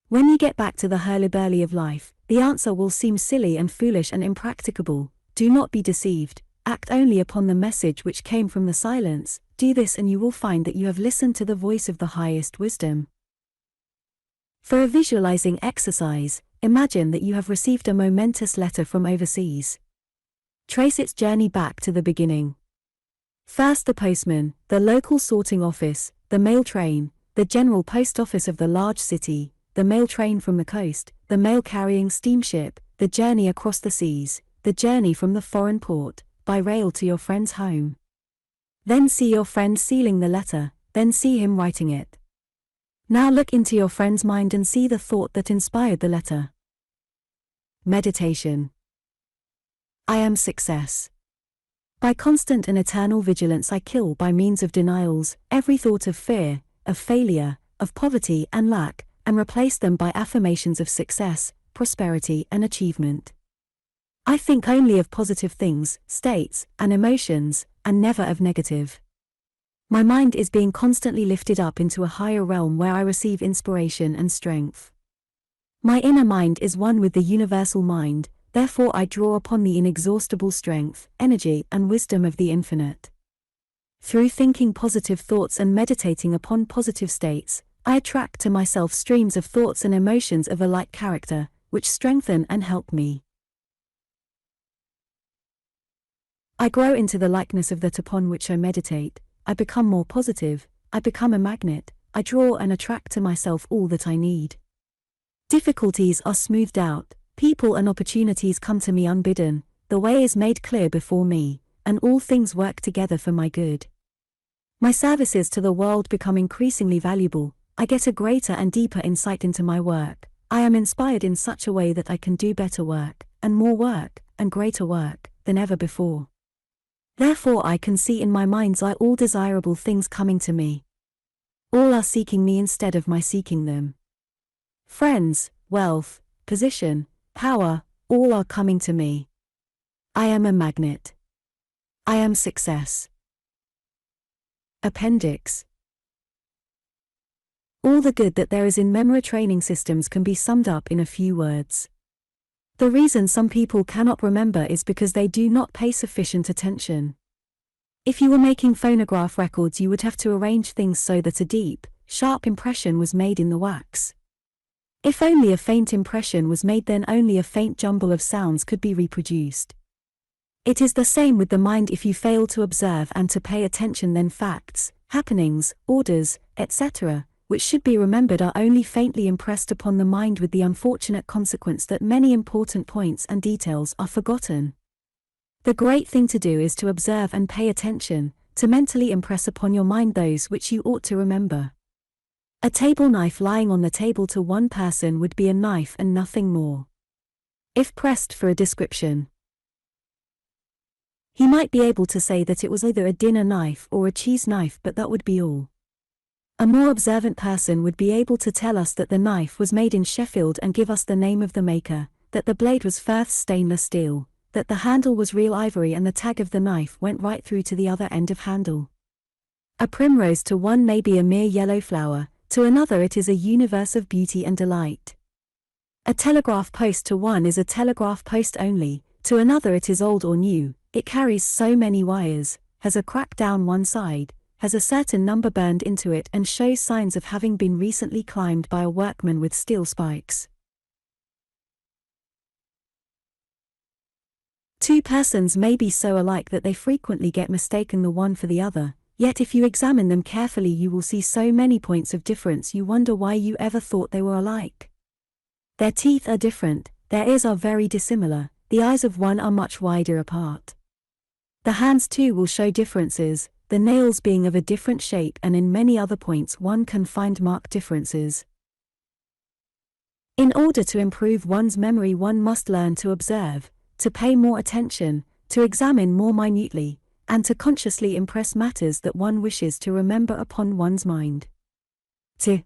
When you get back to the hurly-burly of life, the answer will seem silly and foolish and impracticable. Do not be deceived, act only upon the message which came from the silence. Do this and you will find that you have listened to the voice of the highest wisdom. For a visualizing exercise, imagine that you have received a momentous letter from overseas. Trace its journey back to the beginning. First the postman, the local sorting office, the mail train, the general post office of the large city, the mail train from the coast, the mail-carrying steamship, the journey across the seas, the journey from the foreign port, by rail to your friend's home. Then see your friend sealing the letter, then see him writing it. Now look into your friend's mind and see the thought that inspired the letter. Meditation. I am success. By constant and eternal vigilance I kill by means of denials every thought of fear, of failure, of poverty and lack, and replace them by affirmations of success, prosperity and achievement. I think only of positive things, states, and emotions, and never of negative. My mind is being constantly lifted up into a higher realm where I receive inspiration and strength. My inner mind is one with the universal mind, therefore I draw upon the inexhaustible strength, energy, and wisdom of the infinite. Through thinking positive thoughts and meditating upon positive states, I attract to myself streams of thoughts and emotions of a like character, which strengthen and help me. I grow into the likeness of that upon which I meditate. I become more positive, I become a magnet, I draw and attract to myself all that I need. Difficulties are smoothed out, people and opportunities come to me unbidden, the way is made clear before me, and all things work together for my good. My services to the world become increasingly valuable, I get a greater and deeper insight into my work, I am inspired in such a way that I can do better work, and more work, and greater work, than ever before. Therefore I can see in my mind's eye all desirable things coming to me. All are seeking me instead of my seeking them. Friends, wealth, position, power, all are coming to me. I am a magnet. I am success. Appendix. All the good that there is in memory training systems can be summed up in a few words. The reason some people cannot remember is because they do not pay sufficient attention. If you were making phonograph records, you would have to arrange things so that a deep, sharp impression was made in the wax. If only a faint impression was made, then only a faint jumble of sounds could be reproduced. It is the same with the mind. If you fail to observe and to pay attention, then facts, happenings, orders, etc., which should be remembered are only faintly impressed upon the mind, with the unfortunate consequence that many important points and details are forgotten. The great thing to do is to observe and pay attention, to mentally impress upon your mind those which you ought to remember. A table knife lying on the table to one person would be a knife and nothing more. If pressed for a description, he might be able to say that it was either a dinner knife or a cheese knife, but that would be all. A more observant person would be able to tell us that the knife was made in Sheffield and give us the name of the maker, that the blade was Firth stainless steel, that the handle was real ivory and the tag of the knife went right through to the other end of handle. A primrose to one may be a mere yellow flower, to another it is a universe of beauty and delight. A telegraph post to one is a telegraph post only, to another it is old or new, it carries so many wires, has a crack down one side, has a certain number burned into it and shows signs of having been recently climbed by a workman with steel spikes. Two persons may be so alike that they frequently get mistaken the one for the other, yet if you examine them carefully you will see so many points of difference you wonder why you ever thought they were alike. Their teeth are different, their ears are very dissimilar, the eyes of one are much wider apart. The hands too will show differences, the nails being of a different shape, and in many other points one can find marked differences. In order to improve one's memory one must learn to observe, to pay more attention, to examine more minutely, and to consciously impress matters that one wishes to remember upon one's mind. To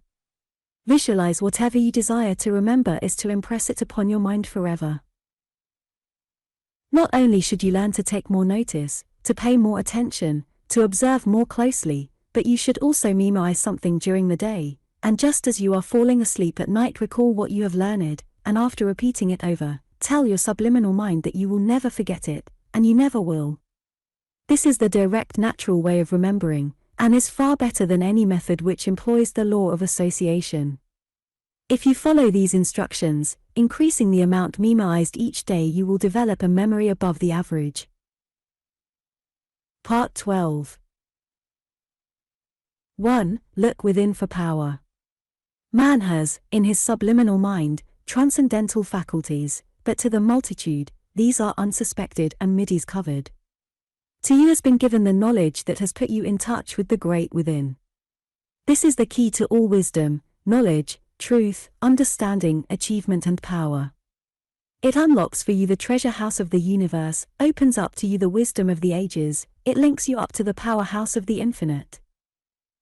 visualize whatever you desire to remember is to impress it upon your mind forever. Not only should you learn to take more notice, to pay more attention, to observe more closely, but you should also memorize something during the day, and just as you are falling asleep at night recall what you have learned, and after repeating it over, tell your subliminal mind that you will never forget it, and you never will. This is the direct natural way of remembering, and is far better than any method which employs the law of association. If you follow these instructions, increasing the amount memorized each day, you will develop a memory above the average. Part 12. 1. Look within for power. Man has, in his subliminal mind, transcendental faculties, but to the multitude, these are unsuspected and middies covered. To you has been given the knowledge that has put you in touch with the great within. This is the key to all wisdom, knowledge, truth, understanding, achievement and power. It unlocks for you the treasure house of the universe, opens up to you the wisdom of the ages, it links you up to the powerhouse of the infinite.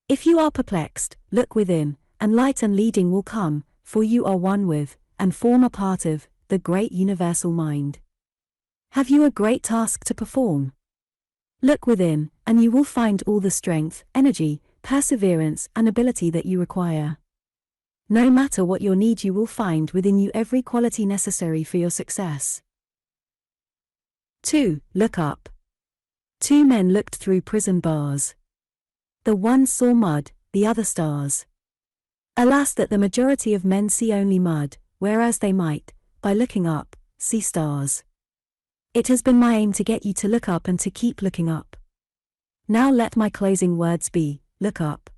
If you are perplexed, look within, and light and leading will come, for you are one with, and form a part of, the great universal mind. Have you a great task to perform? Look within, and you will find all the strength, energy, perseverance, and ability that you require. No matter what your need, you will find within you every quality necessary for your success. 2. Look up. Two men looked through prison bars. The one saw mud, the other stars. Alas, that the majority of men see only mud, whereas they might, by looking up, see stars. It has been my aim to get you to look up and to keep looking up. Now let my closing words be, look up.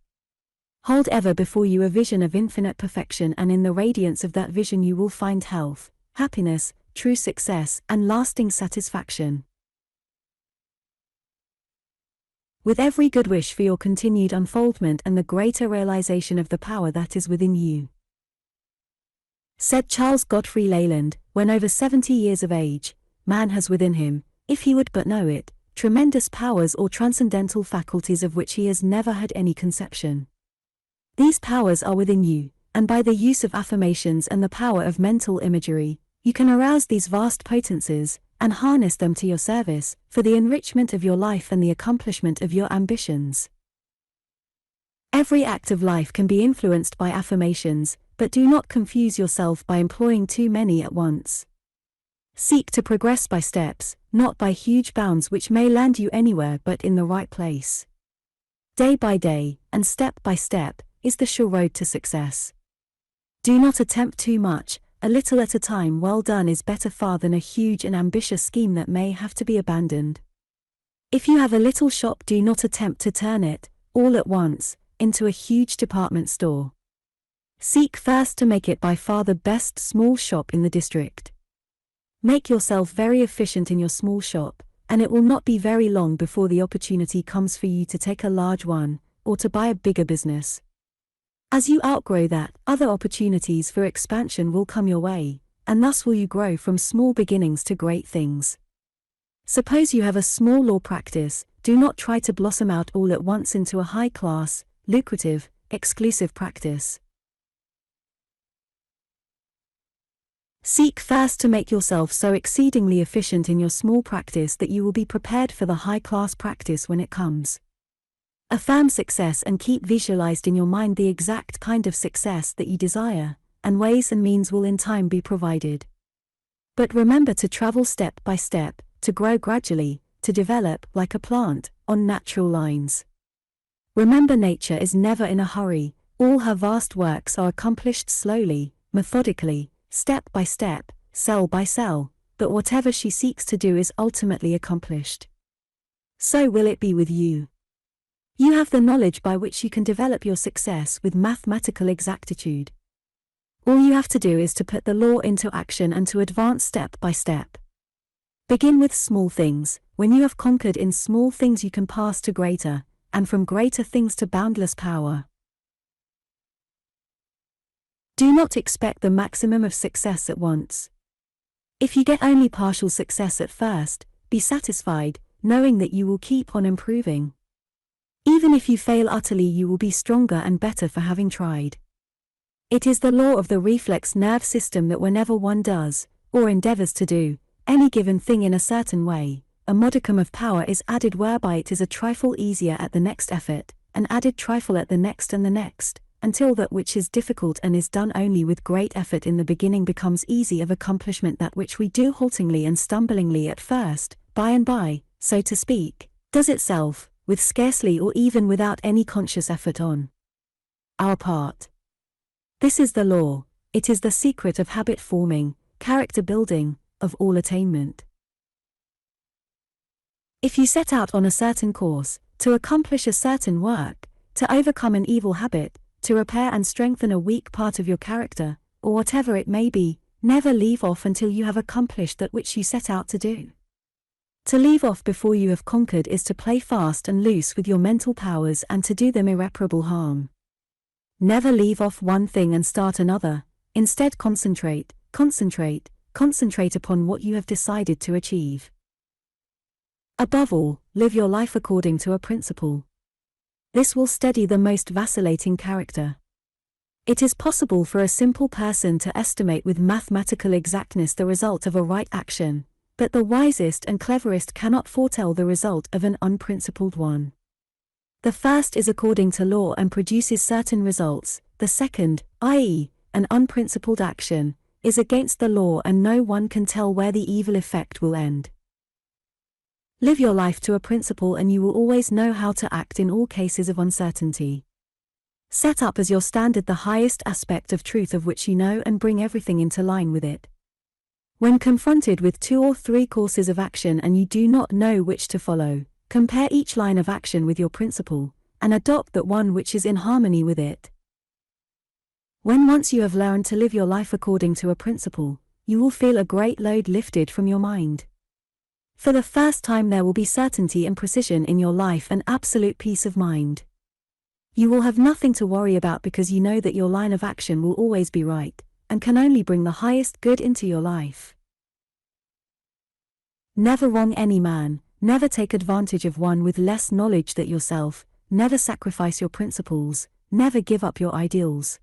Hold ever before you a vision of infinite perfection, and in the radiance of that vision you will find health, happiness, true success, and lasting satisfaction. With every good wish for your continued unfoldment and the greater realization of the power that is within you. Said Charles Godfrey Leland, when over 70 years of age, man has within him, if he would but know it, tremendous powers or transcendental faculties of which he has never had any conception. These powers are within you, and by the use of affirmations and the power of mental imagery, you can arouse these vast potencies, and harness them to your service, for the enrichment of your life and the accomplishment of your ambitions. Every act of life can be influenced by affirmations, but do not confuse yourself by employing too many at once. Seek to progress by steps, not by huge bounds which may land you anywhere but in the right place. Day by day, and step by step, is the sure road to success. Do not attempt too much, a little at a time well done is better far than a huge and ambitious scheme that may have to be abandoned. If you have a little shop, do not attempt to turn it, all at once, into a huge department store. Seek first to make it by far the best small shop in the district. Make yourself very efficient in your small shop, and it will not be very long before the opportunity comes for you to take a large one, or to buy a bigger business. As you outgrow that, other opportunities for expansion will come your way, and thus will you grow from small beginnings to great things. Suppose you have a small law practice, do not try to blossom out all at once into a high-class, lucrative, exclusive practice. Seek first to make yourself so exceedingly efficient in your small practice that you will be prepared for the high-class practice when it comes. Affirm success and keep visualized in your mind the exact kind of success that you desire, and ways and means will in time be provided. But remember to travel step by step, to grow gradually, to develop, like a plant, on natural lines. Remember, nature is never in a hurry, all her vast works are accomplished slowly, methodically, step by step, cell by cell, but whatever she seeks to do is ultimately accomplished. So will it be with you. You have the knowledge by which you can develop your success with mathematical exactitude. All you have to do is to put the law into action and to advance step by step. Begin with small things. When you have conquered in small things you can pass to greater, and from greater things to boundless power. Do not expect the maximum of success at once. If you get only partial success at first, be satisfied, knowing that you will keep on improving. Even if you fail utterly, you will be stronger and better for having tried. It is the law of the reflex nerve system that whenever one does, or endeavors to do, any given thing in a certain way, a modicum of power is added whereby it is a trifle easier at the next effort, an added trifle at the next and the next, until that which is difficult and is done only with great effort in the beginning becomes easy of accomplishment. That which we do haltingly and stumblingly at first, by and by, so to speak, does itself, with scarcely or even without any conscious effort on our part. This is the law, it is the secret of habit forming, character building, of all attainment. If you set out on a certain course, to accomplish a certain work, to overcome an evil habit, to repair and strengthen a weak part of your character, or whatever it may be, never leave off until you have accomplished that which you set out to do. To leave off before you have conquered is to play fast and loose with your mental powers and to do them irreparable harm. Never leave off one thing and start another, instead concentrate upon what you have decided to achieve. Above all, live your life according to a principle. This will steady the most vacillating character. It is possible for a simple person to estimate with mathematical exactness the result of a right action, but the wisest and cleverest cannot foretell the result of an unprincipled one. The first is according to law and produces certain results, the second, i.e., an unprincipled action, is against the law and no one can tell where the evil effect will end. Live your life to a principle and you will always know how to act in all cases of uncertainty. Set up as your standard the highest aspect of truth of which you know and bring everything into line with it. When confronted with 2 or 3 courses of action and you do not know which to follow, compare each line of action with your principle, and adopt that one which is in harmony with it. When once you have learned to live your life according to a principle, you will feel a great load lifted from your mind. For the first time there will be certainty and precision in your life and absolute peace of mind. You will have nothing to worry about because you know that your line of action will always be right, and can only bring the highest good into your life. Never wrong any man, never take advantage of one with less knowledge than yourself, never sacrifice your principles, never give up your ideals.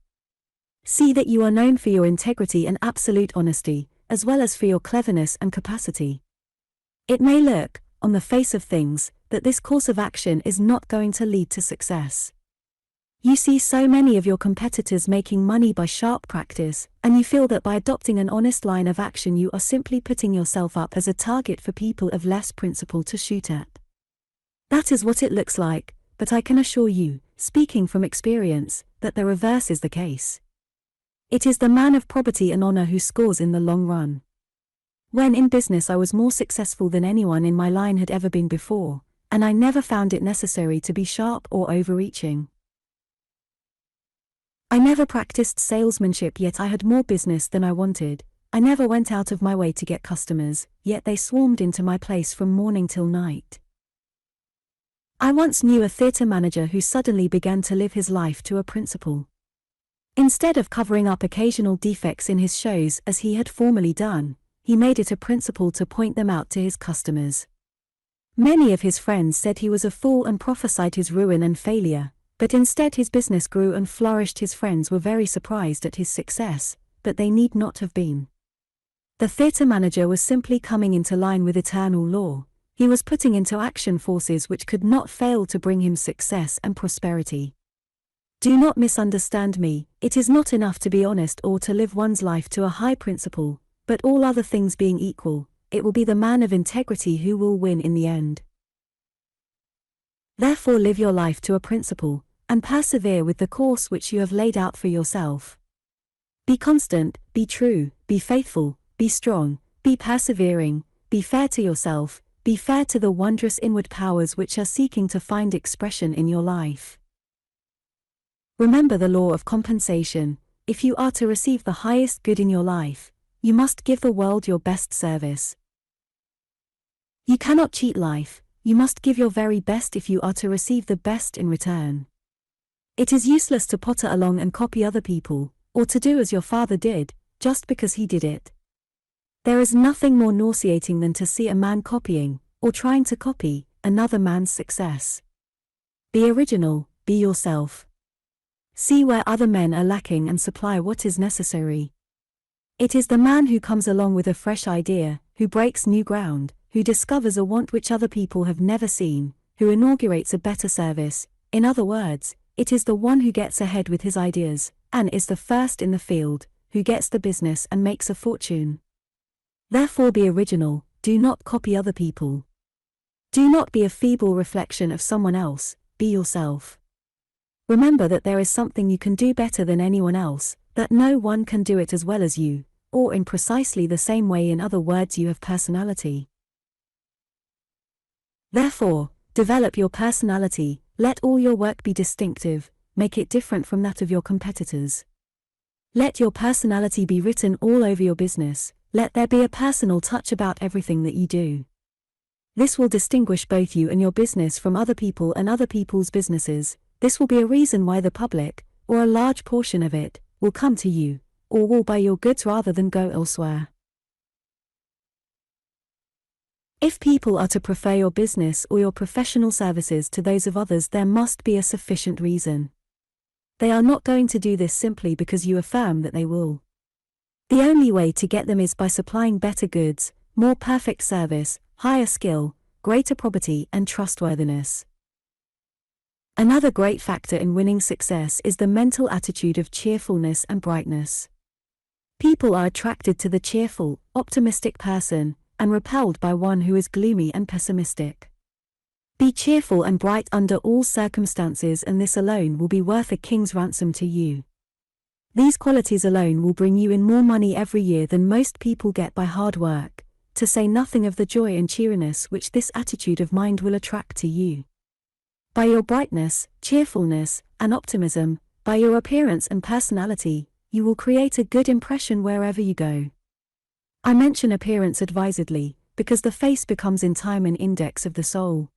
See that you are known for your integrity and absolute honesty, as well as for your cleverness and capacity. It may look, on the face of things, that this course of action is not going to lead to success. You see so many of your competitors making money by sharp practice, and you feel that by adopting an honest line of action you are simply putting yourself up as a target for people of less principle to shoot at. That is what it looks like, but I can assure you, speaking from experience, that the reverse is the case. It is the man of probity and honor who scores in the long run. When in business I was more successful than anyone in my line had ever been before, and I never found it necessary to be sharp or overreaching. I never practiced salesmanship yet I had more business than I wanted. I never went out of my way to get customers, yet they swarmed into my place from morning till night. I once knew a theatre manager who suddenly began to live his life to a principle. Instead of covering up occasional defects in his shows as he had formerly done, he made it a principle to point them out to his customers. Many of his friends said he was a fool and prophesied his ruin and failure, But instead his business grew and flourished. His friends were very surprised at his success, but they need not have been. The theater manager was simply coming into line with eternal law. He was putting into action forces which could not fail to bring him success and prosperity. Do not misunderstand me, it is not enough to be honest or to live one's life to a high principle, but all other things being equal, it will be the man of integrity who will win in the end. Therefore live your life to a principle, and persevere with the course which you have laid out for yourself. Be constant, be true, be faithful, be strong, be persevering, be fair to yourself, be fair to the wondrous inward powers which are seeking to find expression in your life. Remember the law of compensation. If you are to receive the highest good in your life, you must give the world your best service. You cannot cheat life, you must give your very best if you are to receive the best in return. It is useless to potter along and copy other people, or to do as your father did, just because he did it. There is nothing more nauseating than to see a man copying, or trying to copy, another man's success. Be original, be yourself. See where other men are lacking and supply what is necessary. It is the man who comes along with a fresh idea, who breaks new ground, who discovers a want which other people have never seen, who inaugurates a better service. In other words, it is the one who gets ahead with his ideas, and is the first in the field, who gets the business and makes a fortune. Therefore be original, do not copy other people. Do not be a feeble reflection of someone else, be yourself. Remember that there is something you can do better than anyone else, that no one can do it as well as you, or in precisely the same way. In other words, you have personality. Therefore, develop your personality, let all your work be distinctive, make it different from that of your competitors. Let your personality be written all over your business, let there be a personal touch about everything that you do. This will distinguish both you and your business from other people and other people's businesses. This will be a reason why the public, or a large portion of it, will come to you, or will buy your goods rather than go elsewhere. If people are to prefer your business or your professional services to those of others, there must be a sufficient reason. They are not going to do this simply because you affirm that they will. The only way to get them is by supplying better goods, more perfect service, higher skill, greater probity and trustworthiness. Another great factor in winning success is the mental attitude of cheerfulness and brightness. People are attracted to the cheerful, optimistic person, and repelled by one who is gloomy and pessimistic. Be cheerful and bright under all circumstances, and this alone will be worth a king's ransom to you. These qualities alone will bring you in more money every year than most people get by hard work, to say nothing of the joy and cheeriness which this attitude of mind will attract to you. By your brightness, cheerfulness, and optimism, by your appearance and personality, you will create a good impression wherever you go. I mention appearance advisedly, because the face becomes in time an index of the soul.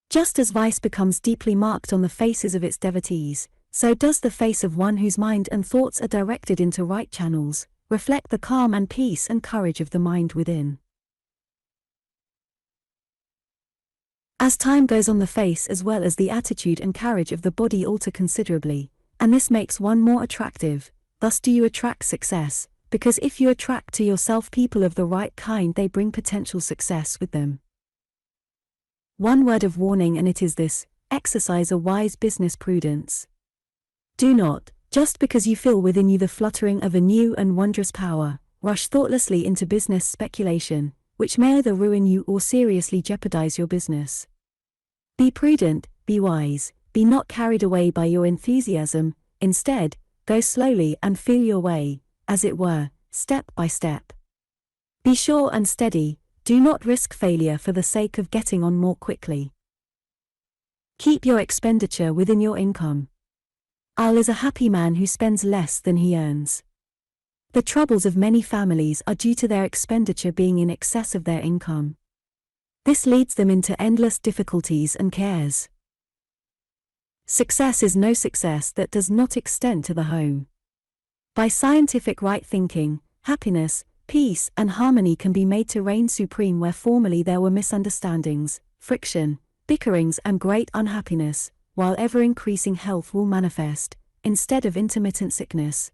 Just as vice becomes deeply marked on the faces of its devotees, so does the face of one whose mind and thoughts are directed into right channels, reflect the calm and peace and courage of the mind within. As time goes on, the face as well as the attitude and carriage of the body alter considerably, and this makes one more attractive. Thus do you attract success, because if you attract to yourself people of the right kind, they bring potential success with them. One word of warning, and it is this: exercise a wise business prudence. Do not, just because you feel within you the fluttering of a new and wondrous power, rush thoughtlessly into business speculation, which may either ruin you or seriously jeopardize your business. Be prudent, be wise, be not carried away by your enthusiasm. Instead, go slowly and feel your way, as it were, step by step. Be sure and steady, do not risk failure for the sake of getting on more quickly. Keep your expenditure within your income. Al is a happy man who spends less than he earns. The troubles of many families are due to their expenditure being in excess of their income. This leads them into endless difficulties and cares. Success is no success that does not extend to the home. By scientific right thinking, happiness, peace, and harmony can be made to reign supreme where formerly there were misunderstandings, friction, bickerings, and great unhappiness. while ever-increasing health will manifest, instead of intermittent sickness.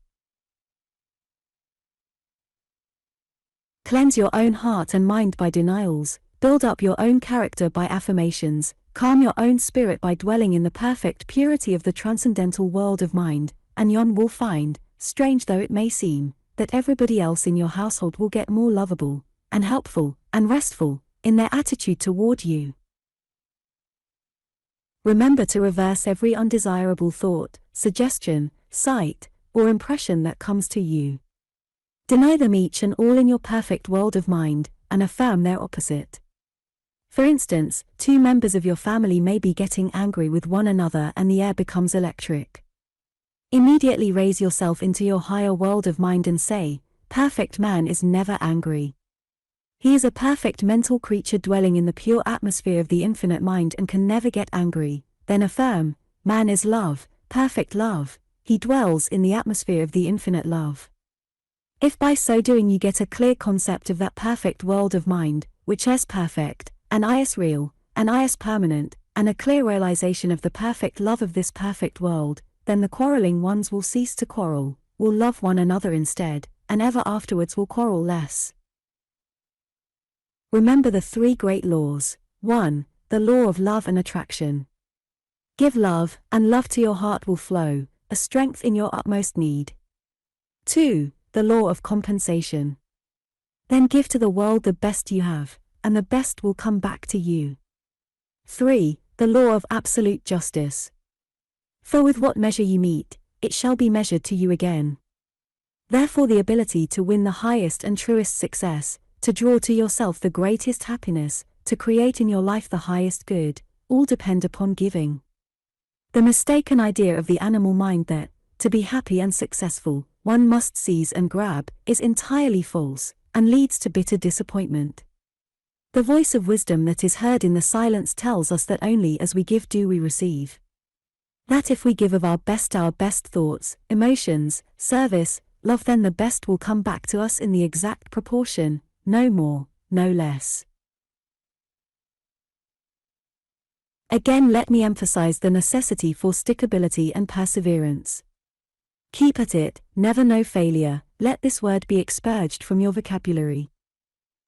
Cleanse your own heart and mind by denials, build up your own character by affirmations, calm your own spirit by dwelling in the perfect purity of the transcendental world of mind, and yon will find, strange though it may seem, that everybody else in your household will get more lovable, and helpful, and restful, in their attitude toward you. Remember to reverse every undesirable thought, suggestion, sight, or impression that comes to you. Deny them each and all in your perfect world of mind, and affirm their opposite. For instance, two members of your family may be getting angry with one another and the air becomes electric. Immediately raise yourself into your higher world of mind and say, "Perfect man is never angry. He is a perfect mental creature dwelling in the pure atmosphere of the infinite mind and can never get angry." Then affirm, "Man is love, perfect love. He dwells in the atmosphere of the infinite love." If by so doing you get a clear concept of that perfect world of mind, which is perfect, and is real, and is permanent, and a clear realization of the perfect love of this perfect world, then the quarreling ones will cease to quarrel, will love one another instead, and ever afterwards will quarrel less. Remember the three great laws. 1. The law of love and attraction. Give love, and love to your heart will flow, a strength in your utmost need. 2. The law of compensation. Then give to the world the best you have, and the best will come back to you. 3. The law of absolute justice. For with what measure you meet, it shall be measured to you again. Therefore the ability to win the highest and truest success, to draw to yourself the greatest happiness, to create in your life the highest good, all depend upon giving. The mistaken idea of the animal mind that, to be happy and successful, one must seize and grab, is entirely false, and leads to bitter disappointment. The voice of wisdom that is heard in the silence tells us that only as we give do we receive. That if we give of our best thoughts, emotions, service, love, then the best will come back to us in the exact proportion, no more, no less. Again, let me emphasize the necessity for stickability and perseverance. Keep at it, never know failure, let this word be expurged from your vocabulary.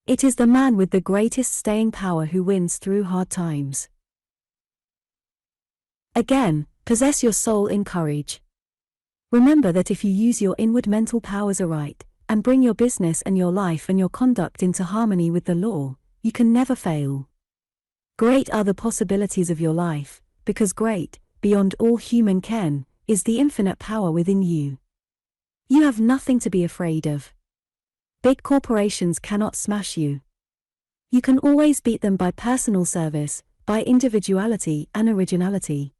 It is the man with the greatest staying power who wins through hard times. Again, possess your soul in courage. Remember that if you use your inward mental powers aright, and bring your business and your life and your conduct into harmony with the law, you can never fail. Great are the possibilities of your life, because great, beyond all human ken, is the infinite power within you. You have nothing to be afraid of. Big corporations cannot smash you. You can always beat them by personal service, by individuality and originality.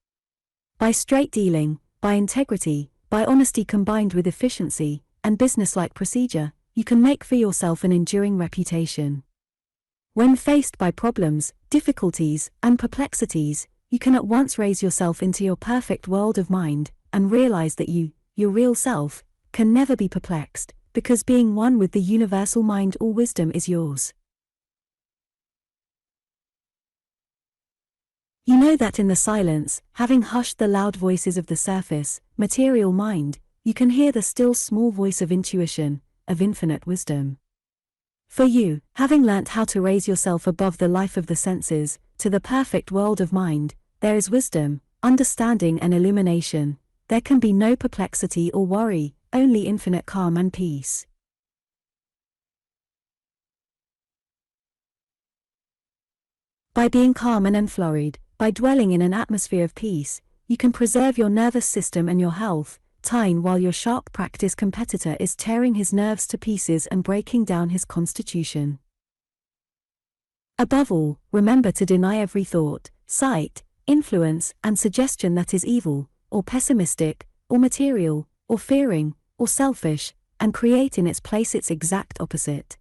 By straight dealing, by integrity, by honesty combined with efficiency, and businesslike procedure, you can make for yourself an enduring reputation. When faced by problems, difficulties, and perplexities, you can at once raise yourself into your perfect world of mind, and realize that you, your real self, can never be perplexed, because being one with the universal mind all wisdom is yours. You know that in the silence, having hushed the loud voices of the surface, material mind, you can hear the still small voice of intuition, of infinite wisdom. For you, having learnt how to raise yourself above the life of the senses, to the perfect world of mind, there is wisdom, understanding and illumination. There can be no perplexity or worry, only infinite calm and peace. By being calm and unflurried, by dwelling in an atmosphere of peace, you can preserve your nervous system and your health, time while your sharp practice competitor is tearing his nerves to pieces and breaking down his constitution. Above all, remember to deny every thought, sight, influence, and suggestion that is evil, or pessimistic, or material, or fearing, or selfish, and create in its place its exact opposite.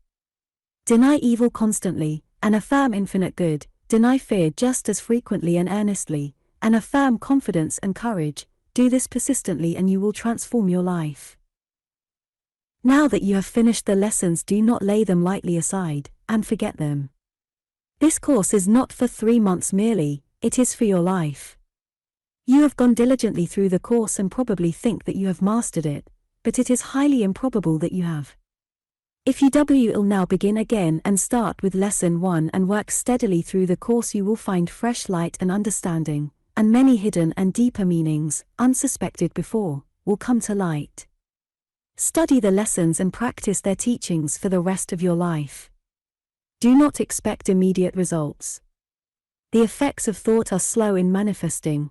Deny evil constantly, and affirm infinite good, deny fear just as frequently and earnestly, and affirm confidence and courage. Do this persistently and you will transform your life. Now that you have finished the lessons, do not lay them lightly aside, and forget them. This course is not for 3 months merely, it is for your life. You have gone diligently through the course and probably think that you have mastered it, but it is highly improbable that you have. If you will now begin again and start with Lesson 1 and work steadily through the course, you will find fresh light and understanding, and many hidden and deeper meanings, unsuspected before, will come to light. Study the lessons and practice their teachings for the rest of your life. Do not expect immediate results. The effects of thought are slow in manifesting.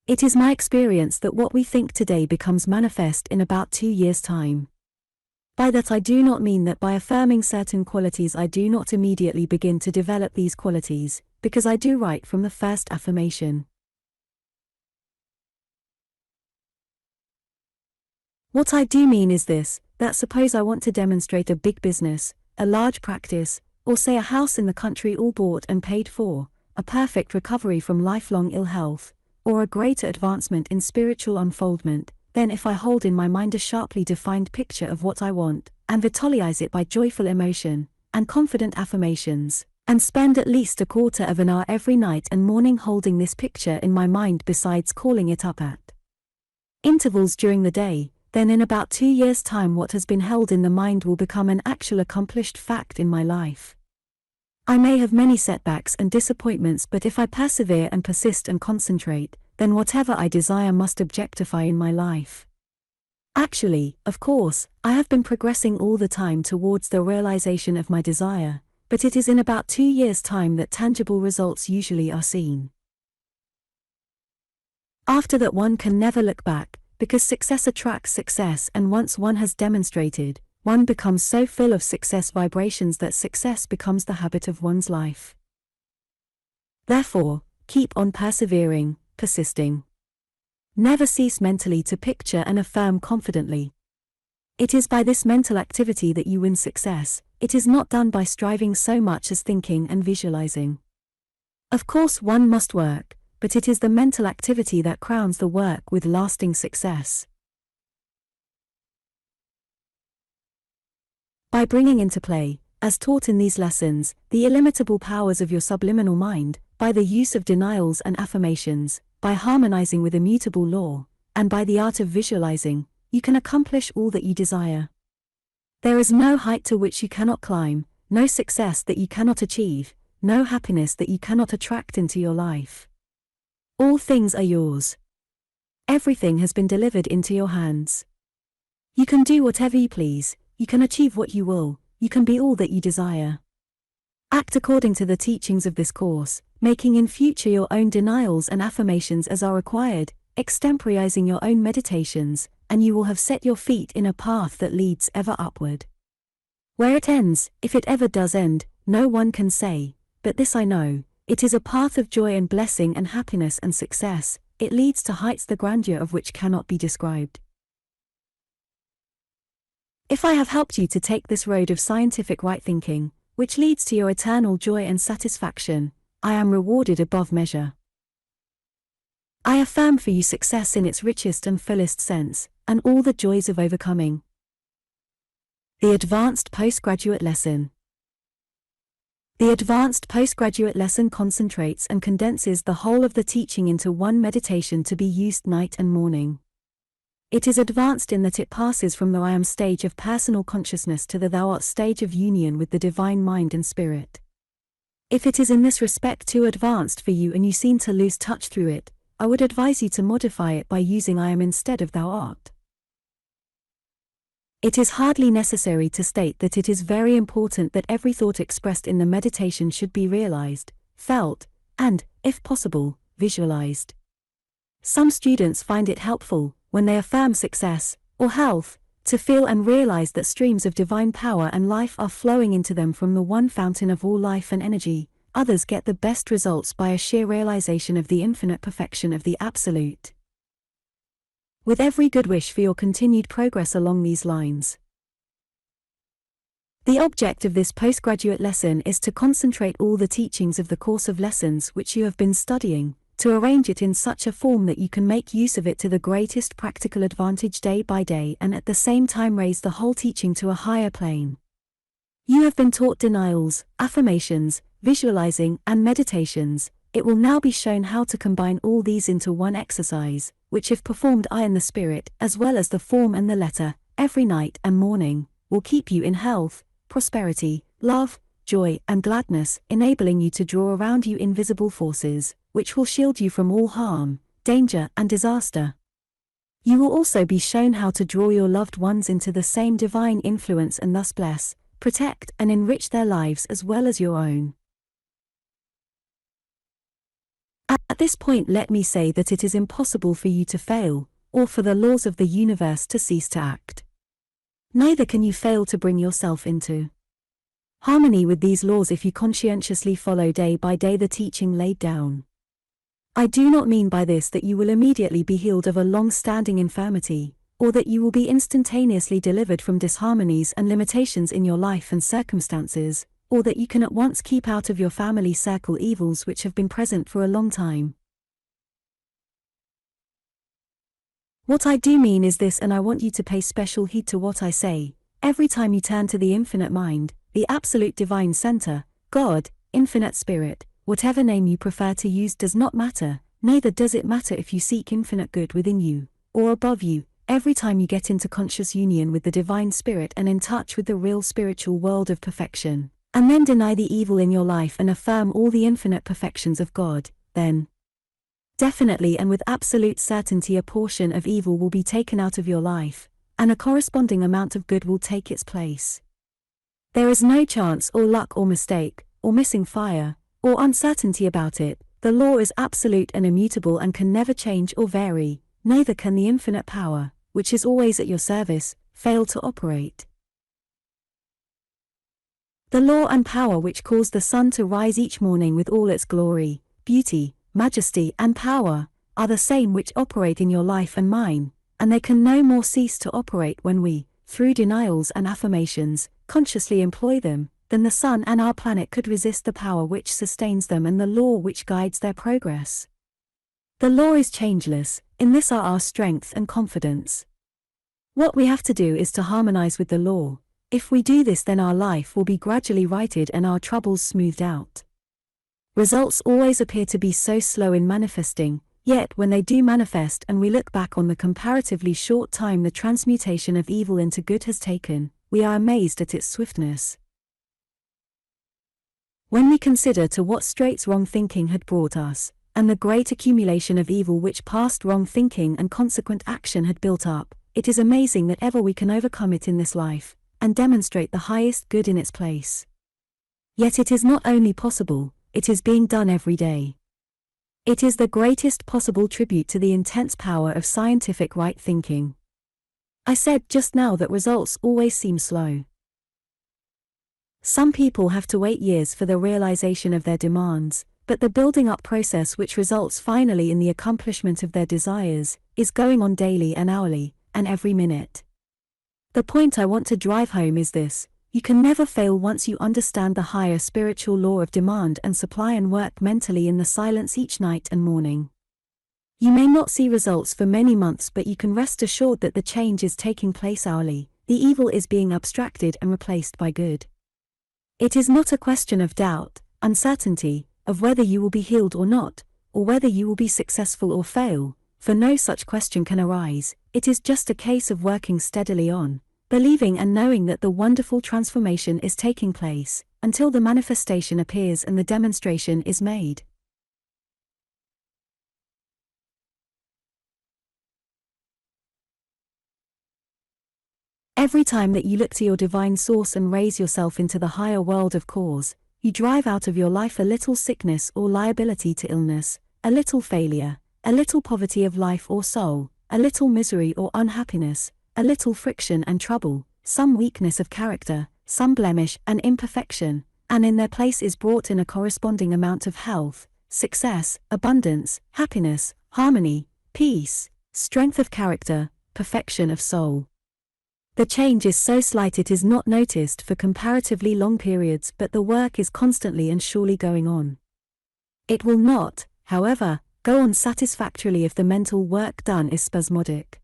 It is my experience that what we think today becomes manifest in about 2 years' time. By that I do not mean that by affirming certain qualities I do not immediately begin to develop these qualities, because I do right from the first affirmation. What I do mean is this, that suppose I want to demonstrate a big business, a large practice, or say a house in the country all bought and paid for, a perfect recovery from lifelong ill health, or a greater advancement in spiritual unfoldment, then if I hold in my mind a sharply defined picture of what I want, and vitalize it by joyful emotion, and confident affirmations, and spend at least a quarter of an hour every night and morning holding this picture in my mind besides calling it up at intervals during the day, then in about 2 years' time what has been held in the mind will become an actual accomplished fact in my life. I may have many setbacks and disappointments, but if I persevere and persist and concentrate, then whatever I desire must objectify in my life. Actually, of course, I have been progressing all the time towards the realization of my desire, but it is in about 2 years' time that tangible results usually are seen. After that one can never look back, because success attracts success, and once one has demonstrated, one becomes so full of success vibrations that success becomes the habit of one's life. Therefore, keep on persevering, persisting. Never cease mentally to picture and affirm confidently. It is by this mental activity that you win success. It is not done by striving so much as thinking and visualizing. Of course one must work, but it is the mental activity that crowns the work with lasting success. By bringing into play, as taught in these lessons, the illimitable powers of your subliminal mind, by the use of denials and affirmations, by harmonizing with immutable law, and by the art of visualizing, you can accomplish all that you desire. There is no height to which you cannot climb, no success that you cannot achieve, no happiness that you cannot attract into your life. All things are yours. Everything has been delivered into your hands. You can do whatever you please, you can achieve what you will, you can be all that you desire. Act according to the teachings of this course, making in future your own denials and affirmations as are required, extemporizing your own meditations, and you will have set your feet in a path that leads ever upward. Where it ends, if it ever does end, no one can say, but this I know, it is a path of joy and blessing and happiness and success. It leads to heights the grandeur of which cannot be described. If I have helped you to take this road of scientific right thinking, which leads to your eternal joy and satisfaction, I am rewarded above measure. I affirm for you success in its richest and fullest sense, and all the joys of overcoming. The Advanced Postgraduate Lesson. The Advanced Postgraduate Lesson concentrates and condenses the whole of the teaching into one meditation to be used night and morning. It is advanced in that it passes from the I am stage of personal consciousness to the Thou art stage of union with the divine mind and spirit. If it is in this respect too advanced for you and you seem to lose touch through it, I would advise you to modify it by using I am instead of Thou art. It is hardly necessary to state that it is very important that every thought expressed in the meditation should be realized, felt, and, if possible, visualized. Some students find it helpful, when they affirm success, or health, to feel and realize that streams of divine power and life are flowing into them from the one fountain of all life and energy. Others get the best results by a sheer realization of the infinite perfection of the Absolute. With every good wish for your continued progress along these lines. The object of this postgraduate lesson is to concentrate all the teachings of the course of lessons which you have been studying, to arrange it in such a form that you can make use of it to the greatest practical advantage day by day and at the same time raise the whole teaching to a higher plane. You have been taught denials, affirmations, visualizing, and meditations. It will now be shown how to combine all these into one exercise, which if performed in the spirit, as well as the form and the letter, every night and morning, will keep you in health, prosperity, love, joy, and gladness, enabling you to draw around you invisible forces, which will shield you from all harm, danger, and disaster. You will also be shown how to draw your loved ones into the same divine influence and thus bless, protect, and enrich their lives as well as your own. At this point, let me say that it is impossible for you to fail, or for the laws of the universe to cease to act. Neither can you fail to bring yourself into harmony with these laws if you conscientiously follow day by day the teaching laid down. I do not mean by this that you will immediately be healed of a long-standing infirmity, or that you will be instantaneously delivered from disharmonies and limitations in your life and circumstances, or that you can at once keep out of your family circle evils which have been present for a long time. What I do mean is this, and I want you to pay special heed to what I say. Every time you turn to the infinite mind, the absolute divine center, God, infinite spirit, whatever name you prefer to use does not matter, neither does it matter if you seek infinite good within you, or above you. Every time you get into conscious union with the divine spirit and in touch with the real spiritual world of perfection, and then deny the evil in your life and affirm all the infinite perfections of God, then definitely and with absolute certainty a portion of evil will be taken out of your life, and a corresponding amount of good will take its place. There is no chance or luck or mistake, or missing fire, or uncertainty about it. The law is absolute and immutable and can never change or vary, neither can the infinite power, which is always at your service, fail to operate. The law and power which cause the sun to rise each morning with all its glory, beauty, majesty, and power, are the same which operate in your life and mine, and they can no more cease to operate when we, through denials and affirmations, consciously employ them, than the sun and our planet could resist the power which sustains them and the law which guides their progress. The law is changeless, in this are our strength and confidence. What we have to do is to harmonize with the law. If we do this, then our life will be gradually righted and our troubles smoothed out. Results always appear to be so slow in manifesting, yet when they do manifest and we look back on the comparatively short time the transmutation of evil into good has taken, we are amazed at its swiftness. When we consider to what straits wrong thinking had brought us, and the great accumulation of evil which past wrong thinking and consequent action had built up, it is amazing that ever we can overcome it in this life, and demonstrate the highest good in its place. Yet it is not only possible, it is being done every day. It is the greatest possible tribute to the intense power of scientific right thinking. I said just now that results always seem slow. Some people have to wait years for the realization of their demands, but the building up process which results finally in the accomplishment of their desires, is going on daily and hourly, and every minute. The point I want to drive home is this: you can never fail once you understand the higher spiritual law of demand and supply and work mentally in the silence each night and morning. You may not see results for many months, but you can rest assured that the change is taking place hourly, the evil is being abstracted and replaced by good. It is not a question of doubt, uncertainty, of whether you will be healed or not, or whether you will be successful or fail, for no such question can arise. It is just a case of working steadily on, believing and knowing that the wonderful transformation is taking place, until the manifestation appears and the demonstration is made. Every time that you look to your divine source and raise yourself into the higher world of cause, you drive out of your life a little sickness or liability to illness, a little failure, a little poverty of life or soul, a little misery or unhappiness, a little friction and trouble, some weakness of character, some blemish and imperfection, and in their place is brought in a corresponding amount of health, success, abundance, happiness, harmony, peace, strength of character, perfection of soul. The change is so slight it is not noticed for comparatively long periods, but the work is constantly and surely going on. It will not, however, go on satisfactorily if the mental work done is spasmodic.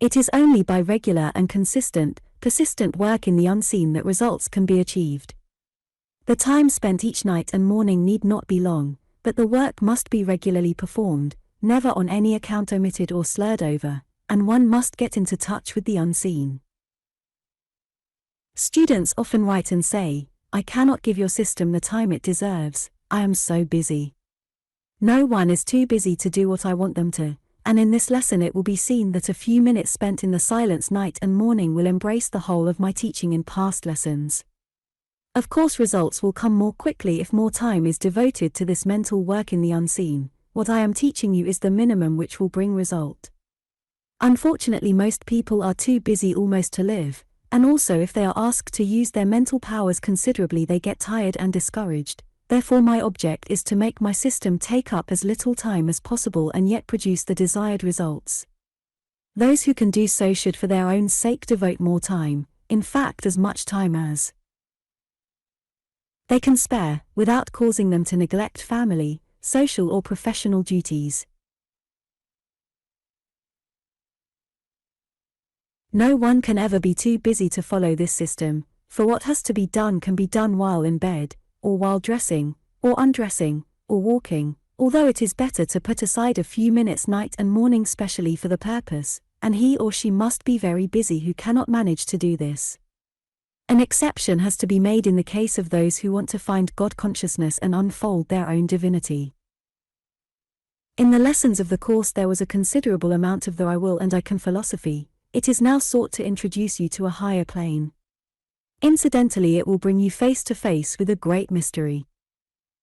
It is only by regular and consistent, persistent work in the unseen that results can be achieved. The time spent each night and morning need not be long, but the work must be regularly performed, never on any account omitted or slurred over, and one must get into touch with the unseen. Students often write and say, "I cannot give your system the time it deserves, I am so busy." No one is too busy to do what I want them to, and in this lesson it will be seen that a few minutes spent in the silence night and morning will embrace the whole of my teaching in past lessons. Of course, results will come more quickly if more time is devoted to this mental work in the unseen. What I am teaching you is the minimum which will bring result. Unfortunately, most people are too busy almost to live, and also if they are asked to use their mental powers considerably they get tired and discouraged. Therefore my object is to make my system take up as little time as possible and yet produce the desired results. Those who can do so should for their own sake devote more time, in fact as much time as they can spare, without causing them to neglect family, social or professional duties. No one can ever be too busy to follow this system, for what has to be done can be done while in bed, or while dressing, or undressing, or walking, although it is better to put aside a few minutes night and morning specially for the purpose, and he or she must be very busy who cannot manage to do this. An exception has to be made in the case of those who want to find God consciousness and unfold their own divinity. In the lessons of the course there was a considerable amount of the I will and I can philosophy. It is now sought to introduce you to a higher plane. Incidentally, it will bring you face to face with a great mystery.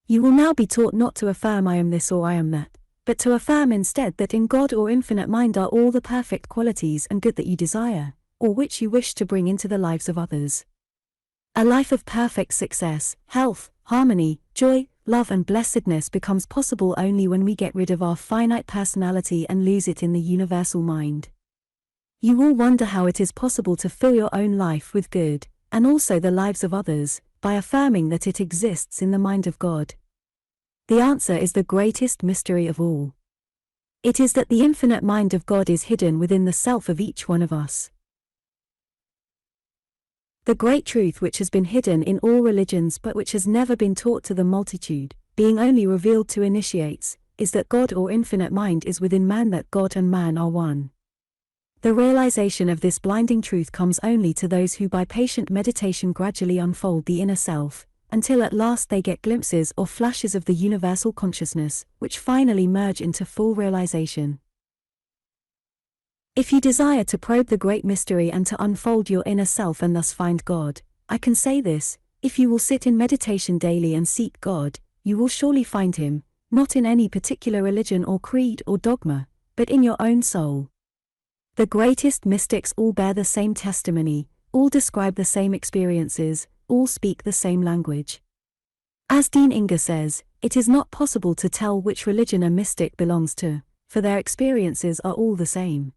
You will now be taught not to affirm I am this or I am that, but to affirm instead that in God or infinite mind are all the perfect qualities and good that you desire, or which you wish to bring into the lives of others. A life of perfect success, health, harmony, joy, love and blessedness becomes possible only when we get rid of our finite personality and lose it in the universal mind. You will wonder how it is possible to fill your own life with good, and also the lives of others, by affirming that it exists in the mind of God. The answer is the greatest mystery of all. It is that the infinite mind of God is hidden within the self of each one of us. The great truth which has been hidden in all religions but which has never been taught to the multitude, being only revealed to initiates, is that God or infinite mind is within man, that God and man are one. The realization of this blinding truth comes only to those who by patient meditation gradually unfold the inner self, until at last they get glimpses or flashes of the universal consciousness, which finally merge into full realization. If you desire to probe the great mystery and to unfold your inner self and thus find God, I can say this: if you will sit in meditation daily and seek God, you will surely find Him, not in any particular religion or creed or dogma, but in your own soul. The greatest mystics all bear the same testimony, all describe the same experiences, all speak the same language. As Dean Inge says, it is not possible to tell which religion a mystic belongs to, for their experiences are all the same.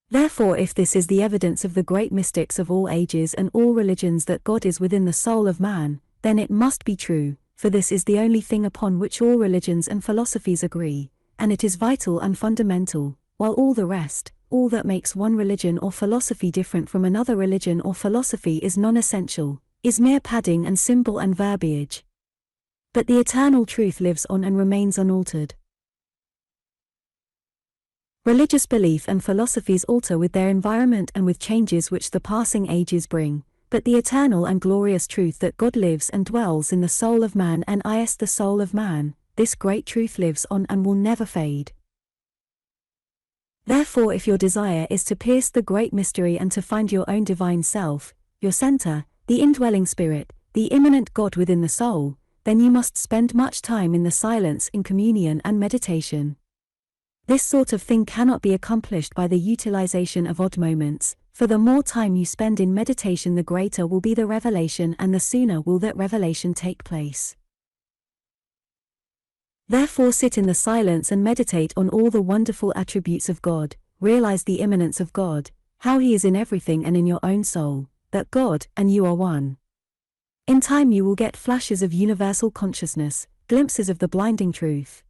Therefore, if this is the evidence of the great mystics of all ages and all religions that God is within the soul of man, then it must be true, for this is the only thing upon which all religions and philosophies agree, and it is vital and fundamental, while all the rest, all that makes one religion or philosophy different from another religion or philosophy is non-essential, is mere padding and symbol and verbiage. But the eternal truth lives on and remains unaltered. Religious belief and philosophies alter with their environment and with changes which the passing ages bring, but the eternal and glorious truth that God lives and dwells in the soul of man and is the soul of man, this great truth lives on and will never fade. Therefore, if your desire is to pierce the great mystery and to find your own divine self, your center, the indwelling spirit, the immanent God within the soul, then you must spend much time in the silence, in communion and meditation. This sort of thing cannot be accomplished by the utilization of odd moments, for the more time you spend in meditation the greater will be the revelation and the sooner will that revelation take place. Therefore sit in the silence and meditate on all the wonderful attributes of God, realize the immanence of God, how He is in everything and in your own soul, that God and you are one. In time you will get flashes of universal consciousness, glimpses of the blinding truth.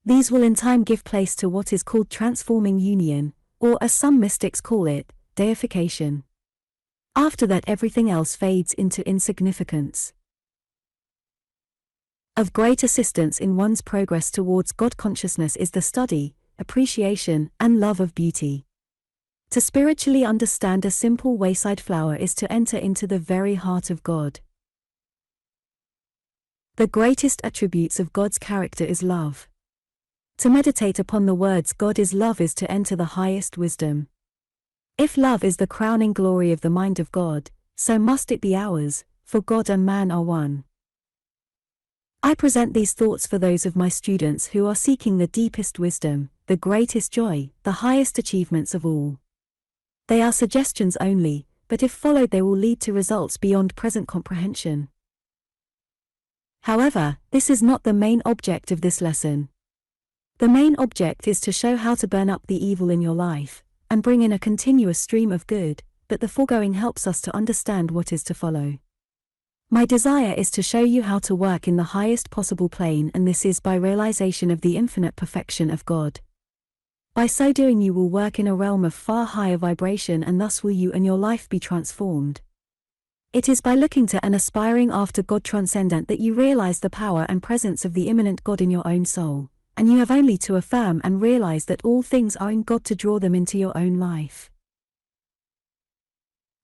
These will in time give place to what is called transforming union, or as some mystics call it, deification. After that everything else fades into insignificance. Of great assistance in one's progress towards God consciousness is the study, appreciation, and love of beauty. To spiritually understand a simple wayside flower is to enter into the very heart of God. The greatest attributes of God's character is love. To meditate upon the words God is love is to enter the highest wisdom. If love is the crowning glory of the mind of God, so must it be ours, for God and man are one. I present these thoughts for those of my students who are seeking the deepest wisdom, the greatest joy, the highest achievements of all. They are suggestions only, but if followed they will lead to results beyond present comprehension. However, this is not the main object of this lesson. The main object is to show how to burn up the evil in your life, and bring in a continuous stream of good, but the foregoing helps us to understand what is to follow. My desire is to show you how to work in the highest possible plane, and this is by realization of the infinite perfection of God. By so doing you will work in a realm of far higher vibration, and thus will you and your life be transformed. It is by looking to and aspiring after God transcendent that you realize the power and presence of the immanent God in your own soul, and you have only to affirm and realize that all things are in God to draw them into your own life.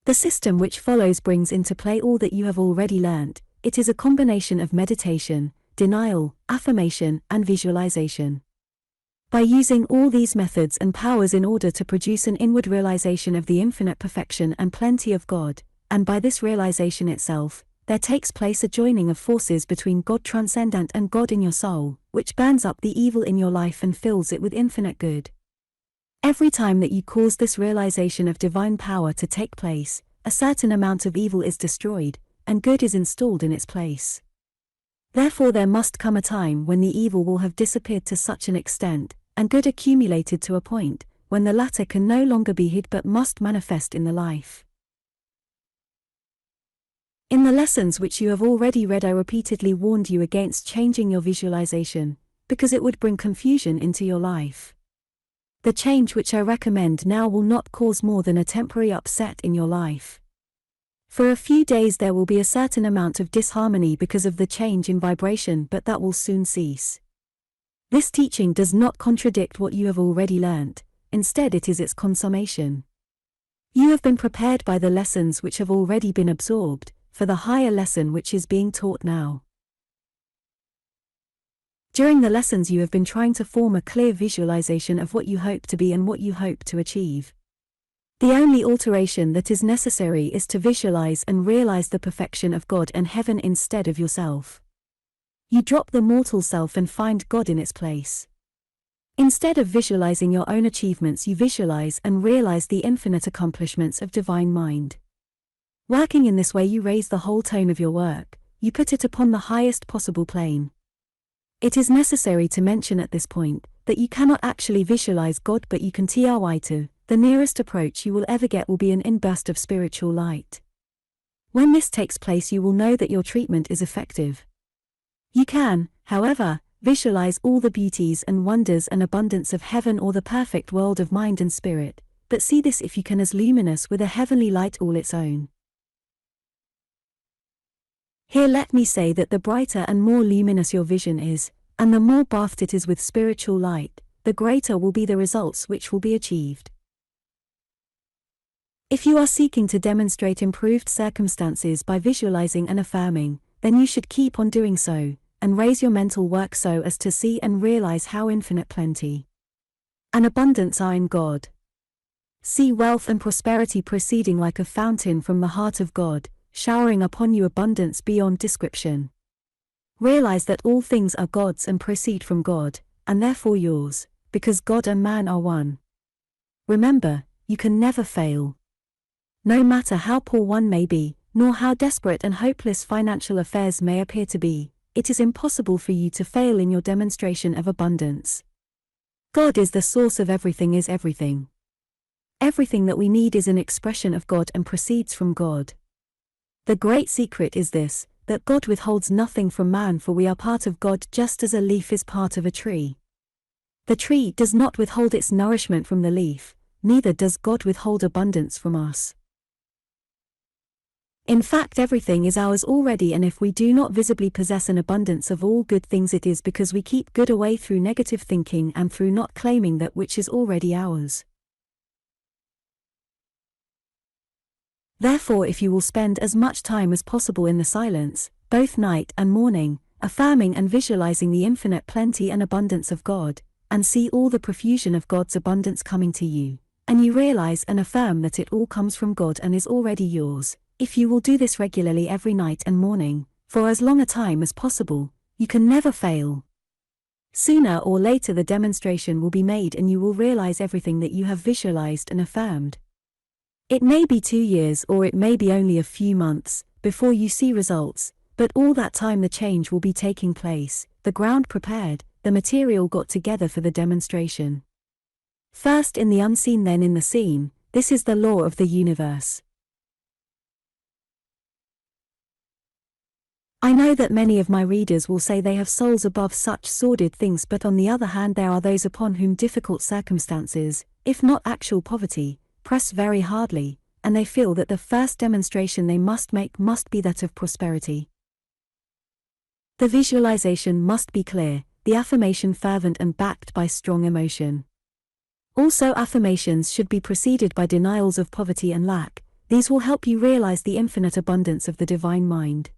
The system which follows brings into play all that you have already learnt. It is a combination of meditation, denial, affirmation, and visualization. By using all these methods and powers in order to produce an inward realization of the infinite perfection and plenty of God, and by this realization itself, there takes place a joining of forces between God transcendent and God in your soul, which burns up the evil in your life and fills it with infinite good. Every time that you cause this realization of divine power to take place, a certain amount of evil is destroyed, and good is installed in its place. Therefore there must come a time when the evil will have disappeared to such an extent, and good accumulated to a point, when the latter can no longer be hid but must manifest in the life. In the lessons which you have already read I repeatedly warned you against changing your visualization, because it would bring confusion into your life. The change which I recommend now will not cause more than a temporary upset in your life. For a few days there will be a certain amount of disharmony because of the change in vibration, but that will soon cease. This teaching does not contradict what you have already learnt, instead it is its consummation. You have been prepared by the lessons which have already been absorbed, for the higher lesson which is being taught now. During the lessons you have been trying to form a clear visualization of what you hope to be and what you hope to achieve. The only alteration that is necessary is to visualize and realize the perfection of God and heaven instead of yourself. You drop the mortal self and find God in its place. Instead of visualizing your own achievements, you visualize and realize the infinite accomplishments of divine mind. Working in this way you raise the whole tone of your work, you put it upon the highest possible plane. It is necessary to mention at this point, that you cannot actually visualize God but you can try to. The nearest approach you will ever get will be an inburst of spiritual light. When this takes place you will know that your treatment is effective. You can, however, visualize all the beauties and wonders and abundance of heaven or the perfect world of mind and spirit, but see this if you can as luminous with a heavenly light all its own. Here let me say that the brighter and more luminous your vision is, and the more bathed it is with spiritual light, the greater will be the results which will be achieved. If you are seeking to demonstrate improved circumstances by visualizing and affirming, then you should keep on doing so, and raise your mental work so as to see and realize how infinite plenty and abundance are in God. See wealth and prosperity proceeding like a fountain from the heart of God, showering upon you abundance beyond description. Realize that all things are God's and proceed from God, and therefore yours, because God and man are one. Remember, you can never fail. No matter how poor one may be, nor how desperate and hopeless financial affairs may appear to be, it is impossible for you to fail in your demonstration of abundance. God is the source of everything is everything. Everything that we need is an expression of God and proceeds from God. The great secret is this, that God withholds nothing from man, for we are part of God just as a leaf is part of a tree. The tree does not withhold its nourishment from the leaf, neither does God withhold abundance from us. In fact, everything is ours already, and if we do not visibly possess an abundance of all good things, it is because we keep good away through negative thinking and through not claiming that which is already ours. Therefore, if you will spend as much time as possible in the silence, both night and morning, affirming and visualizing the infinite plenty and abundance of God, and see all the profusion of God's abundance coming to you, and you realize and affirm that it all comes from God and is already yours, if you will do this regularly every night and morning, for as long a time as possible, you can never fail. Sooner or later the demonstration will be made and you will realize everything that you have visualized and affirmed. It may be 2 years or it may be only a few months before you see results, but all that time the change will be taking place, the ground prepared, the material got together for the demonstration. First in the unseen, then in the seen, this is the law of the universe. I know that many of my readers will say they have souls above such sordid things, but on the other hand there are those upon whom difficult circumstances, if not actual poverty, press very hardly, and they feel that the first demonstration they must make must be that of prosperity. The visualization must be clear, the affirmation fervent and backed by strong emotion. Also, affirmations should be preceded by denials of poverty and lack. These will help you realize the infinite abundance of the divine mind.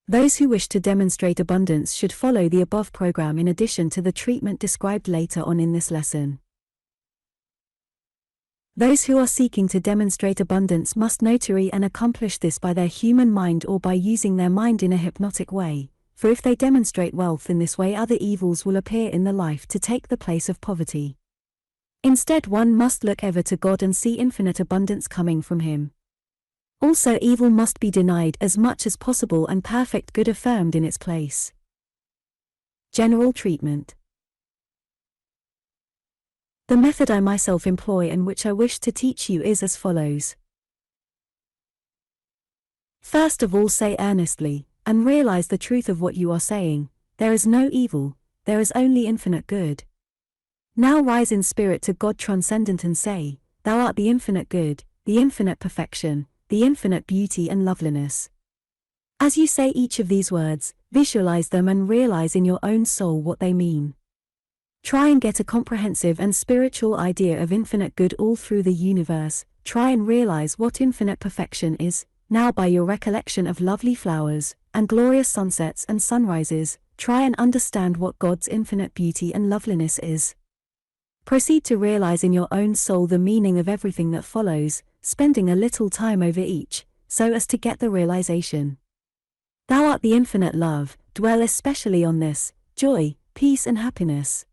Those who wish to demonstrate abundance should follow the above program in addition to the treatment described later on in this lesson. Those who are seeking to demonstrate abundance must notary and accomplish this by their human mind or by using their mind in a hypnotic way, for if they demonstrate wealth in this way, other evils will appear in the life to take the place of poverty. Instead, one must look ever to God and see infinite abundance coming from Him. Also, evil must be denied as much as possible and perfect good affirmed in its place. General treatment. The method I myself employ and which I wish to teach you is as follows. First of all, say earnestly, and realize the truth of what you are saying: there is no evil, there is only infinite good. Now rise in spirit to God transcendent and say, Thou art the infinite good, the infinite perfection, the infinite beauty and loveliness. As you say each of these words, visualize them and realize in your own soul what they mean. Try and get a comprehensive and spiritual idea of infinite good all through the universe. Try and realize what infinite perfection is, now by your recollection of lovely flowers, and glorious sunsets and sunrises. Try and understand what God's infinite beauty and loveliness is. Proceed to realize in your own soul the meaning of everything that follows, spending a little time over each, so as to get the realization. Thou art the infinite love, dwell especially on this: joy, peace and happiness.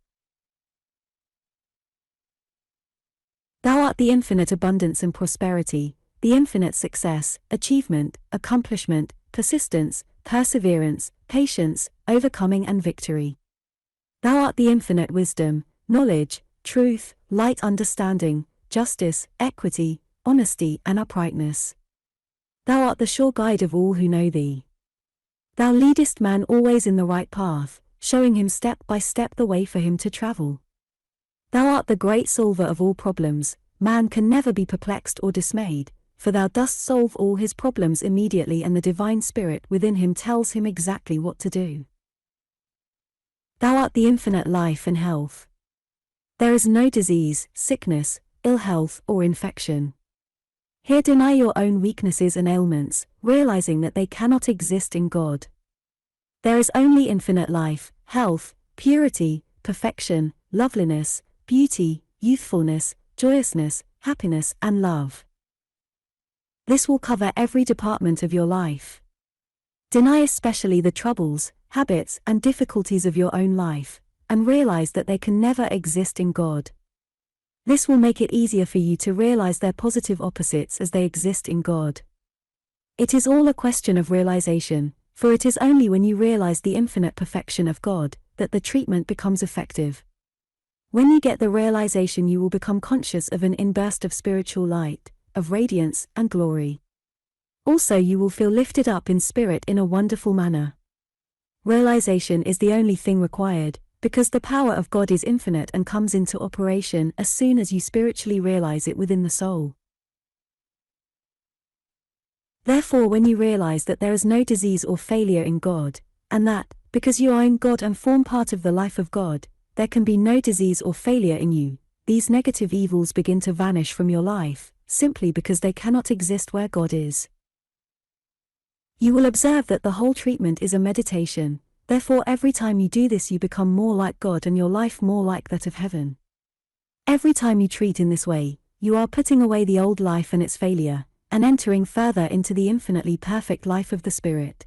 Thou art the infinite abundance and prosperity, the infinite success, achievement, accomplishment, persistence, perseverance, patience, overcoming and victory. Thou art the infinite wisdom, knowledge, truth, light, understanding, justice, equity, honesty and uprightness. Thou art the sure guide of all who know Thee. Thou leadest man always in the right path, showing him step by step the way for him to travel. Thou art the great solver of all problems. Man can never be perplexed or dismayed, for Thou dost solve all his problems immediately, and the divine spirit within him tells him exactly what to do. Thou art the infinite life and health. There is no disease, sickness, ill health or infection. Here deny your own weaknesses and ailments, realizing that they cannot exist in God. There is only infinite life, health, purity, perfection, loveliness, beauty, youthfulness, joyousness, happiness and love. This will cover every department of your life. Deny especially the troubles, habits and difficulties of your own life, and realize that they can never exist in God. This will make it easier for you to realize their positive opposites as they exist in God. It is all a question of realization, for it is only when you realize the infinite perfection of God that the treatment becomes effective. When you get the realization, you will become conscious of an inburst of spiritual light, of radiance and glory. Also, you will feel lifted up in spirit in a wonderful manner. Realization is the only thing required, because the power of God is infinite and comes into operation as soon as you spiritually realize it within the soul. Therefore, when you realize that there is no disease or failure in God, and that, because you are in God and form part of the life of God, there can be no disease or failure in you, these negative evils begin to vanish from your life, simply because they cannot exist where God is. You will observe that the whole treatment is a meditation, therefore every time you do this you become more like God and your life more like that of heaven. Every time you treat in this way, you are putting away the old life and its failure, and entering further into the infinitely perfect life of the Spirit.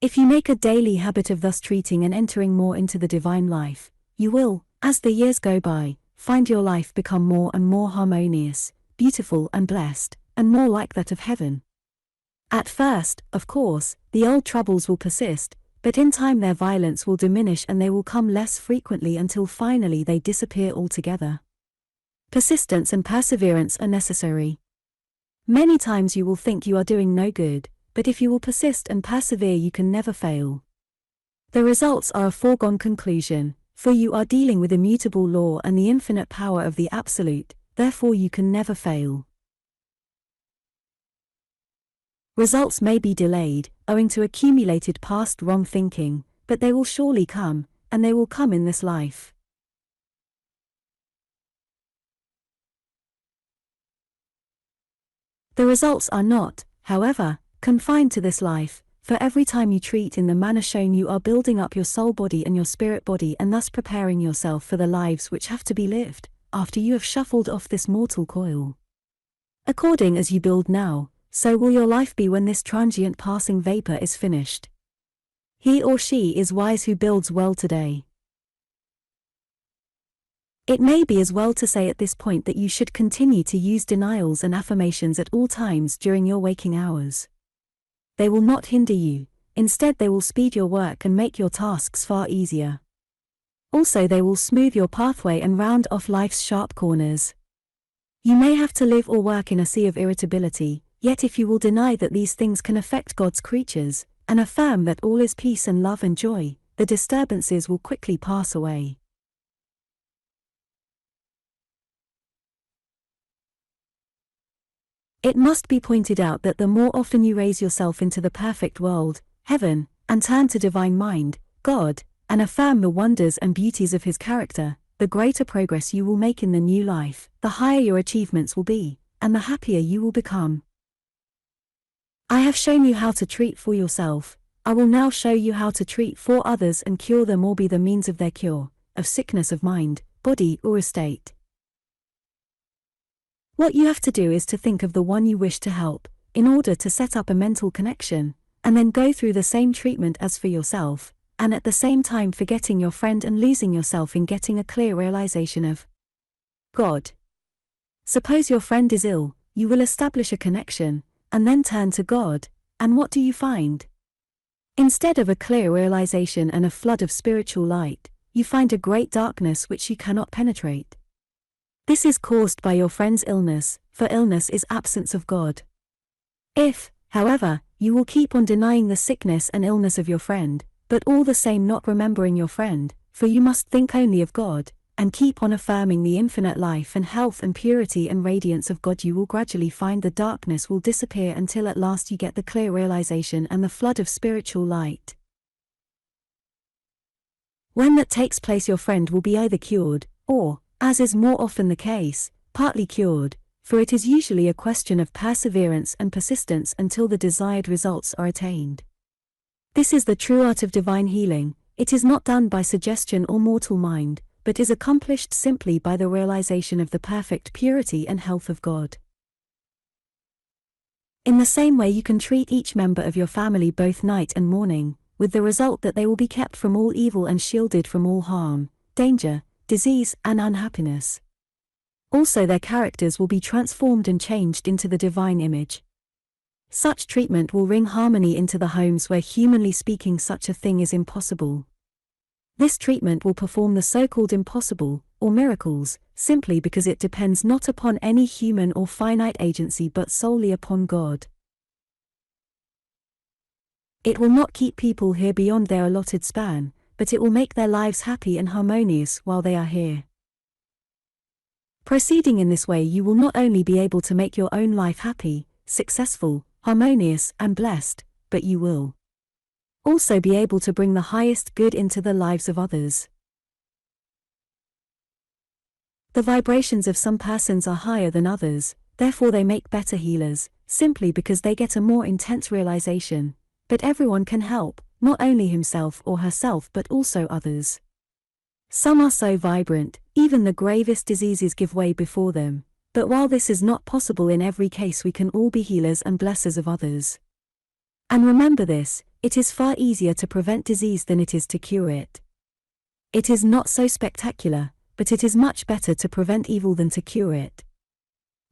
If you make a daily habit of thus treating and entering more into the divine life, you will, as the years go by, find your life become more and more harmonious, beautiful and blessed, and more like that of heaven. At first, of course, the old troubles will persist, but in time their violence will diminish and they will come less frequently until finally they disappear altogether. Persistence and perseverance are necessary. Many times you will think you are doing no good, but if you will persist and persevere you can never fail. The results are a foregone conclusion, for you are dealing with immutable law and the infinite power of the Absolute, therefore you can never fail. Results may be delayed, owing to accumulated past wrong thinking, but they will surely come, and they will come in this life. The results are not, however, confined to this life, for every time you treat in the manner shown you are building up your soul body and your spirit body and thus preparing yourself for the lives which have to be lived, after you have shuffled off this mortal coil. According as you build now, so will your life be when this transient passing vapor is finished. He or she is wise who builds well today. It may be as well to say at this point that you should continue to use denials and affirmations at all times during your waking hours. They will not hinder you, instead they will speed your work and make your tasks far easier. Also they will smooth your pathway and round off life's sharp corners. You may have to live or work in a sea of irritability, yet if you will deny that these things can affect God's creatures, and affirm that all is peace and love and joy, the disturbances will quickly pass away. It must be pointed out that the more often you raise yourself into the perfect world, heaven, and turn to divine mind, God, and affirm the wonders and beauties of His character, the greater progress you will make in the new life, the higher your achievements will be, and the happier you will become. I have shown you how to treat for yourself, I will now show you how to treat for others and cure them or be the means of their cure, of sickness of mind, body or estate. What you have to do is to think of the one you wish to help, in order to set up a mental connection, and then go through the same treatment as for yourself, and at the same time forgetting your friend and losing yourself in getting a clear realization of God. Suppose your friend is ill, you will establish a connection, and then turn to God, and what do you find? Instead of a clear realization and a flood of spiritual light, you find a great darkness which you cannot penetrate. This is caused by your friend's illness, for illness is absence of God. If, however, you will keep on denying the sickness and illness of your friend, but all the same not remembering your friend, for you must think only of God, and keep on affirming the infinite life and health and purity and radiance of God, you will gradually find the darkness will disappear until at last you get the clear realization and the flood of spiritual light. When that takes place, your friend will be either cured, or, as is more often the case, partly cured, for it is usually a question of perseverance and persistence until the desired results are attained. This is the true art of divine healing. It is not done by suggestion or mortal mind, but is accomplished simply by the realization of the perfect purity and health of God. In the same way you can treat each member of your family both night and morning, with the result that they will be kept from all evil and shielded from all harm, danger, disease, and unhappiness. Also their characters will be transformed and changed into the divine image. Such treatment will bring harmony into the homes where humanly speaking such a thing is impossible. This treatment will perform the so-called impossible, or miracles, simply because it depends not upon any human or finite agency but solely upon God. It will not keep people here beyond their allotted span, but it will make their lives happy and harmonious while they are here. Proceeding in this way, you will not only be able to make your own life happy, successful, harmonious and blessed, but you will also be able to bring the highest good into the lives of others. The vibrations of some persons are higher than others, therefore they make better healers, simply because they get a more intense realization. But everyone can help, not only himself or herself but also others. Some are so vibrant, even the gravest diseases give way before them. But while this is not possible in every case, we can all be healers and blessers of others. And remember this, it is far easier to prevent disease than it is to cure it. It is not so spectacular, but it is much better to prevent evil than to cure it.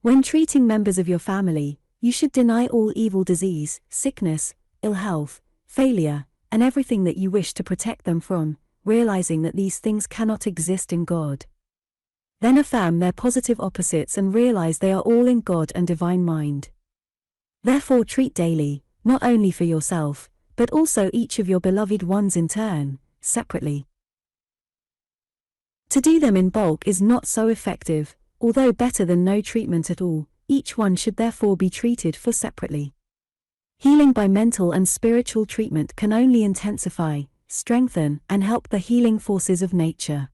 When treating members of your family, you should deny all evil disease, sickness, ill health, failure, and everything that you wish to protect them from, realizing that these things cannot exist in God. Then affirm their positive opposites and realize they are all in God and divine mind. Therefore treat daily, not only for yourself, but also each of your beloved ones in turn, separately. To do them in bulk is not so effective, although better than no treatment at all. Each one should therefore be treated for separately. Healing by mental and spiritual treatment can only intensify, strengthen, and help the healing forces of nature.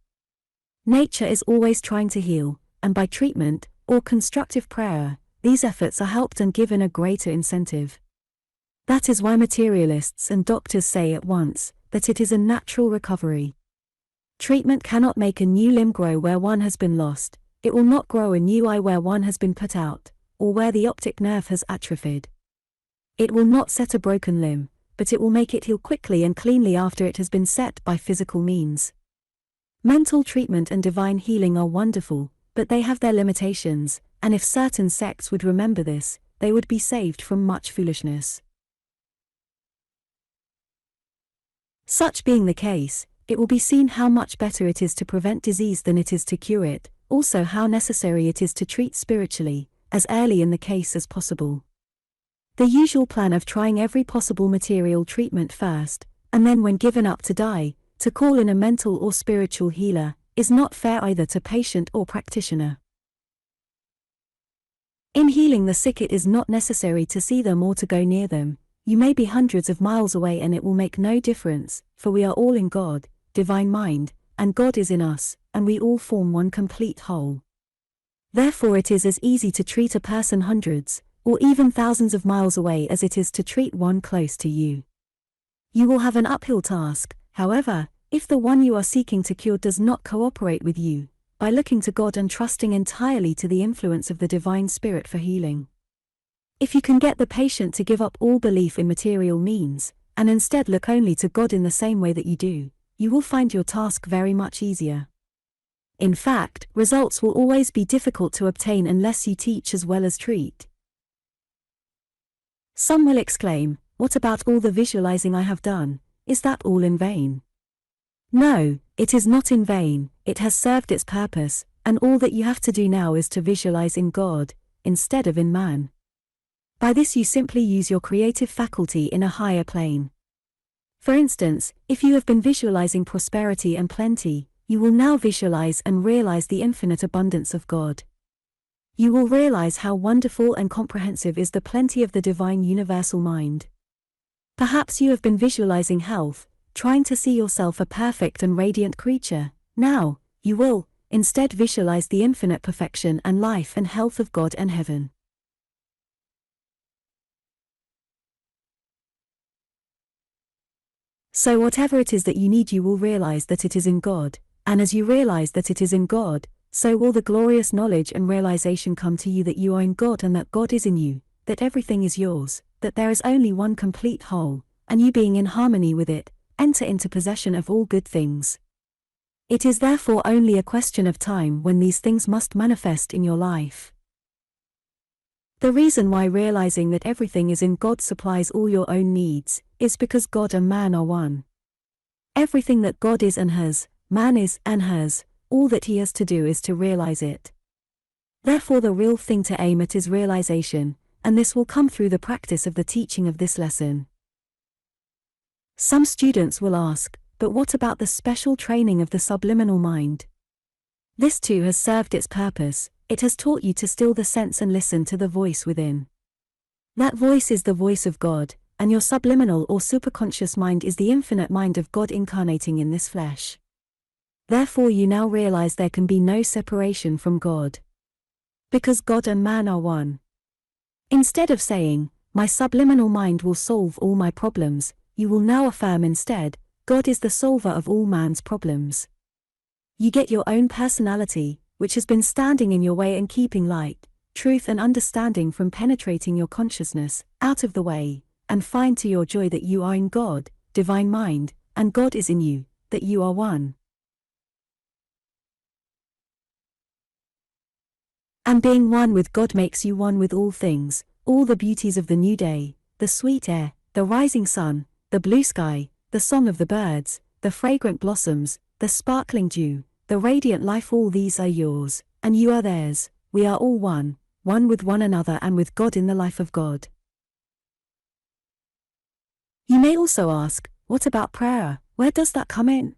Nature is always trying to heal, and by treatment, or constructive prayer, these efforts are helped and given a greater incentive. That is why materialists and doctors say at once that it is a natural recovery. Treatment cannot make a new limb grow where one has been lost, it will not grow a new eye where one has been put out, or where the optic nerve has atrophied. It will not set a broken limb, but it will make it heal quickly and cleanly after it has been set by physical means. Mental treatment and divine healing are wonderful, but they have their limitations, and if certain sects would remember this, they would be saved from much foolishness. Such being the case, it will be seen how much better it is to prevent disease than it is to cure it, also how necessary it is to treat spiritually, as early in the case as possible. The usual plan of trying every possible material treatment first, and then when given up to die, to call in a mental or spiritual healer, is not fair either to patient or practitioner. In healing the sick it is not necessary to see them or to go near them. You may be hundreds of miles away and it will make no difference, for we are all in God, divine mind, and God is in us, and we all form one complete whole. Therefore it is as easy to treat a person hundreds, or even thousands of miles away as it is to treat one close to you. You will have an uphill task, however, if the one you are seeking to cure does not cooperate with you, by looking to God and trusting entirely to the influence of the Divine Spirit for healing. If you can get the patient to give up all belief in material means, and instead look only to God in the same way that you do, you will find your task very much easier. In fact, results will always be difficult to obtain unless you teach as well as treat. Some will exclaim, "What about all the visualizing I have done? Is that all in vain?" No, it is not in vain, it has served its purpose, and all that you have to do now is to visualize in God, instead of in man. By this you simply use your creative faculty in a higher plane. For instance, if you have been visualizing prosperity and plenty, you will now visualize and realize the infinite abundance of God. You will realize how wonderful and comprehensive is the plenty of the divine universal mind. Perhaps you have been visualizing health, trying to see yourself a perfect and radiant creature. Now, you will, instead visualize the infinite perfection and life and health of God and heaven. So whatever it is that you need you will realize that it is in God, and as you realize that it is in God, so will the glorious knowledge and realization come to you that you are in God and that God is in you, that everything is yours, that there is only one complete whole, and you being in harmony with it, enter into possession of all good things. It is therefore only a question of time when these things must manifest in your life. The reason why realizing that everything is in God supplies all your own needs, is because God and man are one. Everything that God is and has, man is and has, all that he has to do is to realize it. Therefore the real thing to aim at is realization, and this will come through the practice of the teaching of this lesson. Some students will ask, but what about the special training of the subliminal mind? This too has served its purpose, it has taught you to still the sense and listen to the voice within. That voice is the voice of God, and your subliminal or superconscious mind is the infinite mind of God incarnating in this flesh. Therefore you now realize there can be no separation from God. Because God and man are one. Instead of saying, my subliminal mind will solve all my problems, you will now affirm instead, God is the solver of all man's problems. You get your own personality, which has been standing in your way and keeping light, truth and understanding from penetrating your consciousness, out of the way, and find to your joy that you are in God, divine mind, and God is in you, that you are one. And being one with God makes you one with all things, all the beauties of the new day, the sweet air, the rising sun, the blue sky, the song of the birds, the fragrant blossoms, the sparkling dew, the radiant life, all these are yours, and you are theirs. We are all one, one with one another and with God in the life of God. You may also ask, what about prayer? Where does that come in?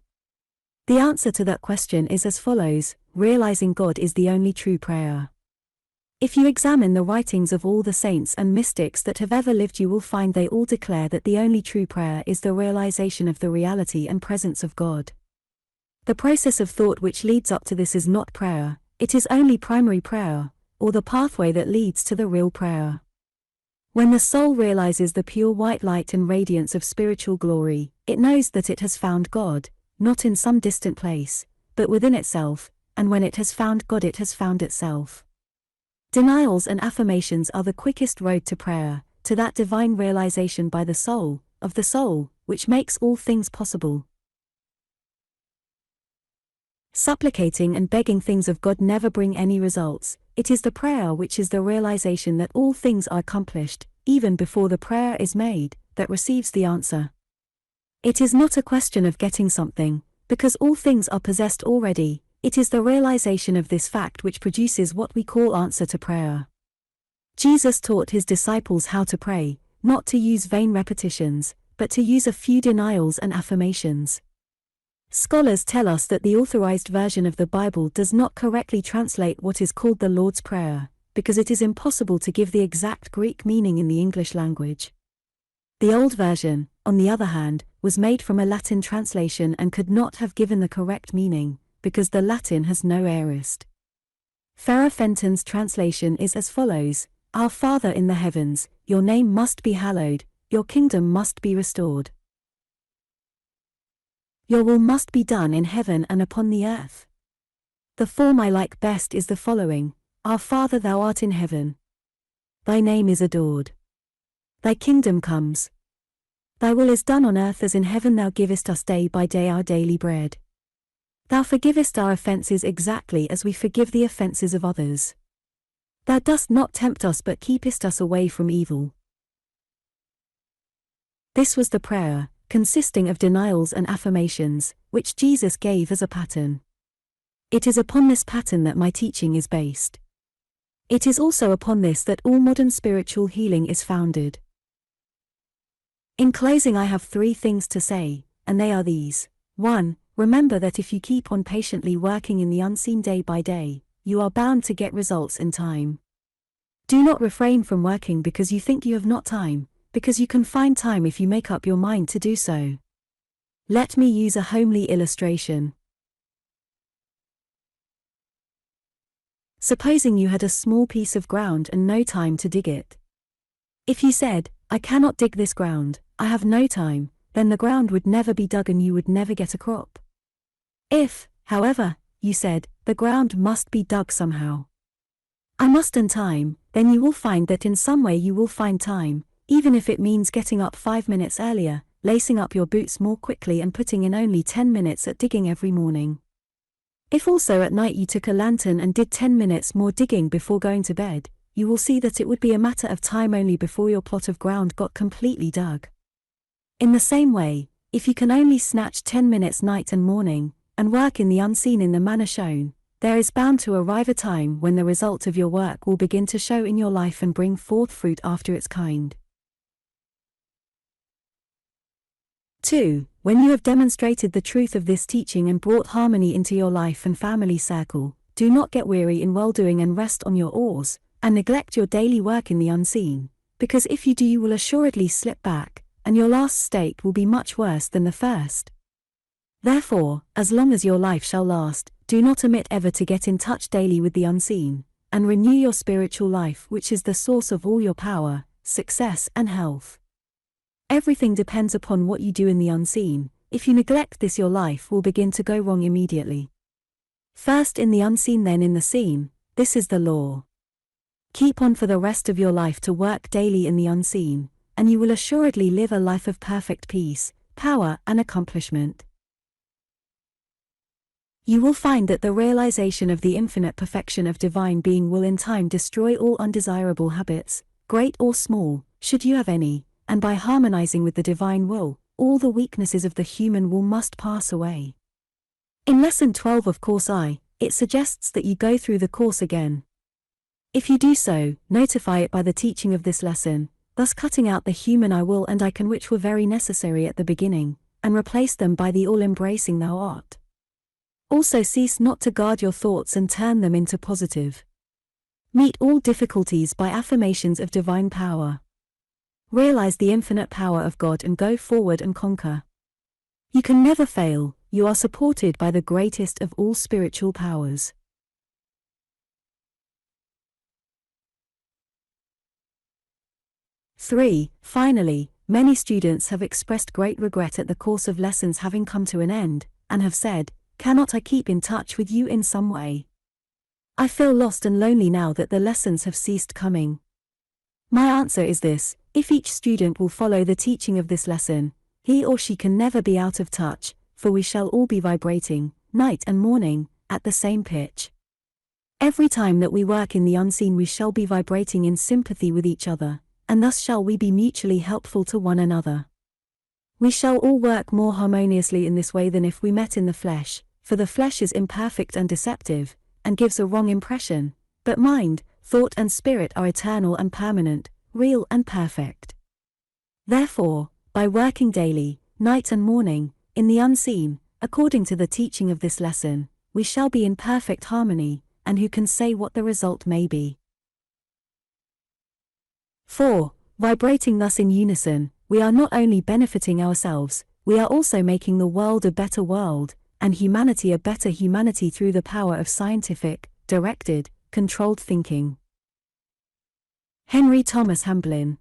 The answer to that question is as follows: realizing God is the only true prayer. If you examine the writings of all the saints and mystics that have ever lived, you will find they all declare that the only true prayer is the realization of the reality and presence of God. The process of thought which leads up to this is not prayer, it is only primary prayer, or the pathway that leads to the real prayer. When the soul realizes the pure white light and radiance of spiritual glory, it knows that it has found God, not in some distant place, but within itself, and when it has found God, it has found itself. Denials and affirmations are the quickest road to prayer, to that divine realization by the soul, of the soul, which makes all things possible. Supplicating and begging things of God never bring any results. It is the prayer which is the realization that all things are accomplished, even before the prayer is made, that receives the answer. It is not a question of getting something, because all things are possessed already. It is the realization of this fact which produces what we call answer to prayer. Jesus taught his disciples how to pray, not to use vain repetitions, but to use a few denials and affirmations. Scholars tell us that the authorized version of the Bible does not correctly translate what is called the Lord's Prayer, because it is impossible to give the exact Greek meaning in the English language. The old version, on the other hand, was made from a Latin translation and could not have given the correct meaning, because the Latin has no aorist. Farah Fenton's translation is as follows: Our Father in the heavens, your name must be hallowed, your kingdom must be restored. Your will must be done in heaven and upon the earth. The form I like best is the following: Our Father, thou art in heaven. Thy name is adored. Thy kingdom comes. Thy will is done on earth as in heaven. Thou givest us day by day our daily bread. Thou forgivest our offences exactly as we forgive the offences of others. Thou dost not tempt us but keepest us away from evil. This was the prayer, consisting of denials and affirmations, which Jesus gave as a pattern. It is upon this pattern that my teaching is based. It is also upon this that all modern spiritual healing is founded. In closing, I have 3 things to say, and they are these. 1. Remember that if you keep on patiently working in the unseen day by day, you are bound to get results in time. Do not refrain from working because you think you have not time, because you can find time if you make up your mind to do so. Let me use a homely illustration. Supposing you had a small piece of ground and no time to dig it. If you said, I cannot dig this ground, I have no time, then the ground would never be dug and you would never get a crop. If, however, you said, the ground must be dug somehow. I must in time, then you will find that in some way you will find time, even if it means getting up 5 minutes earlier, lacing up your boots more quickly and putting in only 10 minutes at digging every morning. If also at night you took a lantern and did 10 minutes more digging before going to bed, you will see that it would be a matter of time only before your plot of ground got completely dug. In the same way, if you can only snatch 10 minutes night and morning, and work in the unseen in the manner shown, there is bound to arrive a time when the result of your work will begin to show in your life and bring forth fruit after its kind. 2. When you have demonstrated the truth of this teaching and brought harmony into your life and family circle, do not get weary in well-doing and rest on your oars, and neglect your daily work in the unseen, because if you do you will assuredly slip back, and your last state will be much worse than the first. Therefore, as long as your life shall last, do not omit ever to get in touch daily with the unseen, and renew your spiritual life, which is the source of all your power, success and health. Everything depends upon what you do in the unseen. If you neglect this, your life will begin to go wrong immediately. First in the unseen, then in the seen, this is the law. Keep on for the rest of your life to work daily in the unseen, and you will assuredly live a life of perfect peace, power and accomplishment. You will find that the realization of the infinite perfection of divine being will in time destroy all undesirable habits, great or small, should you have any, and by harmonizing with the divine will, all the weaknesses of the human will must pass away. In Lesson 12 of Course I, it suggests that you go through the course again. If you do so, notify it by the teaching of this lesson, thus cutting out the human I will and I can which were very necessary at the beginning, and replace them by the all-embracing thou art. Also cease not to guard your thoughts and turn them into positive. Meet all difficulties by affirmations of divine power. Realize the infinite power of God and go forward and conquer. You can never fail, you are supported by the greatest of all spiritual powers. Finally, many students have expressed great regret at the course of lessons having come to an end, and have said, "Cannot I keep in touch with you in some way? I feel lost and lonely now that the lessons have ceased coming." My answer is this: if each student will follow the teaching of this lesson, he or she can never be out of touch, for we shall all be vibrating, night and morning, at the same pitch. Every time that we work in the unseen we shall be vibrating in sympathy with each other, and thus shall we be mutually helpful to one another. We shall all work more harmoniously in this way than if we met in the flesh, for the flesh is imperfect and deceptive, and gives a wrong impression, but mind, thought and spirit are eternal and permanent, real and perfect. Therefore, by working daily, night and morning, in the unseen, according to the teaching of this lesson, we shall be in perfect harmony, and who can say what the result may be? 4. Vibrating thus in unison, we are not only benefiting ourselves, we are also making the world a better world, and humanity a better humanity through the power of scientific, directed, controlled thinking. Henry Thomas Hamblin.